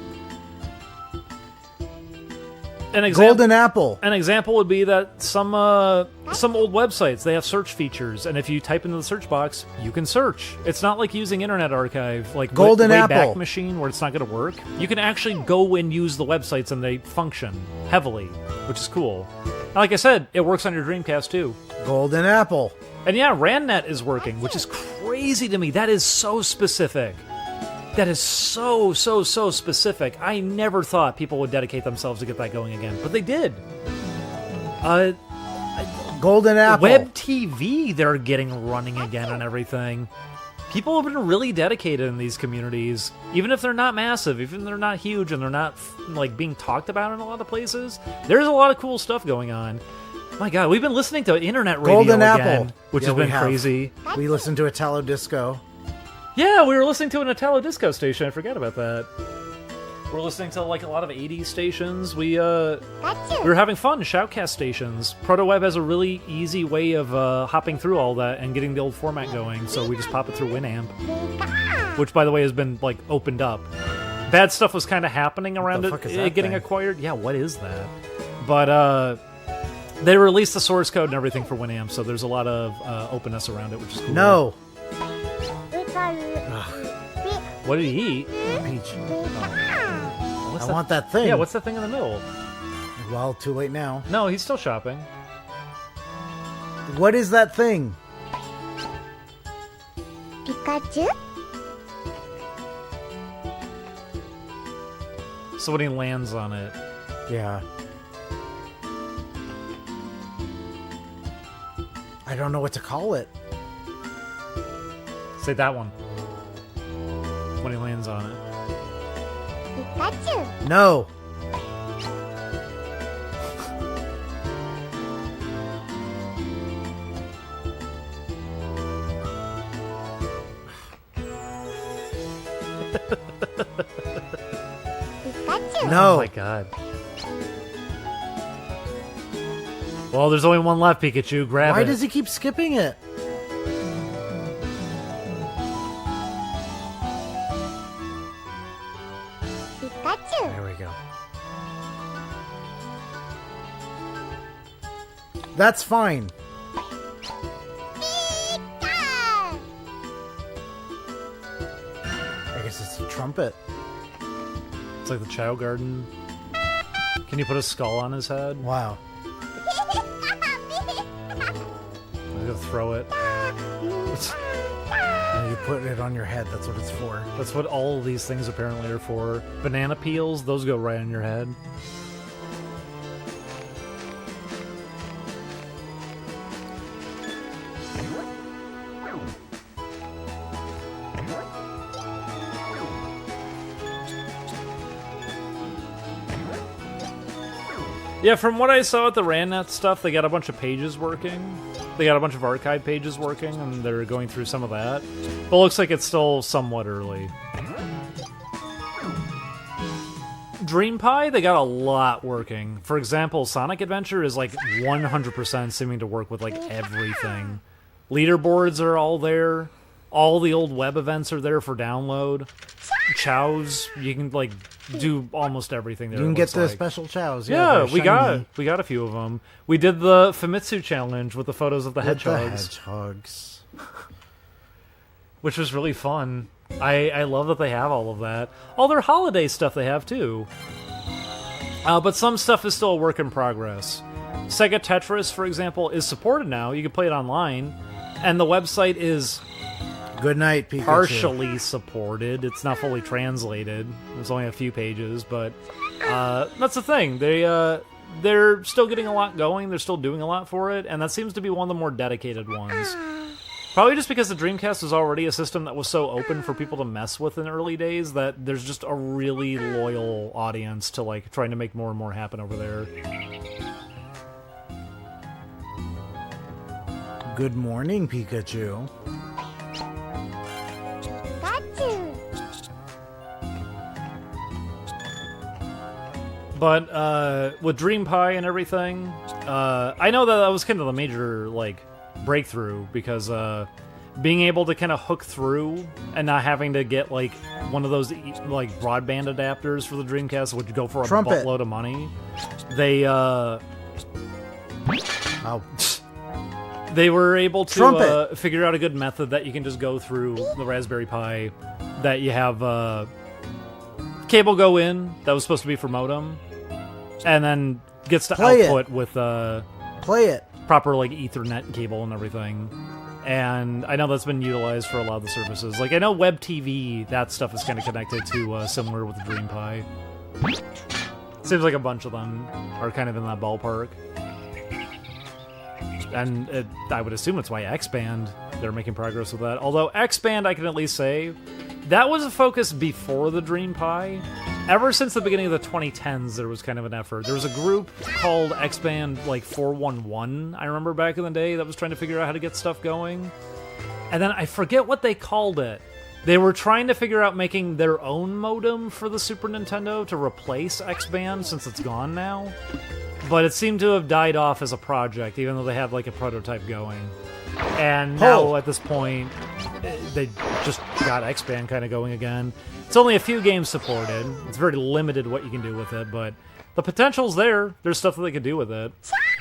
Golden Apple. An example would be that some old websites, they have search features, and if you type into the search box, you can search. It's not like using Internet Archive, like Golden Apple Wayback Machine, where it's not going to work. You can actually go and use the websites, and they function heavily, which is cool. And like I said, it works on your Dreamcast too. Golden Apple. And yeah, RANDnet is working, which is crazy to me. That is so specific. That is so specific. I never thought people would dedicate themselves to get that going again, but they did. Golden Apple. Web TV, they're getting running again and everything. People have been really dedicated in these communities, even if they're not massive, even if they're not huge, and they're not like being talked about in a lot of places. There's a lot of cool stuff going on. My God, we've been listening to internet radio Golden again, Apple. which has been crazy. We listened to Italo Disco. Yeah, we were listening to an Italo Disco station. I forgot about that. We're listening to like a lot of 80s stations. We were having fun. Shoutcast stations. ProtoWeb has a really easy way of hopping through all that and getting the old format going. So we just pop it through Winamp, which, by the way, has been like opened up. Bad stuff was kind of happening around it getting acquired. Yeah, what is that? But they released the source code and everything for Winamp, so there's a lot of openness around it, which is cool. No. What did he eat? Peach. I want that thing. Yeah, what's that thing in the middle? Well, too late now. No, he's still shopping. What is that thing? Pikachu? So when he lands on it. Yeah. I don't know what to call it. Say that one. When he lands on it. Pikachu? No. Pikachu? No. Oh my God. Well, there's only one left, Pikachu. Grab it. Why does he keep skipping it? Pikachu? There we go. That's fine. Pika! I guess it's a trumpet. It's like the Chow Garden. Can you put a skull on his head? Wow. I'm gonna throw it. And you put it on your head. That's what it's for. That's what all of these things apparently are for. Banana peels, those go right on your head. Yeah, from what I saw at the RandNet stuff, they got a bunch of pages working. They got a bunch of archive pages working, and they're going through some of that. But it looks like it's still somewhat early. Dream Pie, they got a lot working. For example, Sonic Adventure is like 100% seeming to work with like everything. Leaderboards are all there. All the old web events are there for download. Chows, you can like do almost everything there. You can get the special chows. Yeah, they're we shiny. got a few of them. We did the Famitsu challenge with the photos of the With the hedgehogs, hedgehogs. which was really fun. I love that they have all of that. All their holiday stuff they have too. But some stuff is still a work in progress. Sega Tetris, for example, is supported now. You can play it online, and the website is Good night, Pikachu. partially supported. It's not fully translated. There's only a few pages, but that's the thing. They're still getting a lot going. They're still doing a lot for it, and that seems to be one of the more dedicated ones. Probably just because the Dreamcast was already a system that was so open for people to mess with in the early days that there's just a really loyal audience to like trying to make more and more happen over there. Good morning, Pikachu. Pikachu. But with Dream Pie and everything, I know that was kind of the major like breakthrough because being able to kind of hook through and not having to get like one of those like broadband adapters for the Dreamcast, which go for a Trumpet. buttload of money. They Oh, they were able to Trumpet. figure out a good method that you can just go through the Raspberry Pi, that you have cable go in that was supposed to be for modem, and then gets to Play it. output with play it. proper like Ethernet cable and everything. And I know that's been utilized for a lot of the services. Like I know Web TV, that stuff is kind of connected to similar with the Dream Pie. Seems like a bunch of them are kind of in that ballpark. And I would assume that's why X-Band, they're making progress with that. Although X-Band, I can at least say, that was a focus before the Dream Pie. Ever since the beginning of the 2010s, there was kind of an effort. There was a group called X-Band, like 411, I remember back in the day, that was trying to figure out how to get stuff going. And then I forget what they called it. They were trying to figure out making their own modem for the Super Nintendo to replace X-Band since it's gone now. But it seemed to have died off as a project, even though they had like a prototype going. And now at this point, they just got X-Band kind of going again. It's only a few games supported. It's very limited what you can do with it, but the potential's there. There's stuff that they can do with it.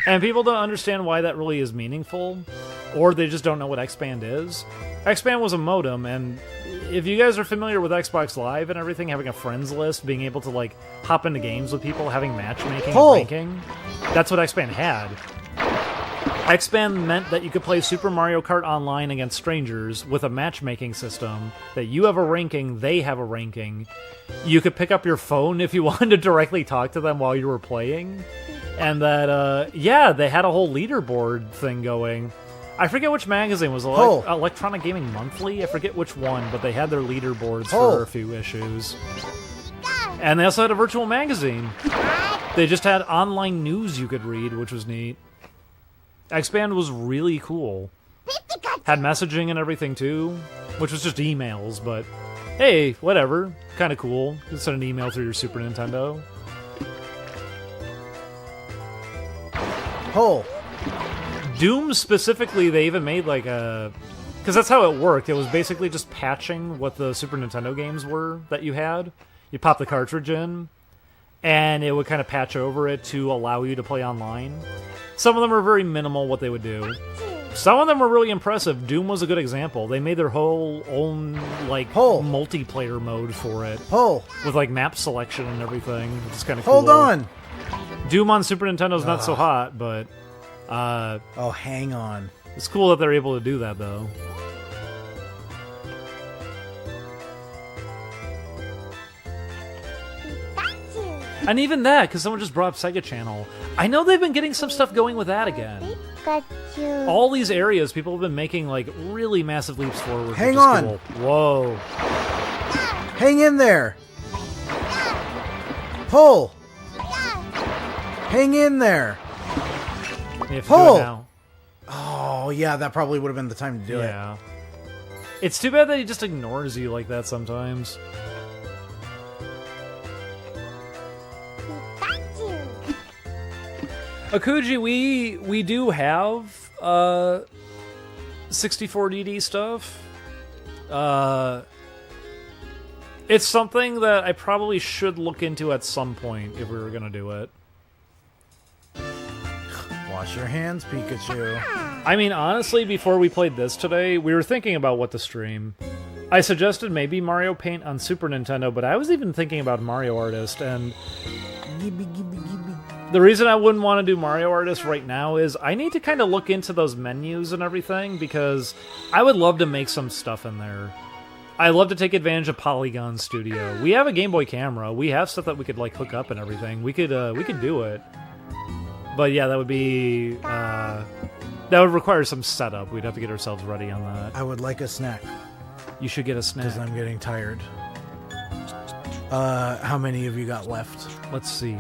And people don't understand why that really is meaningful, or they just don't know what X-Band is. X-Band was a modem, and if you guys are familiar with Xbox Live and everything, having a friends list, being able to like hop into games with people, having matchmaking and ranking, that's what X-Band had. X-Band meant that you could play Super Mario Kart Online against strangers with a matchmaking system, that you have a ranking, they have a ranking. You could pick up your phone if you wanted to directly talk to them while you were playing. And that, yeah, they had a whole leaderboard thing going. I forget which magazine was it, Electronic Gaming Monthly? I forget which one, but they had their leaderboards for a few issues. And they also had a virtual magazine. They just had online news you could read, which was neat. X-Band was really cool. Had messaging and everything too, which was just emails, but hey, whatever. Kind of cool. You can send an email through your Super Nintendo. Doom specifically, they even made like a... Because that's how it worked. It was basically just patching what the Super Nintendo games were that you had. You pop the cartridge in, and it would kind of patch over it to allow you to play online. Some of them are very minimal what they would do. Some of them were really impressive. Doom was a good example. They made their whole own like multiplayer mode for it. With like map selection and everything, which is kind of cool. Hold on! Doom on Super Nintendo's not so hot, but... oh, hang on. It's cool that they're able to do that, though. And even that, because someone just brought up Sega Channel. I know they've been getting some stuff going with that again. Pikachu. All these areas, people have been making like really massive leaps forward. Hang on. Cool. Whoa. Hang in there. Pull. Hang in there. You have to Pull! do it now. Oh, yeah, that probably would have been the time to do it. Yeah. It's too bad that he just ignores you like that sometimes. Pikachu. Akuji, we do have 64DD stuff. It's something that I probably should look into at some point if we were gonna do it. Wash your hands, Pikachu. I mean, honestly, before we played this today, we were thinking about what to stream. I suggested maybe Mario Paint on Super Nintendo, but I was even thinking about Mario Artist, and the reason I wouldn't want to do Mario Artist right now is I need to kind of look into those menus and everything, because I would love to make some stuff in there. I love to take advantage of Polygon Studio. We have a Game Boy camera. We have stuff that we could like hook up and everything. We could do it. But yeah, that would be that would require some setup. We'd have to get ourselves ready on that. I would like a snack, You should get a snack. because I'm getting tired. How many have you got left? Let's see.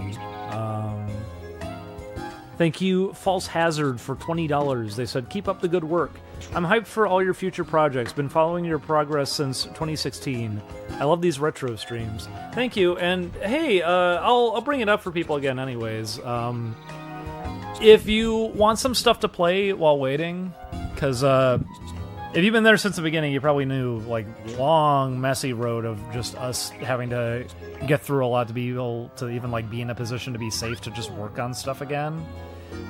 Thank you, False Hazard, for $20. They said, keep up the good work. I'm hyped for all your future projects. Been following your progress since 2016. I love these retro streams. Thank you, and hey, I'll bring it up for people again anyways. If you want some stuff to play while waiting, because if you've been there since the beginning, you probably knew, like, long, messy road of just us having to get through a lot to be able to even, like, be in a position to be safe to just work on stuff again.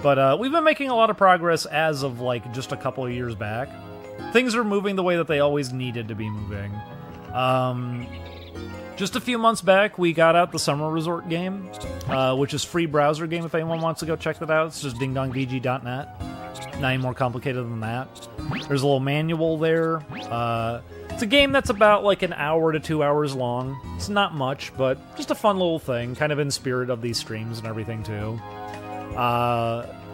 But we've been making a lot of progress as of, like, just a couple of years back. Things are moving the way that they always needed to be moving. Just a few months back, we got out the Summer Resort game, which is free browser game if anyone wants to go check that out. It's just dingdongvg.net. Not any more complicated than that. There's a little manual there. It's a game that's about like an hour to 2 hours long. It's not much, but just a fun little thing, kind of in spirit of these streams and everything too.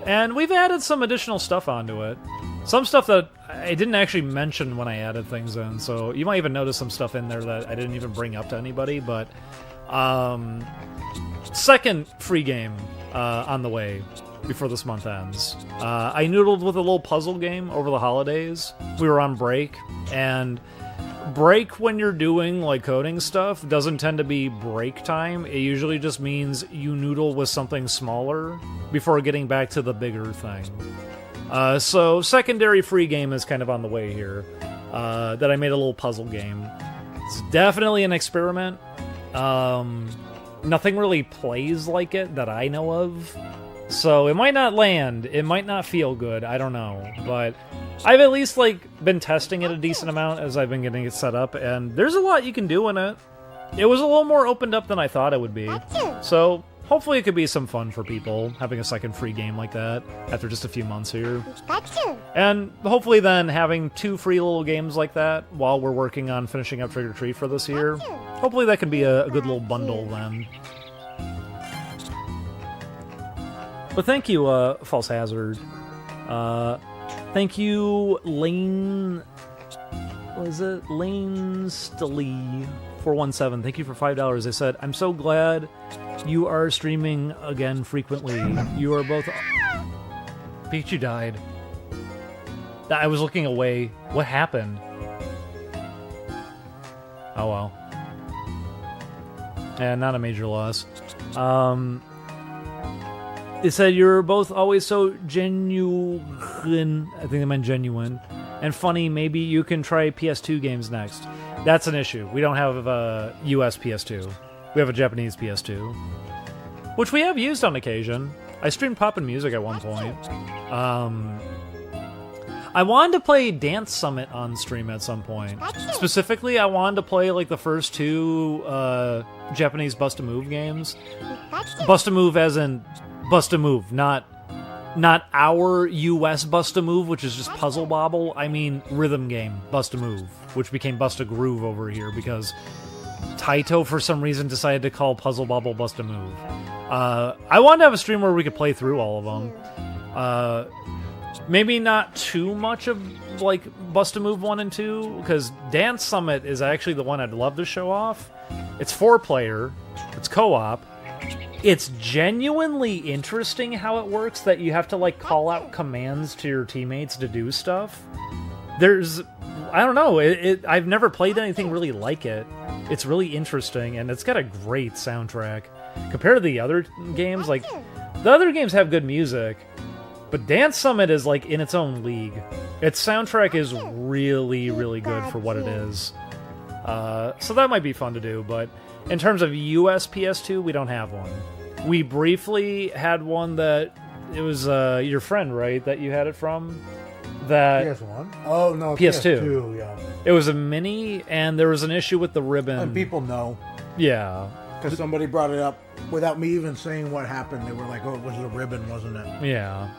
And we've added some additional stuff onto it. Some stuff that I didn't actually mention when I added things in, so you might even notice some stuff in there that I didn't even bring up to anybody, but second free game on the way before this month ends. I noodled with a little puzzle game over the holidays. We were on break, and break when you're doing like coding stuff doesn't tend to be break time. It usually just means you noodle with something smaller before getting back to the bigger thing. So secondary free game is kind of on the way here. That I made a little puzzle game. It's definitely an experiment. Nothing really plays like it that I know of. So it might not land, it might not feel good, I don't know. But I've at least like been testing it a decent amount as I've been getting it set up, and there's a lot you can do in it. It was a little more opened up than I thought it would be. So hopefully it could be some fun for people, having a second free game like that after just a few months here. Pikachu. And hopefully then having 2 free little games like that while we're working on finishing up Trick or Treat for this year. Hopefully that can be a good little bundle then. But thank you, False Hazard. Thank you, Lane... What is it? Lane Stilly 417. Thank you for $5. They said, I'm so glad you are streaming again frequently. You are both... Pikachu died. I was looking away. What happened? Oh well. Yeah, not a major loss. It said you're both always so genuine. I think they meant genuine. And funny, maybe you can try PS2 games next. That's an issue. We don't have a US PS2. We have a Japanese PS2. Which we have used on occasion. I streamed Poppin' Music at one point. I wanted to play Dance Summit on stream at some point. Specifically, I wanted to play like the first 2 Japanese Bust-A-Move games. Bust-A-Move as in Bust-A-Move, not our US Bust-A-Move, which is just Puzzle Bobble. I mean rhythm game Bust-A-Move, which became Bust-A-Groove over here because Taito for some reason decided to call Puzzle Bobble Bust-A-Move. I wanted to have a stream where we could play through all of them. Maybe not too much of like Bust-A-Move 1 and 2, because Dance Summit is actually the one I'd love to show off. It's 4-player, it's co-op, It's genuinely interesting how it works, that you have to like call out commands to your teammates to do stuff. I don't know, I've never played anything really like it. It's really interesting, and it's got a great soundtrack. Compared to the other games, like, the other games have good music, but Dance Summit is like in its own league. Its soundtrack is really, really good for what it is. So that might be fun to do, but in terms of US PS2, we don't have one. We briefly had one that, it was your friend, right, that you had it from? That PS1? Oh, no, PS2. PS2, yeah. It was a mini, and there was an issue with the ribbon. And people know. Yeah. Because somebody brought it up without me even saying what happened. They were like, oh, it was the ribbon, wasn't it? Yeah.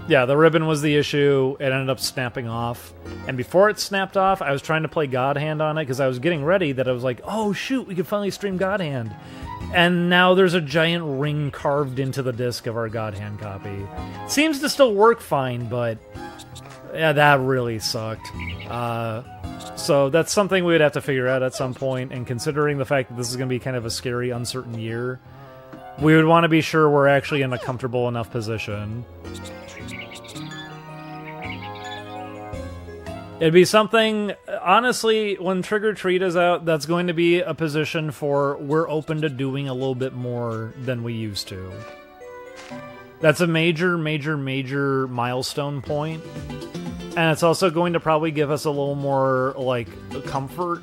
Yeah, the ribbon was the issue. It ended up snapping off. And before it snapped off, I was trying to play God Hand on it because I was getting ready that I was like, oh, shoot, we can finally stream God Hand. And now there's a giant ring carved into the disc of our God Hand copy. Seems to still work fine, but yeah, that really sucked. So that's something we would have to figure out at some point, and considering the fact that this is going to be kind of a scary, uncertain year, we would want to be sure we're actually in a comfortable enough position. It'd be something, honestly, when Trick or Treat is out, that's going to be a position for we're open to doing a little bit more than we used to. That's a major, major, major milestone point. And it's also going to probably give us a little more, like, comfort.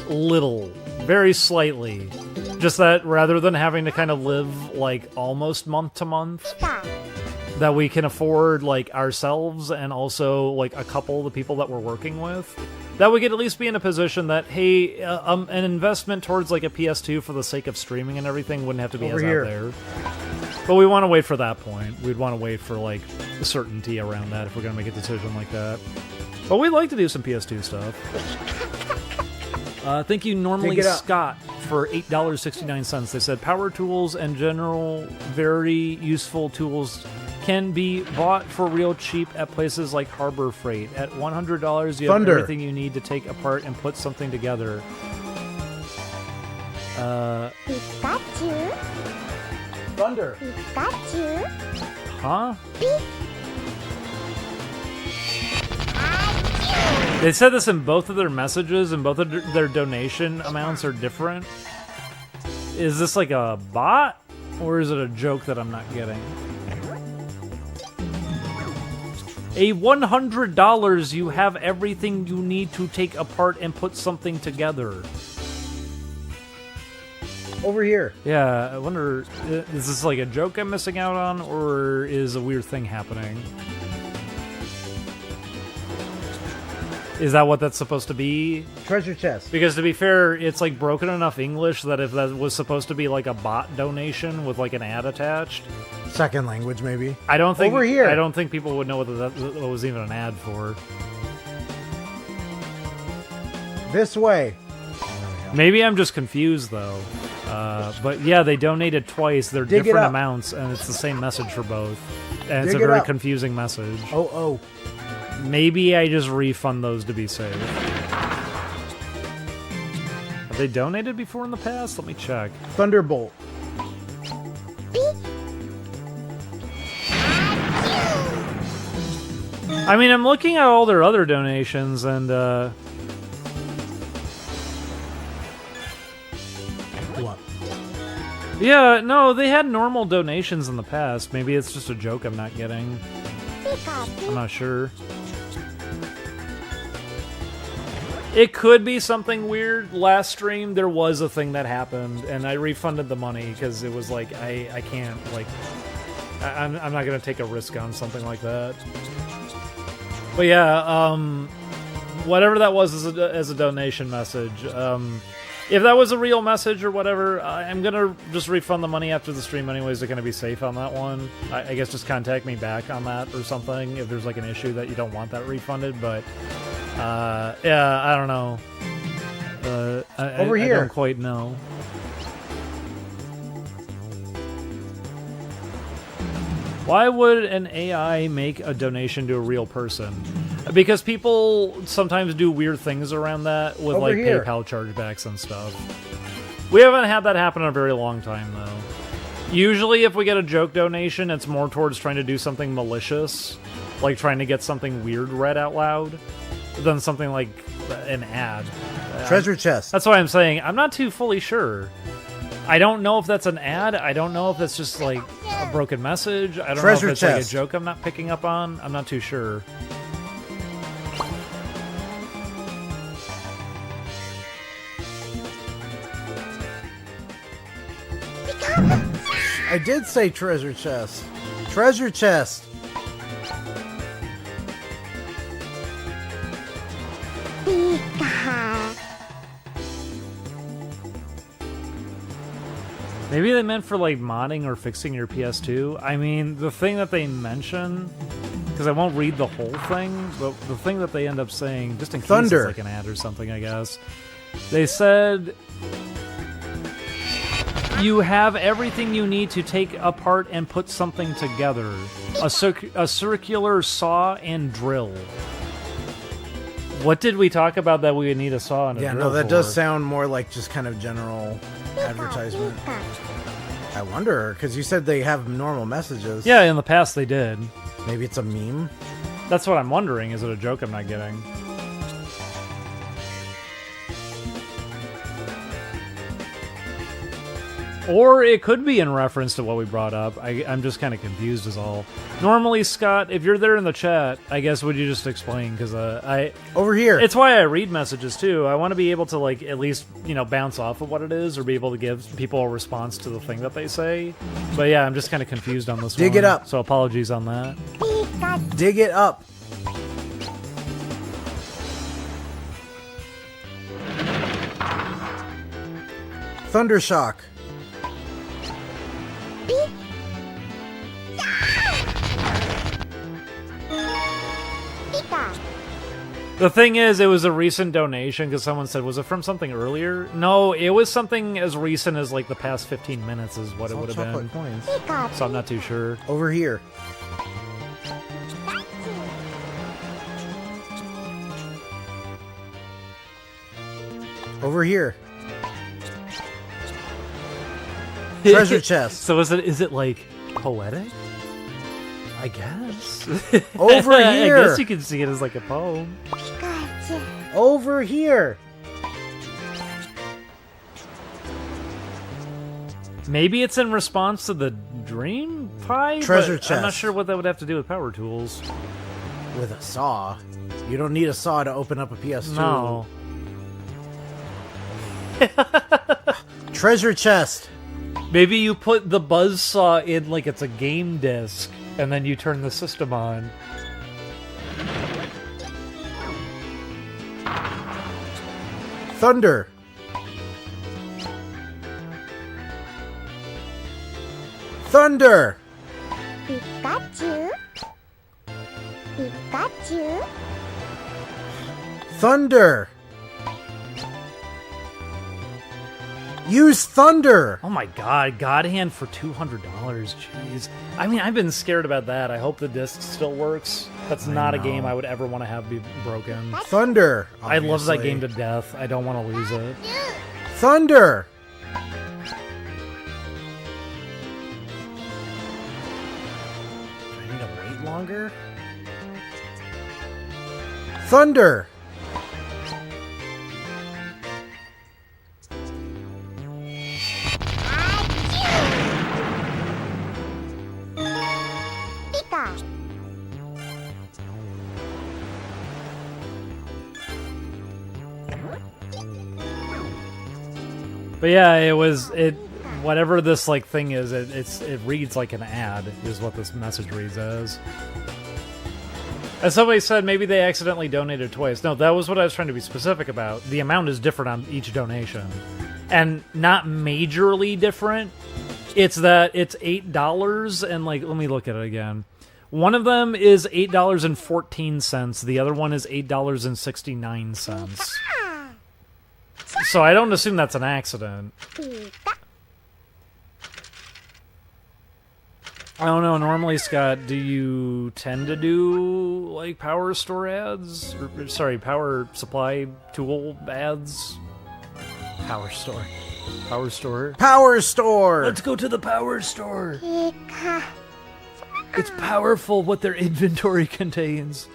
Little. Very slightly. Just that rather than having to kind of live, like, almost month to month, that we can afford, like, ourselves and also, like, a couple of the people that we're working with, that we could at least be in a position that, hey, an investment towards, like, a PS2 for the sake of streaming and everything wouldn't have to be as out there. But we want to wait for that point. We'd want to wait for, like, certainty around that if we're going to make a decision like that. But we'd like to do some PS2 stuff. Thank you, Normally Scott, for $8.69. They said, power tools and general very useful tools can be bought for real cheap at places like Harbor Freight. At $100, you have everything you need to take apart and put something together. Pikachu. Thunder. Pikachu. Huh? They said this in both of their messages, and both of their donation amounts are different. Is this like a bot, or is it a joke that I'm not getting? A $100, you have everything you need to take apart and put something together. Over here. Yeah, I wonder, is this like a joke I'm missing out on, or is a weird thing happening? Is that what that's supposed to be? Treasure chest. Because to be fair, it's like broken enough English that if that was supposed to be like a bot donation with like an ad attached, second language maybe. I don't think over here. I don't think people would know what that was even an ad for. This way. Maybe I'm just confused though. But yeah, they donated twice. They're different amounts, and it's the same message for both. And it's a very confusing message. Oh. Maybe I just refund those to be safe. Have they donated before in the past? Let me check. Thunderbolt. I mean, I'm looking at all their other donations, and What? yeah, no, they had normal donations in the past. Maybe it's just a joke I'm not getting. I'm not sure. It could be something weird. Last stream, there was a thing that happened, and I refunded the money because it was like, I can't, like, I'm not going to take a risk on something like that. But yeah, whatever that was as a donation message, if that was a real message or whatever, I'm going to just refund the money after the stream anyways to kind of be safe on that one. I guess just contact me back on that or something if there's like an issue that you don't want that refunded, but yeah, I don't know. Over here. I don't quite know. Why would an AI make a donation to a real person? Because people sometimes do weird things around that with like PayPal chargebacks and stuff. We haven't had that happen in a very long time though. Usually if we get a joke donation, it's more towards trying to do something malicious, like trying to get something weird read out loud, than something like an ad. Treasure chest. That's why I'm saying I'm not too fully sure. I don't know if that's an ad. I don't know if that's just like a broken message. I don't Treasure know if it's chest. like a joke I'm not picking up on. I'm not too sure. I did say treasure chest. Treasure chest. Pika. Maybe they meant for like modding or fixing your PS2. I mean, the thing that they mention, because I won't read the whole thing, but the thing that they end up saying, just in case Thunder. it's like an ad or something, I guess, they said you have everything you need to take apart and put something together. A circular saw and drill. What did we talk about that we would need a saw and a Yeah, drill no, that for? does sound more like just kind of general advertisement. I wonder, because you said they have normal messages. Yeah, in the past they did. Maybe it's a meme. That's what I'm wondering. Is it a joke I'm not getting? Or it could be in reference to what we brought up. I'm just kind of confused is all. Normally, Scott, if you're there in the chat, I guess would you just explain? Because Over here. it's why I read messages too. I want to be able to like at least bounce off of what it is, or be able to give people a response to the thing that they say. But yeah, I'm just kind of confused on this one. Dig it up. So apologies on that. Pikachu. Dig it up. Thundershock. Pika. The thing is, it was a recent donation because someone said, was it from something earlier? No, it was something as recent as like the past 15 minutes is what it would have been. Chocolate coins. Pikachu. So I'm not too sure. Over here. Over here. Treasure chest. So is it like poetic? I guess. Over I here. guess you can see it as like a poem. Pikachu. Over here. Maybe it's in response to the dream pie? Treasure but I'm not chest. sure what that would have to do with power tools. With a saw. You don't need a saw to open up a PS2. No. Treasure chest. Maybe you put the buzzsaw in like it's a game disc, and then you turn the system on. Thunder. Thunder. Pikachu. Pikachu. Thunder. Use thunder. Oh my god, God Hand for $200. Jeez. I mean, I've been scared about that. I hope the disc still works. That's not a game I would ever want to have be broken. Thunder. I love that obviously. game to death. I don't want to lose it. Thunder. Do I need to wait longer? Thunder. Pika. But yeah, it whatever this like thing is, it reads like an ad is what this message reads as. As somebody said, maybe they accidentally donated twice. No, that was what I was trying to be specific about. The amount is different on each donation. And not majorly different. It's that it's $8 and like let me look at it again. One of them is $8.14. The other one is $8.69. So I don't assume that's an accident. Pika. I don't know. Normally, Scott, do you tend to do like power store ads? Or, sorry, power supply tool ads? Power store. Power store. Power store. Let's go to the power store. Pika. It's powerful what their inventory contains.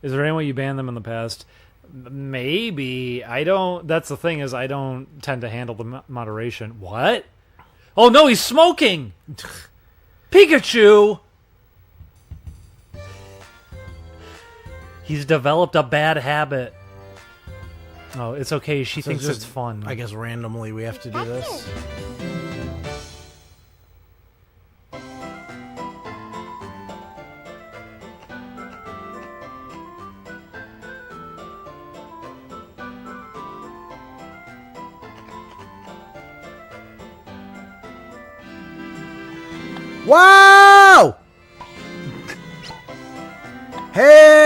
Is there any way you banned them in the past? Maybe. I don't. That's the thing is I don't tend to handle the moderation. What? Oh no, he's smoking. Pikachu. He's developed a bad habit. Oh, it's okay. She So thinks just, it's fun. I guess randomly we have to do this. Wow! Hey!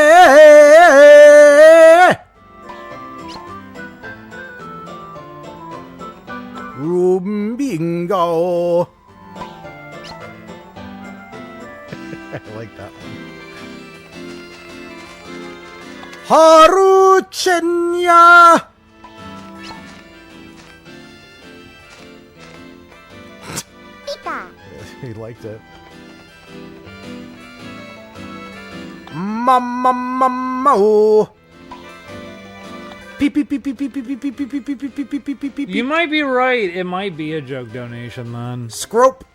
Room bingo. I like that one. Haruchenya. Pika. He liked it. Mama. Peep, peep, peep, peep, peep, peep, peep, peep, peep, peep, peep, peep, peep, peep, peep, peep. You might be right. It might be a joke donation then. Scrope.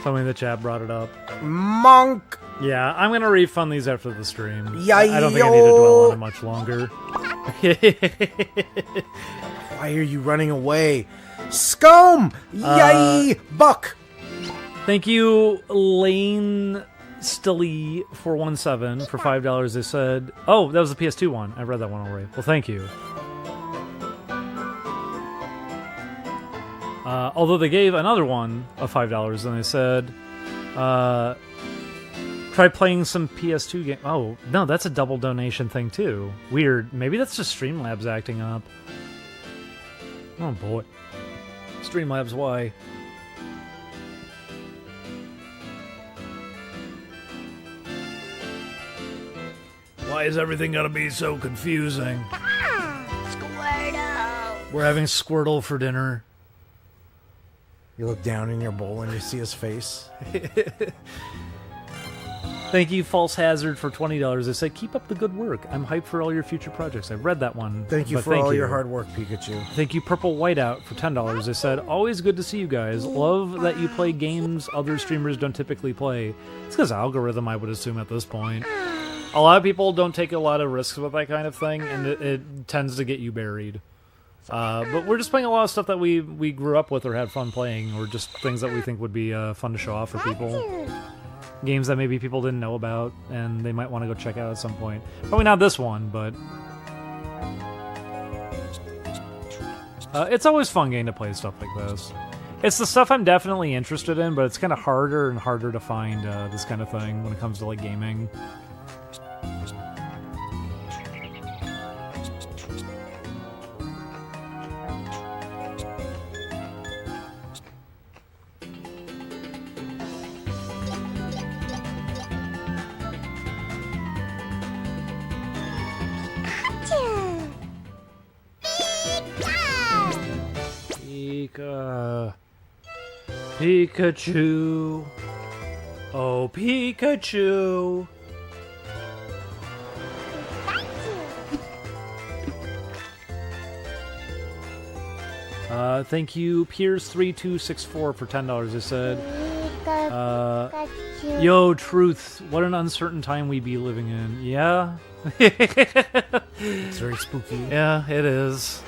Somebody in the chat brought it up. Monk. Yeah, I'm gonna refund these after the stream. Yeah, I don't think I need to dwell on it much longer. Why are you running away? Scum. Yay. Buck. Thank you, Lane Stilly 417 for $5. They said, "Oh, that was the PS2 one. I read that one already." Well, thank you. Although they gave another one of $5, and they said, "Try playing some PS2 game." Oh no, that's a double donation thing too. Weird. Maybe that's just Streamlabs acting up. Oh boy, Streamlabs, why? Why is everything gotta be so confusing? Squirtle. We're having Squirtle for dinner. You look down in your bowl and you see his face. Thank you, False Hazard, for $20. They said, "Keep up the good work. I'm hyped for all your future projects." I've read that one. Thank you but for all your hard work, Pikachu. Thank you, Purple Whiteout, for $10. They said, "Always good to see you guys. Love that you play games other streamers don't typically play." It's because algorithm, I would assume, at this point. A lot of people don't take a lot of risks with that kind of thing, and it tends to get you buried. But we're just playing a lot of stuff that we grew up with or had fun playing, or just things that we think would be fun to show off for people. Games that maybe people didn't know about, and they might want to go check out at some point. Probably not this one, but... it's always fun getting to play stuff like this. It's the stuff I'm definitely interested in, but it's kind of harder and harder to find this kind of thing when it comes to like gaming. Pikachu. Oh, Pikachu. Thank you, Piers3264 for $10. They said, Pikachu. "Yo, truth, what an uncertain time we be living in." Yeah. It's very spooky. Yeah, it is.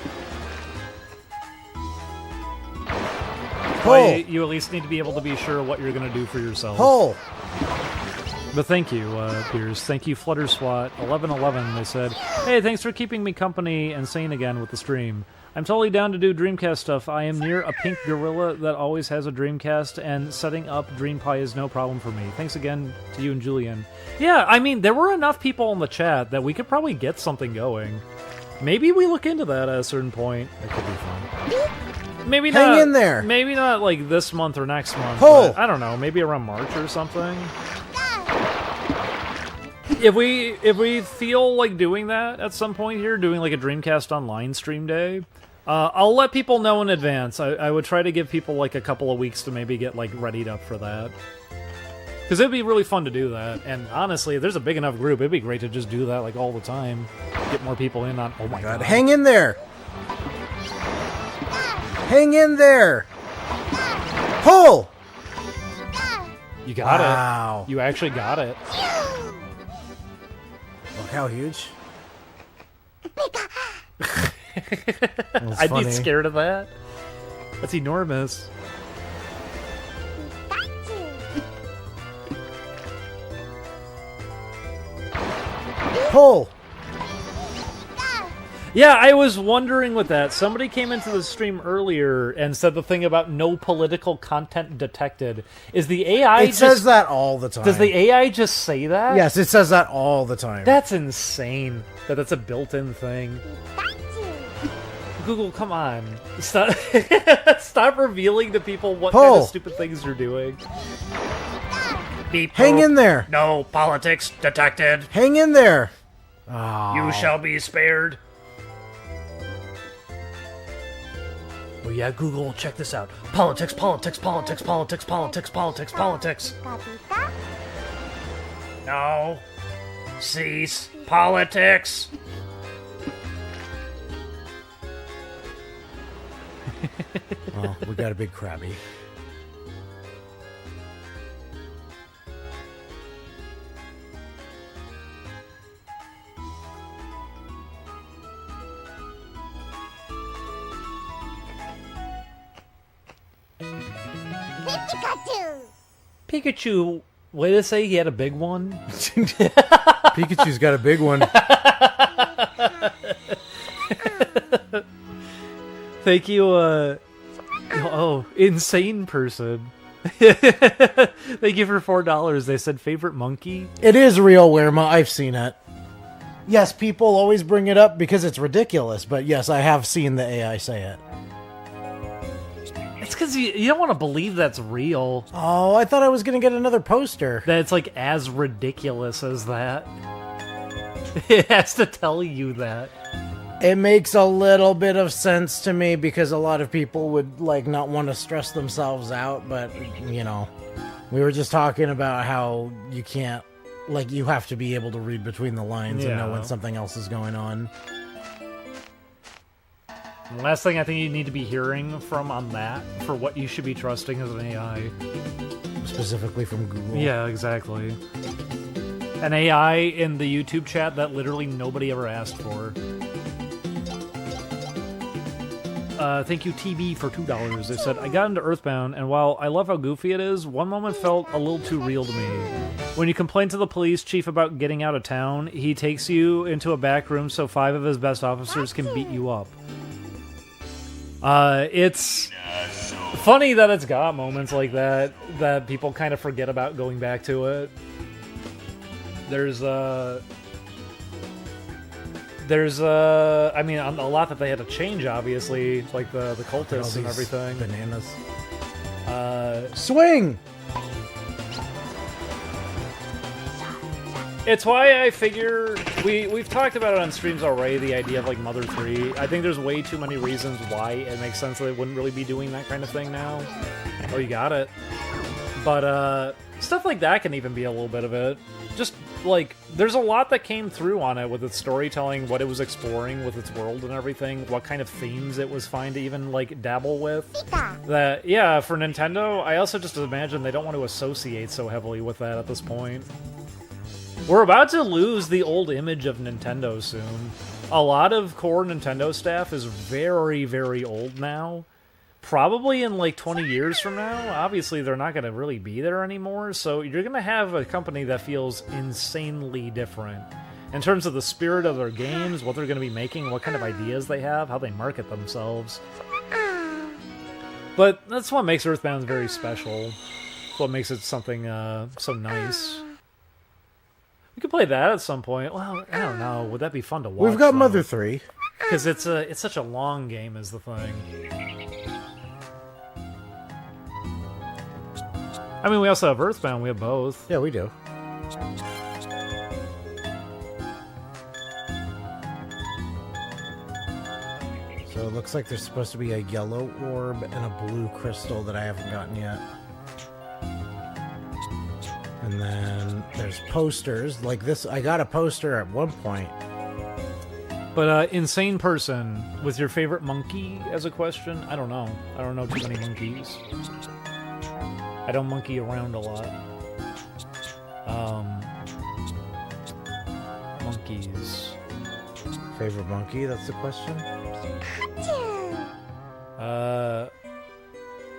Pull. Well, you at least need to be able to be sure what you're going to do for yourself. Pull. But thank you, Piers. Thank you, FlutterSwat1111. They said, "Hey, thanks for keeping me company and sane again with the stream. I'm totally down to do Dreamcast stuff. I am near a pink gorilla that always has a Dreamcast, and setting up DreamPie is no problem for me. Thanks again to you and Julian." Yeah, I mean, there were enough people in the chat that we could probably get something going. Maybe we look into that at a certain point. It could be fun. maybe Hang not in there. Maybe not like this month or next month. Pull. But I don't know. Maybe around March or something. If we feel like doing that at some point here, doing like a Dreamcast Online stream day, I'll let people know in advance. I would try to give people like a couple of weeks to maybe get like readied up for that. Because it'd be really fun to do that. And honestly, if there's a big enough group, it'd be great to just do that like all the time. Get more people in on, oh my god. Hang in there. Hang in there. Pull. You got Wow. it. You actually got it. Look how huge. I'd be scared of that. That's enormous. Pull. Yeah, I was wondering with that. Somebody came into the stream earlier and said the thing about no political content detected. Is the AI It says that all the time. Does the AI just say that? Yes, it says that all the time. That's insane. That's a built-in thing. Google, come on. Stop, stop revealing to people what kind of stupid things you're doing. Beep, Hang in there. No politics detected. Hang in there. You shall be spared. Oh yeah, Google, check this out. Politics, politics, politics, politics, politics, politics, politics. No. Cease. Politics. Oh, we got a big crabby. Pikachu. Pikachu, way to say he had a big one. Pikachu's got a big one. Thank you, oh, insane person. Thank you for $4. They said favorite monkey. It is real, Werma. I've seen it. Yes, people always bring it up because it's ridiculous, but yes, I have seen the AI say it. It's because you don't want to believe that's real. Oh, I thought I was going to get another poster. That it's like as ridiculous as that. It has to tell you that. It makes a little bit of sense to me because a lot of people would like not want to stress themselves out, but you know, we were just talking about how you can't, like, you have to be able to read between the lines and know when something else is going on. The last thing I think you need to be hearing from on that for what you should be trusting as an AI. Specifically from Google. Yeah, exactly. An AI in the YouTube chat that literally nobody ever asked for. Thank you, TB, for $2. They said, I got into Earthbound, and while I love how goofy it is, one moment felt a little too real to me. When you complain to the police chief about getting out of town, he takes you into a back room so 5 of his best officers can beat you up. It's funny that it's got moments like that, that people kind of forget about going back to it. There's I mean, a lot that they had to change, obviously, like the cultists and everything. Bananas. Swing! It's why I figure we've talked about it on streams already, the idea of like Mother 3. I think there's way too many reasons why it makes sense that they wouldn't really be doing that kind of thing now. Oh, you got it. But stuff like that can even be a little bit of it. Just like there's a lot that came through on it with its storytelling, what it was exploring with its world and everything, what kind of themes it was fine to even like dabble with. That yeah, for Nintendo, I also just imagine they don't want to associate so heavily with that at this point. We're about to lose the old image of Nintendo soon. A lot of core Nintendo staff is very, very old now. Probably in like 20 years from now, obviously they're not going to really be there anymore, so you're going to have a company that feels insanely different. In terms of the spirit of their games, what they're going to be making, what kind of ideas they have, how they market themselves. But that's what makes Earthbound very special. It's what makes it something so nice. We could play that at some point. Well, I don't know. Would that be fun to watch? We've got though? Mother 3. Because it's such a long game is the thing. I mean, we also have Earthbound. We have both. Yeah, we do. So it looks like there's supposed to be a yellow orb and a blue crystal that I haven't gotten yet. And then there's posters like this. I got a poster at one point. But insane person with your favorite monkey as a question? I don't know. I don't know too many monkeys. I don't monkey around a lot. Monkeys. Favorite monkey? That's the question.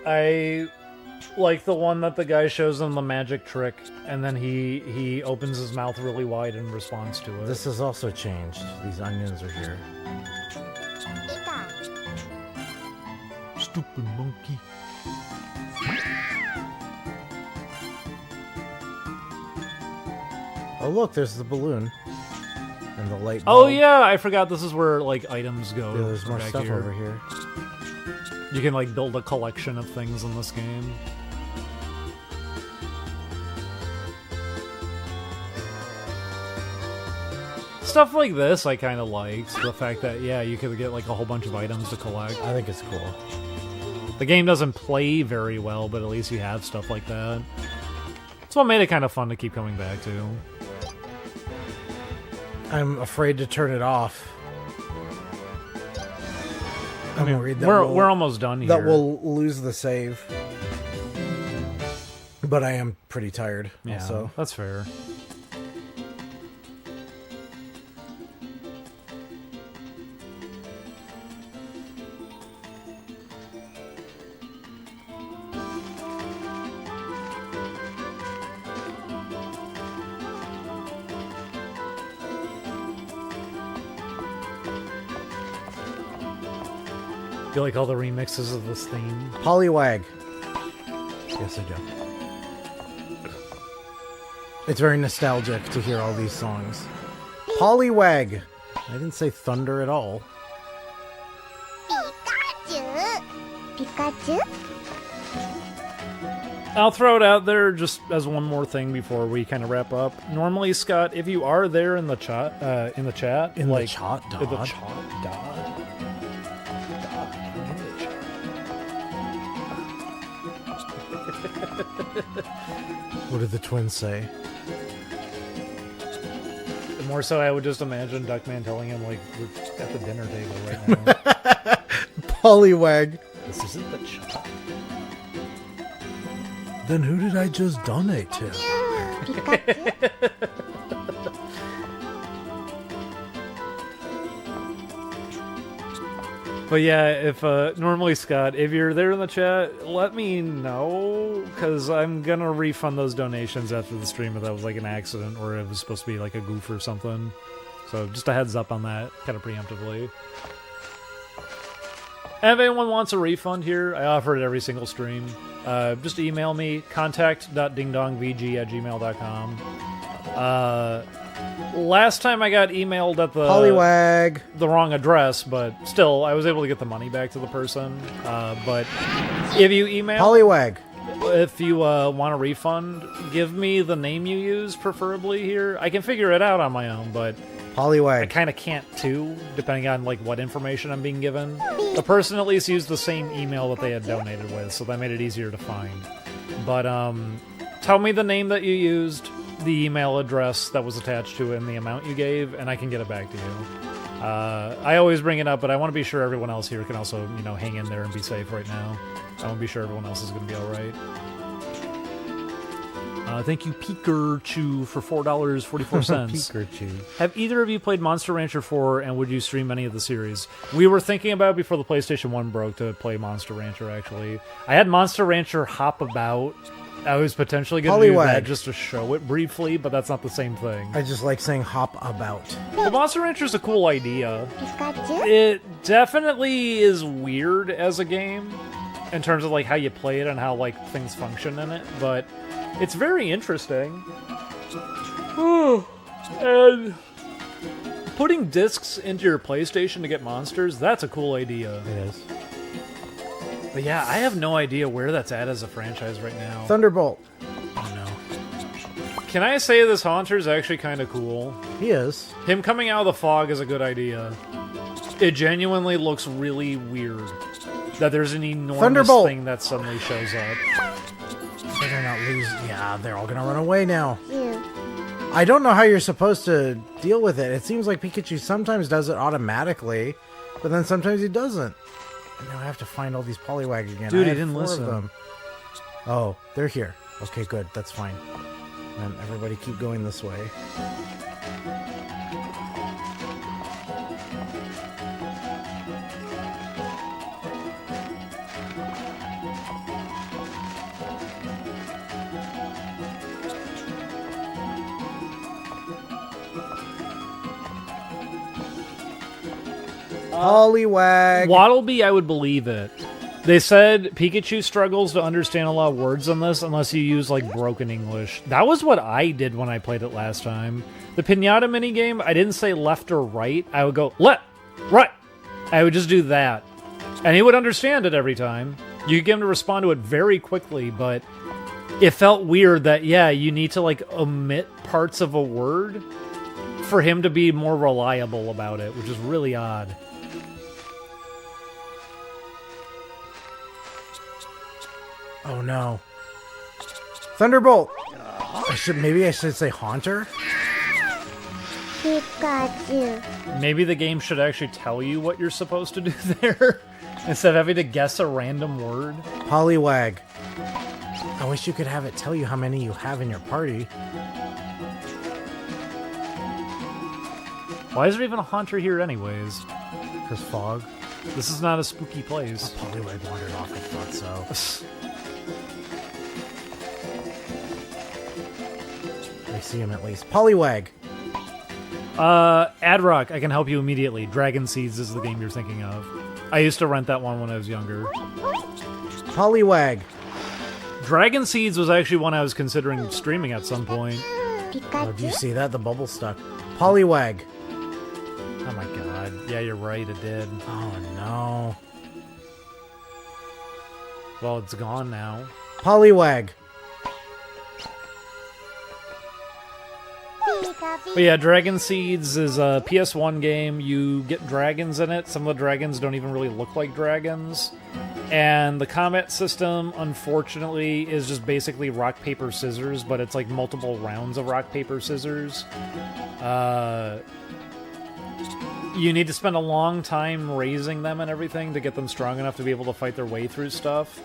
I like the one that the guy shows them the magic trick, and then he opens his mouth really wide in response to it. This has also changed. These onions are here. Pika. Stupid monkey. Oh look, there's the balloon and the light Oh bulb. yeah, I forgot this is where like items go. Yeah, there's more back stuff here. over here. You can like build a collection of things in this game. Stuff like this I kind of liked. The fact that, yeah, you could get like a whole bunch of items to collect. I think it's cool. The game doesn't play very well, but at least you have stuff like that. That's what made it kind of fun to keep coming back to. I'm afraid to turn it off. I'm worried that We're almost done here. that we'll lose the save. But I am pretty tired. Yeah, Also, that's fair. Do you like all the remixes of this theme? Poliwag. Yes, I do. It's very nostalgic to hear all these songs. Poliwag. I didn't say thunder at all. Pikachu. Pikachu. I'll throw it out there just as one more thing before we kind of wrap up. Normally, Scott, if you are there in the chat, In the chat, in the Dodd? chat, What did the twins say? more so, I would just imagine Duckman telling him like we're at the dinner table right now. Poliwag. This isn't the chat. Then who did I just donate to? Pikachu. But yeah, if normally Scott, if you're there in the chat, let me know because I'm gonna refund those donations after the stream if that was like an accident or it was supposed to be like a goof or something. So just a heads up on that, kind of preemptively. And if anyone wants a refund here, I offer it every single stream. Just email me, contact.dingdongvg@gmail.com. Last time I got emailed at Poliwag. the wrong address, but still, I was able to get the money back to the person. But if you email, Poliwag. if you want a refund, give me the name you use, preferably here. I can figure it out on my own, but I Poliwag. kind of can't too, depending on like what information I'm being given. The person at least used the same email that they had donated with, so that made it easier to find. But tell me the name that you used, the email address that was attached to it, and the amount you gave, and I can get it back to you. I always bring it up, but I want to be sure everyone else here can also, you know, hang in there and be safe right now. I want to be sure everyone else is going to be all right. Thank you, Pikachu, for $4.44. Pikachu. Have either of you played Monster Rancher 4, and would you stream any of the series? We were thinking about before the PlayStation 1 broke to play Monster Rancher, actually. I had Monster Rancher Hop About. I was potentially going to do that just to show it briefly, but that's not the same thing. I just like saying hop about. But Monster Rancher is a cool idea. Pikachu. It definitely is weird as a game in terms of like how you play it and how like things function in it, but it's very interesting. And putting discs into your PlayStation to get monsters, that's a cool idea. It is. But yeah, I have no idea where that's at as a franchise right now. Thunderbolt. Oh no. Can I say this Haunter is actually kind of cool? He is. Him coming out of the fog is a good idea. It genuinely looks really weird that there's an enormous Thunderbolt. thing that suddenly shows up. They're not losing. Yeah, they're all gonna run away now. You. I don't know how you're supposed to deal with it. It seems like Pikachu sometimes does it automatically, but then sometimes he doesn't. And now I have to find all these Poliwag again. Dude, I he had didn't 4 listen. of them. Oh, they're here. Okay, good. That's fine. Then everybody keep going this way. Poliwag. Waddleby, I would believe it. They said Pikachu struggles to understand a lot of words on this unless you use, like, broken English. That was what I did when I played it last time. The Pinata minigame, I didn't say left or right. I would go, left, right. I would just do that. And he would understand it every time. You could get him to respond to it very quickly, but it felt weird that, yeah, you need to, like, omit parts of a word for him to be more reliable about it, which is really odd. Oh no. Thunderbolt. Maybe I should say Haunter. Pikachu. Maybe the game should actually tell you what you're supposed to do there instead of having to guess a random word. Poliwag. I wish you could have it tell you how many you have in your party. Why is there even a Haunter here anyways? Because fog. This is not a spooky place. Poliwag wandered off. I thought so. I see him at least. Poliwag. Adrock, I can help you immediately. Dragon Seeds is the game you're thinking of. I used to rent that one when I was younger. Poliwag. Dragon Seeds was actually one I was considering streaming at some point. Oh, do you Pikachu. see that? The bubble stuck. Poliwag. Oh my god. Yeah, you're right, it did. Oh no. Well, it's gone now. Poliwag. But yeah, Dragon Seeds is a PS1 game. You get dragons in it. Some of the dragons don't even really look like dragons. And the combat system, unfortunately, is just basically rock, paper, scissors, but it's like multiple rounds of rock, paper, scissors. You need to spend a long time raising them and everything to get them strong enough to be able to fight their way through stuff.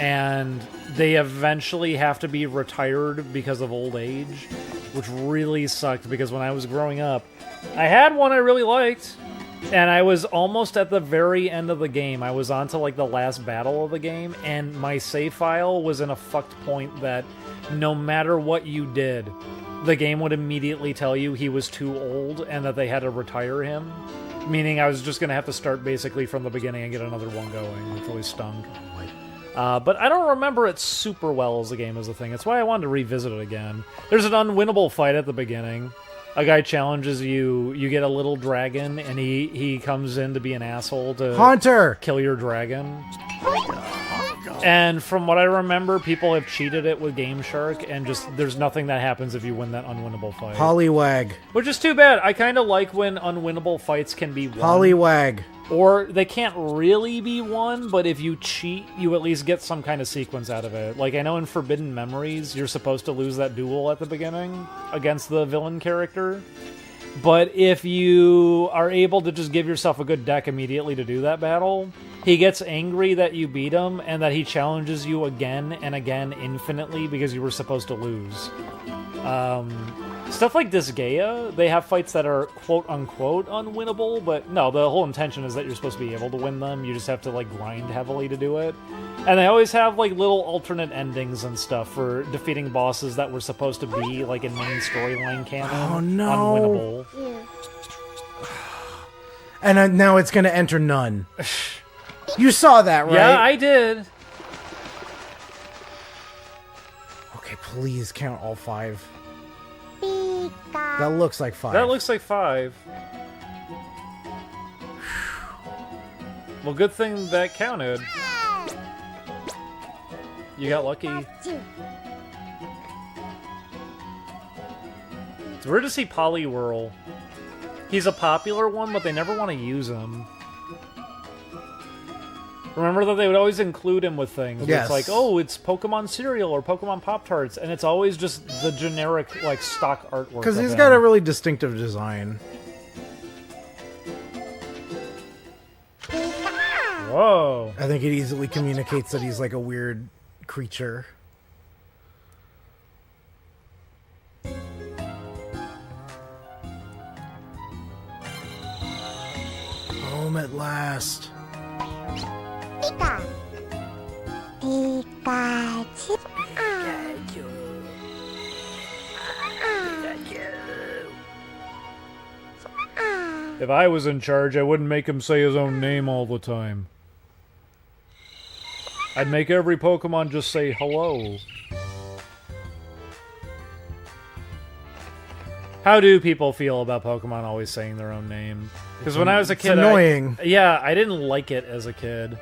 And they eventually have to be retired because of old age, which really sucked because when I was growing up, I had one I really liked, and I was almost at the very end of the game. I was on to like the last battle of the game, and my save file was in a fucked point that no matter what you did, the game would immediately tell you he was too old and that they had to retire him. Meaning I was just going to have to start basically from the beginning and get another one going, which really stunk. But I don't remember it super well as a game as a thing. That's why I wanted to revisit it again. There's an unwinnable fight at the beginning. A guy challenges you, you get a little dragon, and he comes in to be an asshole to Haunter. kill your dragon. And from what I remember, people have cheated it with Game Shark, and just there's nothing that happens if you win that unwinnable fight. Poliwag. Which is too bad. I kind of like when unwinnable fights can be won. Poliwag. Or they can't really be won, but if you cheat, you at least get some kind of sequence out of it. Like, I know in Forbidden Memories, you're supposed to lose that duel at the beginning against the villain character. But if you are able to just give yourself a good deck immediately to do that battle, he gets angry that you beat him and that he challenges you again and again infinitely because you were supposed to lose. Stuff like Disgaea, they have fights that are quote-unquote unwinnable, but no, the whole intention is that you're supposed to be able to win them. You just have to, like, grind heavily to do it. And they always have, like, little alternate endings and stuff for defeating bosses that were supposed to be, like, in main storyline canon. Oh, no. Unwinnable. You. And now it's going to enter none. You saw that, right? Yeah, I did. Okay, please count all 5. Pika. That looks like 5. That looks like 5. Well, good thing that counted. You got lucky. pikachu, It's weird to see Poliwhirl. He's a popular one, but they never want to use him. Remember that they would always include him with things. Where Yes. It's like, oh, it's Pokemon cereal or Pokemon Pop-Tarts, and it's always just the generic, like, stock artwork. Because of he's him. got a really distinctive design. pikachu, Whoa. I think it easily communicates that he's like a weird creature. Home at last. pika, pikachu, If I was in charge, I wouldn't make him say his own name all the time. I'd make every Pokemon just say hello. How do people feel about Pokemon always saying their own name? Because when I was a kid, annoying. I didn't like it as a kid.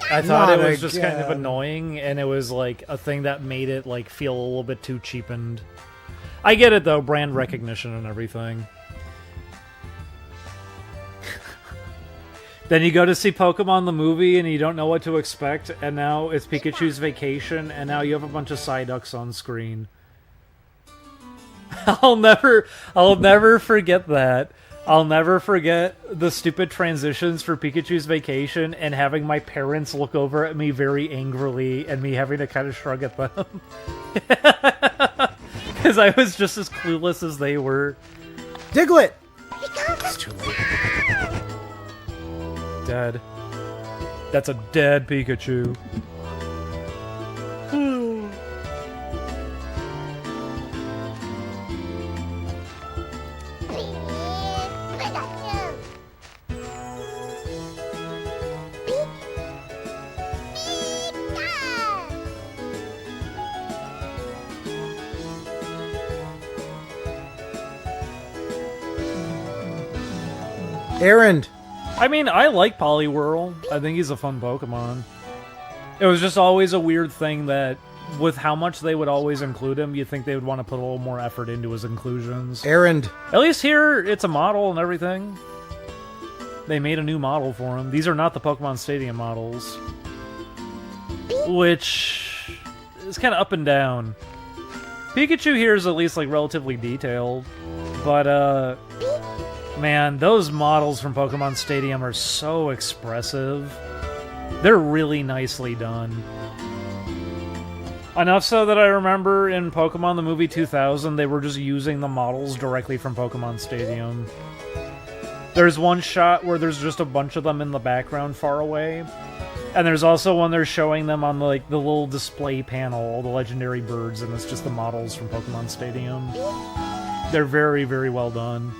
I thought Not it was just kind of again. annoying, and it was like a thing that made it like feel a little bit too cheapened. I get it though, brand recognition and everything. Then you go to see Pokemon the movie and you don't know what to expect, and now it's Pikachu's Vacation, and now you have a bunch of Psyducks on screen. I'll never forget that. I'll never forget the stupid transitions for Pikachu's Vacation and having my parents look over at me very angrily and me having to kind of shrug at them. Because I was just as clueless as they were. Diglett! It's too late. Dead. That's a dead Pikachu. pikachu, pika. Errand! I mean, I like Poliwhirl. I think he's a fun Pokemon. It was just always a weird thing that, with how much they would always include him, you'd think they would want to put a little more effort into his inclusions. Errand! At least here, it's a model and everything. They made a new model for him. These are not the Pokemon Stadium models. Which is kind of up and down. Pikachu here is at least, like, relatively detailed. But, man, those models from Pokemon Stadium are so expressive. They're really nicely done. Enough so that I remember in Pokemon the movie 2000, they were just using the models directly from Pokemon Stadium. There's one shot where there's just a bunch of them in the background far away. And there's also one they're showing them on like the little display panel, all the legendary birds, and it's just the models from Pokemon Stadium. They're very, very well done.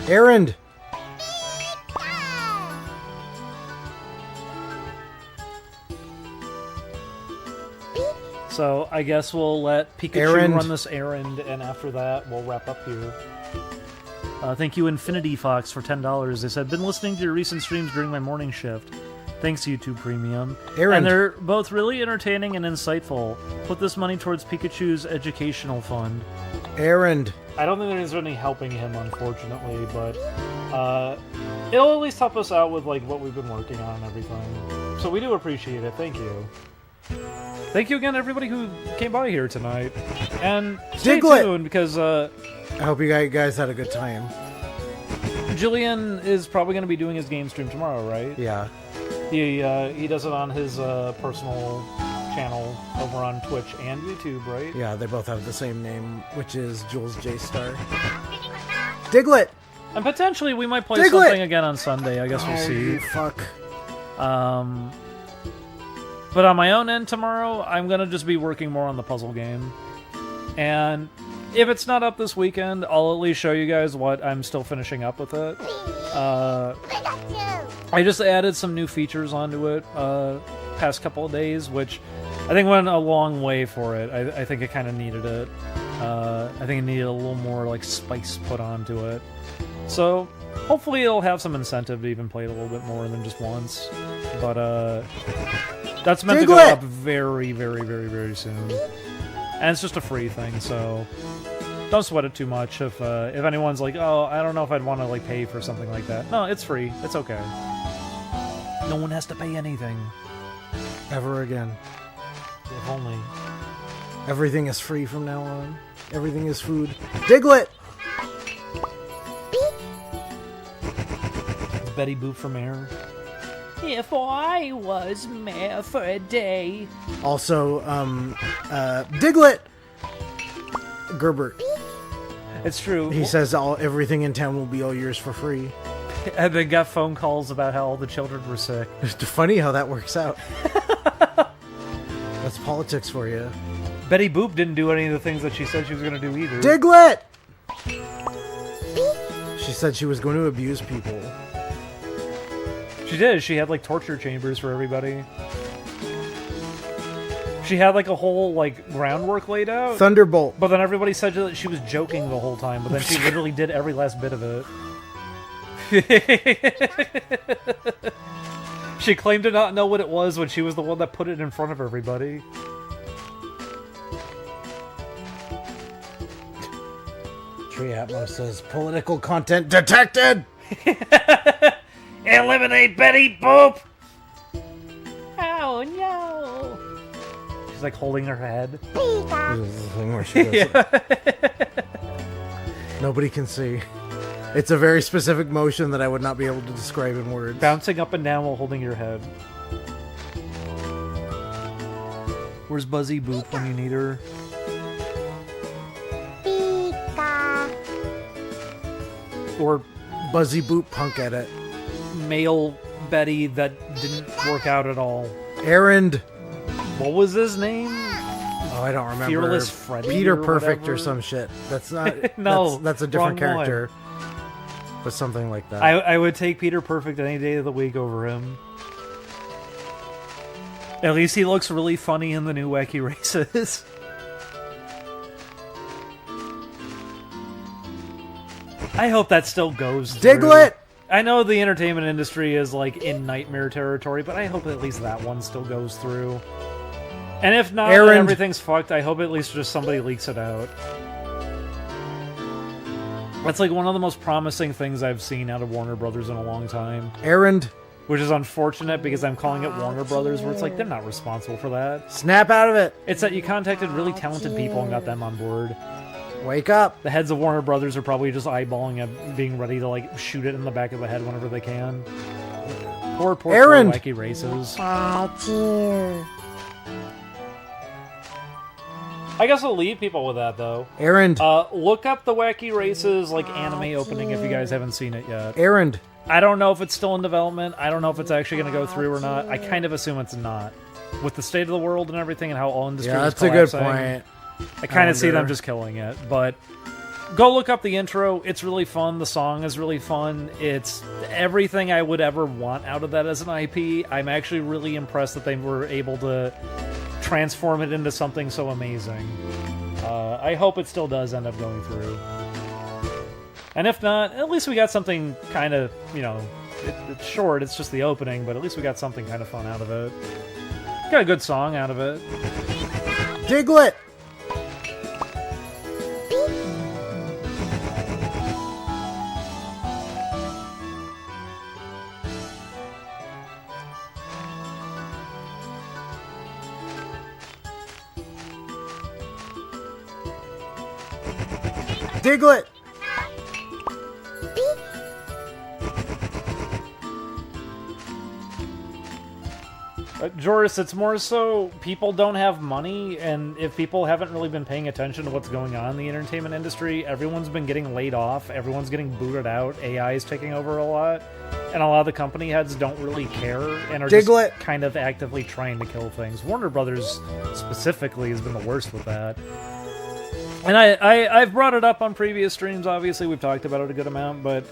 Errand! So I guess we'll let Pikachu Errand. run this errand, and after that, we'll wrap up here. Thank you, Infinity Fox, for $10. They said, been listening to your recent streams during my morning shift. Thanks, YouTube Premium. Errand. And they're both really entertaining and insightful. Put this money towards Pikachu's educational fund. Errand! I don't think there's any helping him, unfortunately, but it'll at least help us out with like what we've been working on and everything. So we do appreciate it. Thank you. Thank you again, everybody who came by here tonight. And stay Diglett! tuned, because I hope you guys had a good time. Jillian is probably going to be doing his game stream tomorrow, right? Yeah. He does it on his personal channel over on Twitch and YouTube, right? Yeah, they both have the same name, which is Jules J. Star. Diglett! And potentially we might play Diglett! something again on Sunday. I guess we'll Oh, see. you fuck. But on my own end tomorrow, I'm going to just be working more on the puzzle game. And if it's not up this weekend, I'll at least show you guys what I'm still finishing up with it. I just added some new features onto it past couple of days, which I think went a long way for it. I think it kind of needed it. I think it needed a little more like spice put onto it. So Hopefully it'll have some incentive to even play it a little bit more than just once. But that's meant to go Diglett! up very, very, very, very soon. And it's just a free thing, so don't sweat it too much if anyone's like, oh, I don't know if I'd want to like pay for something like that. No, it's free. It's okay. No one has to pay anything. Ever again. If only. Everything is free from now on. Everything is food. Diglett! It's Betty Boop from Air. If I was mayor for a day. Also, Diglett! Gerbert. It's true. He says everything in town will be all yours for free. And then got phone calls about how all the children were sick. It's funny how that works out. That's politics for you. Betty Boop didn't do any of the things that she said she was going to do either. Diglett! She said she was going to abuse people. She did. She had like torture chambers for everybody. She had like a whole like groundwork laid out. Thunderbolt. But then everybody said that she was joking the whole time. But then she literally did every last bit of it. She claimed to not know what it was when she was the one that put it in front of everybody. Tree Atmos says political content detected! Eliminate Betty Boop! Oh no. She's like holding her head. Pika. This is the thing where she does it. Nobody can see. It's a very specific motion that I would not be able to describe in words. Bouncing up and down while holding your head. Where's Buzzy Boop when you need her? Pika. Or Buzzy Boop Punk Edit. male Betty that didn't work out at all. Errand. What was his name? Oh, I don't remember. Fearless Freddy Peter or Perfect whatever? or some shit. That's not. No, that's a different wrong one. character. But something like that. I would take Peter Perfect any day of the week over him. At least he looks really funny in the new Wacky Races. I hope that still goes through. Diglett! I know the entertainment industry is like in nightmare territory, but I hope at least that one still goes through. And if not, then Errand. everything's fucked. I hope at least just somebody leaks it out. That's like one of the most promising things I've seen out of Warner Brothers in a long time. Errand. Which is unfortunate because I'm calling it Warner Brothers, where it's like they're not responsible for that. Snap out of it. It's that you contacted really talented people and got them on board. Wake up. The heads of Warner Brothers are probably just eyeballing it, being ready to like shoot it in the back of the head whenever they can. Poor Errand. Wacky Races. Pikachu. I guess I'll leave people with that though. Errand. Look up the Wacky Races like anime opening if you guys haven't seen it yet. Errand. I don't know if it's still in development. I don't know if it's actually going to go through or not. I kind of assume it's not. With the state of the world and everything and how all industry Yeah, is that's a good collapsing, point. I kind of see them wonder. just killing it. But go look up the intro. It's really fun. The song is really fun. It's everything I would ever want out of that as an IP. I'm actually really impressed that they were able to transform it into something so amazing. I hope it still does end up going through. And if not, at least we got something kind of, you know, it's short, it's just the opening, but at least we got something kind of fun out of it. Got a good song out of it. Diglett. Diglett. Joris, it's more so people don't have money, and if people haven't really been paying attention to what's going on in the entertainment industry, everyone's been getting laid off, everyone's getting booted out, AI is taking over a lot, and a lot of the company heads don't really care and are Diglett. just kind of actively trying to kill things. Warner Brothers specifically has been the worst with that. And I've brought it up on previous streams, obviously, we've talked about it a good amount, but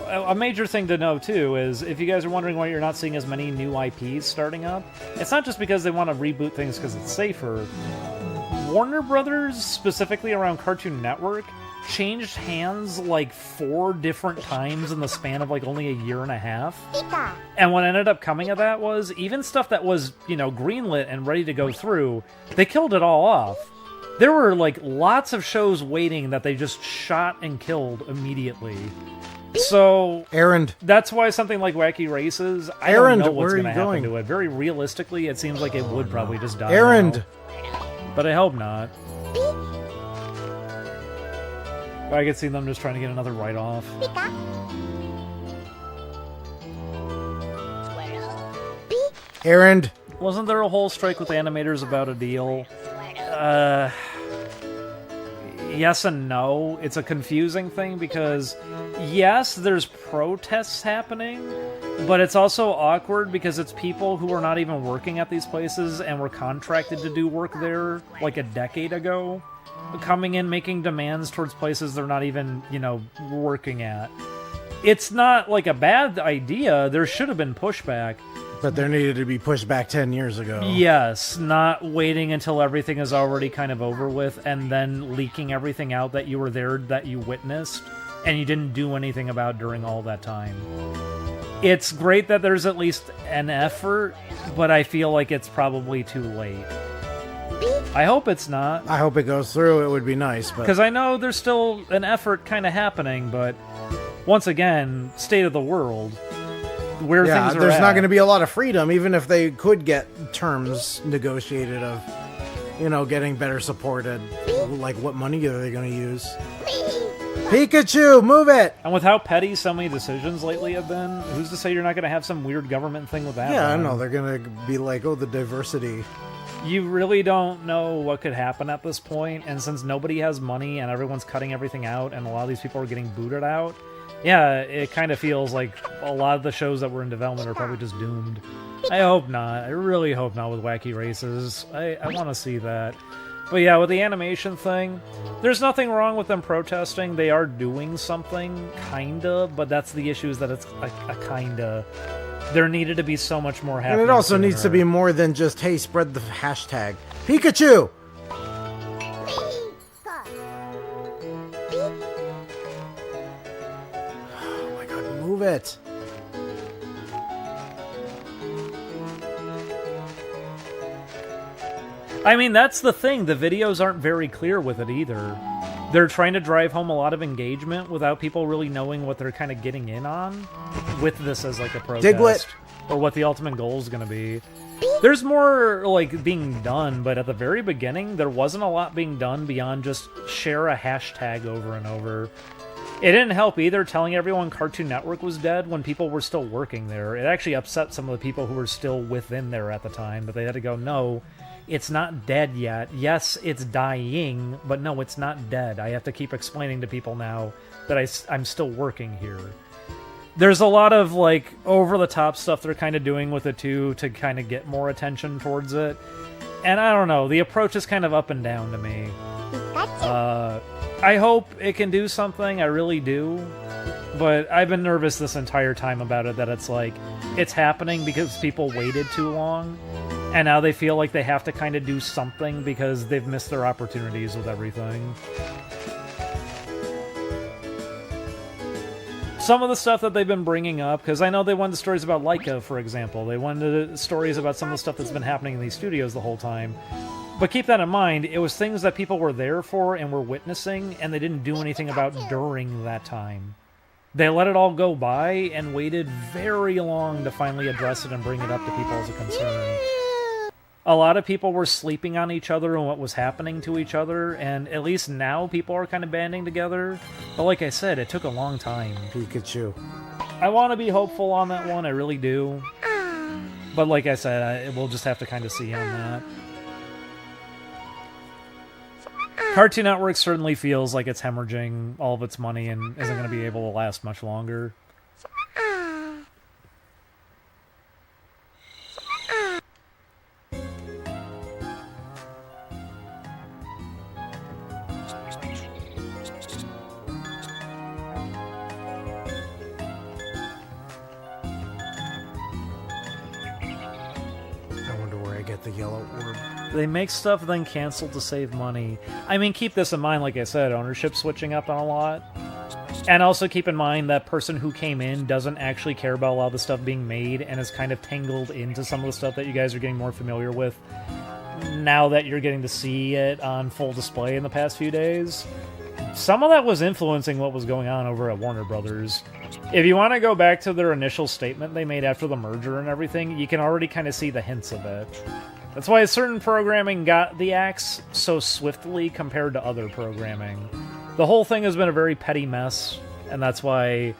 a major thing to know, too, is if you guys are wondering why you're not seeing as many new IPs starting up, it's not just because they want to reboot things because it's safer. Warner Brothers, specifically around Cartoon Network, changed hands like 4 different times in the span of like only a year and a half. Pika. And what ended up coming of that was even stuff that was, you know, greenlit and ready to go through, they killed it all off. There were like lots of shows waiting that they just shot and killed immediately. So Errand. that's why something like Wacky Races, I Errand, don't know what's where are going to you happen going? to it. Very realistically, it seems like it would probably just die. Errand. now. But I hope not. I could see them just trying to get another write-off. Pika. Errand. Wasn't there a whole strike with animators about a deal? Yes and no. It's a confusing thing because, yes, there's protests happening, but it's also awkward because it's people who are not even working at these places and were contracted to do work there like a decade ago, coming in making demands towards places they're not even, you know, working at. It's not like a bad idea. There should have been pushback. But there needed to be pushed back 10 years ago. Yes, not waiting until everything is already kind of over with and then leaking everything out that you were there, that you witnessed, and you didn't do anything about during all that time. It's great that there's at least an effort, but I feel like it's probably too late. I hope it's not, I hope it goes through. It would be nice, but because I know there's still an effort kind of happening, but once again, state of the world, where yeah, things are there's at. not going to be a lot of freedom, even if they could get terms negotiated of, you know, getting better supported. Like, what money are they going to use? Pikachu, move it! And with how petty so many decisions lately have been, who's to say you're not going to have some weird government thing with that? Yeah, I one? know. They're going to be like, oh, the diversity. You really don't know what could happen at this point, and since nobody has money and everyone's cutting everything out, and a lot of these people are getting booted out, yeah, it kind of feels like a lot of the shows that were in development are probably just doomed. I hope not. I really hope not with Wacky Races. I want to see that. But yeah, with the animation thing, there's nothing wrong with them protesting. They are doing something, kinda, but that's the issue, is that it's a kinda. There needed to be so much more happening. And it also needs to sooner. be more than just, hey, spread the hashtag. Pikachu! Oh my god, move it. I mean, that's the thing. The videos aren't very clear with it either. They're trying to drive home a lot of engagement without people really knowing what they're kind of getting in on with this as like a protest. Diglett. Or what the ultimate goal is going to be. There's more like being done, but at the very beginning, there wasn't a lot being done beyond just share a hashtag over and over. It didn't help either telling everyone Cartoon Network was dead when people were still working there. It actually upset some of the people who were still within there at the time, that they had to go, no, it's not dead yet. Yes, it's dying, but no, it's not dead. I have to keep explaining to people now that I'm still working here. There's a lot of, like, over-the-top stuff they're kind of doing with it, too, to kind of get more attention towards it. And I don't know, the approach is kind of up and down to me. Pikachu. I hope it can do something, I really do. But I've been nervous this entire time about it, that it's like, it's happening because people waited too long, and now they feel like they have to kind of do something because they've missed their opportunities with everything. Some of the stuff that they've been bringing up, because I know they wanted the stories about Laika, for example. They wanted the stories about some of the stuff that's been happening in these studios the whole time. But keep that in mind, it was things that people were there for and were witnessing, and they didn't do anything about during that time. They let it all go by and waited very long to finally address it and bring it up to people as a concern. A lot of people were sleeping on each other and what was happening to each other, and at least now people are kind of banding together. But like I said, it took a long time. Pikachu. I want to be hopeful on that one, I really do. But like I said, we'll just have to kind of see on that. Cartoon Network certainly feels like it's hemorrhaging all of its money and isn't going to be able to last much longer. I wonder where I get the yellow orb. They make stuff, then cancel to save money. I mean, keep this in mind, like I said, ownership switching up on a lot. And also keep in mind that person who came in doesn't actually care about a lot of the stuff being made and is kind of tangled into some of the stuff that you guys are getting more familiar with now that you're getting to see it on full display in the past few days. Some of that was influencing what was going on over at Warner Brothers. If you want to go back to their initial statement they made after the merger and everything, you can already kind of see the hints of it. That's why certain programming got the axe so swiftly compared to other programming. The whole thing has been a very petty mess, and that's why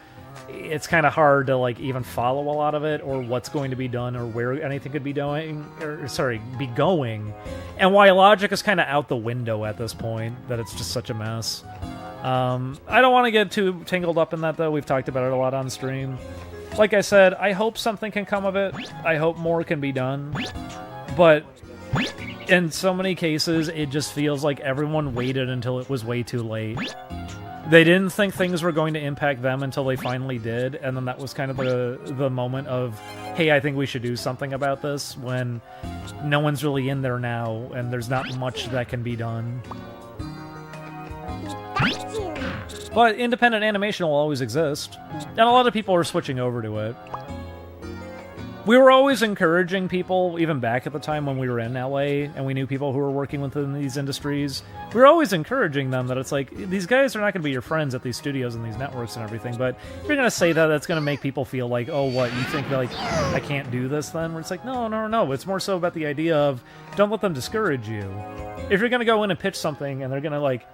it's kind of hard to like even follow a lot of it, or what's going to be done, or where anything could be going, be going, and why logic is kind of out the window at this point. That it's just such a mess. I don't want to get too tangled up in that, though. We've talked about it a lot on stream. Like I said, I hope something can come of it. I hope more can be done. But in so many cases, it just feels like everyone waited until it was way too late. They didn't think things were going to impact them until they finally did, and then that was kind of the moment of, hey, I think we should do something about this, when no one's really in there now, and there's not much that can be done. But independent animation will always exist, and a lot of people are switching over to it. We were always encouraging people, even back at the time when we were in LA, and we knew people who were working within these industries. We were always encouraging them that it's like, these guys are not going to be your friends at these studios and these networks and everything, but if you're going to say that, that's going to make people feel like, oh, what, you think, like, I can't do this then? Where it's like, no. It's more so about the idea of, don't let them discourage you. If you're going to go in and pitch something, and they're going to, like,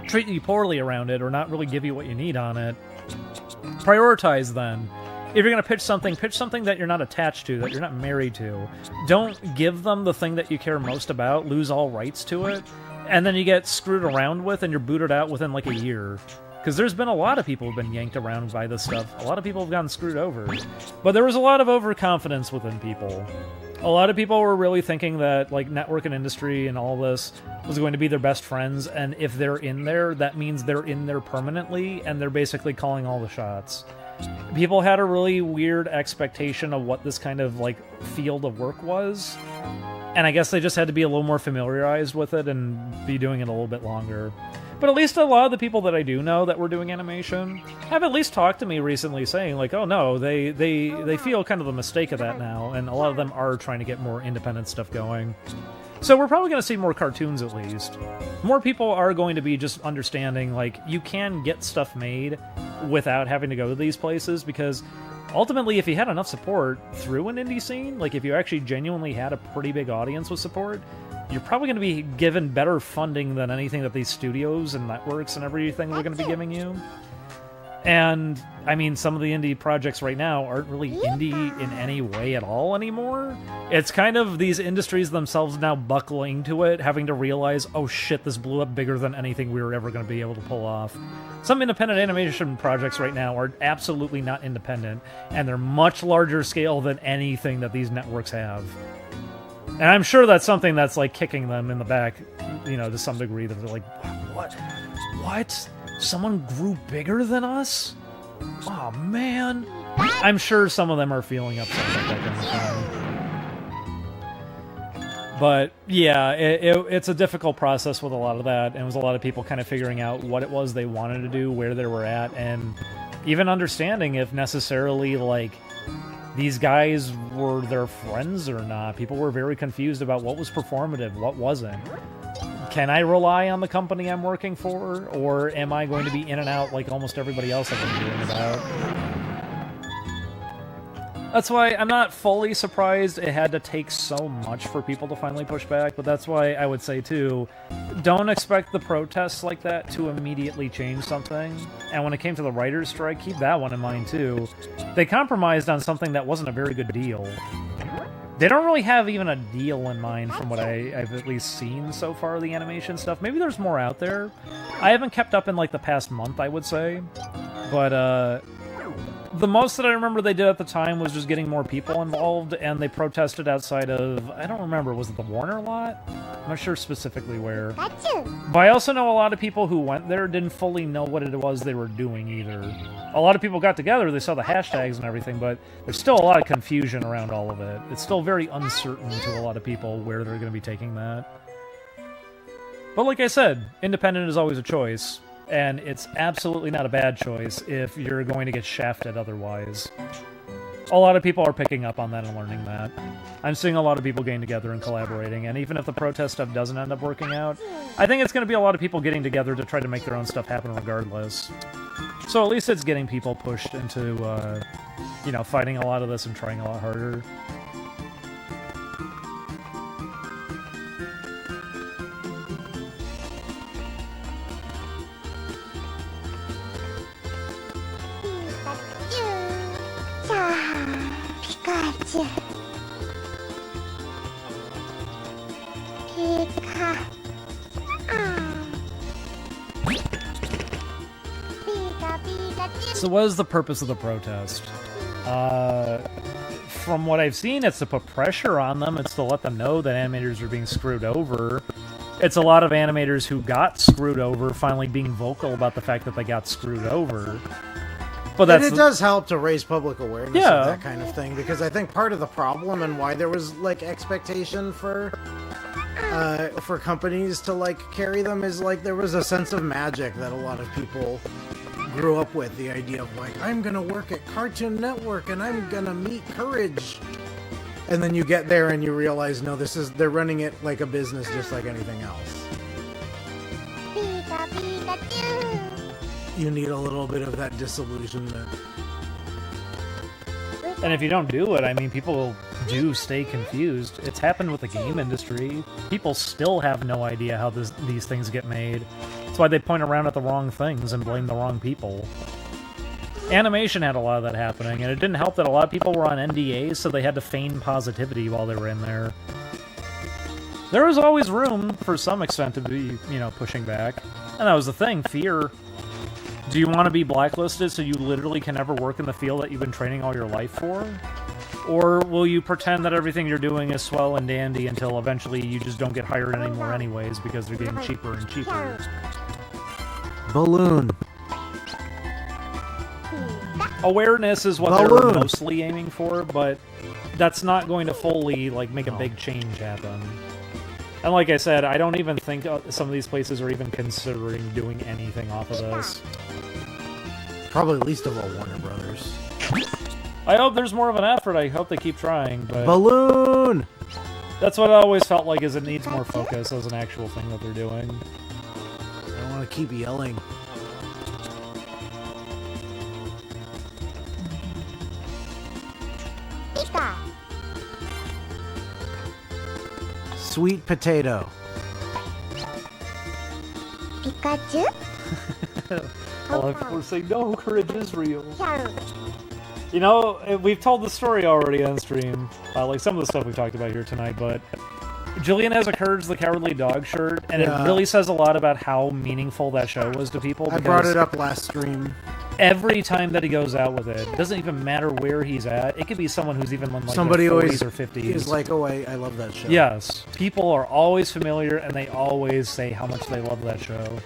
treat you poorly around it, or not really give you what you need on it, prioritize then. If you're going to pitch something that you're not attached to, that you're not married to. Don't give them the thing that you care most about, lose all rights to it, and then you get screwed around with and you're booted out within like a year. Because there's been a lot of people who've been yanked around by this stuff. A lot of people have gotten screwed over. But there was a lot of overconfidence within people. A lot of people were really thinking that like network and industry and all this was going to be their best friends, and if they're in there, that means they're in there permanently, and they're basically calling all the shots. People had a really weird expectation of what this kind of like field of work was, and I guess they just had to be a little more familiarized with it and be doing it a little bit longer. But at least a lot of the people that I do know that were doing animation have at least talked to me recently saying like, oh no, they feel kind of the mistake of that now, and a lot of them are trying to get more independent stuff going. So we're probably going to see more cartoons at least. More people are going to be just understanding, like, you can get stuff made without having to go to these places, because ultimately, if you had enough support through an indie scene, like if you actually genuinely had a pretty big audience with support, you're probably going to be given better funding than anything that these studios and networks and everything are going to be giving you. And, I mean, some of the indie projects right now aren't really indie in any way at all anymore. It's kind of these industries themselves now buckling to it, having to realize, oh shit, this blew up bigger than anything we were ever going to be able to pull off. Some independent animation projects right now are absolutely not independent, and they're much larger scale than anything that these networks have. And I'm sure that's something that's, like, kicking them in the back, you know, to some degree, that they're like, what? Someone grew bigger than us? Oh, man. I'm sure some of them are feeling upset about that kind of thing. But, yeah, it's a difficult process with a lot of that, and it was a lot of people kind of figuring out what it was they wanted to do, where they were at, and even understanding if necessarily, like, these guys were their friends or not. People were very confused about what was performative, what wasn't. Can I rely on the company I'm working for, or am I going to be in and out like almost everybody else I've been hearing about? That's why I'm not fully surprised it had to take so much for people to finally push back, but that's why I would say, too, don't expect the protests like that to immediately change something. And when it came to the writer's strike, keep that one in mind, too. They compromised on something that wasn't a very good deal. They don't really have even a deal in mind from what I've at least seen so far, the animation stuff. Maybe there's more out there. I haven't kept up in, like, the past month, I would say. But, the most that I remember they did at the time was just getting more people involved, and they protested outside of, I don't remember, was it the Warner lot? I'm not sure specifically where. pikachu, But I also know a lot of people who went there didn't fully know what it was they were doing either. A lot of people got together, they saw the hashtags and everything, but there's still a lot of confusion around all of it. It's still very uncertain to a lot of people where they're going to be taking that. But like I said, independent is always a choice, and it's absolutely not a bad choice if you're going to get shafted otherwise. A lot of people are picking up on that and learning that. I'm seeing a lot of people getting together and collaborating, and even if the protest stuff doesn't end up working out, I think it's going to be a lot of people getting together to try to make their own stuff happen regardless. So at least it's getting people pushed into, you know, fighting a lot of this and trying a lot harder. pikachu, pika, pikachu. So what is the purpose of the protest? From what I've seen, it's to put pressure on them. It's to let them know that animators are being screwed over. It's a lot of animators who got screwed over finally being vocal about the fact that they got screwed over. But And that's it does help to raise public awareness Yeah. of that kind of thing, because I think part of the problem and why there was like expectation for companies to like carry them is like there was a sense of magic that a lot of people grew up with. The idea of like, I'm gonna work at Cartoon Network and I'm gonna meet Courage, and then you get there and you realize no, they're running it like a business just like anything else. Pikachu. You need a little bit of that disillusionment. And if you don't do it, I mean, people do stay confused. It's happened with the game industry. People still have no idea how these things get made. That's why they point around at the wrong things and blame the wrong people. Animation had a lot of that happening, and it didn't help that a lot of people were on NDAs, so they had to feign positivity while they were in there. There was always room, for some extent, to be, you know, pushing back. And that was the thing, fear. Do you want to be blacklisted so you literally can never work in the field that you've been training all your life for? Or will you pretend that everything you're doing is swell and dandy until eventually you just don't get hired anymore anyways because they're getting cheaper and cheaper? Balloon. Awareness is what they're Balloon. mostly aiming for, but that's not going to fully like make a big change happen. And like I said, I don't even think some of these places are even considering doing anything off of this. Probably least of all Warner Brothers. I hope there's more of an effort. I hope they keep trying, but Balloon! that's what I always felt like, is it needs more focus as an actual thing that they're doing. I don't want to keep yelling. Pika. Sweet potato. Pikachu. All I people say, no, courage is real. Pikachu. You know, we've told the story already on stream, like some of the stuff we talked about here tonight, but Julian has a Courage the Cowardly Dog shirt, and Yeah. it really says a lot about how meaningful that show was to people. I brought it up last stream. Every time that he goes out with it, it doesn't even matter where he's at. It could be someone who's even in like Somebody their 40s always or 50s. is like, oh, I love that show. Yes, people are always familiar, and they always say how much they love that show.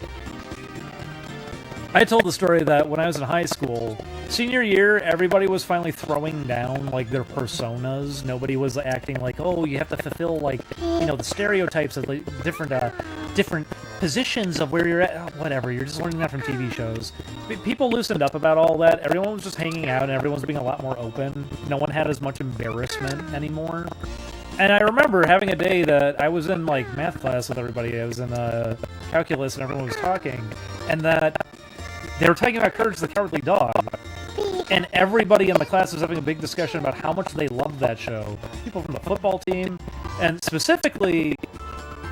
I told the story that when I was in high school, senior year, everybody was finally throwing down, like, their personas. Nobody was acting like, oh, you have to fulfill, like, you know, the stereotypes of the different positions of where you're at. Oh, whatever, you're just learning that from TV shows. People loosened up about all that. Everyone was just hanging out, and everyone was being a lot more open. No one had as much embarrassment anymore. And I remember having a day that I was in, like, math class with everybody. I was in calculus, and everyone was talking. And that they were talking about Courage the Cowardly Dog. And everybody in the class was having a big discussion about how much they loved that show. People from the football team, and specifically,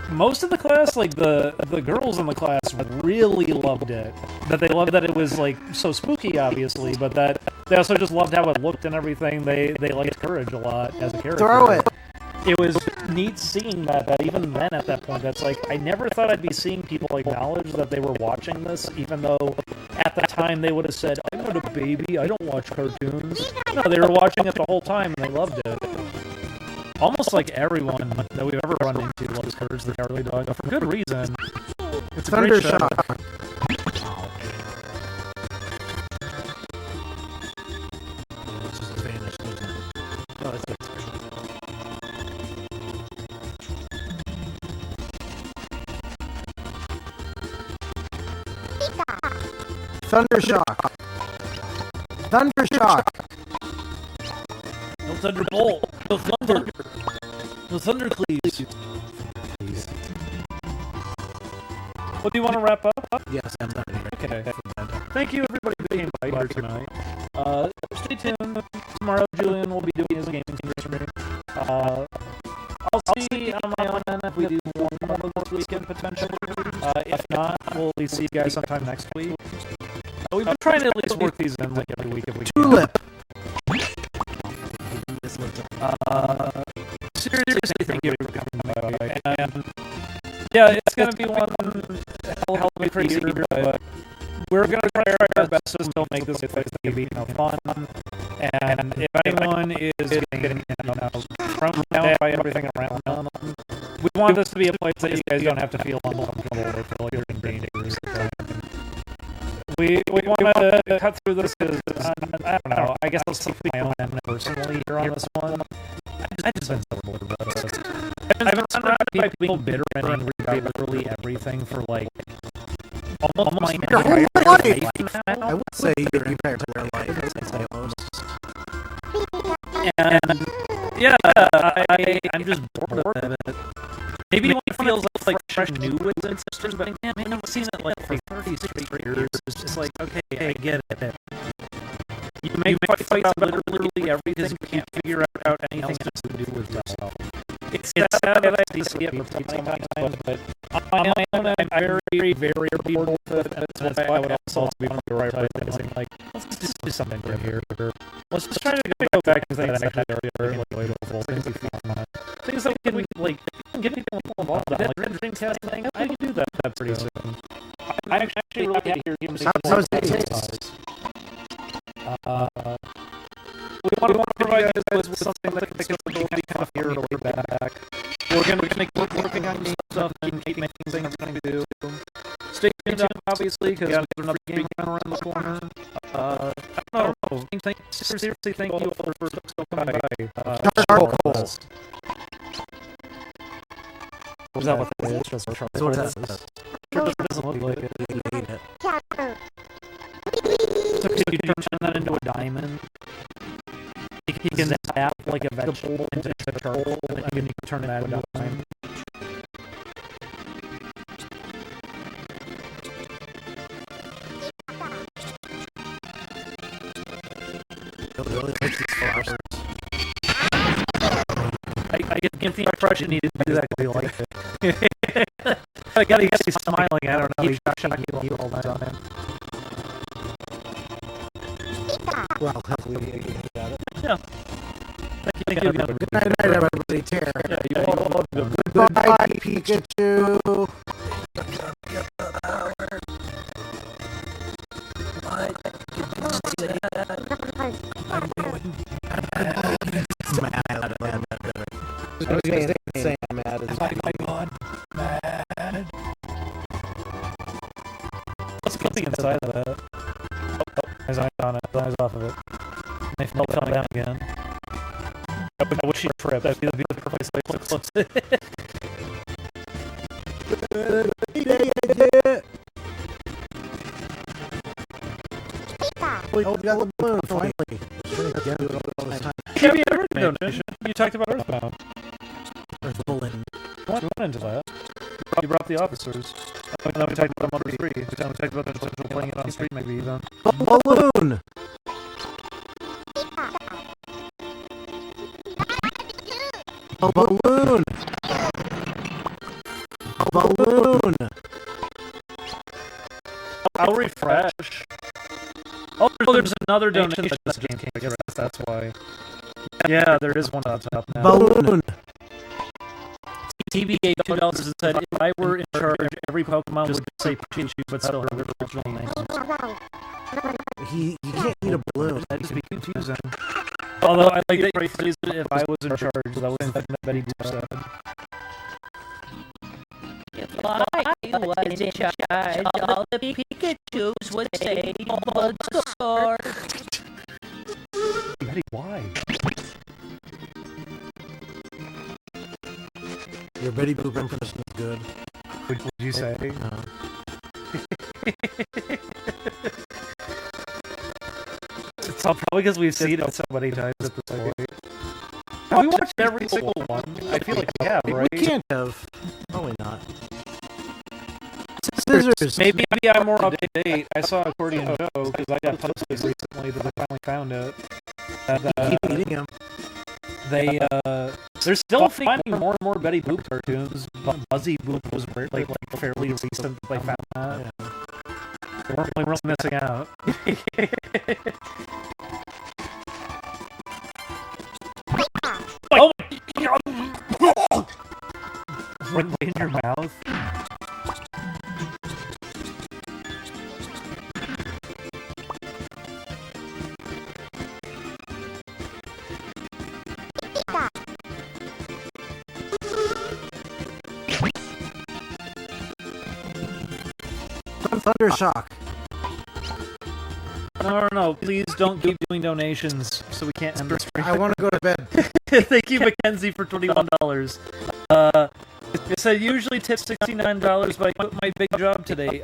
most of the class, like the girls in the class, really loved it. That they loved that it was like so spooky, obviously, but that they also just loved how it looked and everything. They liked Courage a lot as a character. Throw it! It was neat seeing that even then at that point, that's like, I never thought I'd be seeing people acknowledge that they were watching this, even though at the time they would have said, I'm not a baby, I don't watch cartoons. No, they were watching it the whole time and they loved it. almost like everyone that we've ever run into loves Courage the Cowardly Dog, but for good reason. It's a great show. Thundershock. It's just vanished, isn't it? No, it's Thundershock. Thundershock. No Thunderbolt. No Thunder. No Thundercleaves. Well, do you want to wrap up? Yes, I'm done here. Okay. Thank you, everybody who came by here tonight. Stay tuned. Tomorrow, Julian will be doing his gaming stream. I'll see on my own end if we do one more this weekend, potentially. If not, we'll at least see you guys sometime next week. We've been trying to at least work these in like every week if we can. Tulip. Seriously, thank you for coming by. And yeah, it's going to be one hell of a crazy year, but we're going to try our best to still make this a place that can be fun. And if anyone is getting thrown down by everything around them, we want this to be a place that you guys don't have to feel uncomfortable or feel like you're in danger. We want to cut through this because, I don't know, I guess I'll speak my own end personally here on this one. I just been so bored about this. I've been surrounded by people bitter and angry about literally everything for like almost my Your whole entire life. life now. I would say your entire life. I'd say almost. And yeah, I'm just bored of it. Maybe one feels like fresh new with sisters, but man, I've seen it like for 30 straight years. It's just like, okay, I get it. You make fights about literally everything because you can't figure out anything else to do with yourself. It's sad that I see it repeat so many times, but on my own, I'm very, very bored with it, and that's why I would also be prioritizing, like, let's just do something good here. Let's just try to go back to things that actually are enjoyable, things we feel things that we can get people involved on, like the Dreamcast thing. I can do that pretty soon. I'm actually really happy to hear you How's it? we want to provide you guys with something that can be kind of here or back. We're going to keep working on new stuff and keep making things to do. Stay tuned, obviously, because there's another game around the corner. I don't know. Seriously, thank you all for still coming by. Charcoal. Is that what that is? Just charcoal. That's what that is. Sure doesn't look like it. You ate it. So you turn that into a diamond. You can tap like a vegetable into charcoal, and then you can turn that into a diamond. Really like these flowers. I get the impression he didn't do that because he liked it. I gotta get he's smiling. I don't know. He's shocking you all the time. Well, hopefully we can get at it. Yeah. Thank you. Good night, everybody. Tear. Yeah, you all Goodbye, Pikachu. What's something inside of that? Oh, his eyes on it. His eyes off of it. And they fell down again. I wish he'd trip. That'd be the perfect place to close it. We got the balloon, finally. Yeah, we had a donation. You talked about Earthbound. Balloon. We went into that. You brought the officers. And then we talked about Mother 3. We talked about the potential playing it on the street, maybe even. Balloon! A balloon! A balloon! I'll refresh. Oh, there's another donation that just came. I guess that's why. Yeah, there is one on top now. Balloon! TB gave $2 and said, if I were in charge, every Pokemon would say Pikachu, but still her original name. You can't eat a balloon. That'd just be confusing. Although I like that you phrased it, if I was in charge, that was something that Betty Boop said. If I was in charge, all the Pikachus would say, "Old store." Betty, why? Your Betty Boop impression is good. Would you say? It's all probably because we've seen it so many times at this point. Have we watched every single one? I feel like we have, right? We can't have. Probably not. Scissors. Maybe I'm more up to date. I saw Accordion Joe because I got posted recently that I finally found it. Keep eating him. They're still finding more and more Betty Boop cartoons. Buzzy Boop was like fairly recent that they found that. Yeah. They weren't really missing out. Oh my god! Right in your mouth. Thundershock. No, please don't keep doing donations so we can't end the stream. I want to go to bed. Thank you, Mackenzie, for $21. It said usually tip $69, but I quit my big job today.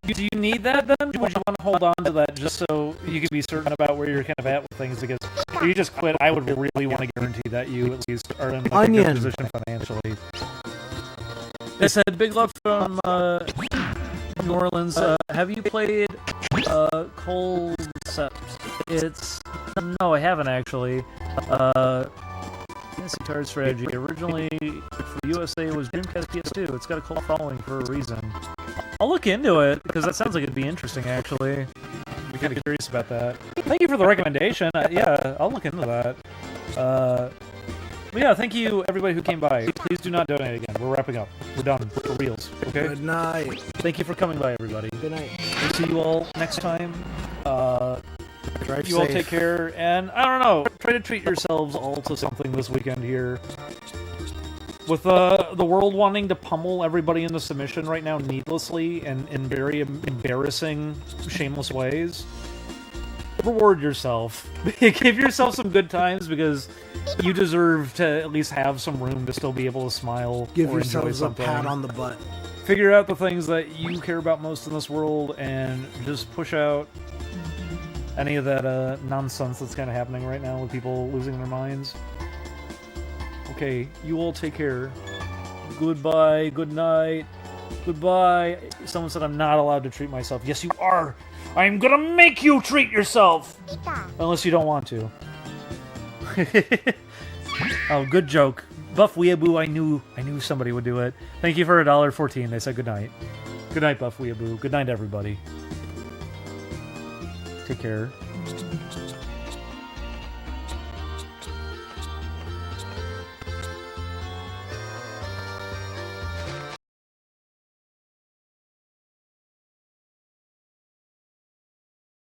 Do you need that then? Would you want to hold on to that just so you can be certain about where you're kind of at with things? Because if you just quit, I would really want to guarantee that you at least are in like a good position financially. It said big love from New Orleans. Have you played Concept? No, I haven't actually. Fantasy Card Strategy. Originally for USA was Dreamcast PS2. It's got a cult following for a reason. I'll look into it because that sounds like it'd be interesting. Actually, I'm kind of curious about that. Thank you for the recommendation. Yeah, I'll look into that. But yeah, thank you everybody who came by. Please do not donate again. We're wrapping up. We're done for reals. Okay. Good night. Thank you for coming by, everybody. Good night. We'll see you all next time. Drive You all safe. take care, and I don't know. Try to treat yourselves all to something this weekend here. With the world wanting to pummel everybody into submission right now needlessly and in very embarrassing, shameless ways, reward yourself. Give yourself some good times because you deserve to at least have some room to still be able to smile Give or enjoy yourselves a something. pat on the butt. Figure out the things that you care about most in this world and just push out any of that nonsense that's kind of happening right now with people losing their minds. Okay, you all take care. Goodbye, good night, goodbye. Someone said I'm not allowed to treat myself. Yes, you are. I'm gonna make you treat yourself. Unless you don't want to. Oh, good joke. Buff Weeaboo, I knew somebody would do it. Thank you for $1.14. They said good night. Good night, Buff Weeaboo. Good night, everybody. Take care.